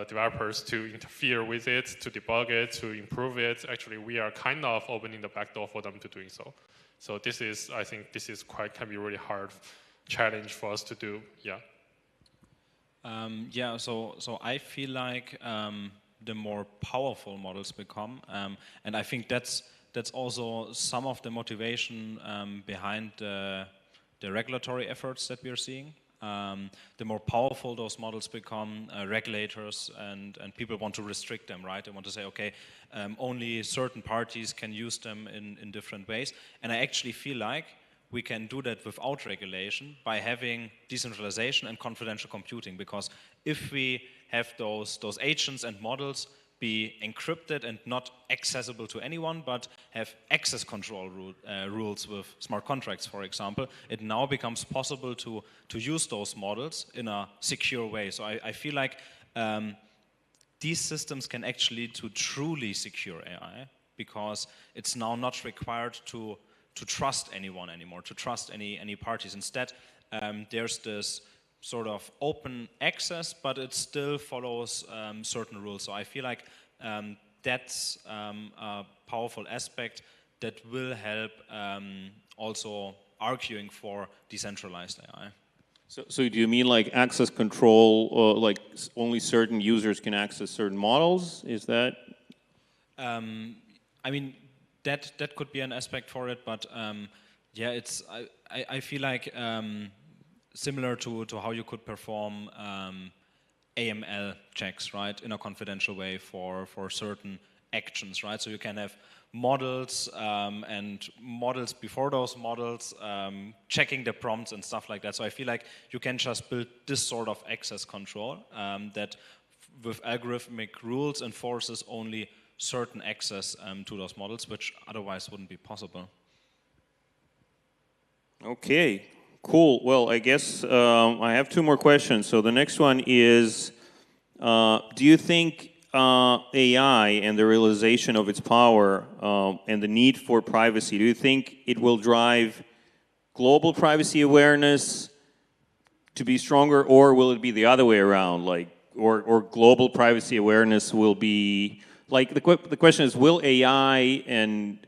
Speaker 16: developers to interfere with it, to debug it, to improve it. Actually, we are kind of opening the back door for them to doing so. So this is, I think, this is can be really hard challenge for us to do. Yeah.
Speaker 21: Yeah. So I feel like the more powerful models become, and I think that's also some of the motivation behind the regulatory efforts that we are seeing. The more powerful those models become, regulators and people want to restrict them, right? They want to say, okay, only certain parties can use them in different ways. And I actually feel like we can do that without regulation by having decentralization and confidential computing, because if we have those agents and models be encrypted and not accessible to anyone, but have access control rules with smart contracts, for example, it now becomes possible to use those models in a secure way. So I feel like these systems can actually lead to truly secure AI, because it's now not required to trust anyone anymore, to trust any parties. Instead, there's this sort of open access, but it still follows certain rules. So I feel like that's a powerful aspect that will help also arguing for decentralized AI.
Speaker 15: So do you mean like access control, like only certain users can access certain models? Is that?
Speaker 21: I mean, that could be an aspect for it, but yeah, it's I feel like similar to how you could perform AML checks, right, in a confidential way for certain actions, right? So you can have models and models before those models checking the prompts and stuff like that. So I feel like you can just build this sort of access control that with algorithmic rules enforces only certain access to those models, which otherwise wouldn't be possible.
Speaker 15: Okay, cool. Well, I guess I have two more questions. So the next one is, do you think AI and the realization of its power and the need for privacy, do you think it will drive global privacy awareness to be stronger, or will it be the other way around? Like, or global privacy awareness will be, like, the question is, will AI and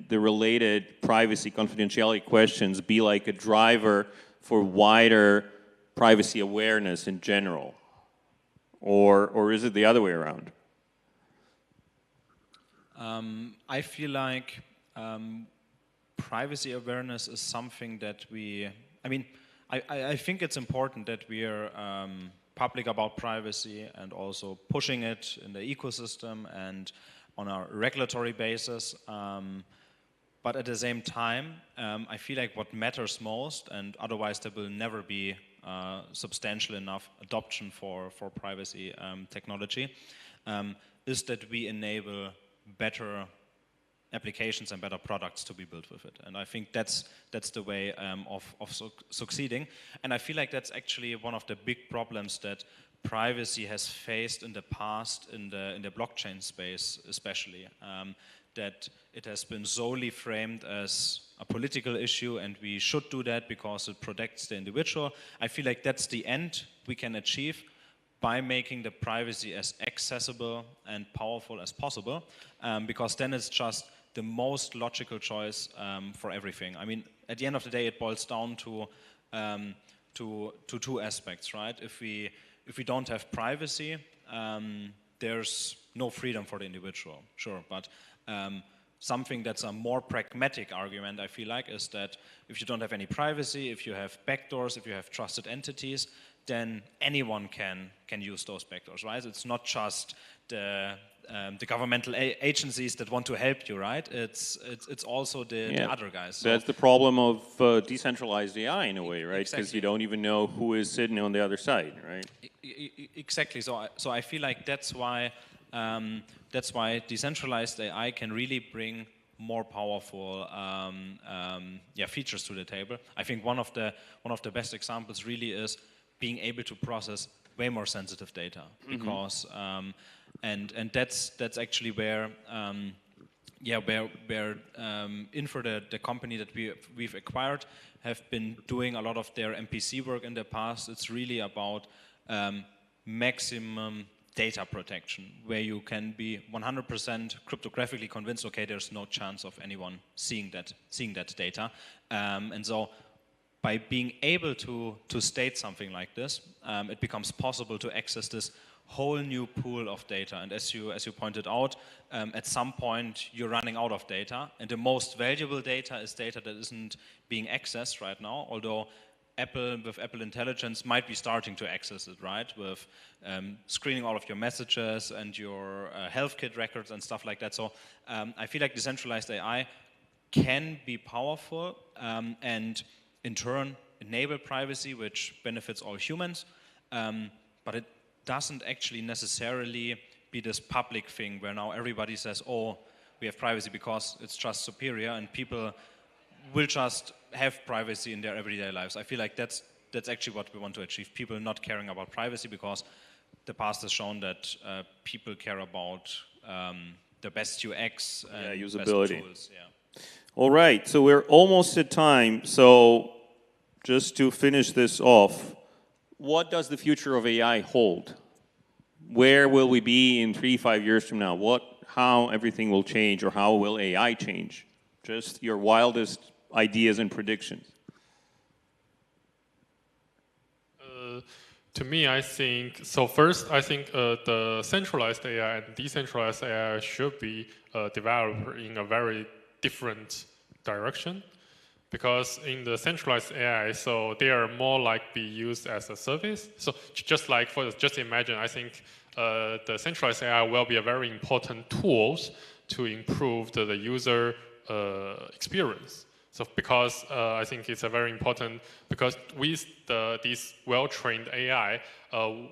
Speaker 15: the related privacy confidentiality questions be like a driver for wider privacy awareness in general? Or is it the other way around?
Speaker 21: I feel like privacy awareness is something that I think it's important that we are public about privacy and also pushing it in the ecosystem and on a regulatory basis. But at the same time, I feel like what matters most, and otherwise there will never be substantial enough adoption for privacy technology, is that we enable better applications and better products to be built with it. And I think that's the way of succeeding. And I feel like that's actually one of the big problems that privacy has faced in the past in the blockchain space, especially. That it has been solely framed as a political issue, and we should do that because it protects the individual. I feel like that's the end we can achieve by making the privacy as accessible and powerful as possible, because then it's just the most logical choice for everything. I mean, at the end of the day, it boils down to two aspects, right? If we don't have privacy, there's no freedom for the individual, sure, but something that's a more pragmatic argument, I feel like, is that if you don't have any privacy, if you have backdoors, if you have trusted entities, then anyone can use those backdoors, right? It's not just the governmental agencies that want to help you, right? It's also the other guys.
Speaker 15: So that's the problem of decentralized AI in a way, right? Because
Speaker 21: Exactly.
Speaker 15: you don't even know who is sitting on the other side, right?
Speaker 21: Exactly. So I feel like that's why decentralized AI can really bring more powerful features to the table. I think one of the best examples really is being able to process way more sensitive data, because and that's actually where Infor, the company that we've acquired, have been doing a lot of their MPC work in the past. It's really about maximum data protection, where you can be 100% cryptographically convinced, okay, there's no chance of anyone seeing that data. And so by being able to state something like this, it becomes possible to access this whole new pool of data. And as you pointed out, at some point you're running out of data, and the most valuable data is data that isn't being accessed right now, although Apple, with Apple Intelligence, might be starting to access it, right? With screening all of your messages and your health kit records and stuff like that. So I feel like decentralized AI can be powerful and in turn enable privacy, which benefits all humans, but it doesn't actually necessarily be this public thing where now everybody says, oh, we have privacy because it's just superior, and people will just have privacy in their everyday lives. I feel like that's actually what we want to achieve. People not caring about privacy, because the past has shown that people care about the best UX and
Speaker 15: usability.
Speaker 21: best tools. Yeah.
Speaker 15: All right, so we're almost at time. So just to finish this off, what does the future of AI hold? Where will we be in 3-5 years from now? How everything will change, or how will AI change? Just your wildest ideas and predictions.
Speaker 16: To me, I think, so first, I think the centralized AI and decentralized AI should be developed in a very different direction. Because in the centralized AI, so they are more like be used as a service. So just like just imagine, I think the centralized AI will be a very important tools to improve the user experience. So because I think it's a very important, because with this well-trained AI,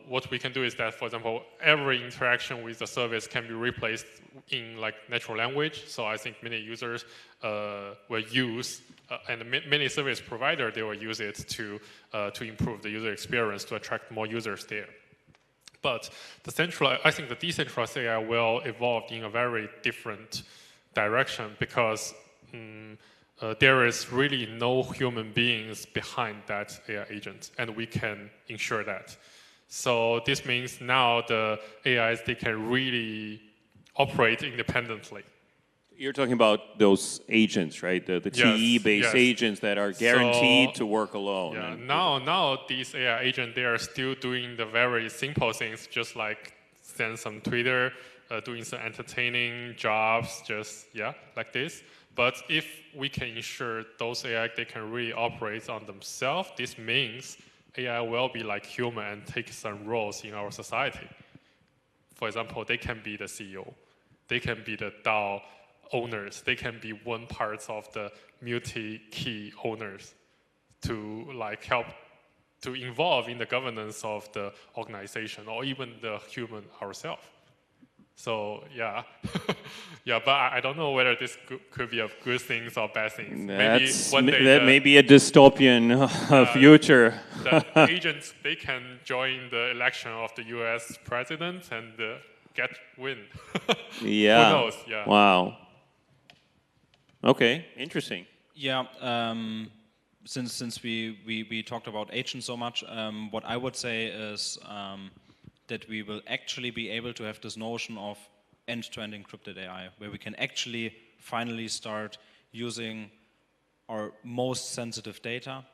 Speaker 16: what we can do is that, for example, every interaction with the service can be replaced in like natural language. So I think many users will use, and many service providers, they will use it to improve the user experience, to attract more users there. But I think the decentralized AI will evolve in a very different direction, because there is really no human beings behind that AI agent, and we can ensure that. So this means now the AIs, they can really operate independently.
Speaker 15: You're talking about those agents, right? The TE-based agents that are guaranteed to work alone.
Speaker 16: Yeah, now these AI agents, they are still doing the very simple things, just like send some Twitter, doing some entertaining jobs, just, like this. But if we can ensure those AI, they can really operate on themselves, this means AI will be like human and take some roles in our society. For example, they can be the CEO. They can be the DAO owners. They can be one part of the multi-key owners to like help to involve in the governance of the organization or even the human ourselves. So yeah, yeah, but I don't know whether this could be of good things or bad things. Maybe one day
Speaker 15: that may be a dystopian future.
Speaker 16: The agents, they can join the election of the U.S. president and win.
Speaker 15: Yeah.
Speaker 16: Who knows? Yeah.
Speaker 15: Wow. Okay, interesting.
Speaker 21: Yeah. Since we talked about agents so much, what I would say is that we will actually be able to have this notion of end-to-end encrypted AI, where we can actually finally start using our most sensitive data,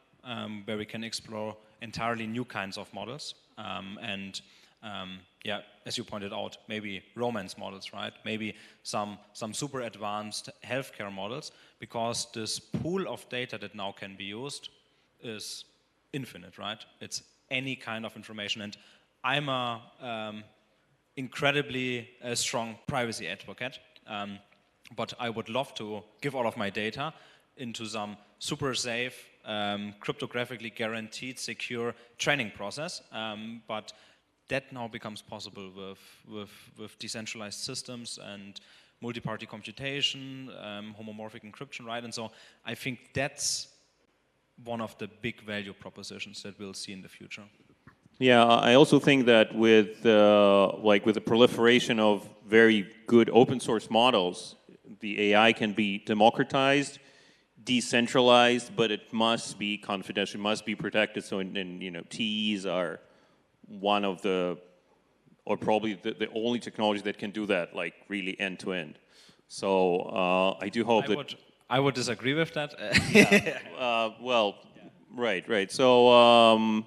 Speaker 21: where we can explore entirely new kinds of models. Yeah, as you pointed out, maybe romance models, right? Maybe some super advanced healthcare models, because this pool of data that now can be used is infinite, right? It's any kind of information. And I'm a incredibly strong privacy advocate, but I would love to give all of my data into some super safe, cryptographically guaranteed, secure training process. But that now becomes possible with decentralized systems and multi-party computation, homomorphic encryption, right? And so I think that's one of the big value propositions that we'll see in the future.
Speaker 15: Yeah, I also think that with the proliferation of very good open source models, the AI can be democratized, decentralized, but it must be confidential, it must be protected. So, TEs are one of the, or probably the only technology that can do that, like really end to end. So I do hope
Speaker 21: I would disagree with that.
Speaker 15: Well, right. So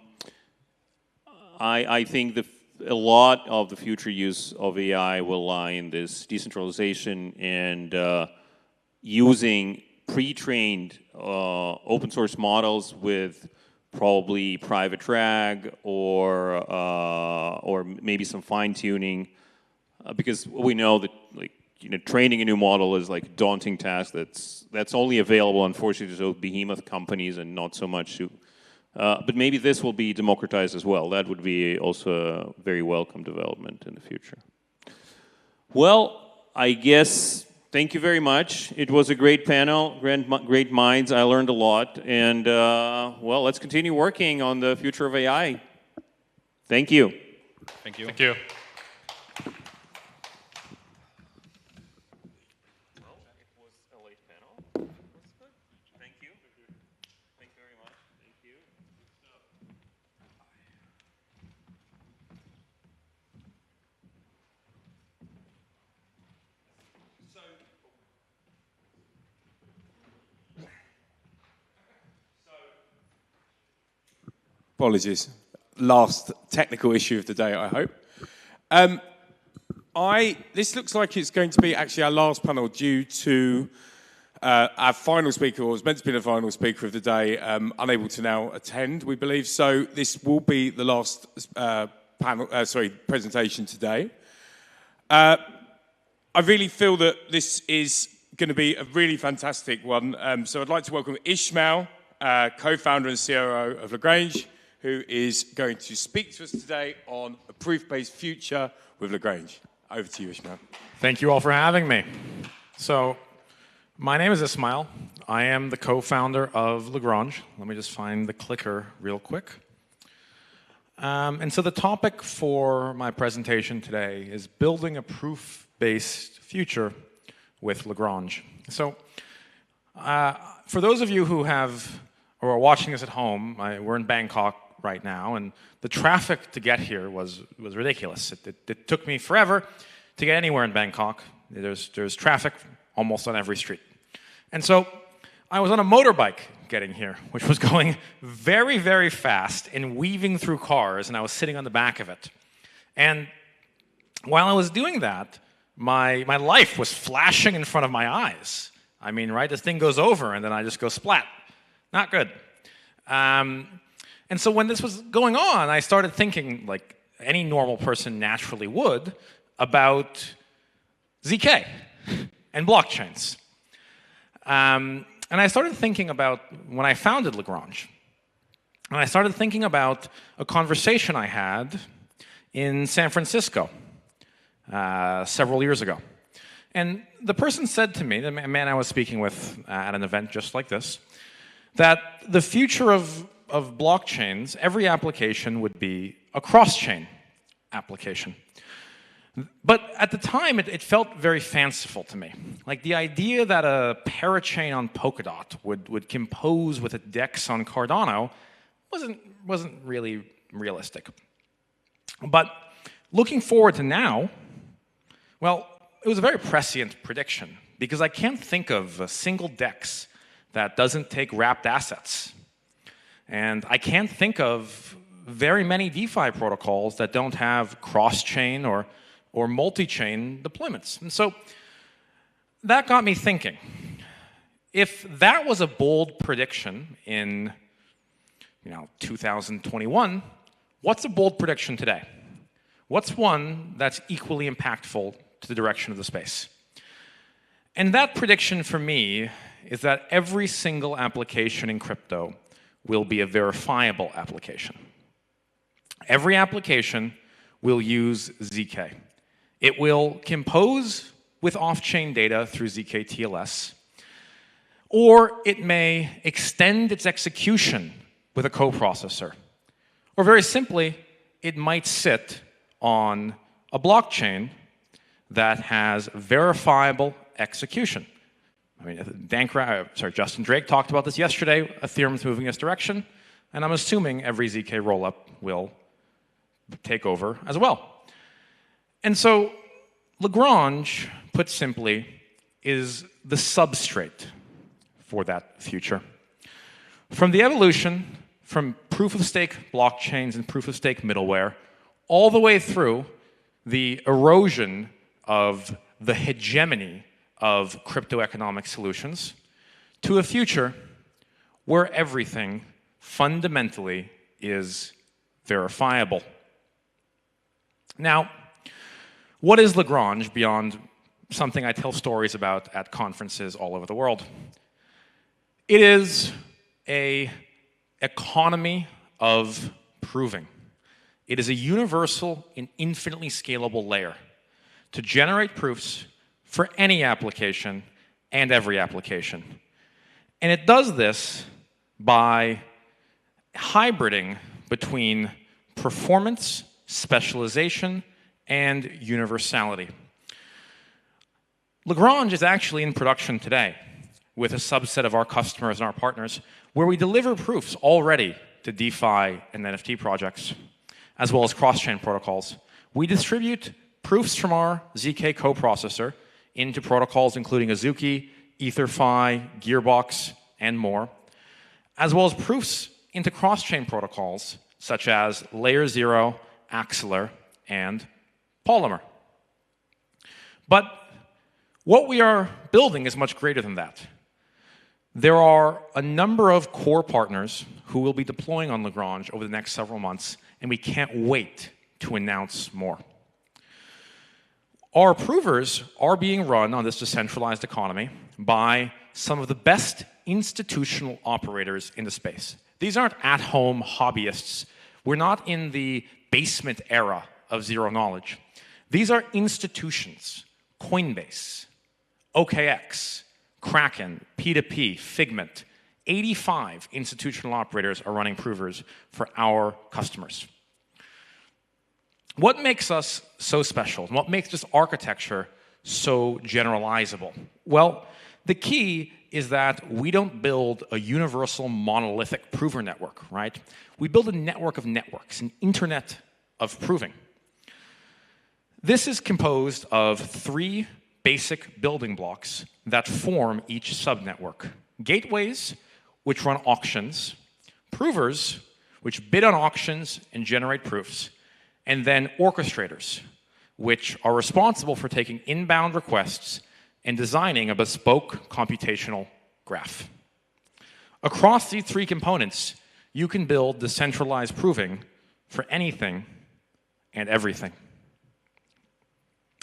Speaker 15: I think a lot of the future use of AI will lie in this decentralization and using pre-trained open source models with probably private RAG or maybe some fine tuning, because we know that training a new model is like a daunting task. That's only available, unfortunately, to behemoth companies and not so much to. But maybe this will be democratized as well. That would be also a very welcome development in the future. Well, I guess. Thank you very much. It was a great panel, great minds. I learned a lot. And, well, let's continue working on the future of AI. Thank you.
Speaker 21: Thank you.
Speaker 16: Thank you.
Speaker 15: Well, it was a late panel. That's good. Thank you. Thank you very much. Thank you.
Speaker 2: Apologies. Last technical issue of the day, I hope. This looks like it's going to be actually our last panel due to our final speaker, or was meant to be the final speaker of the day, unable to now attend, we believe. So this will be the last presentation today. I really feel that this is going to be a really fantastic one. So I'd like to welcome Ishmael, co-founder and COO of Lagrange, who is going to speak to us today on a proof-based future with Lagrange. Over to you, Ishmael.
Speaker 17: Thank you all for having me. So, my name is Ismail. I am the co-founder of Lagrange. Let me just find the clicker real quick. And so the topic for my presentation today is building a proof-based future with Lagrange. So, for those of you who have or are watching this at home, we're in Bangkok right now, and the traffic to get here was ridiculous. It took me forever to get anywhere in Bangkok. There's traffic almost on every street. And so I was on a motorbike getting here, which was going very, very fast and weaving through cars, and I was sitting on the back of it. And while I was doing that, my life was flashing in front of my eyes. I mean, right, this thing goes over and then I just go splat. Not good. And so when this was going on, I started thinking, like any normal person naturally would, about ZK and blockchains. And I started thinking about when I founded Lagrange. And I started thinking about a conversation I had in San Francisco several years ago. And the person said to me, the man I was speaking with at an event just like this, that the future of blockchains, every application would be a cross-chain application. But at the time, it felt very fanciful to me. Like the idea that a parachain on Polkadot would compose with a DEX on Cardano wasn't really realistic. But looking forward to now, well, it was a very prescient prediction because I can't think of a single DEX that doesn't take wrapped assets. And I can't think of very many DeFi protocols that don't have cross-chain or multi-chain deployments. And so that got me thinking. If that was a bold prediction in 2021, what's a bold prediction today? What's one that's equally impactful to the direction of the space? And that prediction for me is that every single application in crypto will be a verifiable application. Every application will use ZK. It will compose with off-chain data through ZK TLS, or it may extend its execution with a coprocessor. Or very simply, it might sit on a blockchain that has verifiable execution. I mean, Justin Drake talked about this yesterday. Ethereum's moving in this direction, and I'm assuming every ZK rollup will take over as well. And so Lagrange, put simply, is the substrate for that future. From the evolution from proof-of-stake blockchains and proof-of-stake middleware, all the way through the erosion of the hegemony of crypto economic solutions, to a future where everything fundamentally is verifiable. Now, what is Lagrange beyond something I tell stories about at conferences all over the world? It is an economy of proving. It is a universal and infinitely scalable layer to generate proofs for any application and every application. And it does this by hybriding between performance, specialization, and universality. Lagrange is actually in production today with a subset of our customers and our partners where we deliver proofs already to DeFi and NFT projects, as well as cross-chain protocols. We distribute proofs from our ZK coprocessor into protocols including Azuki, EtherFi, Gearbox, and more, as well as proofs into cross-chain protocols such as Layer 0, Axelar, and Polymer. But what we are building is much greater than that. There are a number of core partners who will be deploying on Lagrange over the next several months, and we can't wait to announce more. Our provers are being run on this decentralized economy by some of the best institutional operators in the space. These aren't at-home hobbyists. We're not in the basement era of zero knowledge. These are institutions: Coinbase, OKX, Kraken, P2P, Figment. 85 institutional operators are running provers for our customers. What makes us so special? What makes this architecture so generalizable? Well, the key is that we don't build a universal monolithic prover network, right? We build a network of networks, an internet of proving. This is composed of 3 basic building blocks that form each subnetwork. Gateways, which run auctions, provers, which bid on auctions and generate proofs, and then orchestrators, which are responsible for taking inbound requests and designing a bespoke computational graph. Across these three components, you can build decentralized proving for anything and everything.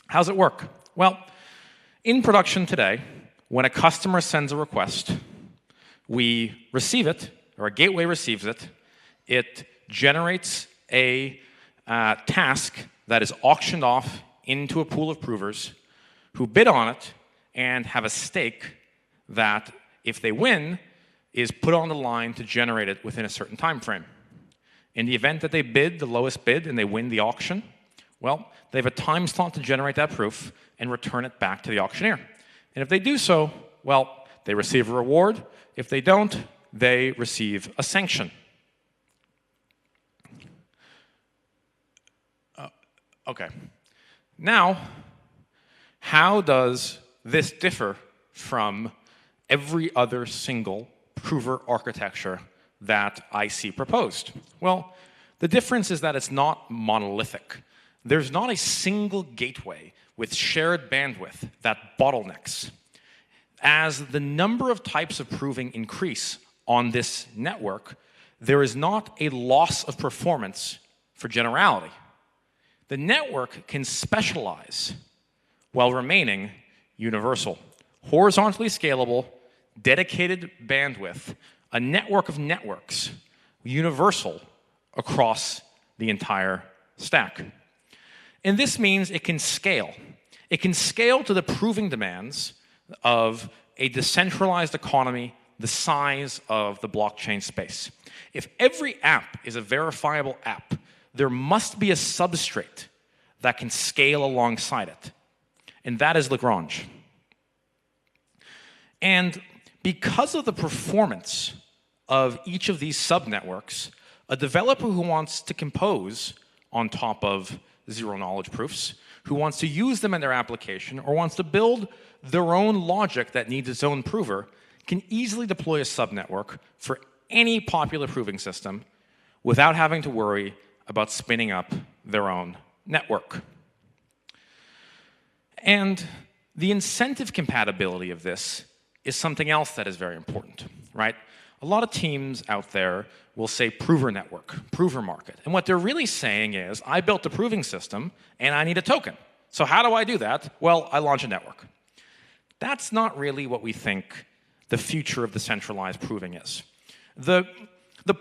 Speaker 17: How's it work? Well, in production today, when a customer sends a request, we receive it, or a gateway receives it. It generates a task that is auctioned off into a pool of provers who bid on it and have a stake that, if they win, is put on the line to generate it within a certain time frame. In the event that they bid the lowest bid and they win the auction, well, they have a time slot to generate that proof and return it back to the auctioneer. And if they do so, well, they receive a reward. If they don't, they receive a sanction. Okay. Now, how does this differ from every other single prover architecture that I see proposed? Well, the difference is that it's not monolithic. There's not a single gateway with shared bandwidth that bottlenecks. As the number of types of proving increase on this network, there is not a loss of performance for generality. The network can specialize while remaining universal, horizontally scalable, dedicated bandwidth, a network of networks, universal across the entire stack. And this means it can scale. It can scale to the proving demands of a decentralized economy the size of the blockchain space. If every app is a verifiable app, there must be a substrate that can scale alongside it. And that is Lagrange. And because of the performance of each of these subnetworks, a developer who wants to compose on top of zero-knowledge proofs, who wants to use them in their application, or wants to build their own logic that needs its own prover, can easily deploy a subnetwork for any popular proving system without having to worry about spinning up their own network. And the incentive compatibility of this is something else that is very important, right? A lot of teams out there will say prover network, prover market. And what they're really saying is, I built a proving system and I need a token. So how do I do that? Well, I launch a network. That's not really what we think the future of decentralized proving is. The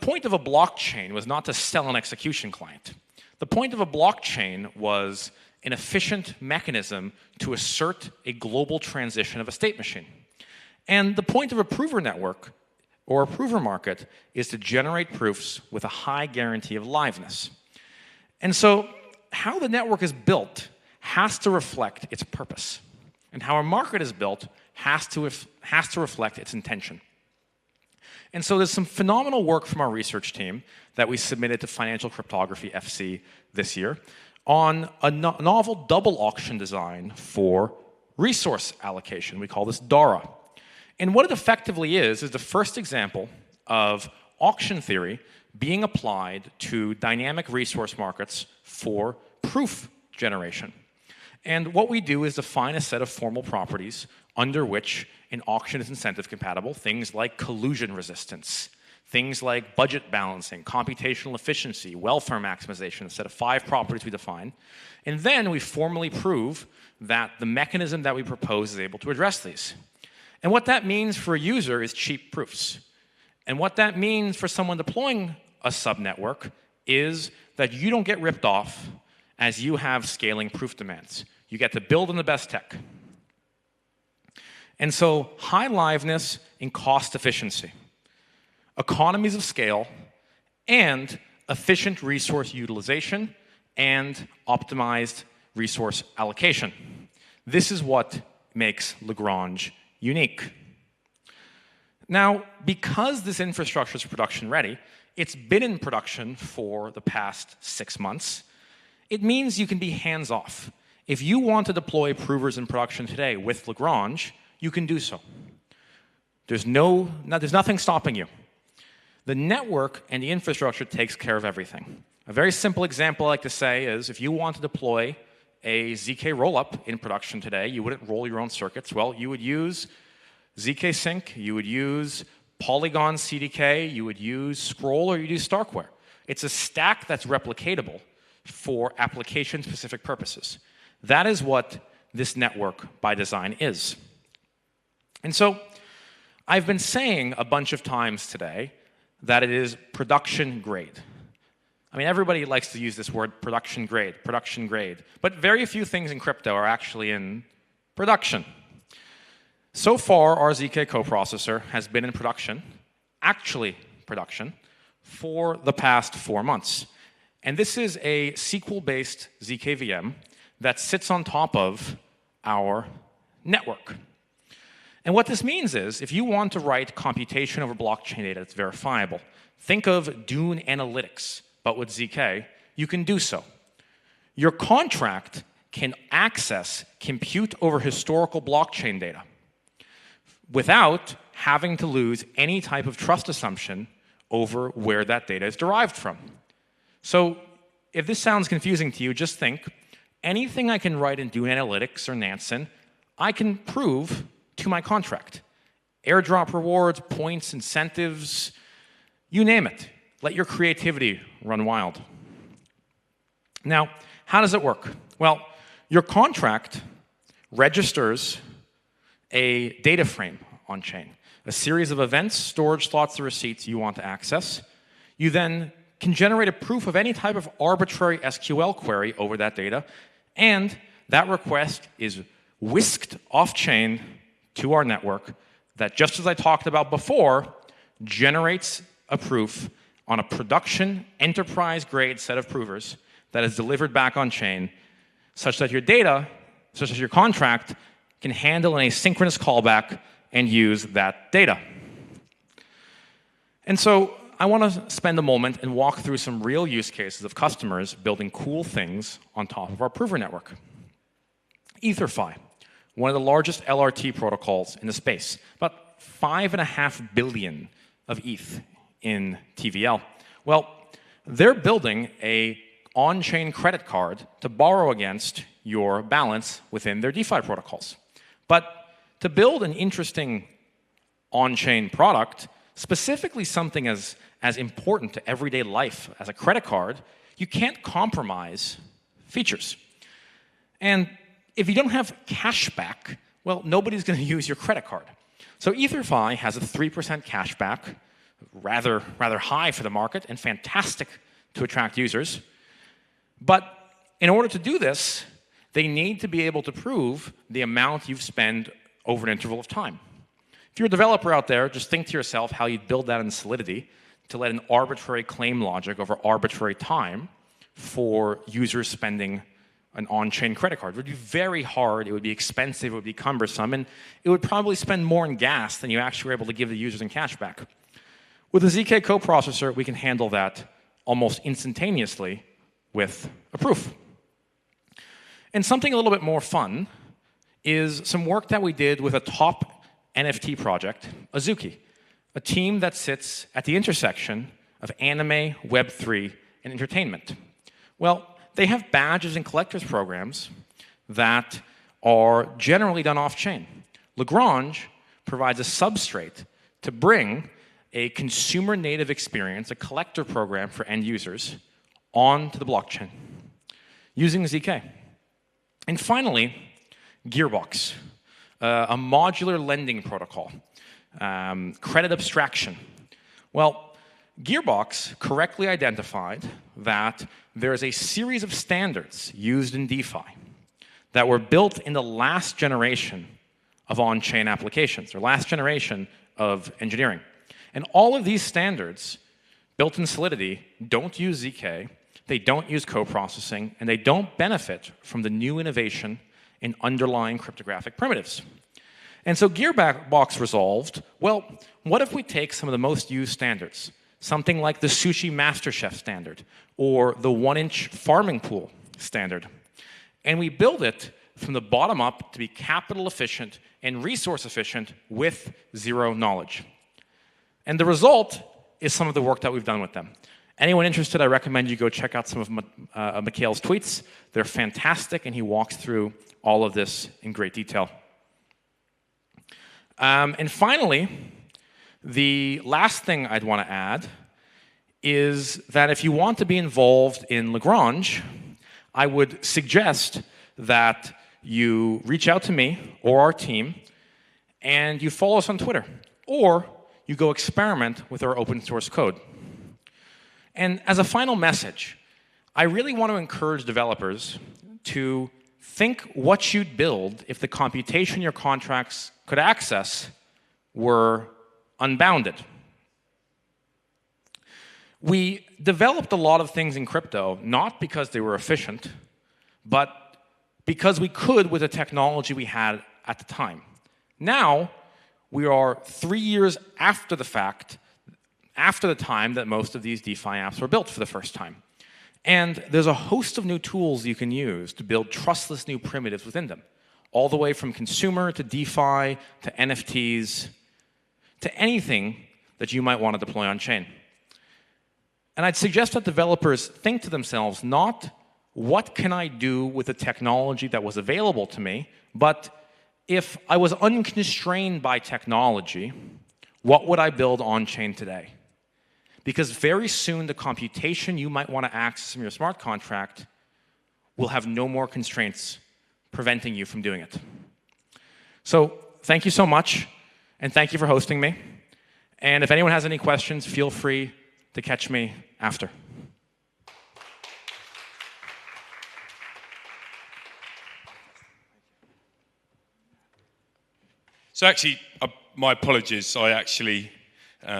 Speaker 17: point of a blockchain was not to sell an execution client. The point of a blockchain was an efficient mechanism to assert a global transition of a state machine. And the point of a prover network or a prover market is to generate proofs with a high guarantee of liveness. And so how the network is built has to reflect its purpose. And how a market is built has to reflect its intention. And so there's some phenomenal work from our research team that we submitted to Financial Cryptography FC this year on a novel double auction design for resource allocation. We call this DARA. And what it effectively is the first example of auction theory being applied to dynamic resource markets for proof generation. And what we do is define a set of formal properties under which an auction is incentive compatible, things like collusion resistance, things like budget balancing, computational efficiency, welfare maximization, a set of 5 properties we define. And then we formally prove that the mechanism that we propose is able to address these. And what that means for a user is cheap proofs. And what that means for someone deploying a subnetwork is that you don't get ripped off as you have scaling proof demands. You get to build on the best tech. And so high liveness and cost efficiency, economies of scale, and efficient resource utilization and optimized resource allocation. This is what makes Lagrange unique. Now, because this infrastructure is production ready, it's been in production for the past 6 months, it means you can be hands-off. If you want to deploy provers in production today with Lagrange, you can do so. There's nothing stopping you. The network and the infrastructure takes care of everything. A very simple example I like to say is if you want to deploy a ZK rollup in production today, you wouldn't roll your own circuits. Well, you would use ZK Sync, you would use Polygon CDK, you would use Scroll, or you'd use Starkware. It's a stack that's replicatable for application-specific purposes. That is what this network by design is. And so I've been saying a bunch of times today that it is production grade. I mean, everybody likes to use this word production grade, but very few things in crypto are actually in production. So far, our ZK coprocessor has been in production, actually production, for the past 4 months. And this is a SQL-based ZK VM that sits on top of our network. And what this means is, if you want to write computation over blockchain data that's verifiable, think of Dune Analytics, but with ZK, you can do so. Your contract can access compute over historical blockchain data without having to lose any type of trust assumption over where that data is derived from. So if this sounds confusing to you, just think, anything I can write in Dune Analytics or Nansen, I can prove to my contract. Airdrop rewards, points, incentives, you name it. Let your creativity run wild. Now, how does it work? Well, your contract registers a data frame on chain, a series of events, storage slots, or receipts you want to access. You then can generate a proof of any type of arbitrary SQL query over that data, and that request is whisked off-chain to our network that, just as I talked about before, generates a proof on a production enterprise-grade set of provers that is delivered back on-chain, such that your data, such as your contract, can handle an asynchronous callback and use that data. And so I want to spend a moment and walk through some real use cases of customers building cool things on top of our prover network. EtherFi, one of the largest LRT protocols in the space, about 5.5 billion of ETH in TVL. Well, they're building an on-chain credit card to borrow against your balance within their DeFi protocols. But to build an interesting on-chain product, specifically something as important to everyday life as a credit card, you can't compromise features. And if you don't have cash back, well, nobody's going to use your credit card. So EtherFi has a 3% cash back, rather high for the market and fantastic to attract users. But in order to do this, they need to be able to prove the amount you've spent over an interval of time. If you're a developer out there, just think to yourself how you'd build that in Solidity to let an arbitrary claim logic over arbitrary time for users spending an on-chain credit card. It would be very hard, it would be expensive, it would be cumbersome, and it would probably spend more in gas than you actually were able to give the users in cash back. With a ZK coprocessor, we can handle that almost instantaneously with a proof. And something a little bit more fun is some work that we did with a top NFT project, Azuki, a team that sits at the intersection of anime, Web3, and entertainment. Well, they have badges and collectors programs that are generally done off-chain. Lagrange provides a substrate to bring a consumer-native experience, a collector program for end users, onto the blockchain using ZK. And finally, Gearbox, a modular lending protocol, credit abstraction. Well, Gearbox correctly identified that there is a series of standards used in DeFi that were built in the last generation of on-chain applications, or last generation of engineering. And all of these standards, built in Solidity, don't use ZK, they don't use co-processing, and they don't benefit from the new innovation in underlying cryptographic primitives. And so Gearbox resolved, well, what if we take some of the most used standards, something like the Sushi MasterChef standard, or the 1-inch farming pool standard, and we build it from the bottom up to be capital efficient and resource efficient with zero knowledge. And the result is some of the work that we've done with them. Anyone interested, I recommend you go check out some of Mikhail's tweets. They're fantastic, and he walks through all of this in great detail. And finally, the last thing I'd want to add is that if you want to be involved in Lagrange, I would suggest that you reach out to me or our team, and you follow us on Twitter, or you go experiment with our open source code. And as a final message, I really want to encourage developers to think what you'd build if the computation your contracts could access were unbounded. We developed a lot of things in crypto, not because they were efficient, but because we could with the technology we had at the time. Now, we are 3 years after the fact, after the time that most of these DeFi apps were built for the first time. And there's a host of new tools you can use to build trustless new primitives within them, all the way from consumer to DeFi to NFTs to anything that you might want to deploy on chain. And I'd suggest that developers think to themselves, not what can I do with the technology that was available to me, but if I was unconstrained by technology, what would I build on chain today? Because very soon the computation you might want to access from your smart contract will have no more constraints preventing you from doing it. So thank you so much, and thank you for hosting me. And if anyone has any questions, feel free to catch me after.
Speaker 2: So actually, my apologies, I actually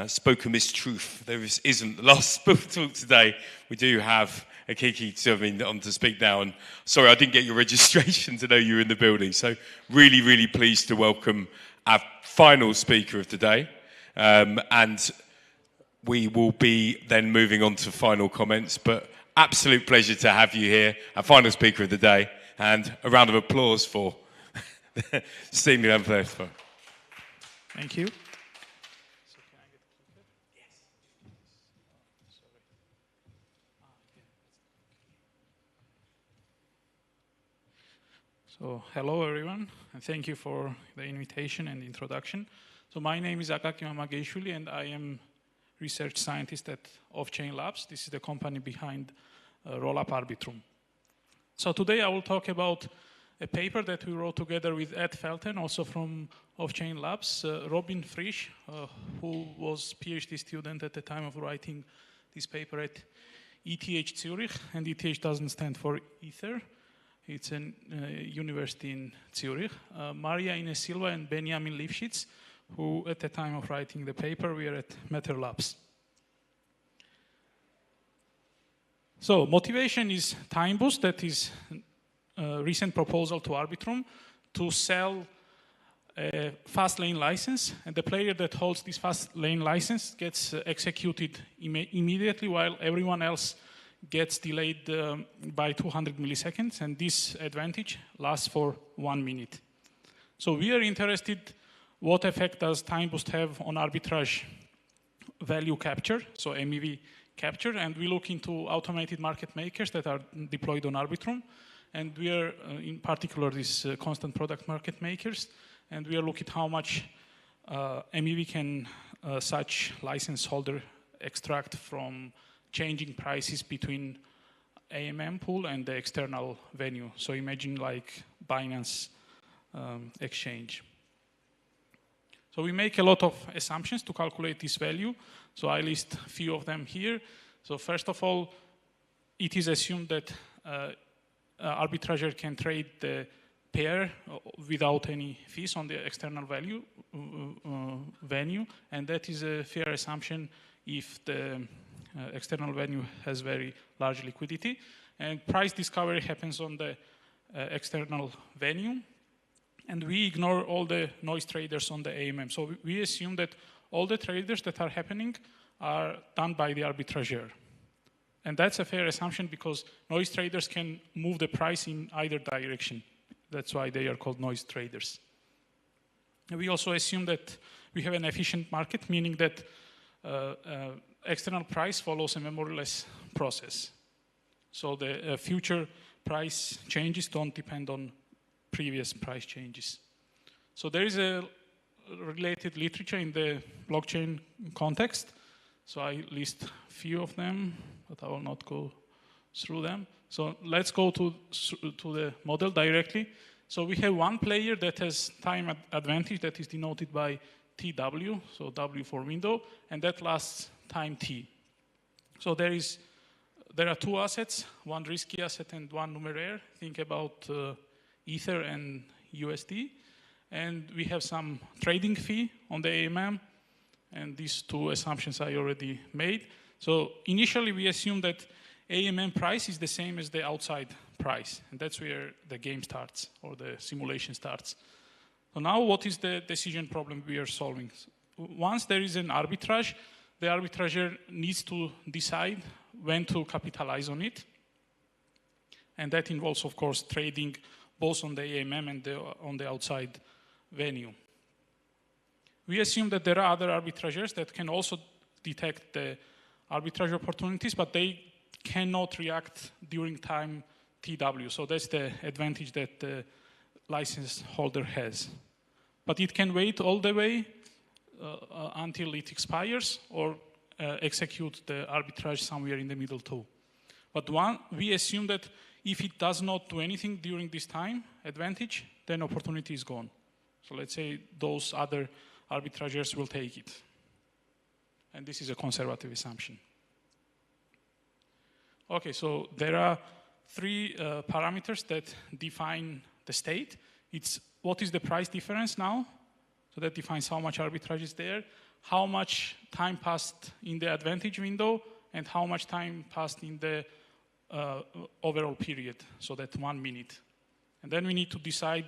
Speaker 2: spoke a mistruth. There isn't the last talk today. We do have a Kiki on to speak now. And sorry, I didn't get your registration to know you were in the building. So really, really pleased to welcome our final speaker of today. And we will be then moving on to final comments. But absolute pleasure to have you here, our final speaker of the day. And a round of applause for Steve Lampleth.
Speaker 3: Thank you. So hello everyone, and thank you for the invitation and introduction. So my name is Akaki Mamageshvili, and I am research scientist at Off-Chain Labs. This is the company behind Rollup Arbitrum. So today I will talk about a paper that we wrote together with Ed Felten, also from Off-Chain Labs, Robin Frisch, who was PhD student at the time of writing this paper at ETH Zurich, and ETH doesn't stand for Ether. It's a university in Zurich. Maria Ines Silva and Benjamin Lifshitz, who at the time of writing the paper, we are at Matter Labs. So motivation is time boost. That is a recent proposal to Arbitrum to sell a fast lane license, and the player that holds this fast lane license gets executed immediately, while everyone else gets delayed by 200 milliseconds, and this advantage lasts for 1 minute. So we are interested what effect does time boost have on arbitrage value capture, so MEV capture, and we look into automated market makers that are deployed on Arbitrum, and we are in particular these constant product market makers, and we are looking at how much MEV can such license holder extract from changing prices between AMM pool and the external venue. So imagine like Binance exchange. So we make a lot of assumptions to calculate this value. So I list a few of them here. So first of all, it is assumed that arbitrager can trade the pair without any fees on the external value venue, and that is a fair assumption if the external venue has very large liquidity, and price discovery happens on the external venue, and we ignore all the noise traders on the AMM. So we assume that all the traders that are happening are done by the arbitrager. And that's a fair assumption because noise traders can move the price in either direction. That's why they are called noise traders. And we also assume that we have an efficient market, meaning that external price follows a memoryless process. So the future price changes don't depend on previous price changes. So there is a related literature in the blockchain context. So I list a few of them, but I will not go through them. So let's go to the model directly. So we have one player that has time advantage that is denoted by TW, so W for window, and that lasts time T. So there are two assets, one risky asset and one numeraire. Think about Ether and USD. And we have some trading fee on the AMM, and these two assumptions I already made. So initially we assume that AMM price is the same as the outside price, and that's where the game starts or the simulation starts. So now what is the decision problem we are solving? Once there is an arbitrage, the arbitrager needs to decide when to capitalize on it, and that involves, of course, trading both on the AMM and on the outside venue. We assume that there are other arbitrageurs that can also detect the arbitrage opportunities, but they cannot react during time TW. So that's the advantage that the license holder has. But it can wait all the way until it expires or execute the arbitrage somewhere in the middle too. But we assume that if it does not do anything during this time advantage, then opportunity is gone. So let's say those other arbitrageurs will take it. And this is a conservative assumption. Okay, so there are three parameters that define the state. It's what is the price difference now? So that defines how much arbitrage is there, how much time passed in the advantage window, and how much time passed in the overall period, so that 1 minute. And then we need to decide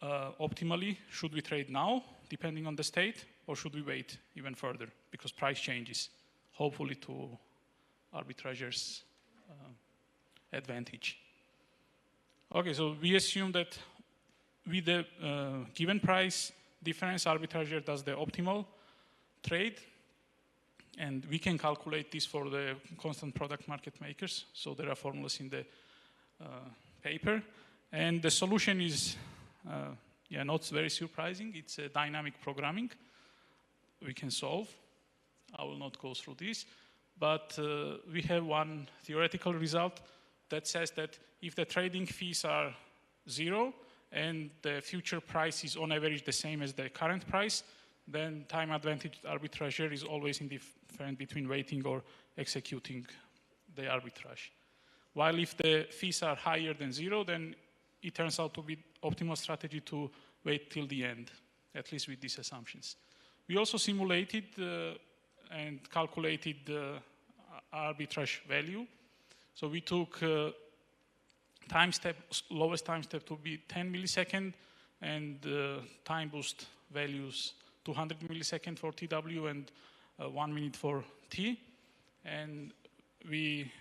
Speaker 3: optimally, should we trade now, depending on the state, or should we wait even further, because price changes, hopefully to arbitrageurs' advantage. Okay, so we assume that with the given price difference, arbitrager does the optimal trade, and we can calculate this for the constant product market makers. So there are formulas in the paper, and the solution is not very surprising. It's a dynamic programming we can solve. I will not go through this, but we have one theoretical result that says that if the trading fees are 0 and the future price is on average the same as the current price, then time advantage arbitrager is always indifferent between waiting or executing the arbitrage. While if the fees are higher than 0, then it turns out to be optimal strategy to wait till the end, at least with these assumptions. We also simulated and calculated the arbitrage value. So we took lowest time step to be 10 milliseconds, and time boost values 200 milliseconds for TW and 1 minute for T. And we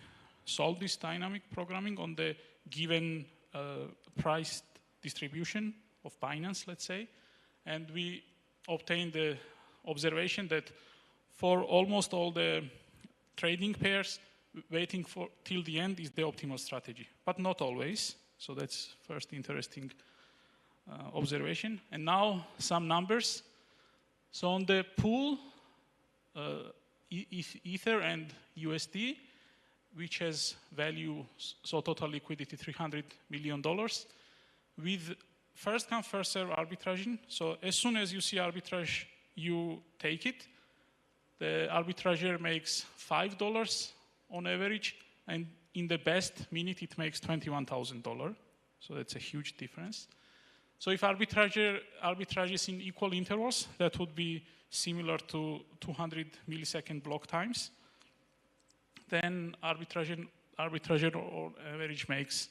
Speaker 3: solved this dynamic programming on the given price distribution of Binance, let's say. And we obtained the observation that for almost all the trading pairs, waiting till the end is the optimal strategy, but not always. So that's first interesting observation. And now some numbers. So on the pool, Ether and USD, which has value, so total liquidity $300 million, with first come, first serve arbitraging. So as soon as you see arbitrage, you take it. The arbitrager makes $5 on average, and in the best minute it makes $21,000. So that's a huge difference. So if arbitrages in equal intervals, that would be similar to 200 millisecond block times. Then arbitrager on average makes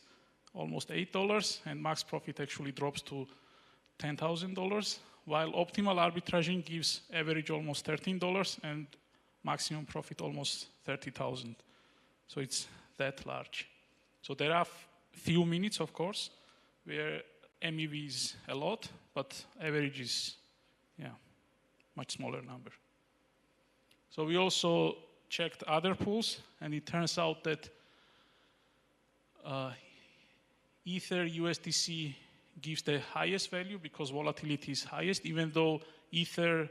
Speaker 3: almost $8, and max profit actually drops to $10,000, while optimal arbitraging gives average almost $13 and maximum profit almost 30,000. So it's that large. So there are few minutes, of course, where MEV is a lot, but average is, much smaller number. So we also checked other pools, and it turns out that Ether USDC gives the highest value because volatility is highest, even though Ether,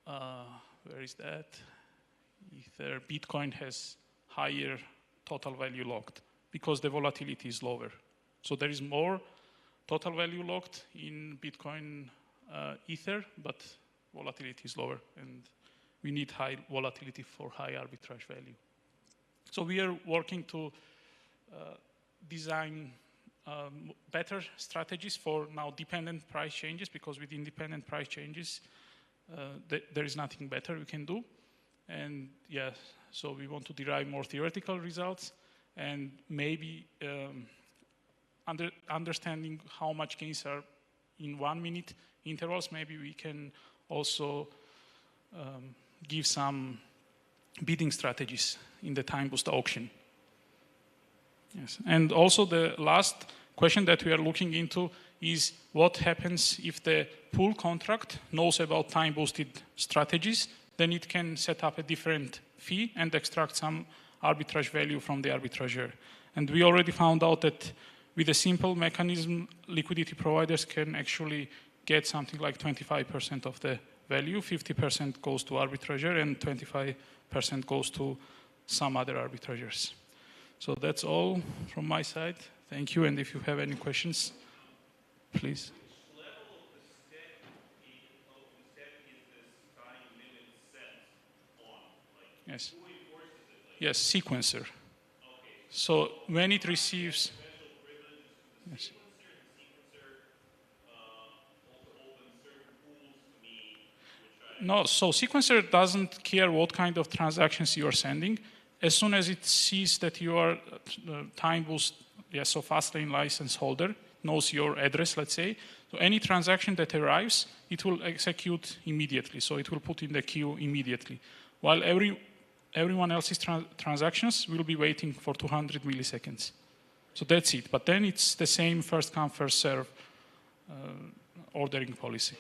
Speaker 3: where is that? Ether, Bitcoin has higher total value locked because the volatility is lower. So there is more total value locked in Bitcoin Ether, but volatility is lower, and we need high volatility for high arbitrage value. So we are working to design better strategies for now dependent price changes, because with independent price changes, there is nothing better we can do. And yeah, so we want to derive more theoretical results, and maybe understanding how much gains are in 1 minute intervals, maybe we can also give some bidding strategies in the time boost auction. Yes. And also the last question that we are looking into is what happens if the pool contract knows about time boosted strategies, then it can set up a different fee and extract some arbitrage value from the arbitrager. And we already found out that with a simple mechanism, liquidity providers can actually get something like 25% of the value, 50% goes to arbitrager, and 25% goes to some other arbitragers. So that's all from my side. Thank you, and if you have any questions, please. Yes. Yes, sequencer. So when it receives... Yes. No, so sequencer doesn't care what kind of transactions you are sending. As soon as it sees that you are time boost, so Fastlane license holder, knows your address, let's say. So any transaction that arrives, it will execute immediately. So it will put in the queue immediately. While everyone else's transactions will be waiting for 200 milliseconds. So that's it. But then it's the same first come, first serve ordering policy.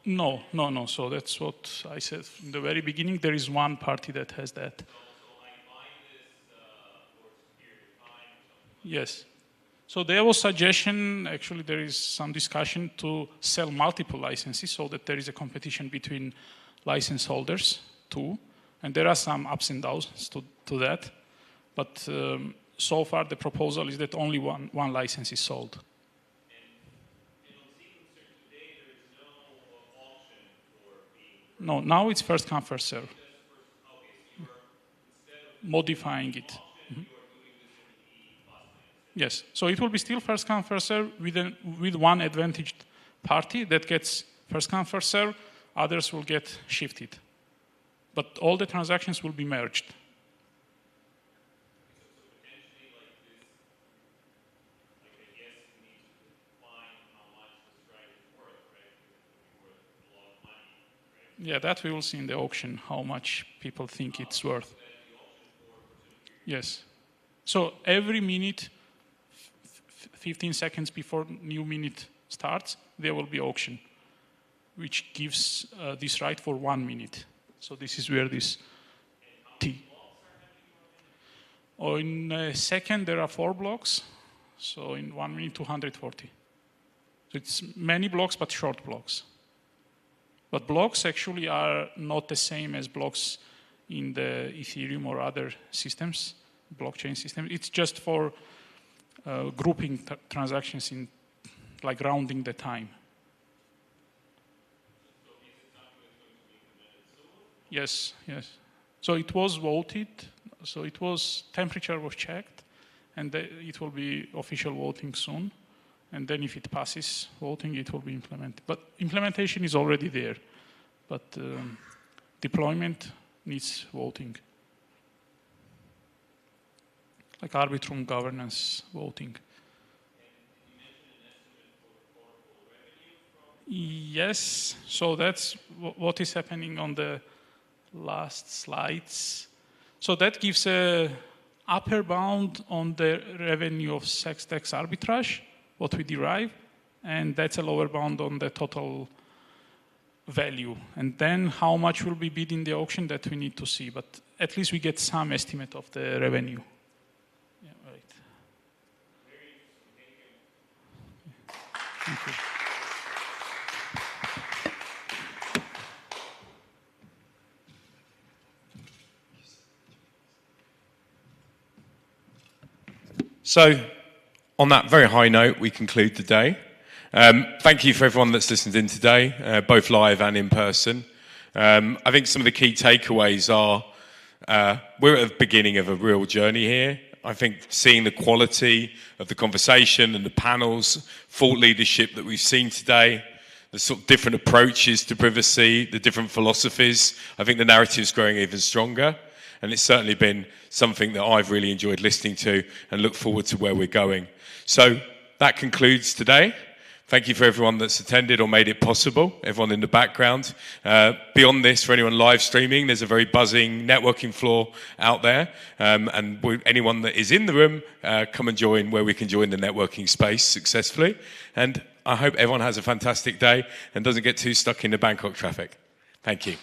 Speaker 3: No. So that's what I said in the very beginning. There is one party that has that. Yes. So there was suggestion, actually there is some discussion to sell multiple licenses so that there is a competition between license holders too. And there are some ups and downs to that. But so far the proposal is that only one license is sold. No, now it's first come, first serve. Modifying it. Mm-hmm. Yes, so it will be still first come, first serve with one advantaged party that gets first come, first serve, others will get shifted. But all the transactions will be merged. Yeah, that we will see in the auction, how much people think it's worth. Yes. So every minute, 15 seconds before new minute starts, there will be auction, which gives this right for 1 minute. So this is where this T. Or in a second, there are 4 blocks. So in 1 minute, 240. So it's many blocks, but short blocks. But blocks actually are not the same as blocks in the Ethereum or other systems, blockchain systems. It's just for grouping transactions in, like rounding the time. Yes. So it was voted. So it was, temperature was checked, and it will be official voting soon. And then if it passes voting, it will be implemented. But implementation is already there. But deployment needs voting. Like Arbitrum governance voting. Yes, so that's what is happening on the last slides. So that gives a upper bound on the revenue of tax arbitrage, what we derive, and that's a lower bound on the total value. And then how much will be bid in the auction, that we need to see. But at least we get some estimate of the revenue. Yeah, right. Thank you.
Speaker 2: So, on that very high note, we conclude the day. Thank you for everyone that's listened in today, both live and in person. I think some of the key takeaways are we're at the beginning of a real journey here. I think seeing the quality of the conversation and the panels, thought leadership that we've seen today, the sort of different approaches to privacy, the different philosophies, I think the narrative's growing even stronger. And it's certainly been something that I've really enjoyed listening to and look forward to where we're going. So that concludes today. Thank you for everyone that's attended or made it possible, everyone in the background. Beyond this, for anyone live streaming, there's a very buzzing networking floor out there. And anyone that is in the room, come and join where we can join the networking space successfully. And I hope everyone has a fantastic day and doesn't get too stuck in the Bangkok traffic. Thank you.